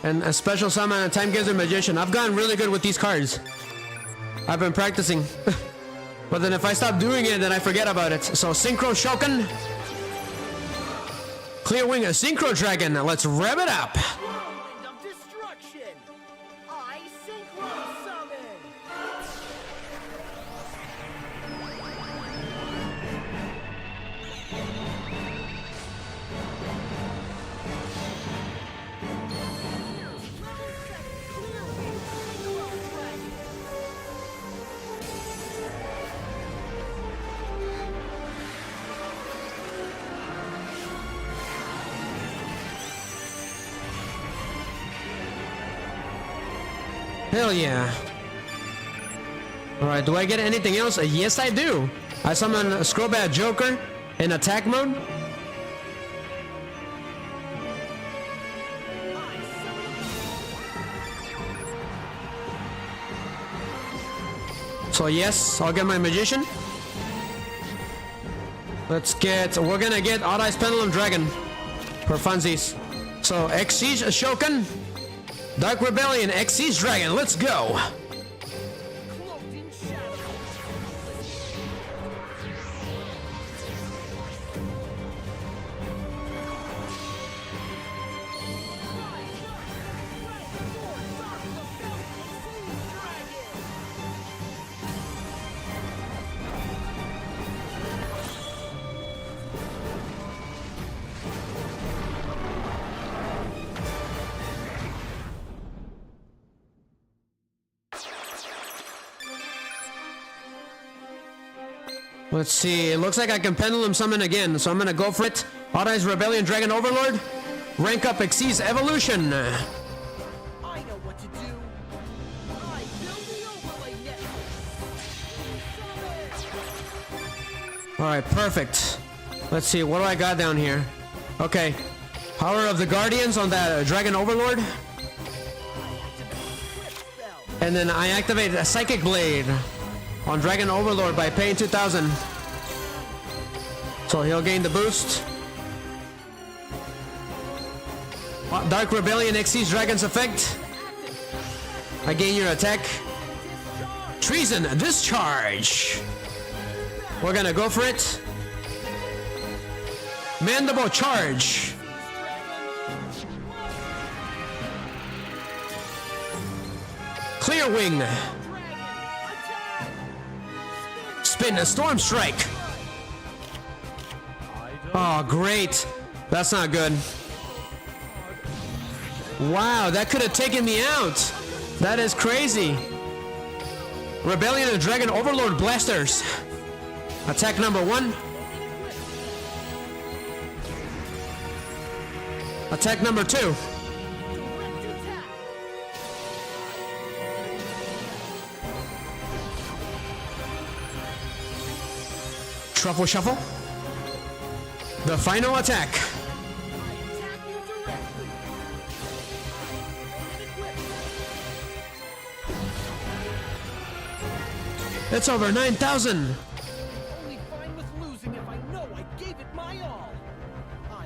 And a special summon and a Time Gazer Magician. I've gotten really good with these cards. I've been practicing. But then if I stop doing it, then I forget about it. So Synchro Shokan. Clear Wing, a Synchro Dragon. Let's rev it up. Whirlwind of destruction. I synchro summon. Hell yeah. Alright, do I get anything else? Yes, I do. I summon a Scrollbat Joker in attack mode. So yes, I'll get my Magician. We're gonna get Odd Eyes Pendulum Dragon for funsies. So X-Siege Shokan, Dark Rebellion, X-Siege Dragon, let's go! Cloaked in shadow. Let's see. It looks like I can pendulum summon again, so I'm gonna go for it. Audi's Rebellion Dragon Overlord. Rank up exceeds evolution. I know what to do. I build the overlay network. Alright, perfect. Let's see, what do I got down here? Okay. Power of the Guardians on that Dragon Overlord. And then I activate a Psychic Blade on Dragon Overlord by paying 2,000. So he'll gain the boost. Dark Rebellion exceeds Dragon's effect. I gain your attack. Treason Discharge. We're gonna go for it. Mandible Charge. Clear Wing. Spin a Storm Strike. Oh, great. That's not good. Wow, that could have taken me out. That is crazy. Rebellion and Dragon Overlord Blasters. Attack number 1. Attack number 2. Truffle Shuffle. The final attack. It's over 9,000. Only fine with losing if I know I gave it my all.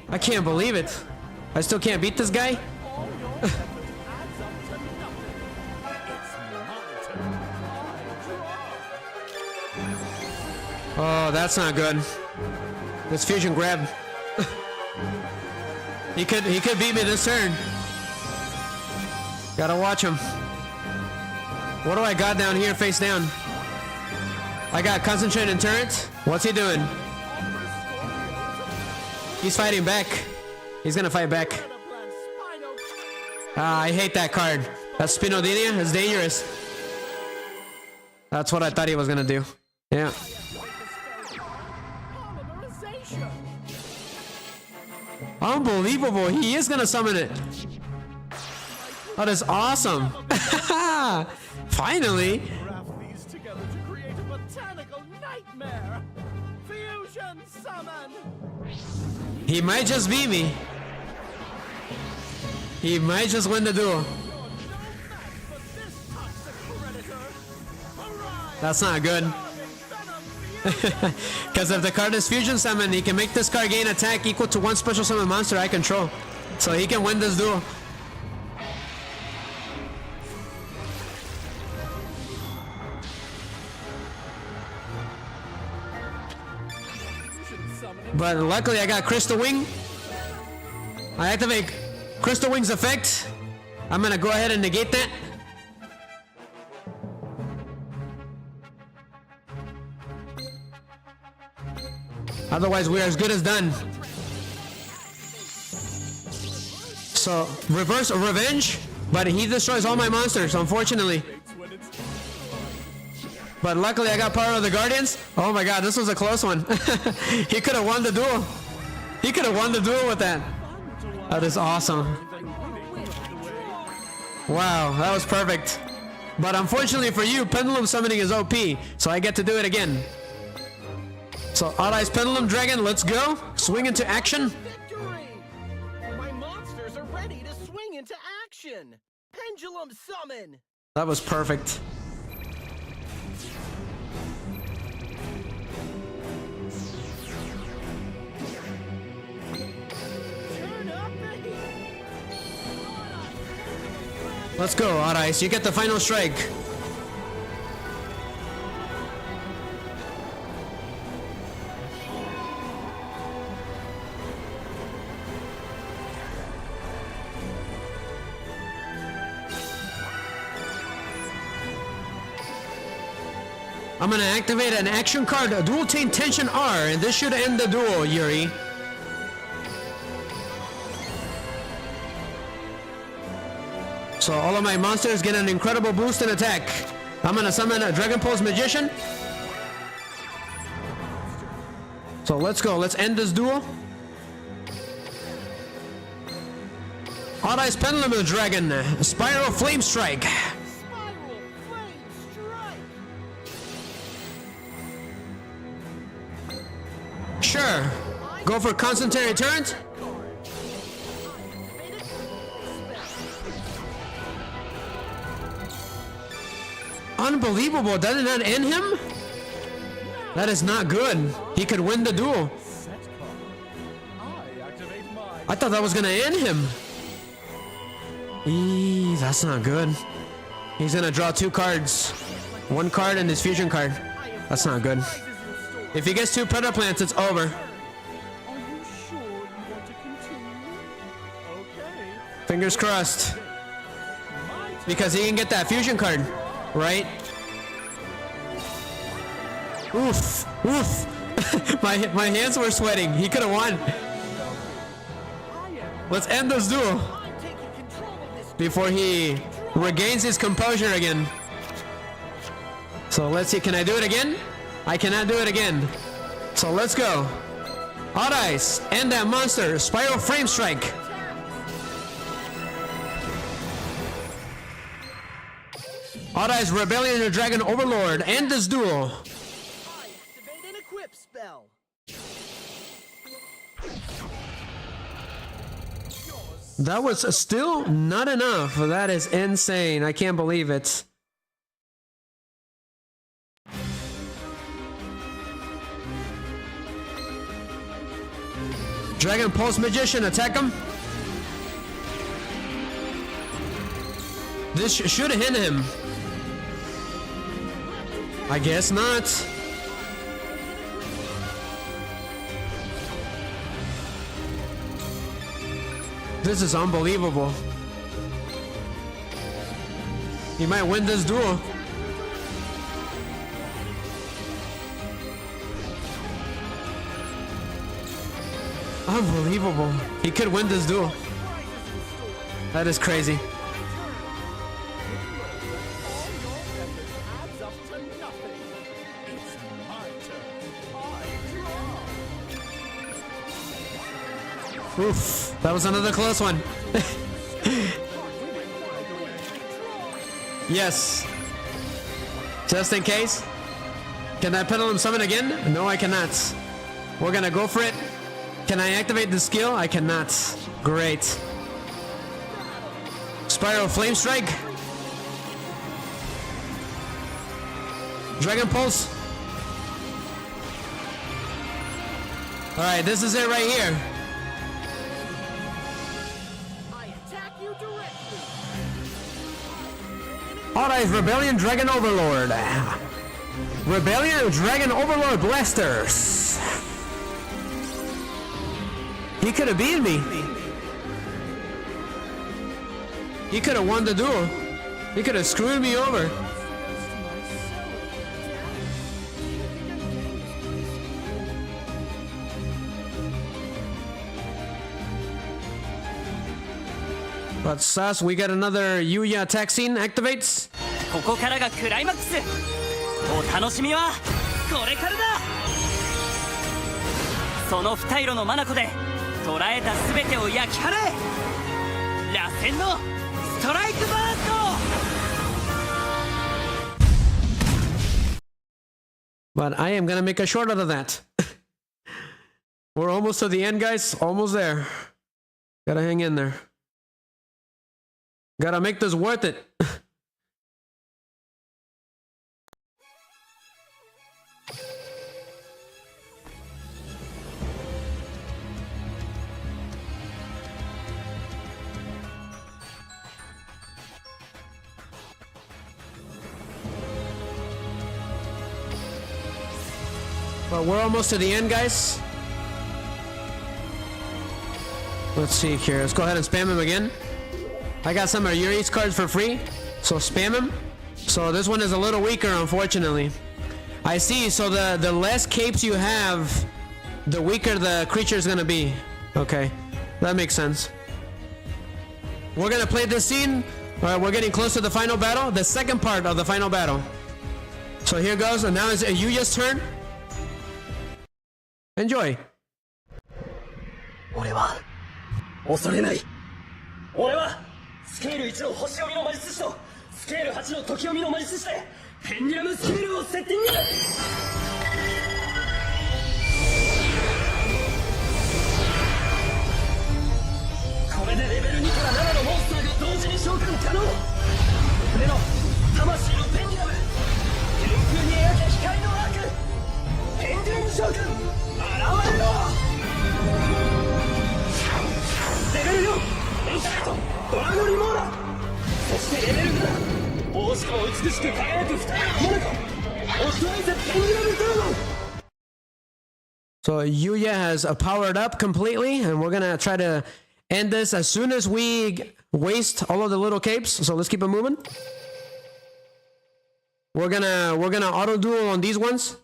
I can't believe it. I still can't beat this guy? All your effort adds up to nothing. It's my turn. I draw. Oh, that's not good. This fusion grab. He could beat me this turn. Gotta watch him. What do I got down here face down? I got Concentrate and Turret. What's he doing? He's fighting back. He's gonna fight back. I hate that card. That's Spinodinia. It's dangerous. That's what I thought he was gonna do. Yeah. Unbelievable. He is gonna summon it. That is awesome. Finally. Wrap these together to create a botanical nightmare. Fusion summon. He might just beat me. He might just win the duel. That's not good. Because if the card is Fusion Summon, he can make this card gain attack equal to one special summon monster I control. So he can win this duel. But luckily I got Crystal Wing. I activate Crystal Wing's effect. I'm gonna go ahead and negate that. Otherwise we're as good as done. So reverse revenge, but he destroys all my monsters, unfortunately. But luckily I got Power of the Guardians. Oh my god, this was a close one. He could have won the duel. He could have won the duel with that. That is awesome. Wow, that was perfect. But unfortunately for you, Pendulum Summoning is OP, so I get to do it again. So Allies Pendulum Dragon, let's go. Swing into action. Victory! My monsters are ready to swing into action. Pendulum summon. That was perfect. Turn up the heat. Let's go, Allies. You get the final strike. I'm gonna activate an action card, a Dual Chain Tension R, and this should end the duel, Yuri. So all of my monsters get an incredible boost in attack. I'm gonna summon a Dragon Pulse Magician. So let's go. Let's end this duel. Hot Ice Pendulum Dragon. Spiral Flame Strike. Spiral Flame Strike! Sure. Go for Concentrated Turret. Unbelievable. Doesn't that end him? That is not good. He could win the duel. I thought that was gonna end him. Eee, that's not good. He's gonna draw 2 cards. 1 card and his fusion card. That's not good. If he gets 2 Predator Plants, it's over. Are you sure you want to continue? Okay. Fingers crossed. Because he can get that fusion card, right? Oof, oof. my hands were sweating. He could have won. Let's end this duel before he regains his composure again. So let's see, can I do it again? I cannot do it again. So let's go. Hot Ice, end that monster. Spiral Frame Strike. Hot Ice, Rebellion of Dragon Overlord. End this duel. I activate an equip spell. That was still not enough. That is insane. I can't believe it. Dragon Pulse Magician, attack him. This should have hit him. I guess not. This is unbelievable. He might win this duel. Unbelievable. He could win this duel. That is crazy. Oof, that was another close one. Yes. Just in case. Can I pendulum summon again? No, I cannot. We're gonna go for it. Can I activate the skill? I cannot. Great. Spiral Flame Strike. Dragon Pulse. Alright, this is it right here. Alright, Rebellion Dragon Overlord. Rebellion Dragon Overlord Blasters. He could have beaten me. He could have won the duel. He could have screwed me over. But Sas, we got another Yuya attack scene activates. ここからがクライマックス。お楽しみはこれからだ。その二色の眼で捉えたすべてを焼き払え。螺旋のストライクバースト。But I am gonna make a short out of that. We're almost to the end, guys. Almost there. Gotta hang in there. Gotta make this worth it. But we're almost to the end, guys. Let's see here. Let's go ahead and spam him again. I got some of Yuri's cards for free, so spam him. So this one is a little weaker, unfortunately. I see, so the less capes you have, the weaker the creature is gonna be. Okay, that makes sense. We're gonna play this scene. Alright, we're getting close to the final battle, the second part of the final battle. So here goes, and now it's Yuya's turn. Enjoy. 俺は恐れない。俺はスケール1の星読みの魔術師とスケール8の時読みの魔術師でペンデュラムスケールをセッティング。これでレベル2から7のモンスターが同時に召喚可能。俺の魂のペンデュラム、天空に描け光のアーク、ペンデュラム召喚現れろ。レベル4エンタレイトドラゴリモーラ、そしてレベル7惜しくも美しく輝く二人のモナコ、オストライゼペンデュラムドラゴン。 So Yuya has powered up completely, and we're gonna try to end this as soon as we waste all of the little capes. So let's keep it moving. We're gonna auto duel on these ones.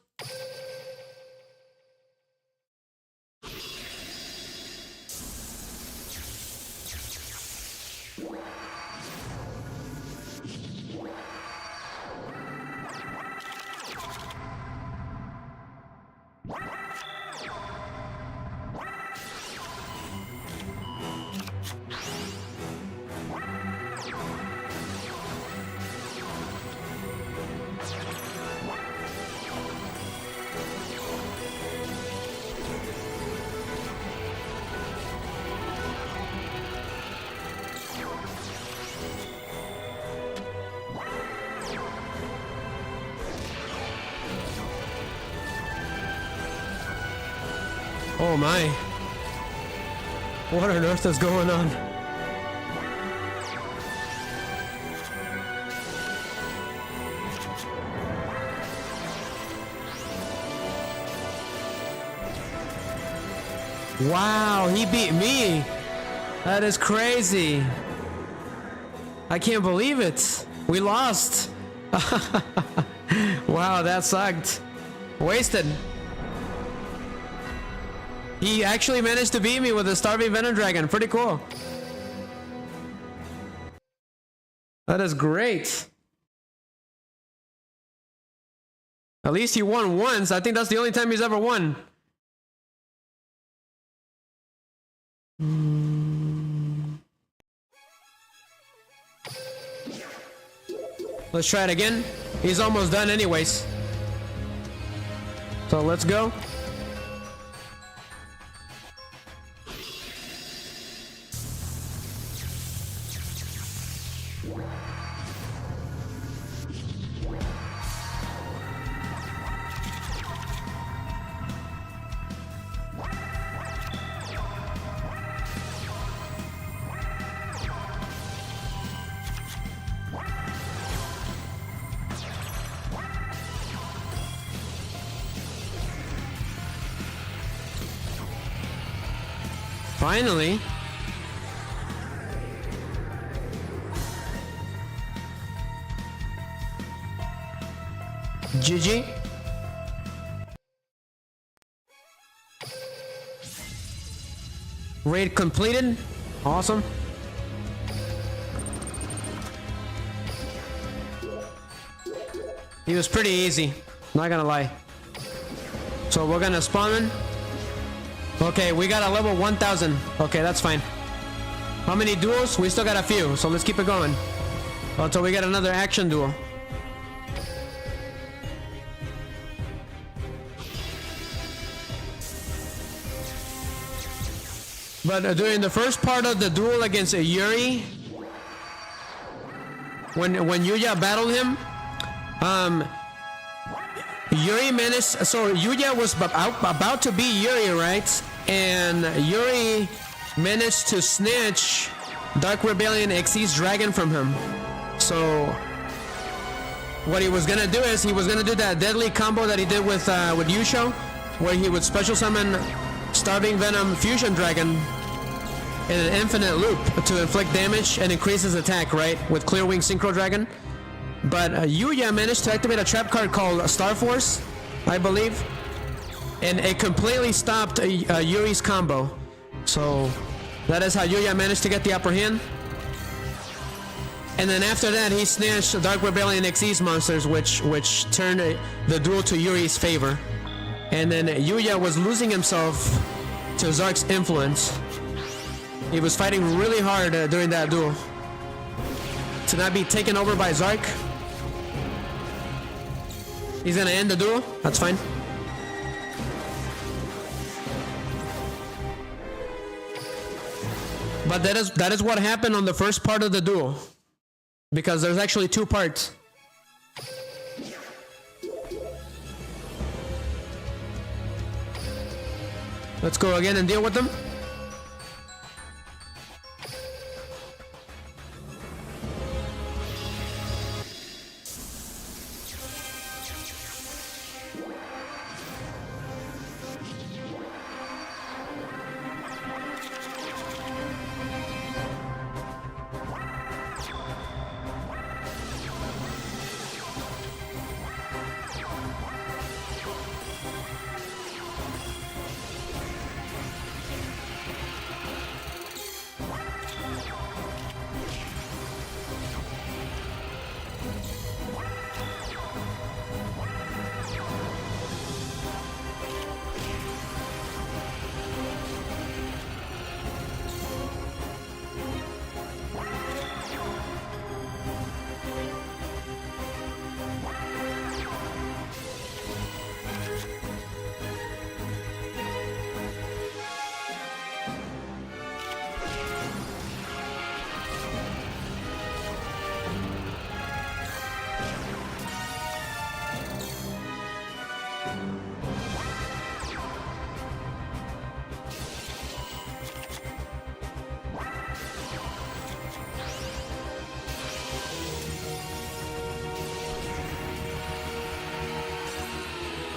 Oh my. What on earth is going on? Wow, he beat me. That is crazy. I can't believe it. We lost. Wow, that sucked. Wasted. He actually managed to beat me with a Starving Venom Dragon. Pretty cool. That is great. At least he won once. I think that's the only time he's ever won. Let's try it again. He's almost done anyways. So let's go. Finally. GG. Raid completed. Awesome. He was pretty easy, not gonna lie. So we're gonna spawn in. Okay, we got a level 1000. Okay, that's fine. How many duels? We still got a few, so let's keep it going until we get another action duel. But during the first part of the duel against Yuri, when Yuya battled him, Yuri managed. So Yuya was about to beat Yuri, right? And Yuri managed to snatch Dark Rebellion XE's dragon from him. So what he was gonna do is he was gonna do that deadly combo that he did with Yugioh, where he would special summon Starving Venom Fusion Dragon in an infinite loop to inflict damage and increase his attack, right? With Clear Wing Synchro Dragon. But Yuya managed to activate a trap card called Star Force, I believe. And it completely stopped Yuri's combo. So that is how Yuya managed to get the upper hand. And then after that, he snatched Dark Rebellion XE's monsters, which turned the duel to Yuri's favor. And then Yuya was losing himself to ZARC's influence. He was fighting really hard during that duel to not be taken over by ZARC. He's gonna end the duel. That's fine. But that is what happened on the first part of the duel, because there's actually two parts. Let's go again and deal with them.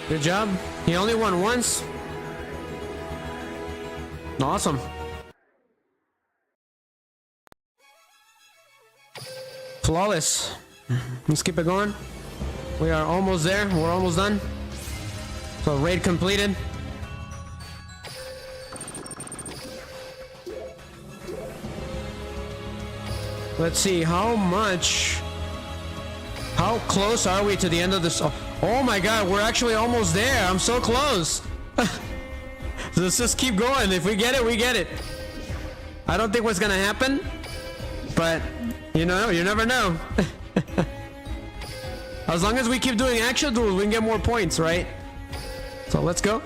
Good job. He only won once. Awesome. Flawless. Let's keep it going. We are almost there. We're almost done. So raid completed. Let's see how close are we to the end of this? Oh my god, we're actually almost there. I'm so close. Let's just keep going. If we get it, we get it. I don't think what's gonna happen, but you know, you never know. As long as we keep doing action duels, we can get more points, right? So let's go.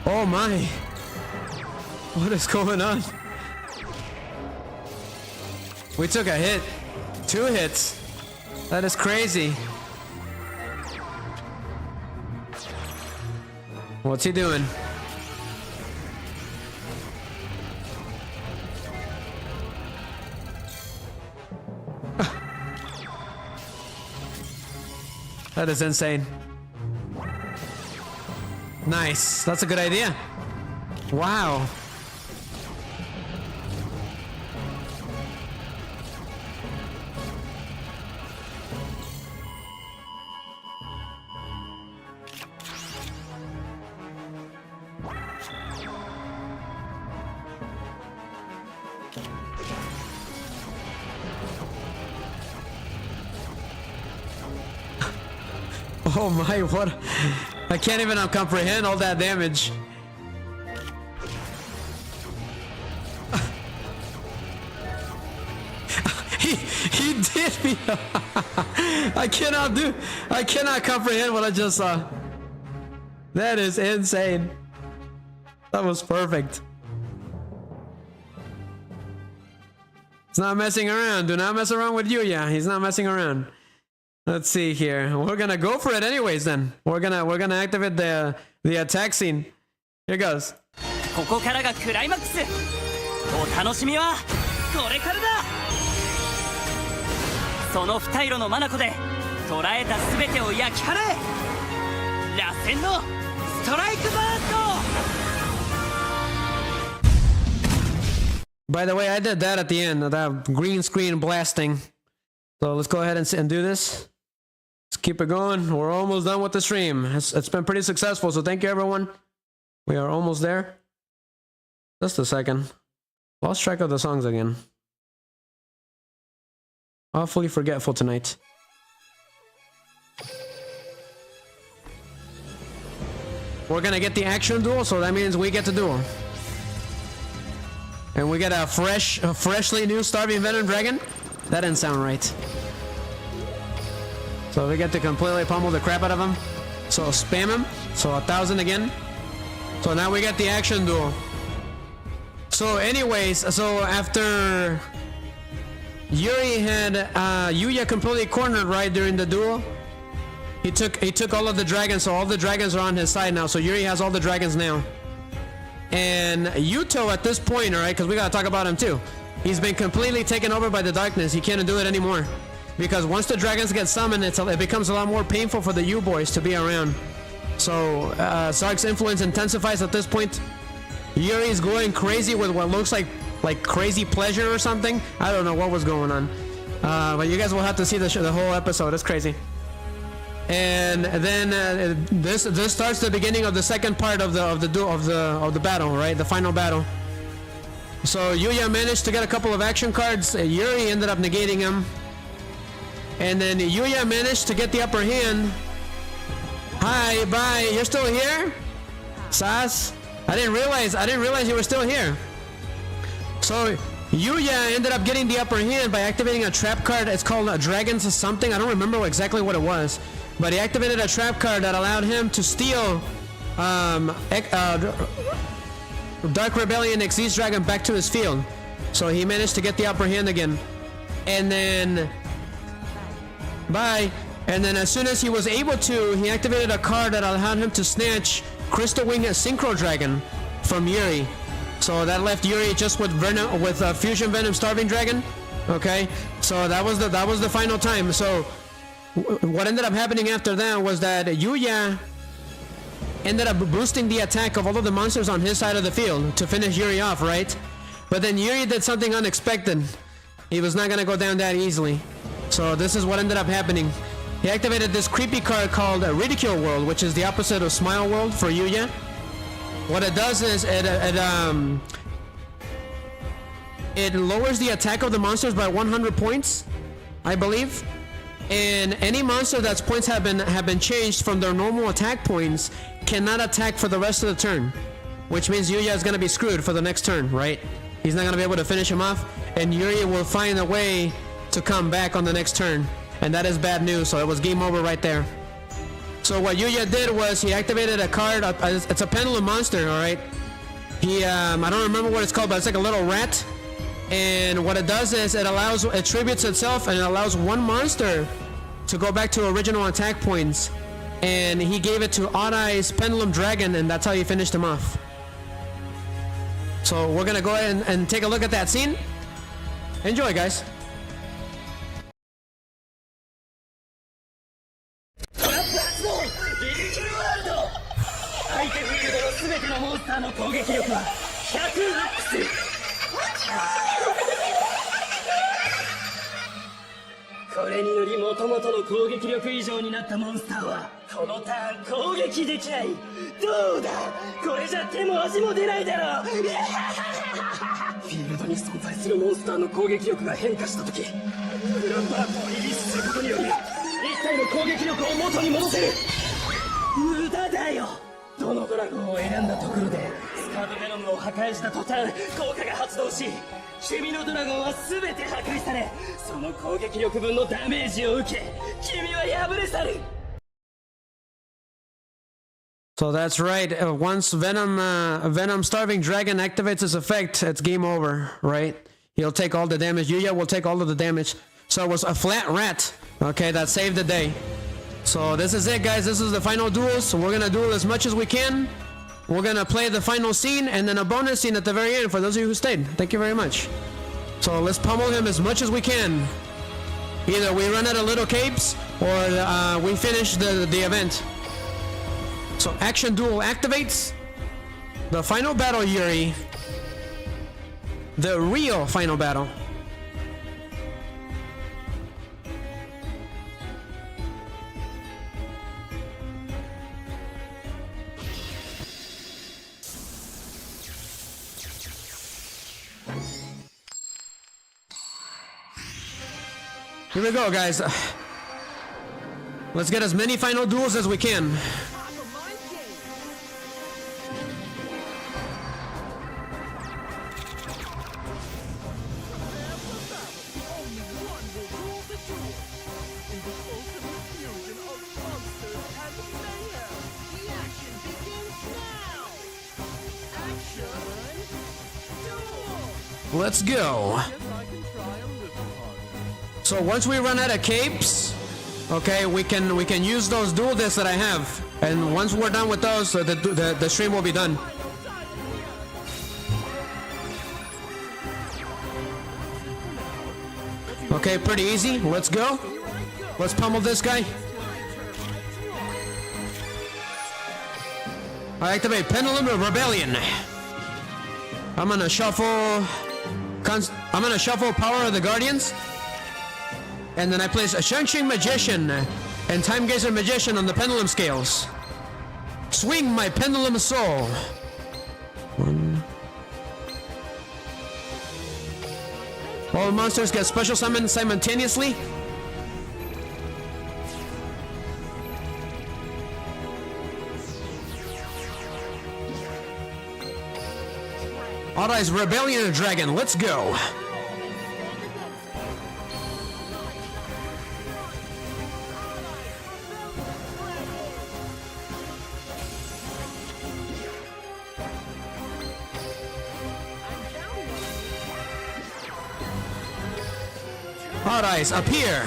Oh my! What is going on? We took a hit. 2 hits. That is crazy. What's he doing? That is insane. Nice. That's a good idea. Wow. Oh my, what? I can't even comprehend all that damage. He did me. I cannot comprehend what I just saw. That is insane. That was perfect. It's not messing around. Do not mess around with Yuya. He's not messing around. Let's see here. We're gonna go for it anyways then. We're gonna activate the attack scene. Here goes. ここからがクライマックス。お楽しみはこれからだ。その二色の眼で捉えた全てを焼き払え。螺旋のストライクバースト。 By the way, I did that at the end, that green screen blasting. So let's go ahead and do this. Let's keep it going. We're almost done with the stream. It's been pretty successful, so thank you everyone. We are almost there. Just a second. Lost track of the songs again. Awfully forgetful tonight. We're gonna get the action duel, so that means we get to duel. And we get a freshly new Starving Venom Dragon? That didn't sound right. So we get to completely pummel the crap out of him. So spam him. So 1,000 again. So now we get the action duel. So anyways, so after Yuri had Yuya completely cornered right during the duel, he took all of the dragons, so all the dragons are on his side now. So Yuri has all the dragons now. And Yugioh at this point, alright, because we gotta talk about him too. He's been completely taken over by the darkness. He can't do it anymore. Because once the dragons get summoned, it becomes a lot more painful for the U-boys to be around. So ZARC's influence intensifies at this point. Yuri's going crazy with what looks like crazy pleasure or something. I don't know what was going on. But you guys will have to see the whole episode. It's crazy. And then this starts the beginning of the second part of the battle, right? The final battle. So Yuya managed to get a couple of action cards. Yuri ended up negating him, and then Yuya managed to get the upper hand. Hi, bye. You're still here, Sas? I didn't realize you were still here. So Yuya ended up getting the upper hand by activating a trap card. It's called a Dragon's something. I don't remember exactly what it was. But he activated a trap card that allowed him to steal Dark Rebellion Xyz Dragon back to his field. So he managed to get the upper hand again. And then... Bye. And then as soon as he was able to, he activated a card that allowed him to snatch Crystal Wing Synchro Dragon from Yuri. So that left Yuri just with Fusion Venom Starving Dragon. Okay? So that was the final time. So... what ended up happening after that was that Yuya ended up boosting the attack of all of the monsters on his side of the field to finish Yuri off, right? But then Yuri did something unexpected. He was not gonna go down that easily. So this is what ended up happening. He activated this creepy card called Ridicule World, which is the opposite of Smile World for Yuya. What it does is it lowers the attack of the monsters by 100 points, I believe. And any monster that's points have been changed from their normal attack points cannot attack for the rest of the turn, which means Yuya is gonna be screwed for the next turn, right? He's not gonna be able to finish him off, and Yuri will find a way to come back on the next turn, and that is bad news. So it was game over right there. So what Yuya did was he activated a card. It's a pendulum monster, all right. He I don't remember what it's called, but it's like a little rat. And what it does is it attributes itself, and it allows one monster to go back to original attack points. And he gave it to Odd Eye's Pendulum Dragon, and that's how he finished him off. So we're gonna go ahead and take a look at that scene. Enjoy, guys. これにより元々の攻撃力以上になったモンスターはこのターン攻撃できない。どうだ、これじゃ手も足も出ないだろう。フィールドに存在するモンスターの攻撃力が変化した時、グランバートをリリースすることにより一体の攻撃力を元に戻せる。無駄だよ。どのドラゴンを選んだところでスカードベノムを破壊した途端効果が発動し、君のドラゴンは全て破壊され、その攻撃力分のダメージを受け、君は敗れ去る。 So that's right. Once Venom Starving Dragon activates his effect, it's game over, right? He'll take all the damage. Yuya will take all of the damage. So it was a flat rat, okay, that saved the day. So this is it, guys. This is the final duel. So we're gonna duel as much as we can. we're gonna play the final scene and then a bonus scene at the very end for those of you who stayed. Thank you very much. So let's pummel him as much as we can. Either we run out of little capes or we finish the event. So action duel activates. The final battle, Yuri. The real final battle. Here we go, guys. Let's get as many final duels as we can. Let's go. So once we run out of capes, okay, we can use those dual discs that I have, and once we're done with those, the stream will be done. Okay, pretty easy. Let's go. Let's pummel this guy. I activate Pendulum of Rebellion. I'm gonna shuffle Power of the Guardians. And then I place a Shang-Chi Magician and Time Gazer Magician on the pendulum scales. Swing my pendulum soul. One. All monsters get special summoned simultaneously. Alright, Rebellion of Dragon, let's go. Hot Eyes, appear!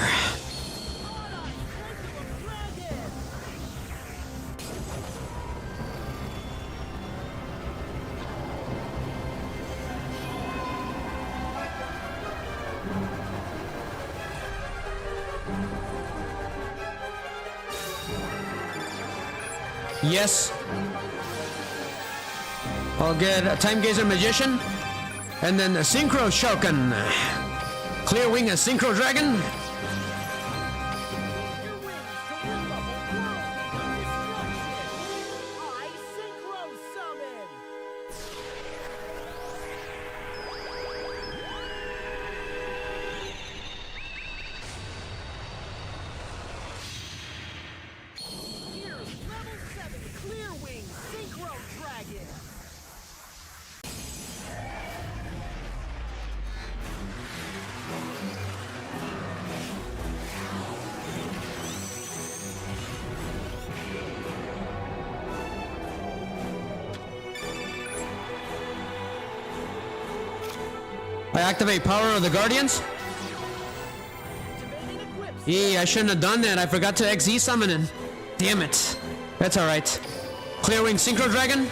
Yes. I'll get a Time Gazer Magician, and then a Synchro Shogun. Clear Wing, a Synchro Dragon. I activate Power of the Guardians. I shouldn't have done that. I forgot to XE summon it. Damn it. That's alright. Clear Wing Synchro Dragon.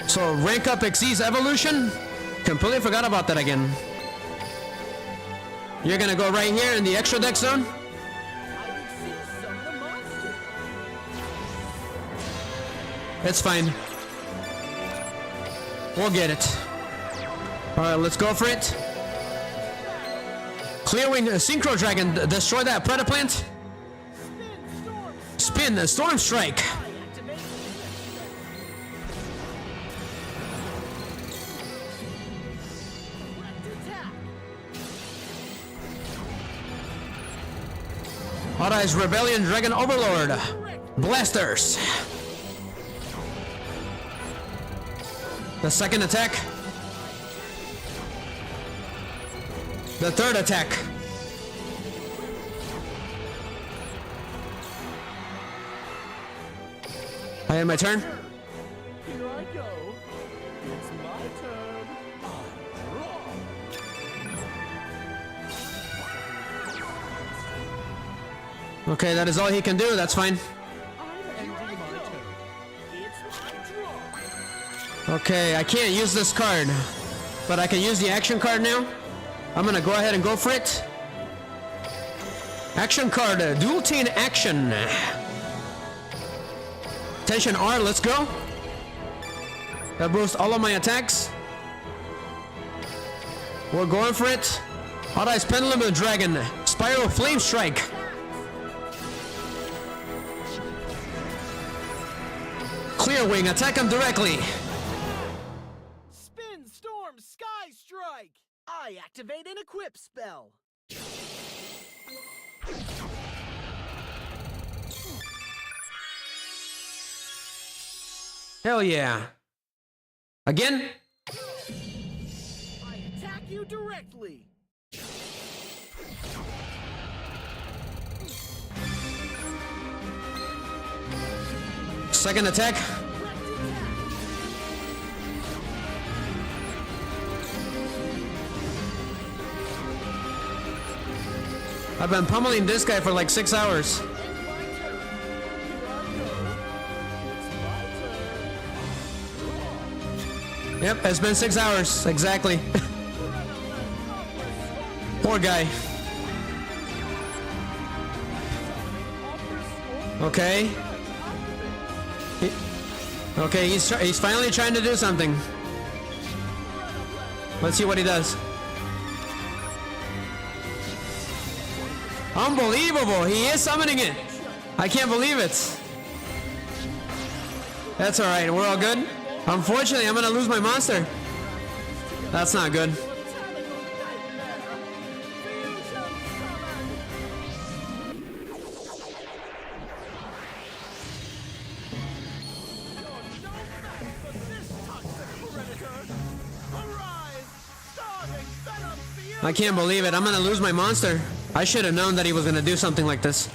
So rank up XE's evolution. Completely forgot about that again. You're gonna go right here in the extra deck zone. It's fine. We'll get it. Alright, let's go for it. Clearwing Synchro Dragon, destroy that Predaplant. Spin the Storm Strike. Hot Eyes Rebellion Dragon Overlord. Blasters. The second attack. The third attack. I have my turn. Here I go. It's my turn. Okay, that is all he can do. That's fine. Ending my turn. It's my draw. Okay, I can't use this card, but I can use the action card now. I'm gonna go ahead and go for it. Action card, dual chain action. Tension R, let's go. That boosts all of my attacks. We're going for it. Hot Ice Pendulum and Dragon. Spiral Flame Strike. Clear Wing, attack him directly. Spin Storm Sky Strike! I activate an equip spell. Hell yeah. Again? I attack you directly. Second attack. I've been pummeling this guy for like 6 hours. Yep, it's been 6 hours, exactly. Poor guy. Okay. Okay, he's finally trying to do something. Let's see what he does. Unbelievable! He is summoning it! I can't believe it! That's alright, we're all good. Unfortunately, I'm gonna lose my monster. That's not good. I can't believe it. I'm gonna lose my monster. I should have known that he was gonna do something like this.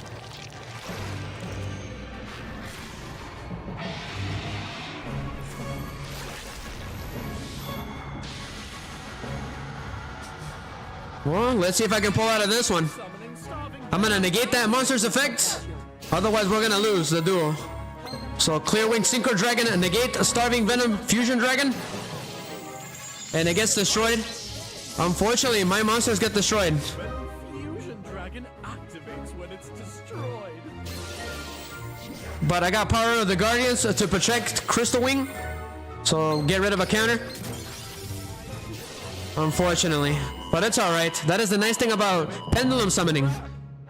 Well, let's see if I can pull out of this one. I'm gonna negate that monster's effect. Otherwise, we're gonna lose the duel. So, Clear Wing Synchro Dragon and negate a Starving Venom Fusion Dragon. And it gets destroyed. Unfortunately, my monsters get destroyed. Fusion Dragon activates when it's destroyed. But I got Power of the Guardians to protect Crystal Wing. So, get rid of a counter. Unfortunately. But it's alright. That is the nice thing about Pendulum Summoning.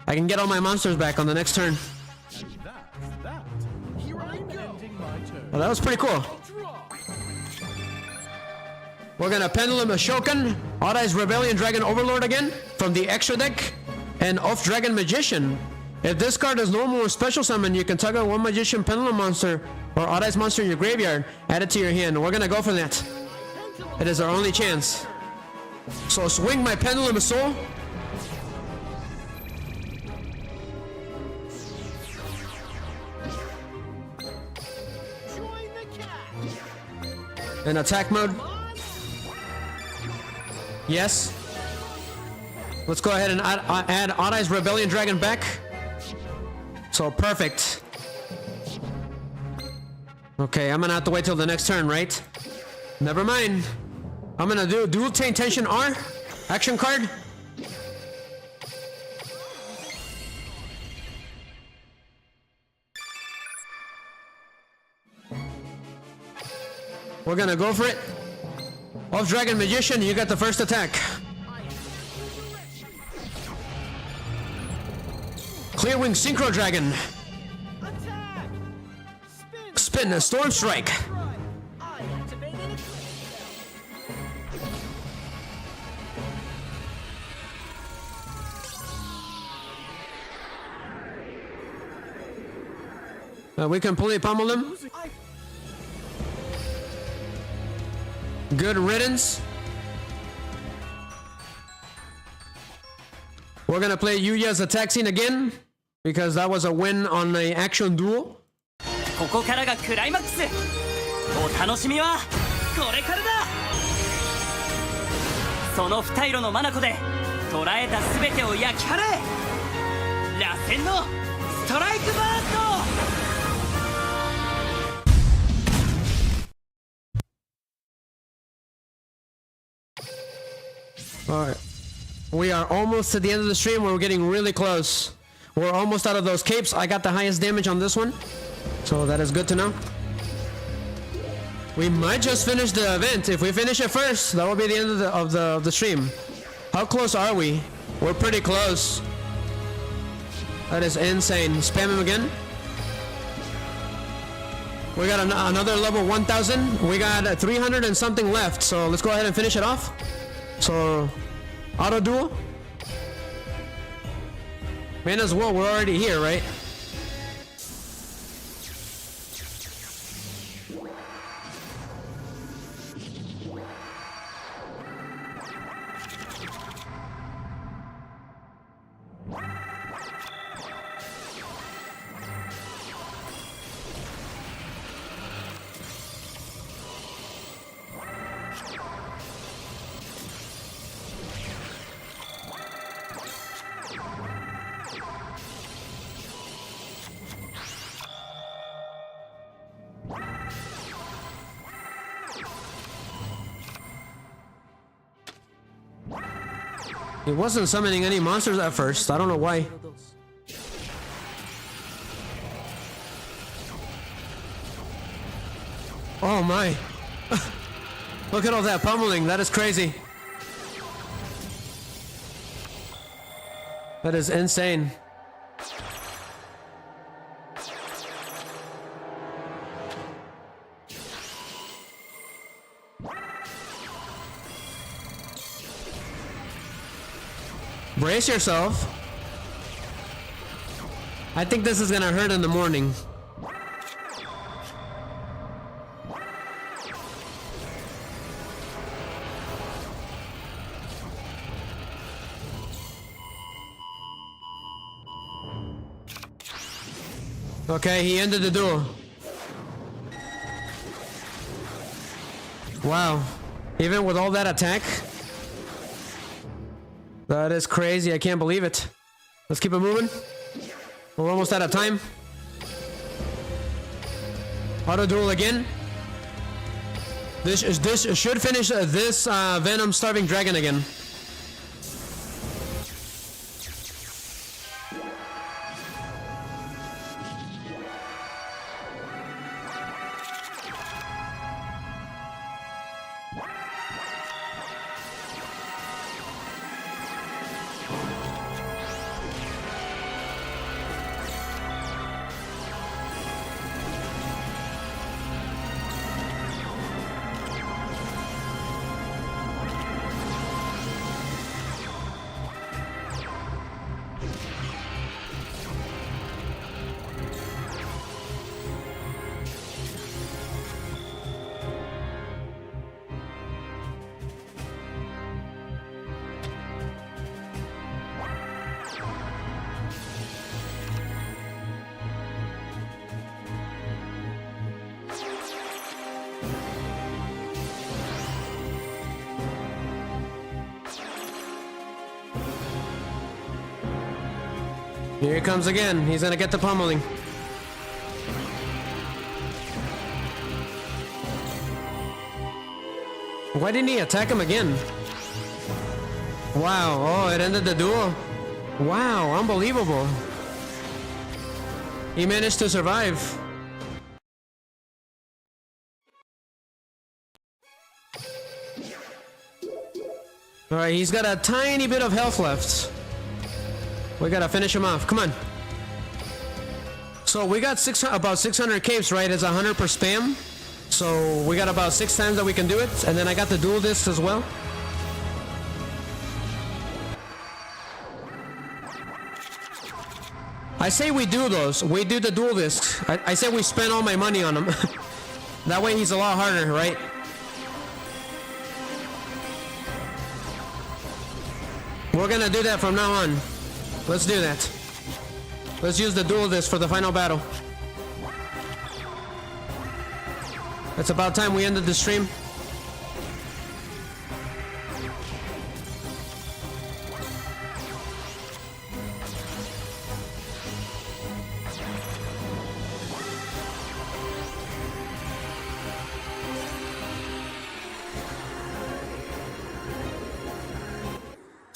I can get all my monsters back on the next turn. That's that. Here I go. Ending my turn. Well, that was pretty cool. We're gonna Pendulum Ashokan, Odd Eyes Rebellion Dragon Overlord again from the extra deck, and Off Dragon Magician. If this card is normal or special summon, you can tug out one Magician Pendulum monster or Odd Eyes monster in your graveyard, add it to your hand. We're gonna go for that. It is our only chance. So swing my Pendulum of Soul. In attack mode. Yes. Let's go ahead and add Odd Eyes Rebellion Dragon back. So perfect. Okay, I'm gonna have to wait till the next turn, right? Never mind. I'm gonna do Dual Chain Tension R. Action card. We're gonna go for it. Off Dragon Magician, you got the first attack. Clear Wing Synchro Dragon. Spin a Storm Strike. We completely pummel them. Good riddance. We're gonna play Yuya's attack scene again because that was a win on the action duel. ここからがクライマックス。お楽しみはこれからだ。その二色の眼で捉えたすべてを焼き払え。螺旋のストライクバースト。Alright. We are almost to the end of the stream. We're getting really close. We're almost out of those capes. I got the highest damage on this one. So that is good to know. We might just finish the event. If we finish it first, that will be the end of the stream. How close are we? We're pretty close. That is insane. Spam him again. We got another level 1000. We got 300 and something left. So let's go ahead and finish it off. So, auto duel. May as well. We're already here, right? He wasn't summoning any monsters at first. I don't know why. Oh my. Look at all that pummeling. That is crazy. That is insane. Brace yourself. I think this is gonna hurt in the morning. Okay, he ended the duel. Wow. Even with all that attack? That is crazy. I can't believe it. Let's keep it moving. We're almost out of time. Auto duel again. This should finish this Venom Starving Dragon again. Here he comes again. He's gonna get the pummeling. Why didn't he attack him again? Wow. Oh, it ended the duel. Wow, unbelievable. He managed to survive. Alright, he's got a tiny bit of health left. We gotta finish him off. Come on. So we got about 600 capes, right? It's 100 per spam. So we got about 6 times that we can do it. And then I got the dual discs as well. I say we do those. We do the dual discs. I say we spend all my money on them. That way he's a lot harder, right? We're gonna do that from now on. Let's do that. Let's use the dual disc for the final battle. It's about time we ended the stream.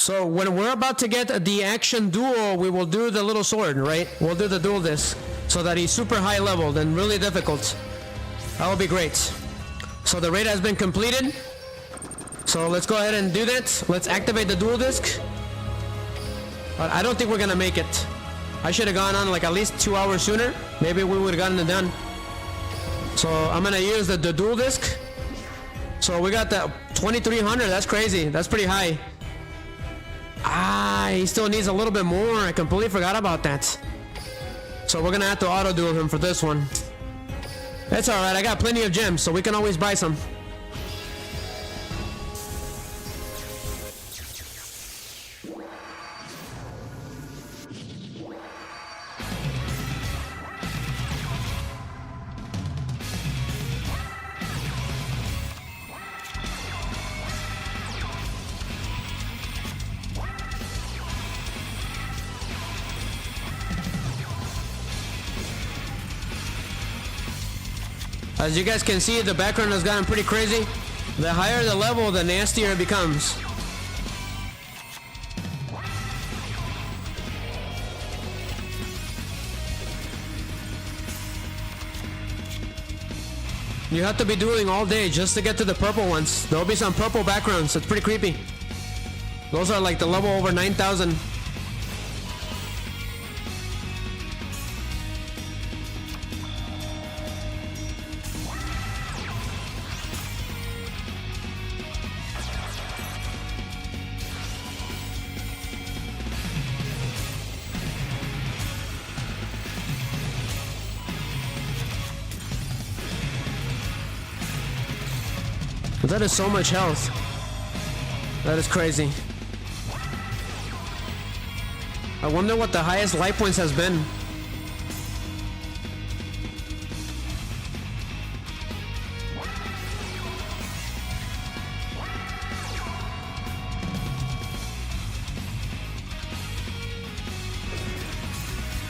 So when we're about to get the action duel, we will do the little sword, right? We'll do the duel disc so that he's super high leveled and really difficult. That will be great. So the raid has been completed. So let's go ahead and do that. Let's activate the duel disc. But I don't think we're gonna make it. I should have gone on like at least 2 hours sooner. Maybe we would have gotten it done. So I'm gonna use the duel disc. So we got the 2300. That's crazy. That's pretty high. Ah, he still needs a little bit more. I completely forgot about that. So we're gonna have to auto duel him for this one. That's alright. I got plenty of gems, so we can always buy some. As you guys can see, the background has gotten pretty crazy. The higher the level, the nastier it becomes. You have to be dueling all day just to get to the purple ones. There will be some purple backgrounds. It's pretty creepy. Those are like the level over 9,000. That is so much health. That is crazy. I wonder what the highest life points has been.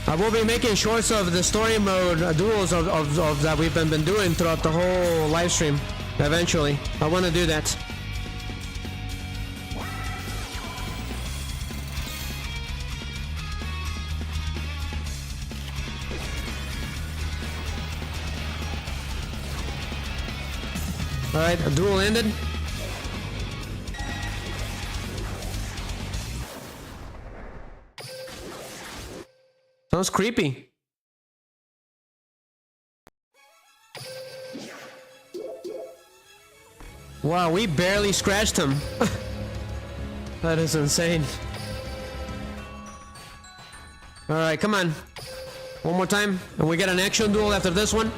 I will be making shorts of the story mode duels of that we've been doing throughout the whole live stream. Eventually, I want to do that. Alright, a duel ended. Sounds creepy. Wow, we barely scratched him. That is insane. Alright, come on. One more time, and we get an action duel after this one.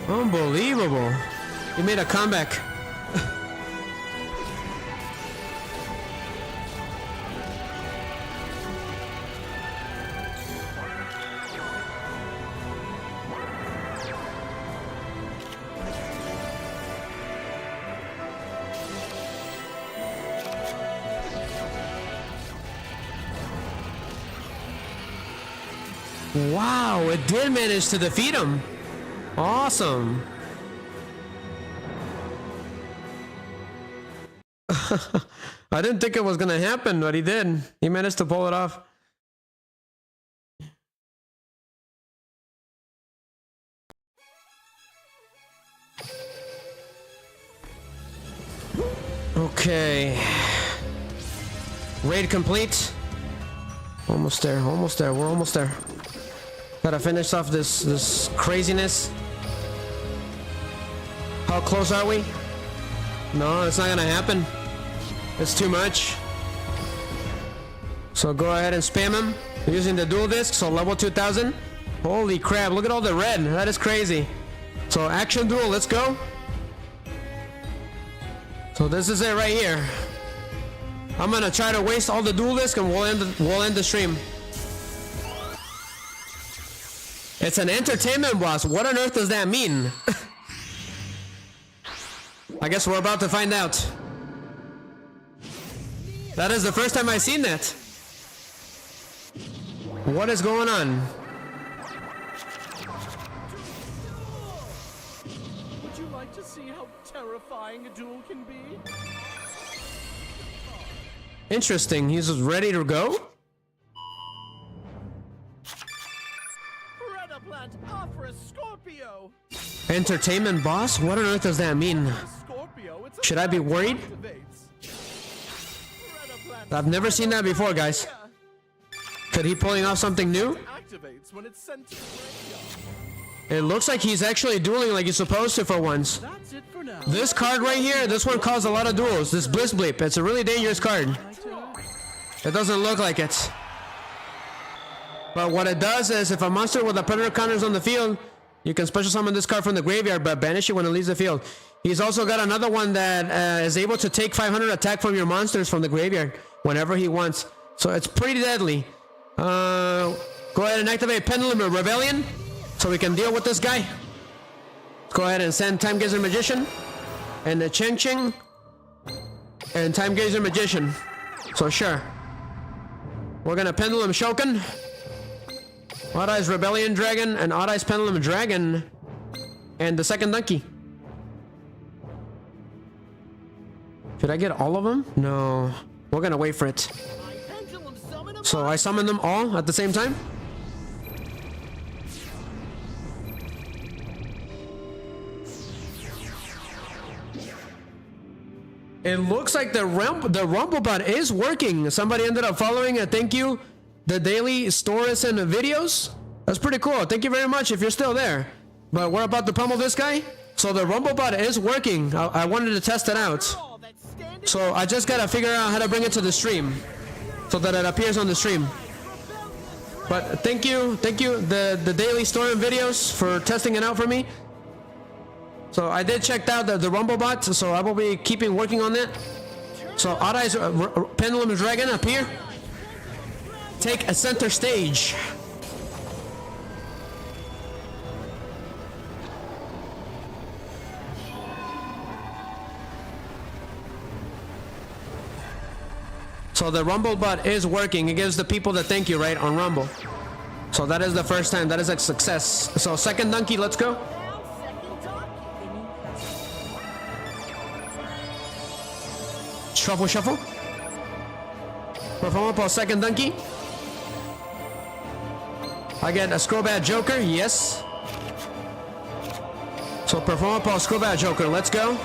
Unbelievable. He made a comeback. Wow, it did manage to defeat him. Awesome. I didn't think it was gonna happen, but he did. He managed to pull it off. Okay. Raid complete. Almost there, almost there. We're almost there. Gotta finish off this craziness. How close are we? No, it's not gonna happen. It's too much. So go ahead and spam him using the duel disc. So level 2000. Holy crap, look at all the red. That is crazy. So action duel, let's go. So this is it right here. I'm gonna try to waste all the duelists and we'll end the stream. It's an entertainment boss. What on earth does that mean? I guess we're about to find out. That is the first time I've seen that. What is going on? Would you like to see how terrifying a duel can be? Interesting. He's ready to go? Redaplant Opera Scorpio! Entertainment boss? What on earth does that mean? Scorpio, it's a Should I be worried? Redaplant I've never seen that before, guys. Could he pulling off something new? activates when it's sent to the graveyard. It looks like he's actually dueling like he's supposed to for once. That's it for now. This card right here, this one caused a lot of duels. This Bliss Bleep, it's a really dangerous card. It doesn't look like it. But what it does is if a monster with a predator counter is on the field, you can special summon this card from the graveyard but banish it when it leaves the field. He's also got another one that is able to take 500 attack from your monsters from the graveyard whenever he wants. So it's pretty deadly. Go ahead and activate Pendulum or Rebellion so we can deal with this guy. Let's go ahead and send Time Gazer Magician and the Cheng Cheng and Time Gazer Magician. So sure. We're gonna Pendulum Shoken, Odd Eyes Rebellion Dragon, and Odd Eyes Pendulum Dragon, and the second donkey. Should I get all of them? No. We're gonna wait for it. So I summon them all at the same time? It looks like the Rumble bot is working. Somebody ended up following it. Thank you. The daily stories and videos. That's pretty cool. Thank you very much if you're still there. But we're about to pummel this guy. So the Rumble bot is working. I wanted to test it out. So I just gotta figure out how to bring it to the stream so that it appears on the stream. But thank you, the daily story and videos for testing it out for me. So I did check out the Rumble bot, so I will be keeping working on that. So Odd Eyes Pendulum Dragon appear. Take a center stage. So the Rumble bot is working. It gives the people the thank you right on Rumble. So that is the first time. That is a success. So second donkey, let's go. Shuffle, shuffle. Perform upon second donkey. I get a Scrowbat Joker, yes. So perform upon Scrowbat Joker, let's go.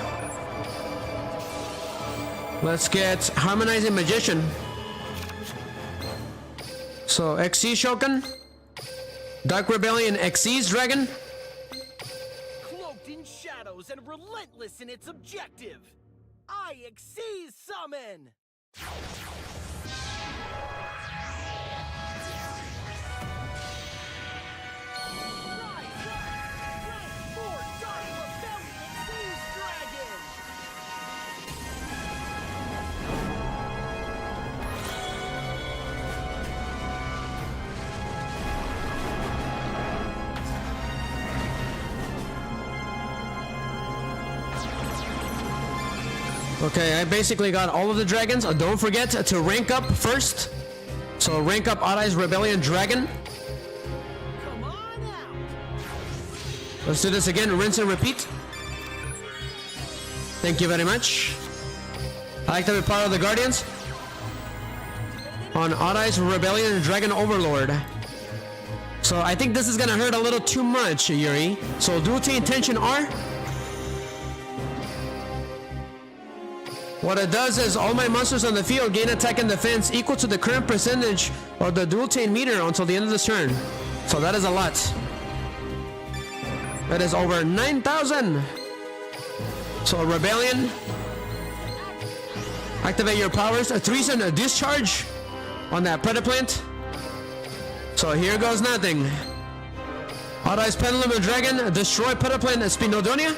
Let's get Harmonizing Magician. So XC Shoken. Dark Rebellion Xyz Dragon. Cloaked in shadows and relentless in its objective. I Xyz summon! Okay, I basically got all of the dragons. Don't forget to rank up first. So rank up Odd Eyes Rebellion Dragon. Come on out! Let's do this again. Rinse and repeat. Thank you very much. I like to be part of the Guardians. On Odd Eyes Rebellion Dragon Overlord. So I think this is gonna hurt a little too much, Yuri. So dual team tension R. What it does is all my monsters on the field gain attack and defense equal to the current percentage of the dual chain meter until the end of this turn. So that is a lot. That is over 9,000. So Rebellion. Activate your powers. A 3-cent discharge on that Predaplant. So here goes nothing. Odd Eyes Pendulum and Dragon. Destroy Predaplant Spinodonia.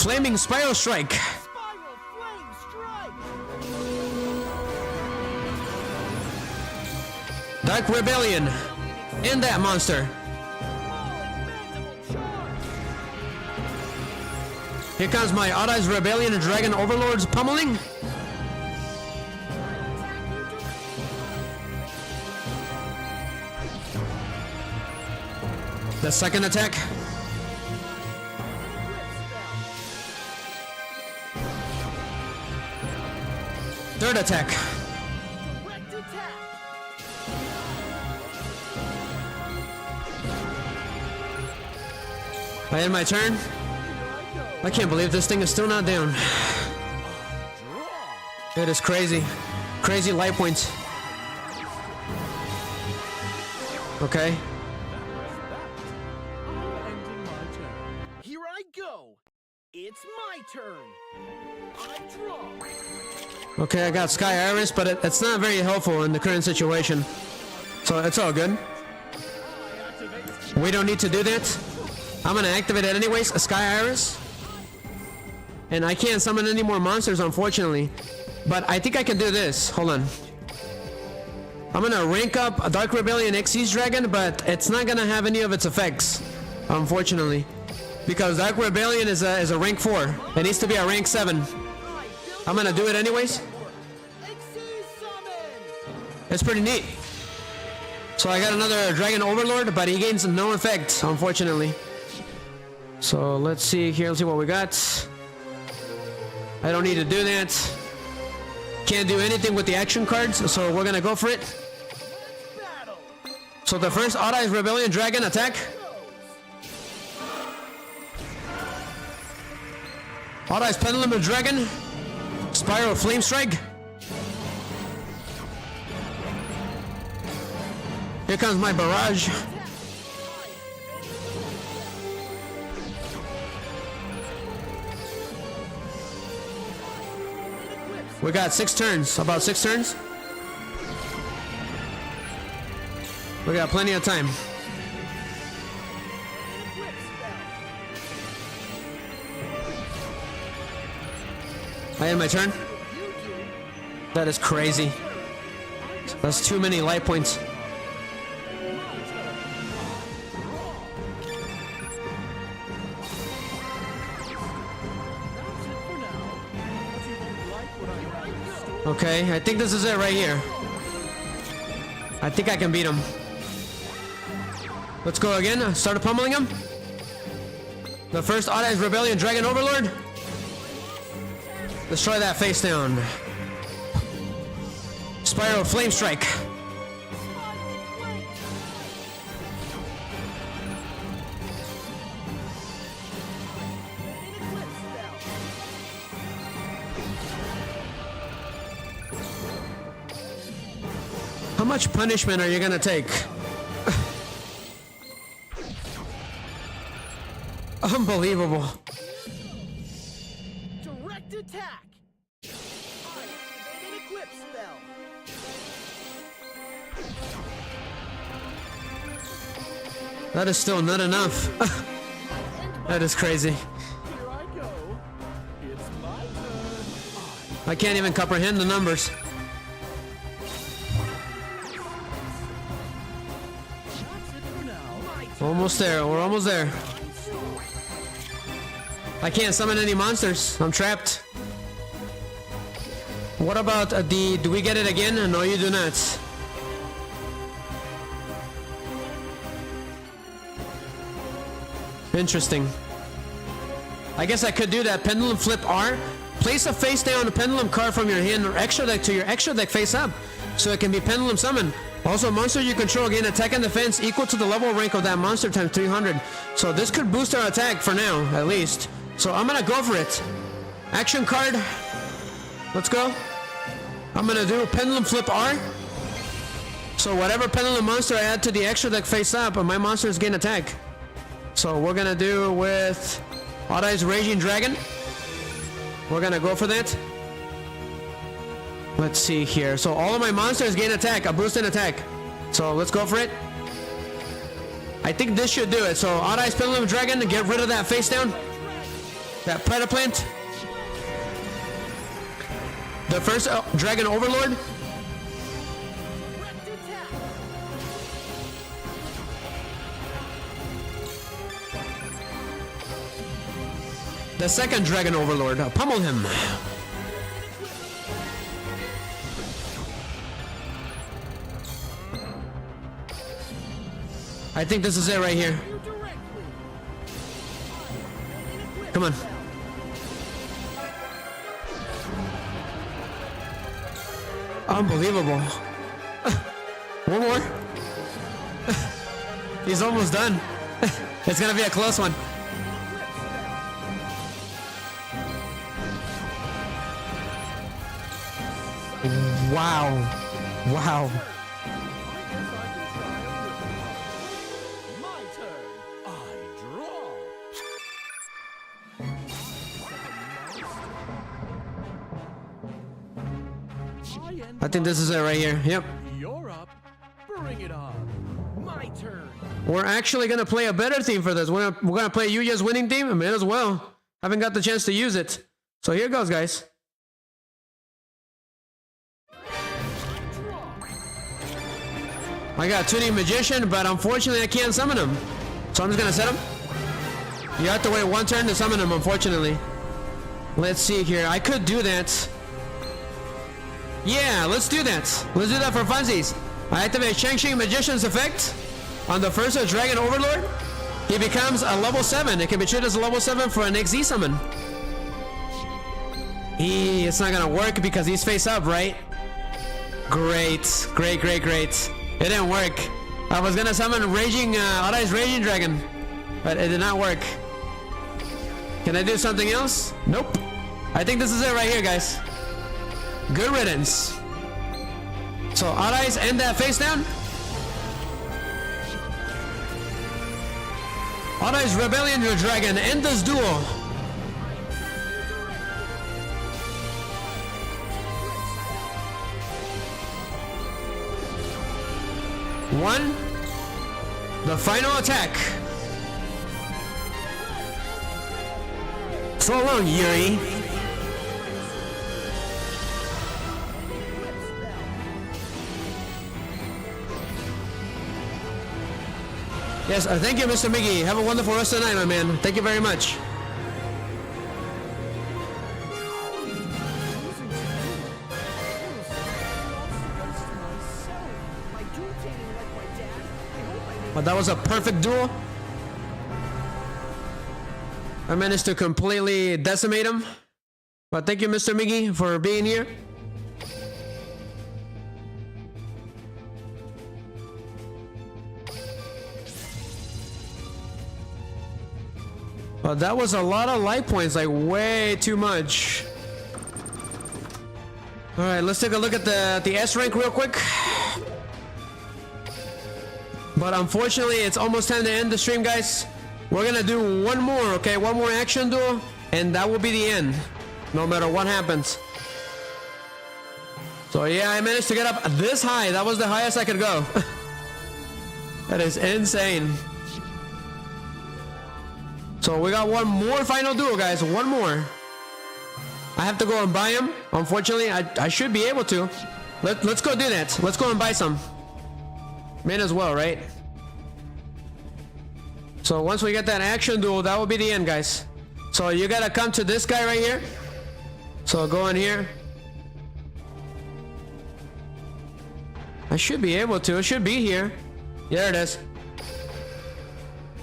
Flaming Spiral Strike. Spiral Flame Strike! Dark Rebellion. And that monster. Mandible Charge! Here comes my Odd Eyes Rebellion and Dragon Overlord's pummeling. The second attack. Third attack. Direct attack! I end my turn. I can't believe this thing is still not down. It is crazy. Crazy light points. Okay. Here I go! It's my turn! I draw! Okay, I got Sky Iris, but it's not very helpful in the current situation. So it's all good. We don't need to do that. I'm gonna activate it anyways, a Sky Iris. And I can't summon any more monsters, unfortunately. But I think I can do this. Hold on. I'm gonna rank up a Dark Rebellion Xyz Dragon, but it's not gonna have any of its effects, unfortunately. Because Dark Rebellion is a rank 4. It needs to be a rank 7. I'm gonna do it anyways. It's pretty neat. So I got another Dragon Overlord, but he gains no effect, unfortunately. So let's see here, let's see what we got. I don't need to do that. Can't do anything with the action cards, so we're gonna go for it. So the first Odd Eyes Rebellion Dragon attack. Odd Eyes Pendulum Dragon. Spiral Flame Strike. Here comes my barrage. We got 6 turns, about 6 turns. We got plenty of time. I end my turn. That is crazy. That's too many light points. Okay, I think this is it right here. I think I can beat him. Let's go again. Start pummeling him. The first Odd Eyes Rebellion Dragon Overlord. Destroy that face down. Spiral Flame Strike. How much punishment are you gonna take? Unbelievable. Direct attack! I activate an Eclipse spell! That is still not enough. That is crazy. Here I go. It's my turn. I can't even comprehend the numbers. Almost there. We're almost there. I can't summon any monsters. I'm trapped. What about the... Do we get it again? No, you do not. Interesting. I guess I could do that. Pendulum Flip R. Place a face down pendulum card from your hand or extra deck to your extra deck face up, so it can be pendulum summon. Also, monster you control gain attack and defense equal to the level rank of that monster times 300. So this could boost our attack for now, at least. So I'm gonna go for it. Action card. Let's go. I'm gonna do Pendulum Flip R. So whatever pendulum monster I add to the extra deck face up, my monsters gain attack. So we're gonna do with Odd Eyes Raging Dragon. We're gonna go for that. Let's see here. So all of my monsters gain attack, a boost in attack. So let's go for it. I think this should do it. So Odd Eyes Pendulum Dragon, get rid of that face down. That Predaplant. The first Dragon Overlord. The second Dragon Overlord. Pummel him. I think this is it right here. Come on. Unbelievable. One more. He's almost done. It's gonna be a close one. Wow. Wow. My turn. I draw. I think this is it right here. Yep. You're up. Bring it on. My turn. We're actually gonna play a better team for this. We're gonna play Yuya's winning team. I may as well. Haven't got the chance to use it. So here goes, guys. I got Tuning Magician, but unfortunately I can't summon him. So I'm just gonna set him. You have to wait one turn to summon him, unfortunately. Let's see here. I could do that. Yeah, let's do that. Let's do that for funsies. I activate Shang-Chi Magician's effect on the first Dragon Overlord. He becomes a level 7. It can be treated as a level 7 for an XZ summon. It's not gonna work because he's face up, right? Great. Great, great, great. It didn't work. I was gonna summon Raging, Arai's Raging Dragon, but it did not work. Can I do something else? Nope. I think this is it right here, guys. Good riddance. So Arai's end that face down. Arai's Rebellion Dragon, end this duel. One, the final attack. So long, Yuri. Yes, thank you, Mr. Miggy. Have a wonderful rest of the night, my man. Thank you very much. But that was a perfect duel. I managed to completely decimate him. But thank you, Mr. Miggy, for being here. But that was a lot of life points, like way too much. All right, let's take a look at the S rank real quick. But unfortunately, it's almost time to end the stream, guys. We're gonna do one more, okay? One more action duel, and that will be the end, no matter what happens. So yeah, I managed to get up this high. That was the highest I could go. That is insane. So we got one more final duel, guys. One more. I have to go and buy him. Unfortunately, I should be able to. Let's go do that. Let's go and buy some. May as well, right? So once we get that action duel, that will be the end, guys. So you gotta come to this guy right here. So go in here. I should be able to. It should be here. There it is.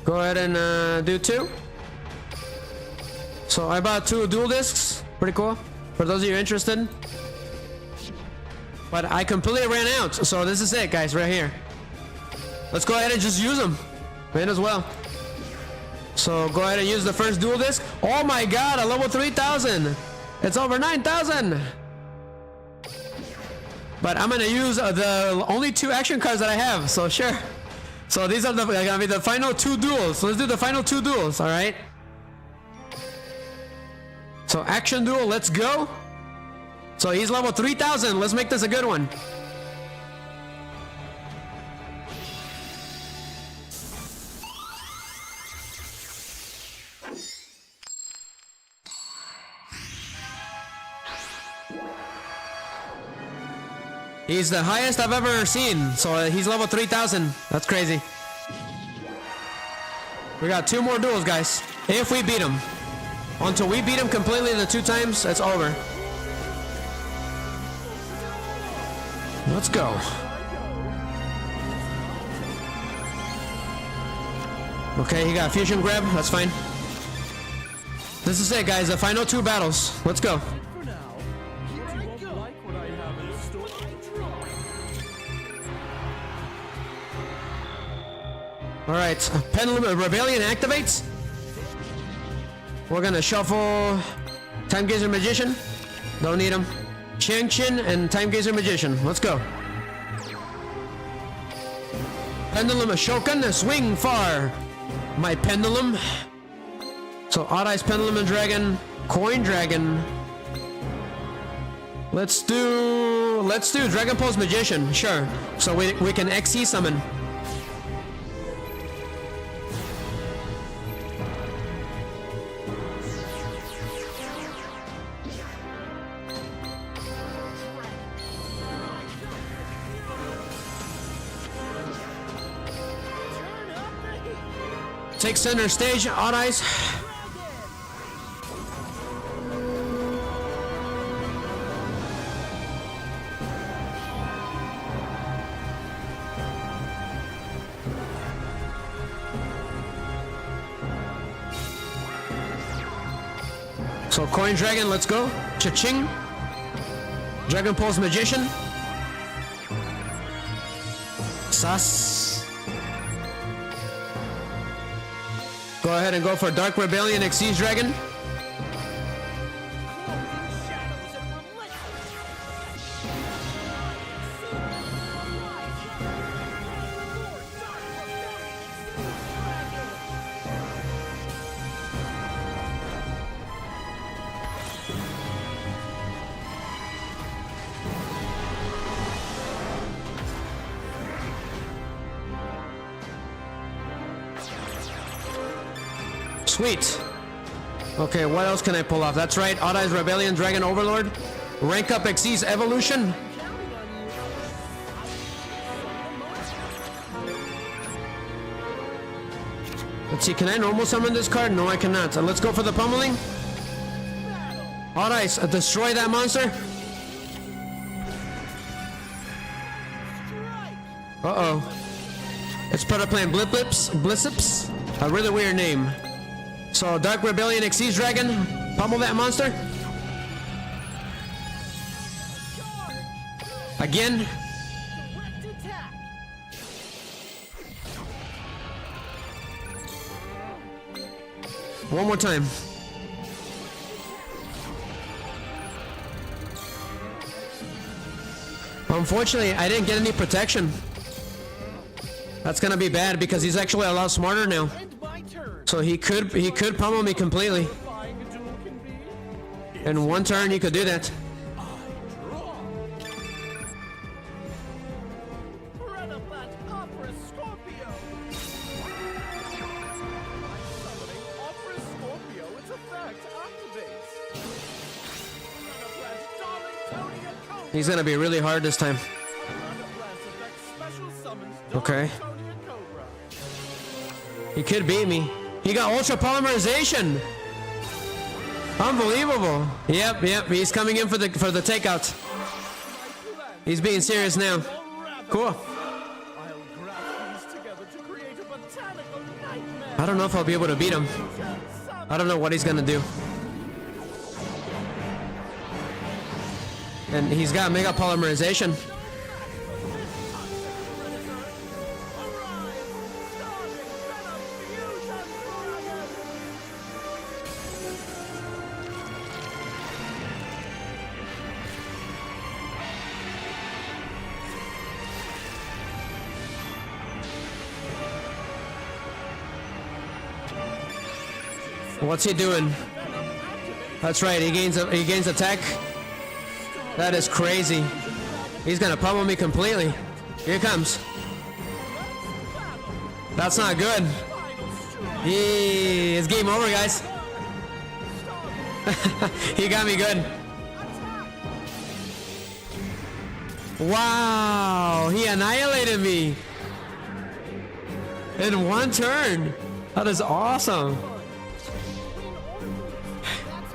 Go ahead and do 2. So I bought 2 dual discs. Pretty cool. For those of you interested. But I completely ran out. So this is it, guys, right here. Let's go ahead and just use them. May as well. So go ahead and use the first dual disc. Oh my god, a level 3000. It's over 9,000. But I'm gonna use the only 2 action cards that I have. So sure. So these are gonna be the final 2 duels. So let's do the final 2 duels, all right? So action duel, let's go. So he's level 3000. Let's make this a good one. He's the highest I've ever seen. So he's level 3000. That's crazy. We got 2 more duels, guys. If we beat him. Until we beat him completely the 2 times, it's over. Let's go. Okay, he got fusion grab. That's fine. This is it, guys. The final 2 battles. Let's go. For now, you won't like what I have in store. All right, pendulum rebellion activates. We're gonna shuffle Time Gazer Magician. Don't need him. Chang Chin and Time Gazer Magician. Let's go. Pendulum Shokan, swing far. My pendulum. So Odd Eyes Pendulum and Dragon, Coin Dragon. Let's do Dragon Pulse Magician, sure. So we can XC summon. Take center stage, Odd Eyes. So Coin Dragon, let's go. Cha-ching. Dragon Pulse Magician. Sas. Go ahead and go for Dark Rebellion Exceeds Dragon. Sweet. Okay, what else can I pull off? That's right, Odd Eyes Rebellion Dragon Overlord. Rank up Exceeds Evolution. Let's see, can I normal summon this card? No, I cannot. Let's go for the pummeling. Odd Eyes, destroy that monster. Uh-oh. It's part of playing Blissips. A really weird name. So Dark Rebellion Exceeds Dragon, pummel that monster. Again. One more time. Unfortunately, I didn't get any protection. That's gonna be bad because he's actually a lot smarter now. So he could pummel me completely. In one turn, he could do that. He's gonna be really hard this time. Okay. He could beat me. He got Ultra Polymerization. Unbelievable. Yep. He's coming in for the takeout. He's being serious now. Cool. I don't know if I'll be able to beat him. I don't know what he's gonna do. And he's got Mega Polymerization. What's he doing? That's right, he gains attack. That is crazy. He's gonna pummel me completely. Here he comes. That's not good. It's game over, guys. He got me good. Wow, he annihilated me in one turn. That is awesome.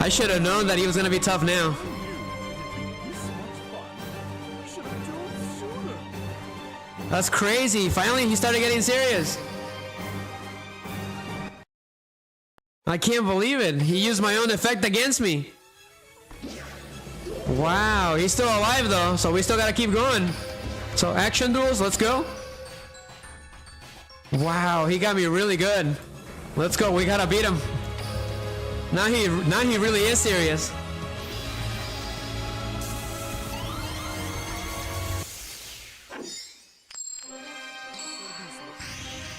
I should have known that he was gonna be tough now. That's crazy. Finally, he started getting serious. I can't believe it. He used my own effect against me. Wow, he's still alive though, so we still gotta keep going. So action duels, let's go. Wow, he got me really good. Let's go, we gotta beat him. Now he really is serious.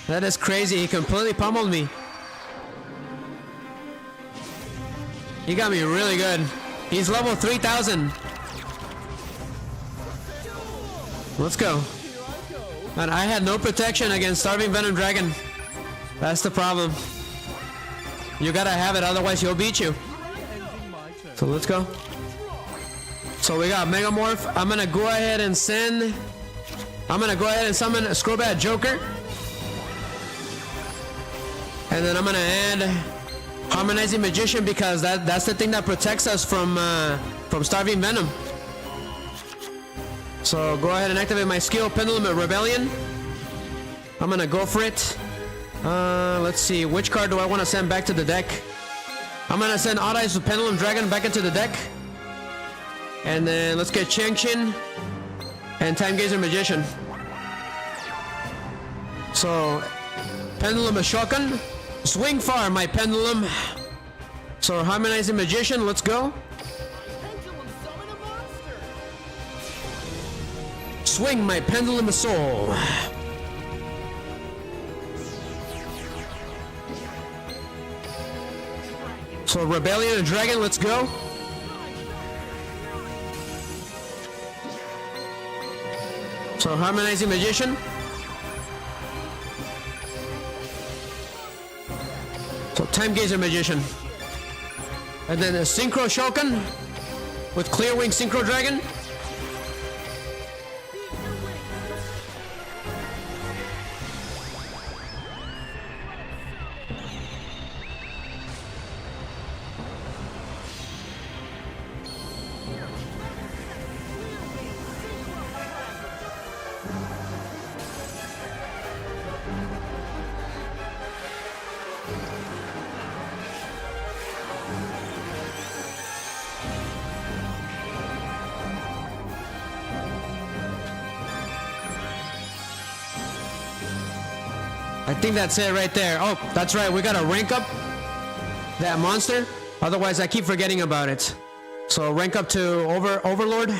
That is crazy, he completely pummeled me. He got me really good. He's level 3000. Let's go. And I had no protection against Starving Venom Dragon. That's the problem. You gotta have it, otherwise he'll beat you. So let's go. So we got Megamorph. I'm gonna go ahead and summon a Scrowbat Joker. And then I'm gonna add Harmonizing Magician because that's the thing that protects us from Starving Venom. So go ahead and activate my skill, Pendulum of Rebellion. I'm gonna go for it. Let's see, which card do I want to send back to the deck? I'm gonna send Odd Eyes with Pendulum Dragon back into the deck. And then let's get Changchin and Time Gazer Magician. So Pendulum of Shokan. Swing far, my Pendulum. So Harmonizing Magician, let's go. Swing my Pendulum of Soul. So Rebellion and Dragon, let's go. So Harmonizing Magician. So Time Gazer Magician. And then a Synchro Shokan with Clear Wing Synchro Dragon. I think that's it right there. Oh, that's right. We gotta rank up that monster. Otherwise, I keep forgetting about it. So rank up to Overlord.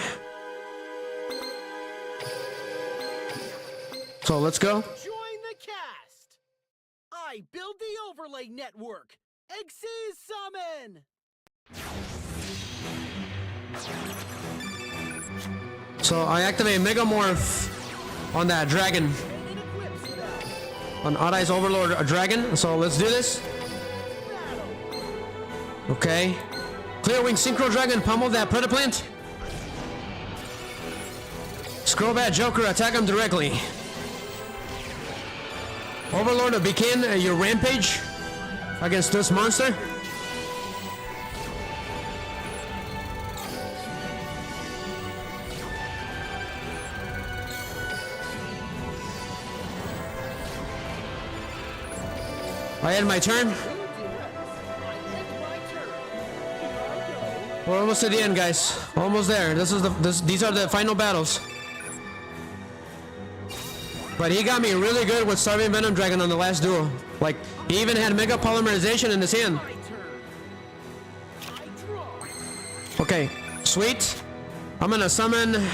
So let's go. Join the cast. I build the overlay network. Xyz summon. So I activate Megamorph on that dragon. On Odd Eyes Overlord Dragon. So let's do this. Okay. Clear Wing Synchro Dragon, pummel that Predaplant. Scrowbat Joker, attack him directly. Overlord, begin your rampage against this monster. I end my turn. We're almost to the end, guys. Almost there. These are the final battles. But he got me really good with Starving Venom Dragon on the last duel. Like, he even had Mega Polymerization in his hand. Okay, sweet. I'm gonna summon...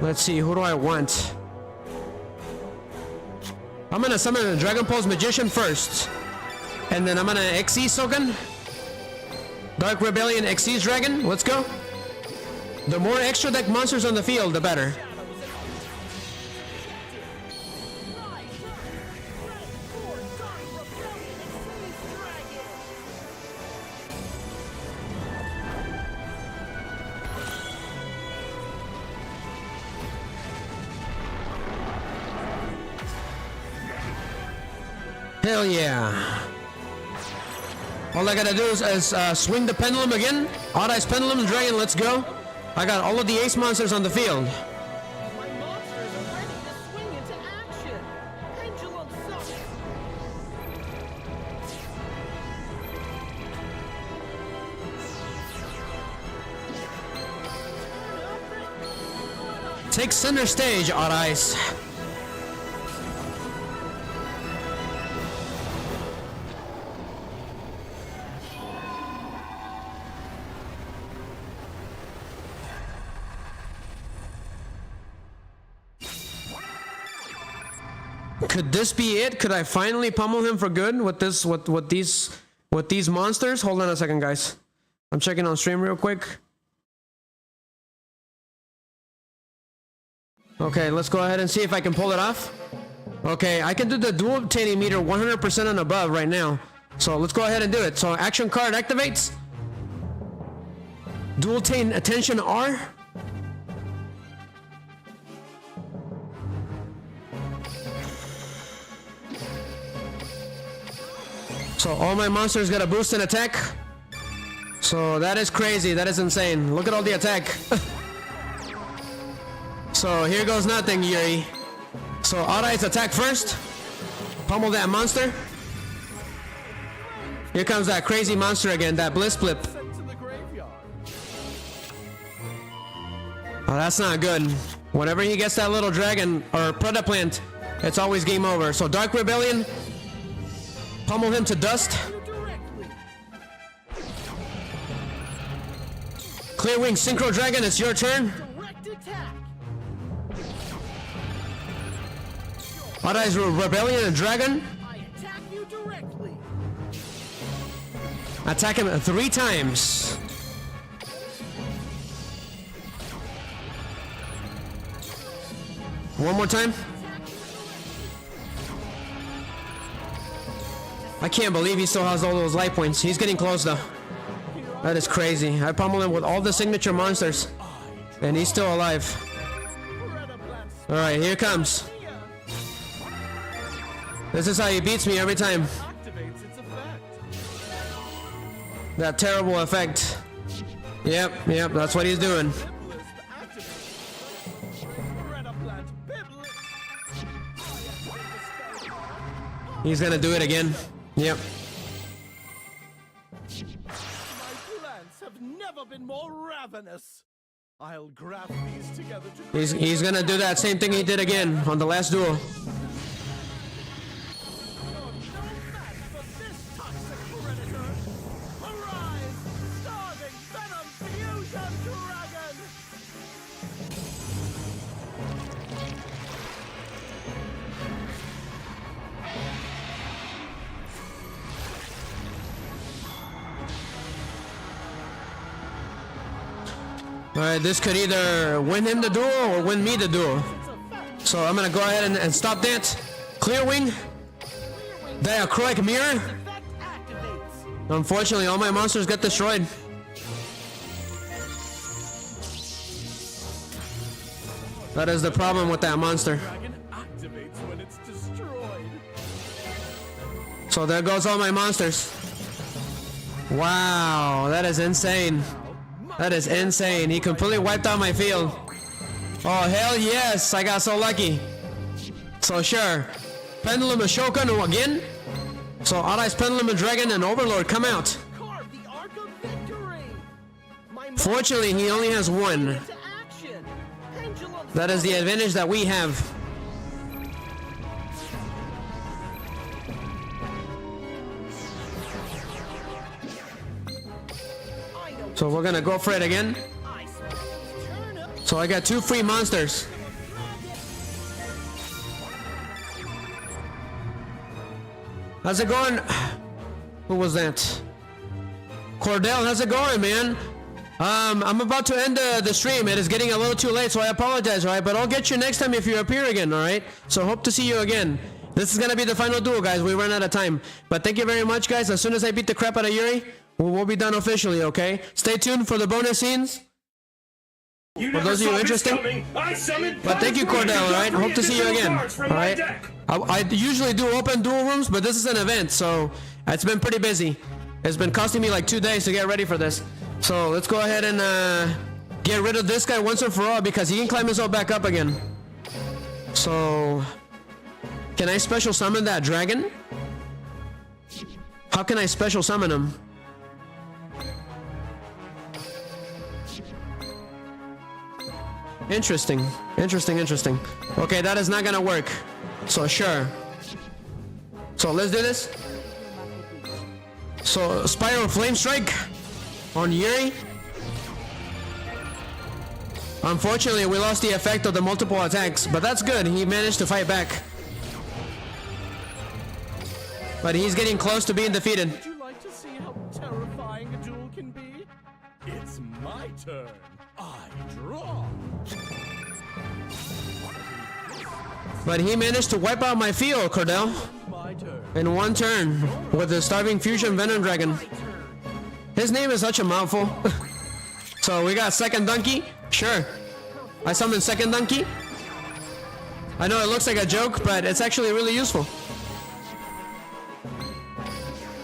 Let's see, who do I want? I'm gonna summon the Dragon Pulse Magician first. And then I'm gonna Xyz Soken. Dark Rebellion Xyz Dragon, let's go. The more extra deck monsters on the field, the better. Hell yeah. All I gotta do is swing the pendulum again. Odd Eyes Pendulum Dragon, let's go. I got all of the ace monsters on the field. My monsters are ready to swing into action. Pendulum sucks. Take center stage, Odd Eyes. Could this be it? Could I finally pummel him for good with this, with these monsters? Hold on a second, guys. I'm checking on stream real quick. Okay, let's go ahead and see if I can pull it off. Okay, I can do the dual obtaining meter 100% and above right now. So let's go ahead and do it. So action card activates. Dual obtain attention R. So all my monsters got a boost in attack. So that is crazy. That is insane. Look at all the attack. So here goes nothing, Yuri. So Odd Eyes attack first. Pummel that monster. Here comes that crazy monster again, that Bliss Flip. Sent to the graveyard. Oh, that's not good. Whenever he gets that little dragon or Predaplant, it's always game over. So Dark Rebellion. Pummel him to dust. Clear Wing Synchro Dragon, it's your turn. Direct attack. Odd Eyes Rebellion and Dragon. I attack you directly. Attack him 3 times. One more time. I can't believe he still has all those life points. He's getting close though. That is crazy. I pummel him with all the signature monsters. And he's still alive. Alright, here comes. This is how he beats me every time. Activates its effect. That terrible effect. Yep, that's what he's doing. Vilest activates. Predaplant Vilest. He's gonna do it again. Yep. My plants have never been more ravenous. I'll graft these together to He's gonna do that same thing he did again on the last duel. no match for this toxic predator. Arise, starving venom fusion dragon. Alright, this could either win him the duel or win me the duel. So I'm gonna go ahead and stop that. Clear Wing. Diachroic Mirror. Effect activates. Unfortunately, all my monsters get destroyed. That is the problem with that monster. Dragon activates when it's destroyed. So there goes all my monsters. Wow, that is insane. That is insane. He completely wiped out my field. Oh, hell yes. I got so lucky. So sure. Pendulum Ashokan again. So Odd Eyes Pendulum and Dragon and Overlord come out. Carve the arc of victory. My Fortunately, he only has one. into action. Pendulum That is the advantage that we have. So we're gonna go for it again. So I got 2 free monsters. How's it going? Who was that? Cordell, how's it going, man? I'm about to end the stream. It is getting a little too late, so I apologize, alright? But I'll get you next time if you appear again, alright? So hope to see you again. This is gonna be the final duel, guys. We ran out of time. But thank you very much, guys. As soon as I beat the crap out of Yuri, we'll be done officially, okay? Stay tuned for the bonus scenes. For those of you interested. But thank you, Cordell, alright? Hope to see you again. Alright? I usually do open duel rooms, but this is an event, so it's been pretty busy. It's been costing me like 2 days to get ready for this. So let's go ahead and get rid of this guy once and for all because he can climb himself back up again. So can I special summon that dragon? How can I special summon him? Interesting. Okay, that is not gonna work. So sure. So let's do this. So Spiral Flame Strike on Yuri. Unfortunately, we lost the effect of the multiple attacks, but that's good. He managed to fight back. But he's getting close to being defeated. Would you like to see how terrifying a duel can be? It's my turn. I draw. But he managed to wipe out my field, Cordell, My turn. in one turn with the Starving Fusion Venom Dragon. His name is such a mouthful. So we got second donkey. Sure. I summoned second donkey. I know it looks like a joke, but it's actually really useful.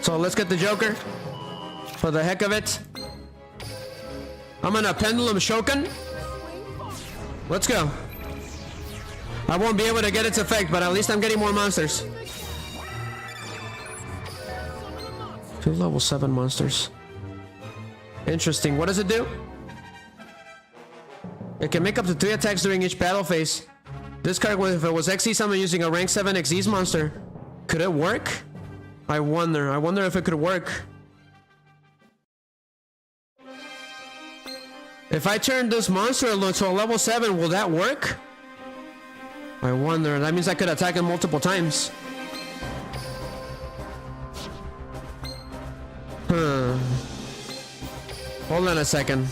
So let's get the Joker for the heck of it. I'm gonna Pendulum Shokan. Let's go. I won't be able to get its effect, but at least I'm getting more monsters. 2 level 7 monsters. Interesting. What does it do? It can make up to 3 attacks during each battle phase. This card, if it was XE summon using a rank 7 XE monster, could it work? I wonder if it could work. If I turn this monster to a level 7, will that work? I wonder. That means I could attack him multiple times. Hold on a second.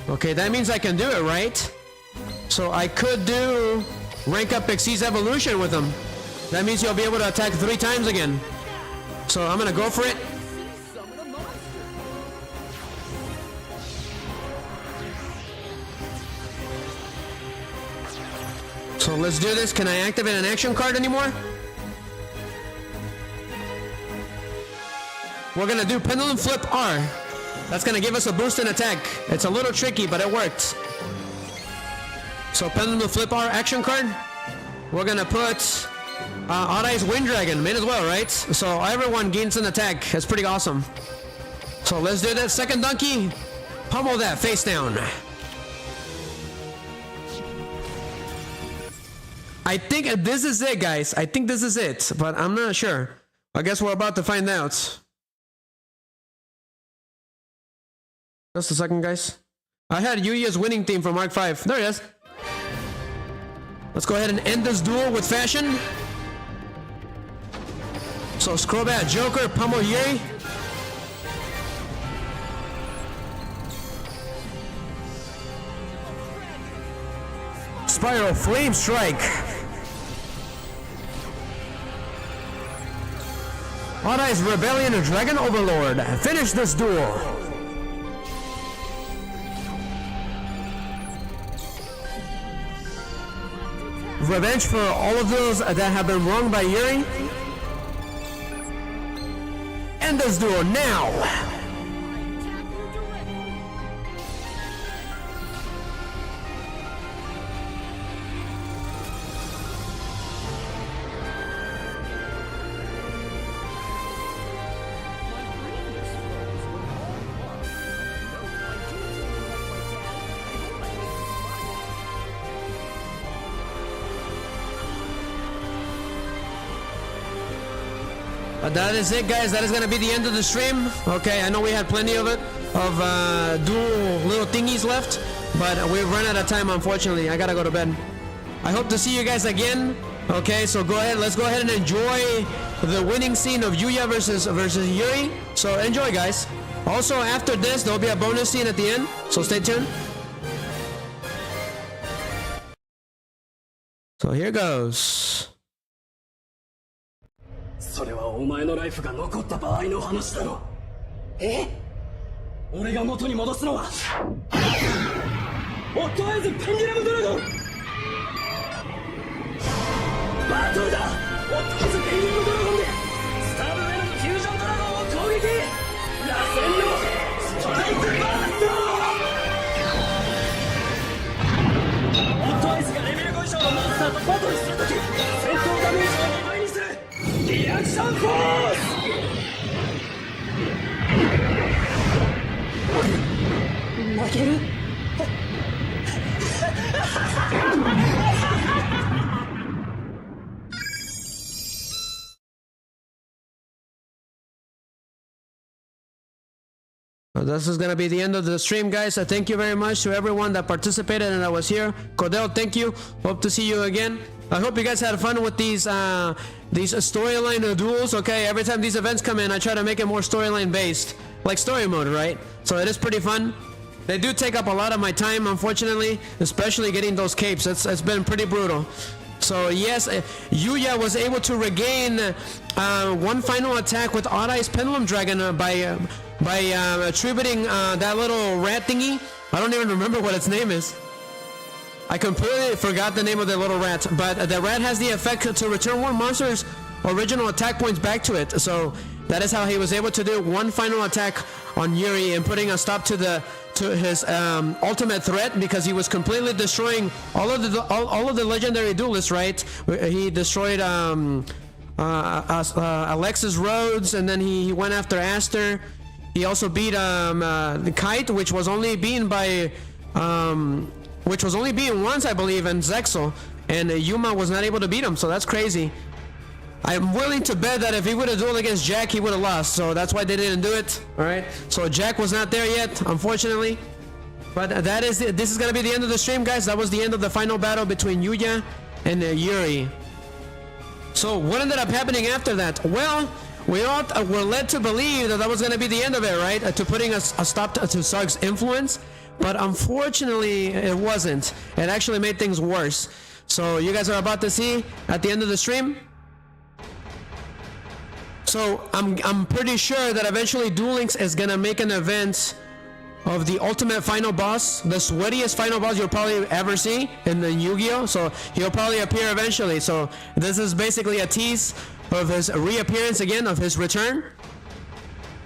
Okay, that means I can do it, right? So I could do rank up Xyz's evolution with him. That means you'll be able to attack 3 times again. So I'm gonna go for it. Summon a monster. So let's do this. Can I activate an action card anymore? We're gonna do Pendulum Flip R. That's gonna give us a boost in attack. It's a little tricky, but it worked. So Pendulum Flip R action card. We're gonna put Odai's Wind Dragon. May as well, right? So everyone gains an attack. That's pretty awesome. So let's do that. Second donkey. Pummel that face down. I think this is it, guys. I think this is it, but I'm not sure. I guess we're about to find out. Just a second, guys. I had Yuya's winning theme from Mark 5. There it is. Let's go ahead and end this duel with fashion. So scroll back, Joker, pummel Yuri. Spiral Flame Strike. Odai's Rebellion of Dragon Overlord. Finish this duel. Revenge for all of those that have been wronged by Yuri. End this duel now! That is it, guys. That is gonna be the end of the stream. Okay, I know we had plenty of it, of dual little thingies left, but we've run out of time, unfortunately. I gotta go to bed. I hope to see you guys again. Okay, so go ahead. Let's go ahead and enjoy the winning scene of Yuya versus Yuri. So enjoy, guys. Also, after this, there'll be a bonus scene at the end, so stay tuned. So here goes. それはお前のライフが残った場合の話だろ。え？俺が元に戻すのはオットアイズペンデュラムドラゴンバトルだ。オットアイズペンデュラムドラゴンでスターブウェルのフュージョンドラゴンを攻撃。螺旋のストライクバースト。オットアイズがレベル5以上のモンスターとバトルするとき戦闘ダメージを2倍にするリアクションフォース。負けるThis is gonna be the end of the stream, guys. Thank you very much to everyone that participated and that was here. Cordell, thank you. Hope to see you again. I hope you guys had fun with these storyline duels. Okay, every time these events come in, I try to make it more storyline based, like story mode, right? So it is pretty fun. They do take up a lot of my time, unfortunately, especially getting those capes. It's been pretty brutal. So yes, Yuya was able to regain one final attack with Odd Eye's Pendulum Dragon by attributing that little rat thingy. I don't even remember what its name is. I completely forgot the name of the little rat, but the rat has the effect to return one monster's original attack points back to it. So that is how he was able to do one final attack on Yuri and putting a stop to his ultimate threat, because he was completely destroying all of the legendary duelists, right? He destroyed Alexis Rhodes, and then he went after Aster. He also beat the Kite, which was only beaten once, I believe, and Zexel, and Yuma was not able to beat him. So that's crazy. I'm willing to bet that if he would have dueled against Jack, he would have lost. So that's why they didn't do it. All right. So Jack was not there yet, unfortunately. But this is gonna be the end of the stream, guys. That was the end of the final battle between Yuya and Yuri. So what ended up happening after that? Well, we all were led to believe that was gonna be the end of it, right? To putting a stop to ZARC's influence. But unfortunately, it wasn't. It actually made things worse. So you guys are about to see at the end of the stream. So I'm pretty sure that eventually Duel Links is gonna make an event of the ultimate final boss, the sweatiest final boss you'll probably ever see in the Yugioh. So he'll probably appear eventually. So this is basically a tease of his reappearance again, of his return.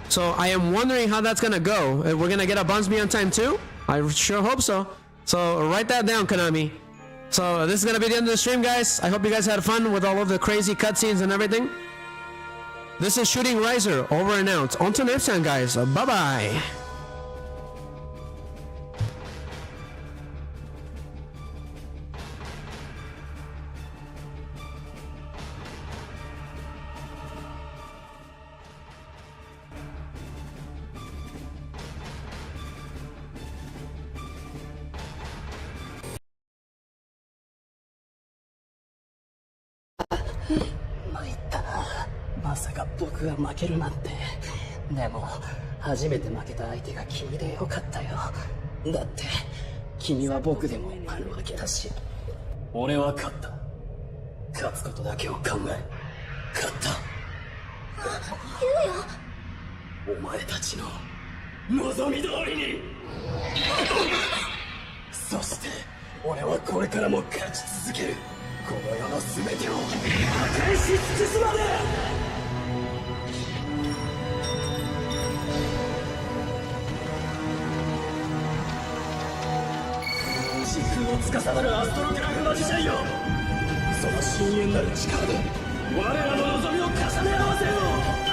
So I am wondering how that's gonna go. We're gonna get a Bunsby on time too? I sure hope so. So write that down, Konami. So this is gonna be the end of the stream, guys. I hope you guys had fun with all of the crazy cutscenes and everything. This is Shooting Riser, over and out. Until next time, guys. Bye-bye. Malefic. まさか僕が負けるなんて。でも初めて負けた相手が君でよかったよ。だって君は僕でもあるわけだし。俺は勝った。勝つことだけを考え、勝った。ユウヤ、お前たちの望み通りに。そして俺はこれからも勝ち続ける。この世の全てを破壊し尽くすまで。時空を司るアストログラフマジシャンよ、その深淵なる力で我らの望みを重ね合わせよう。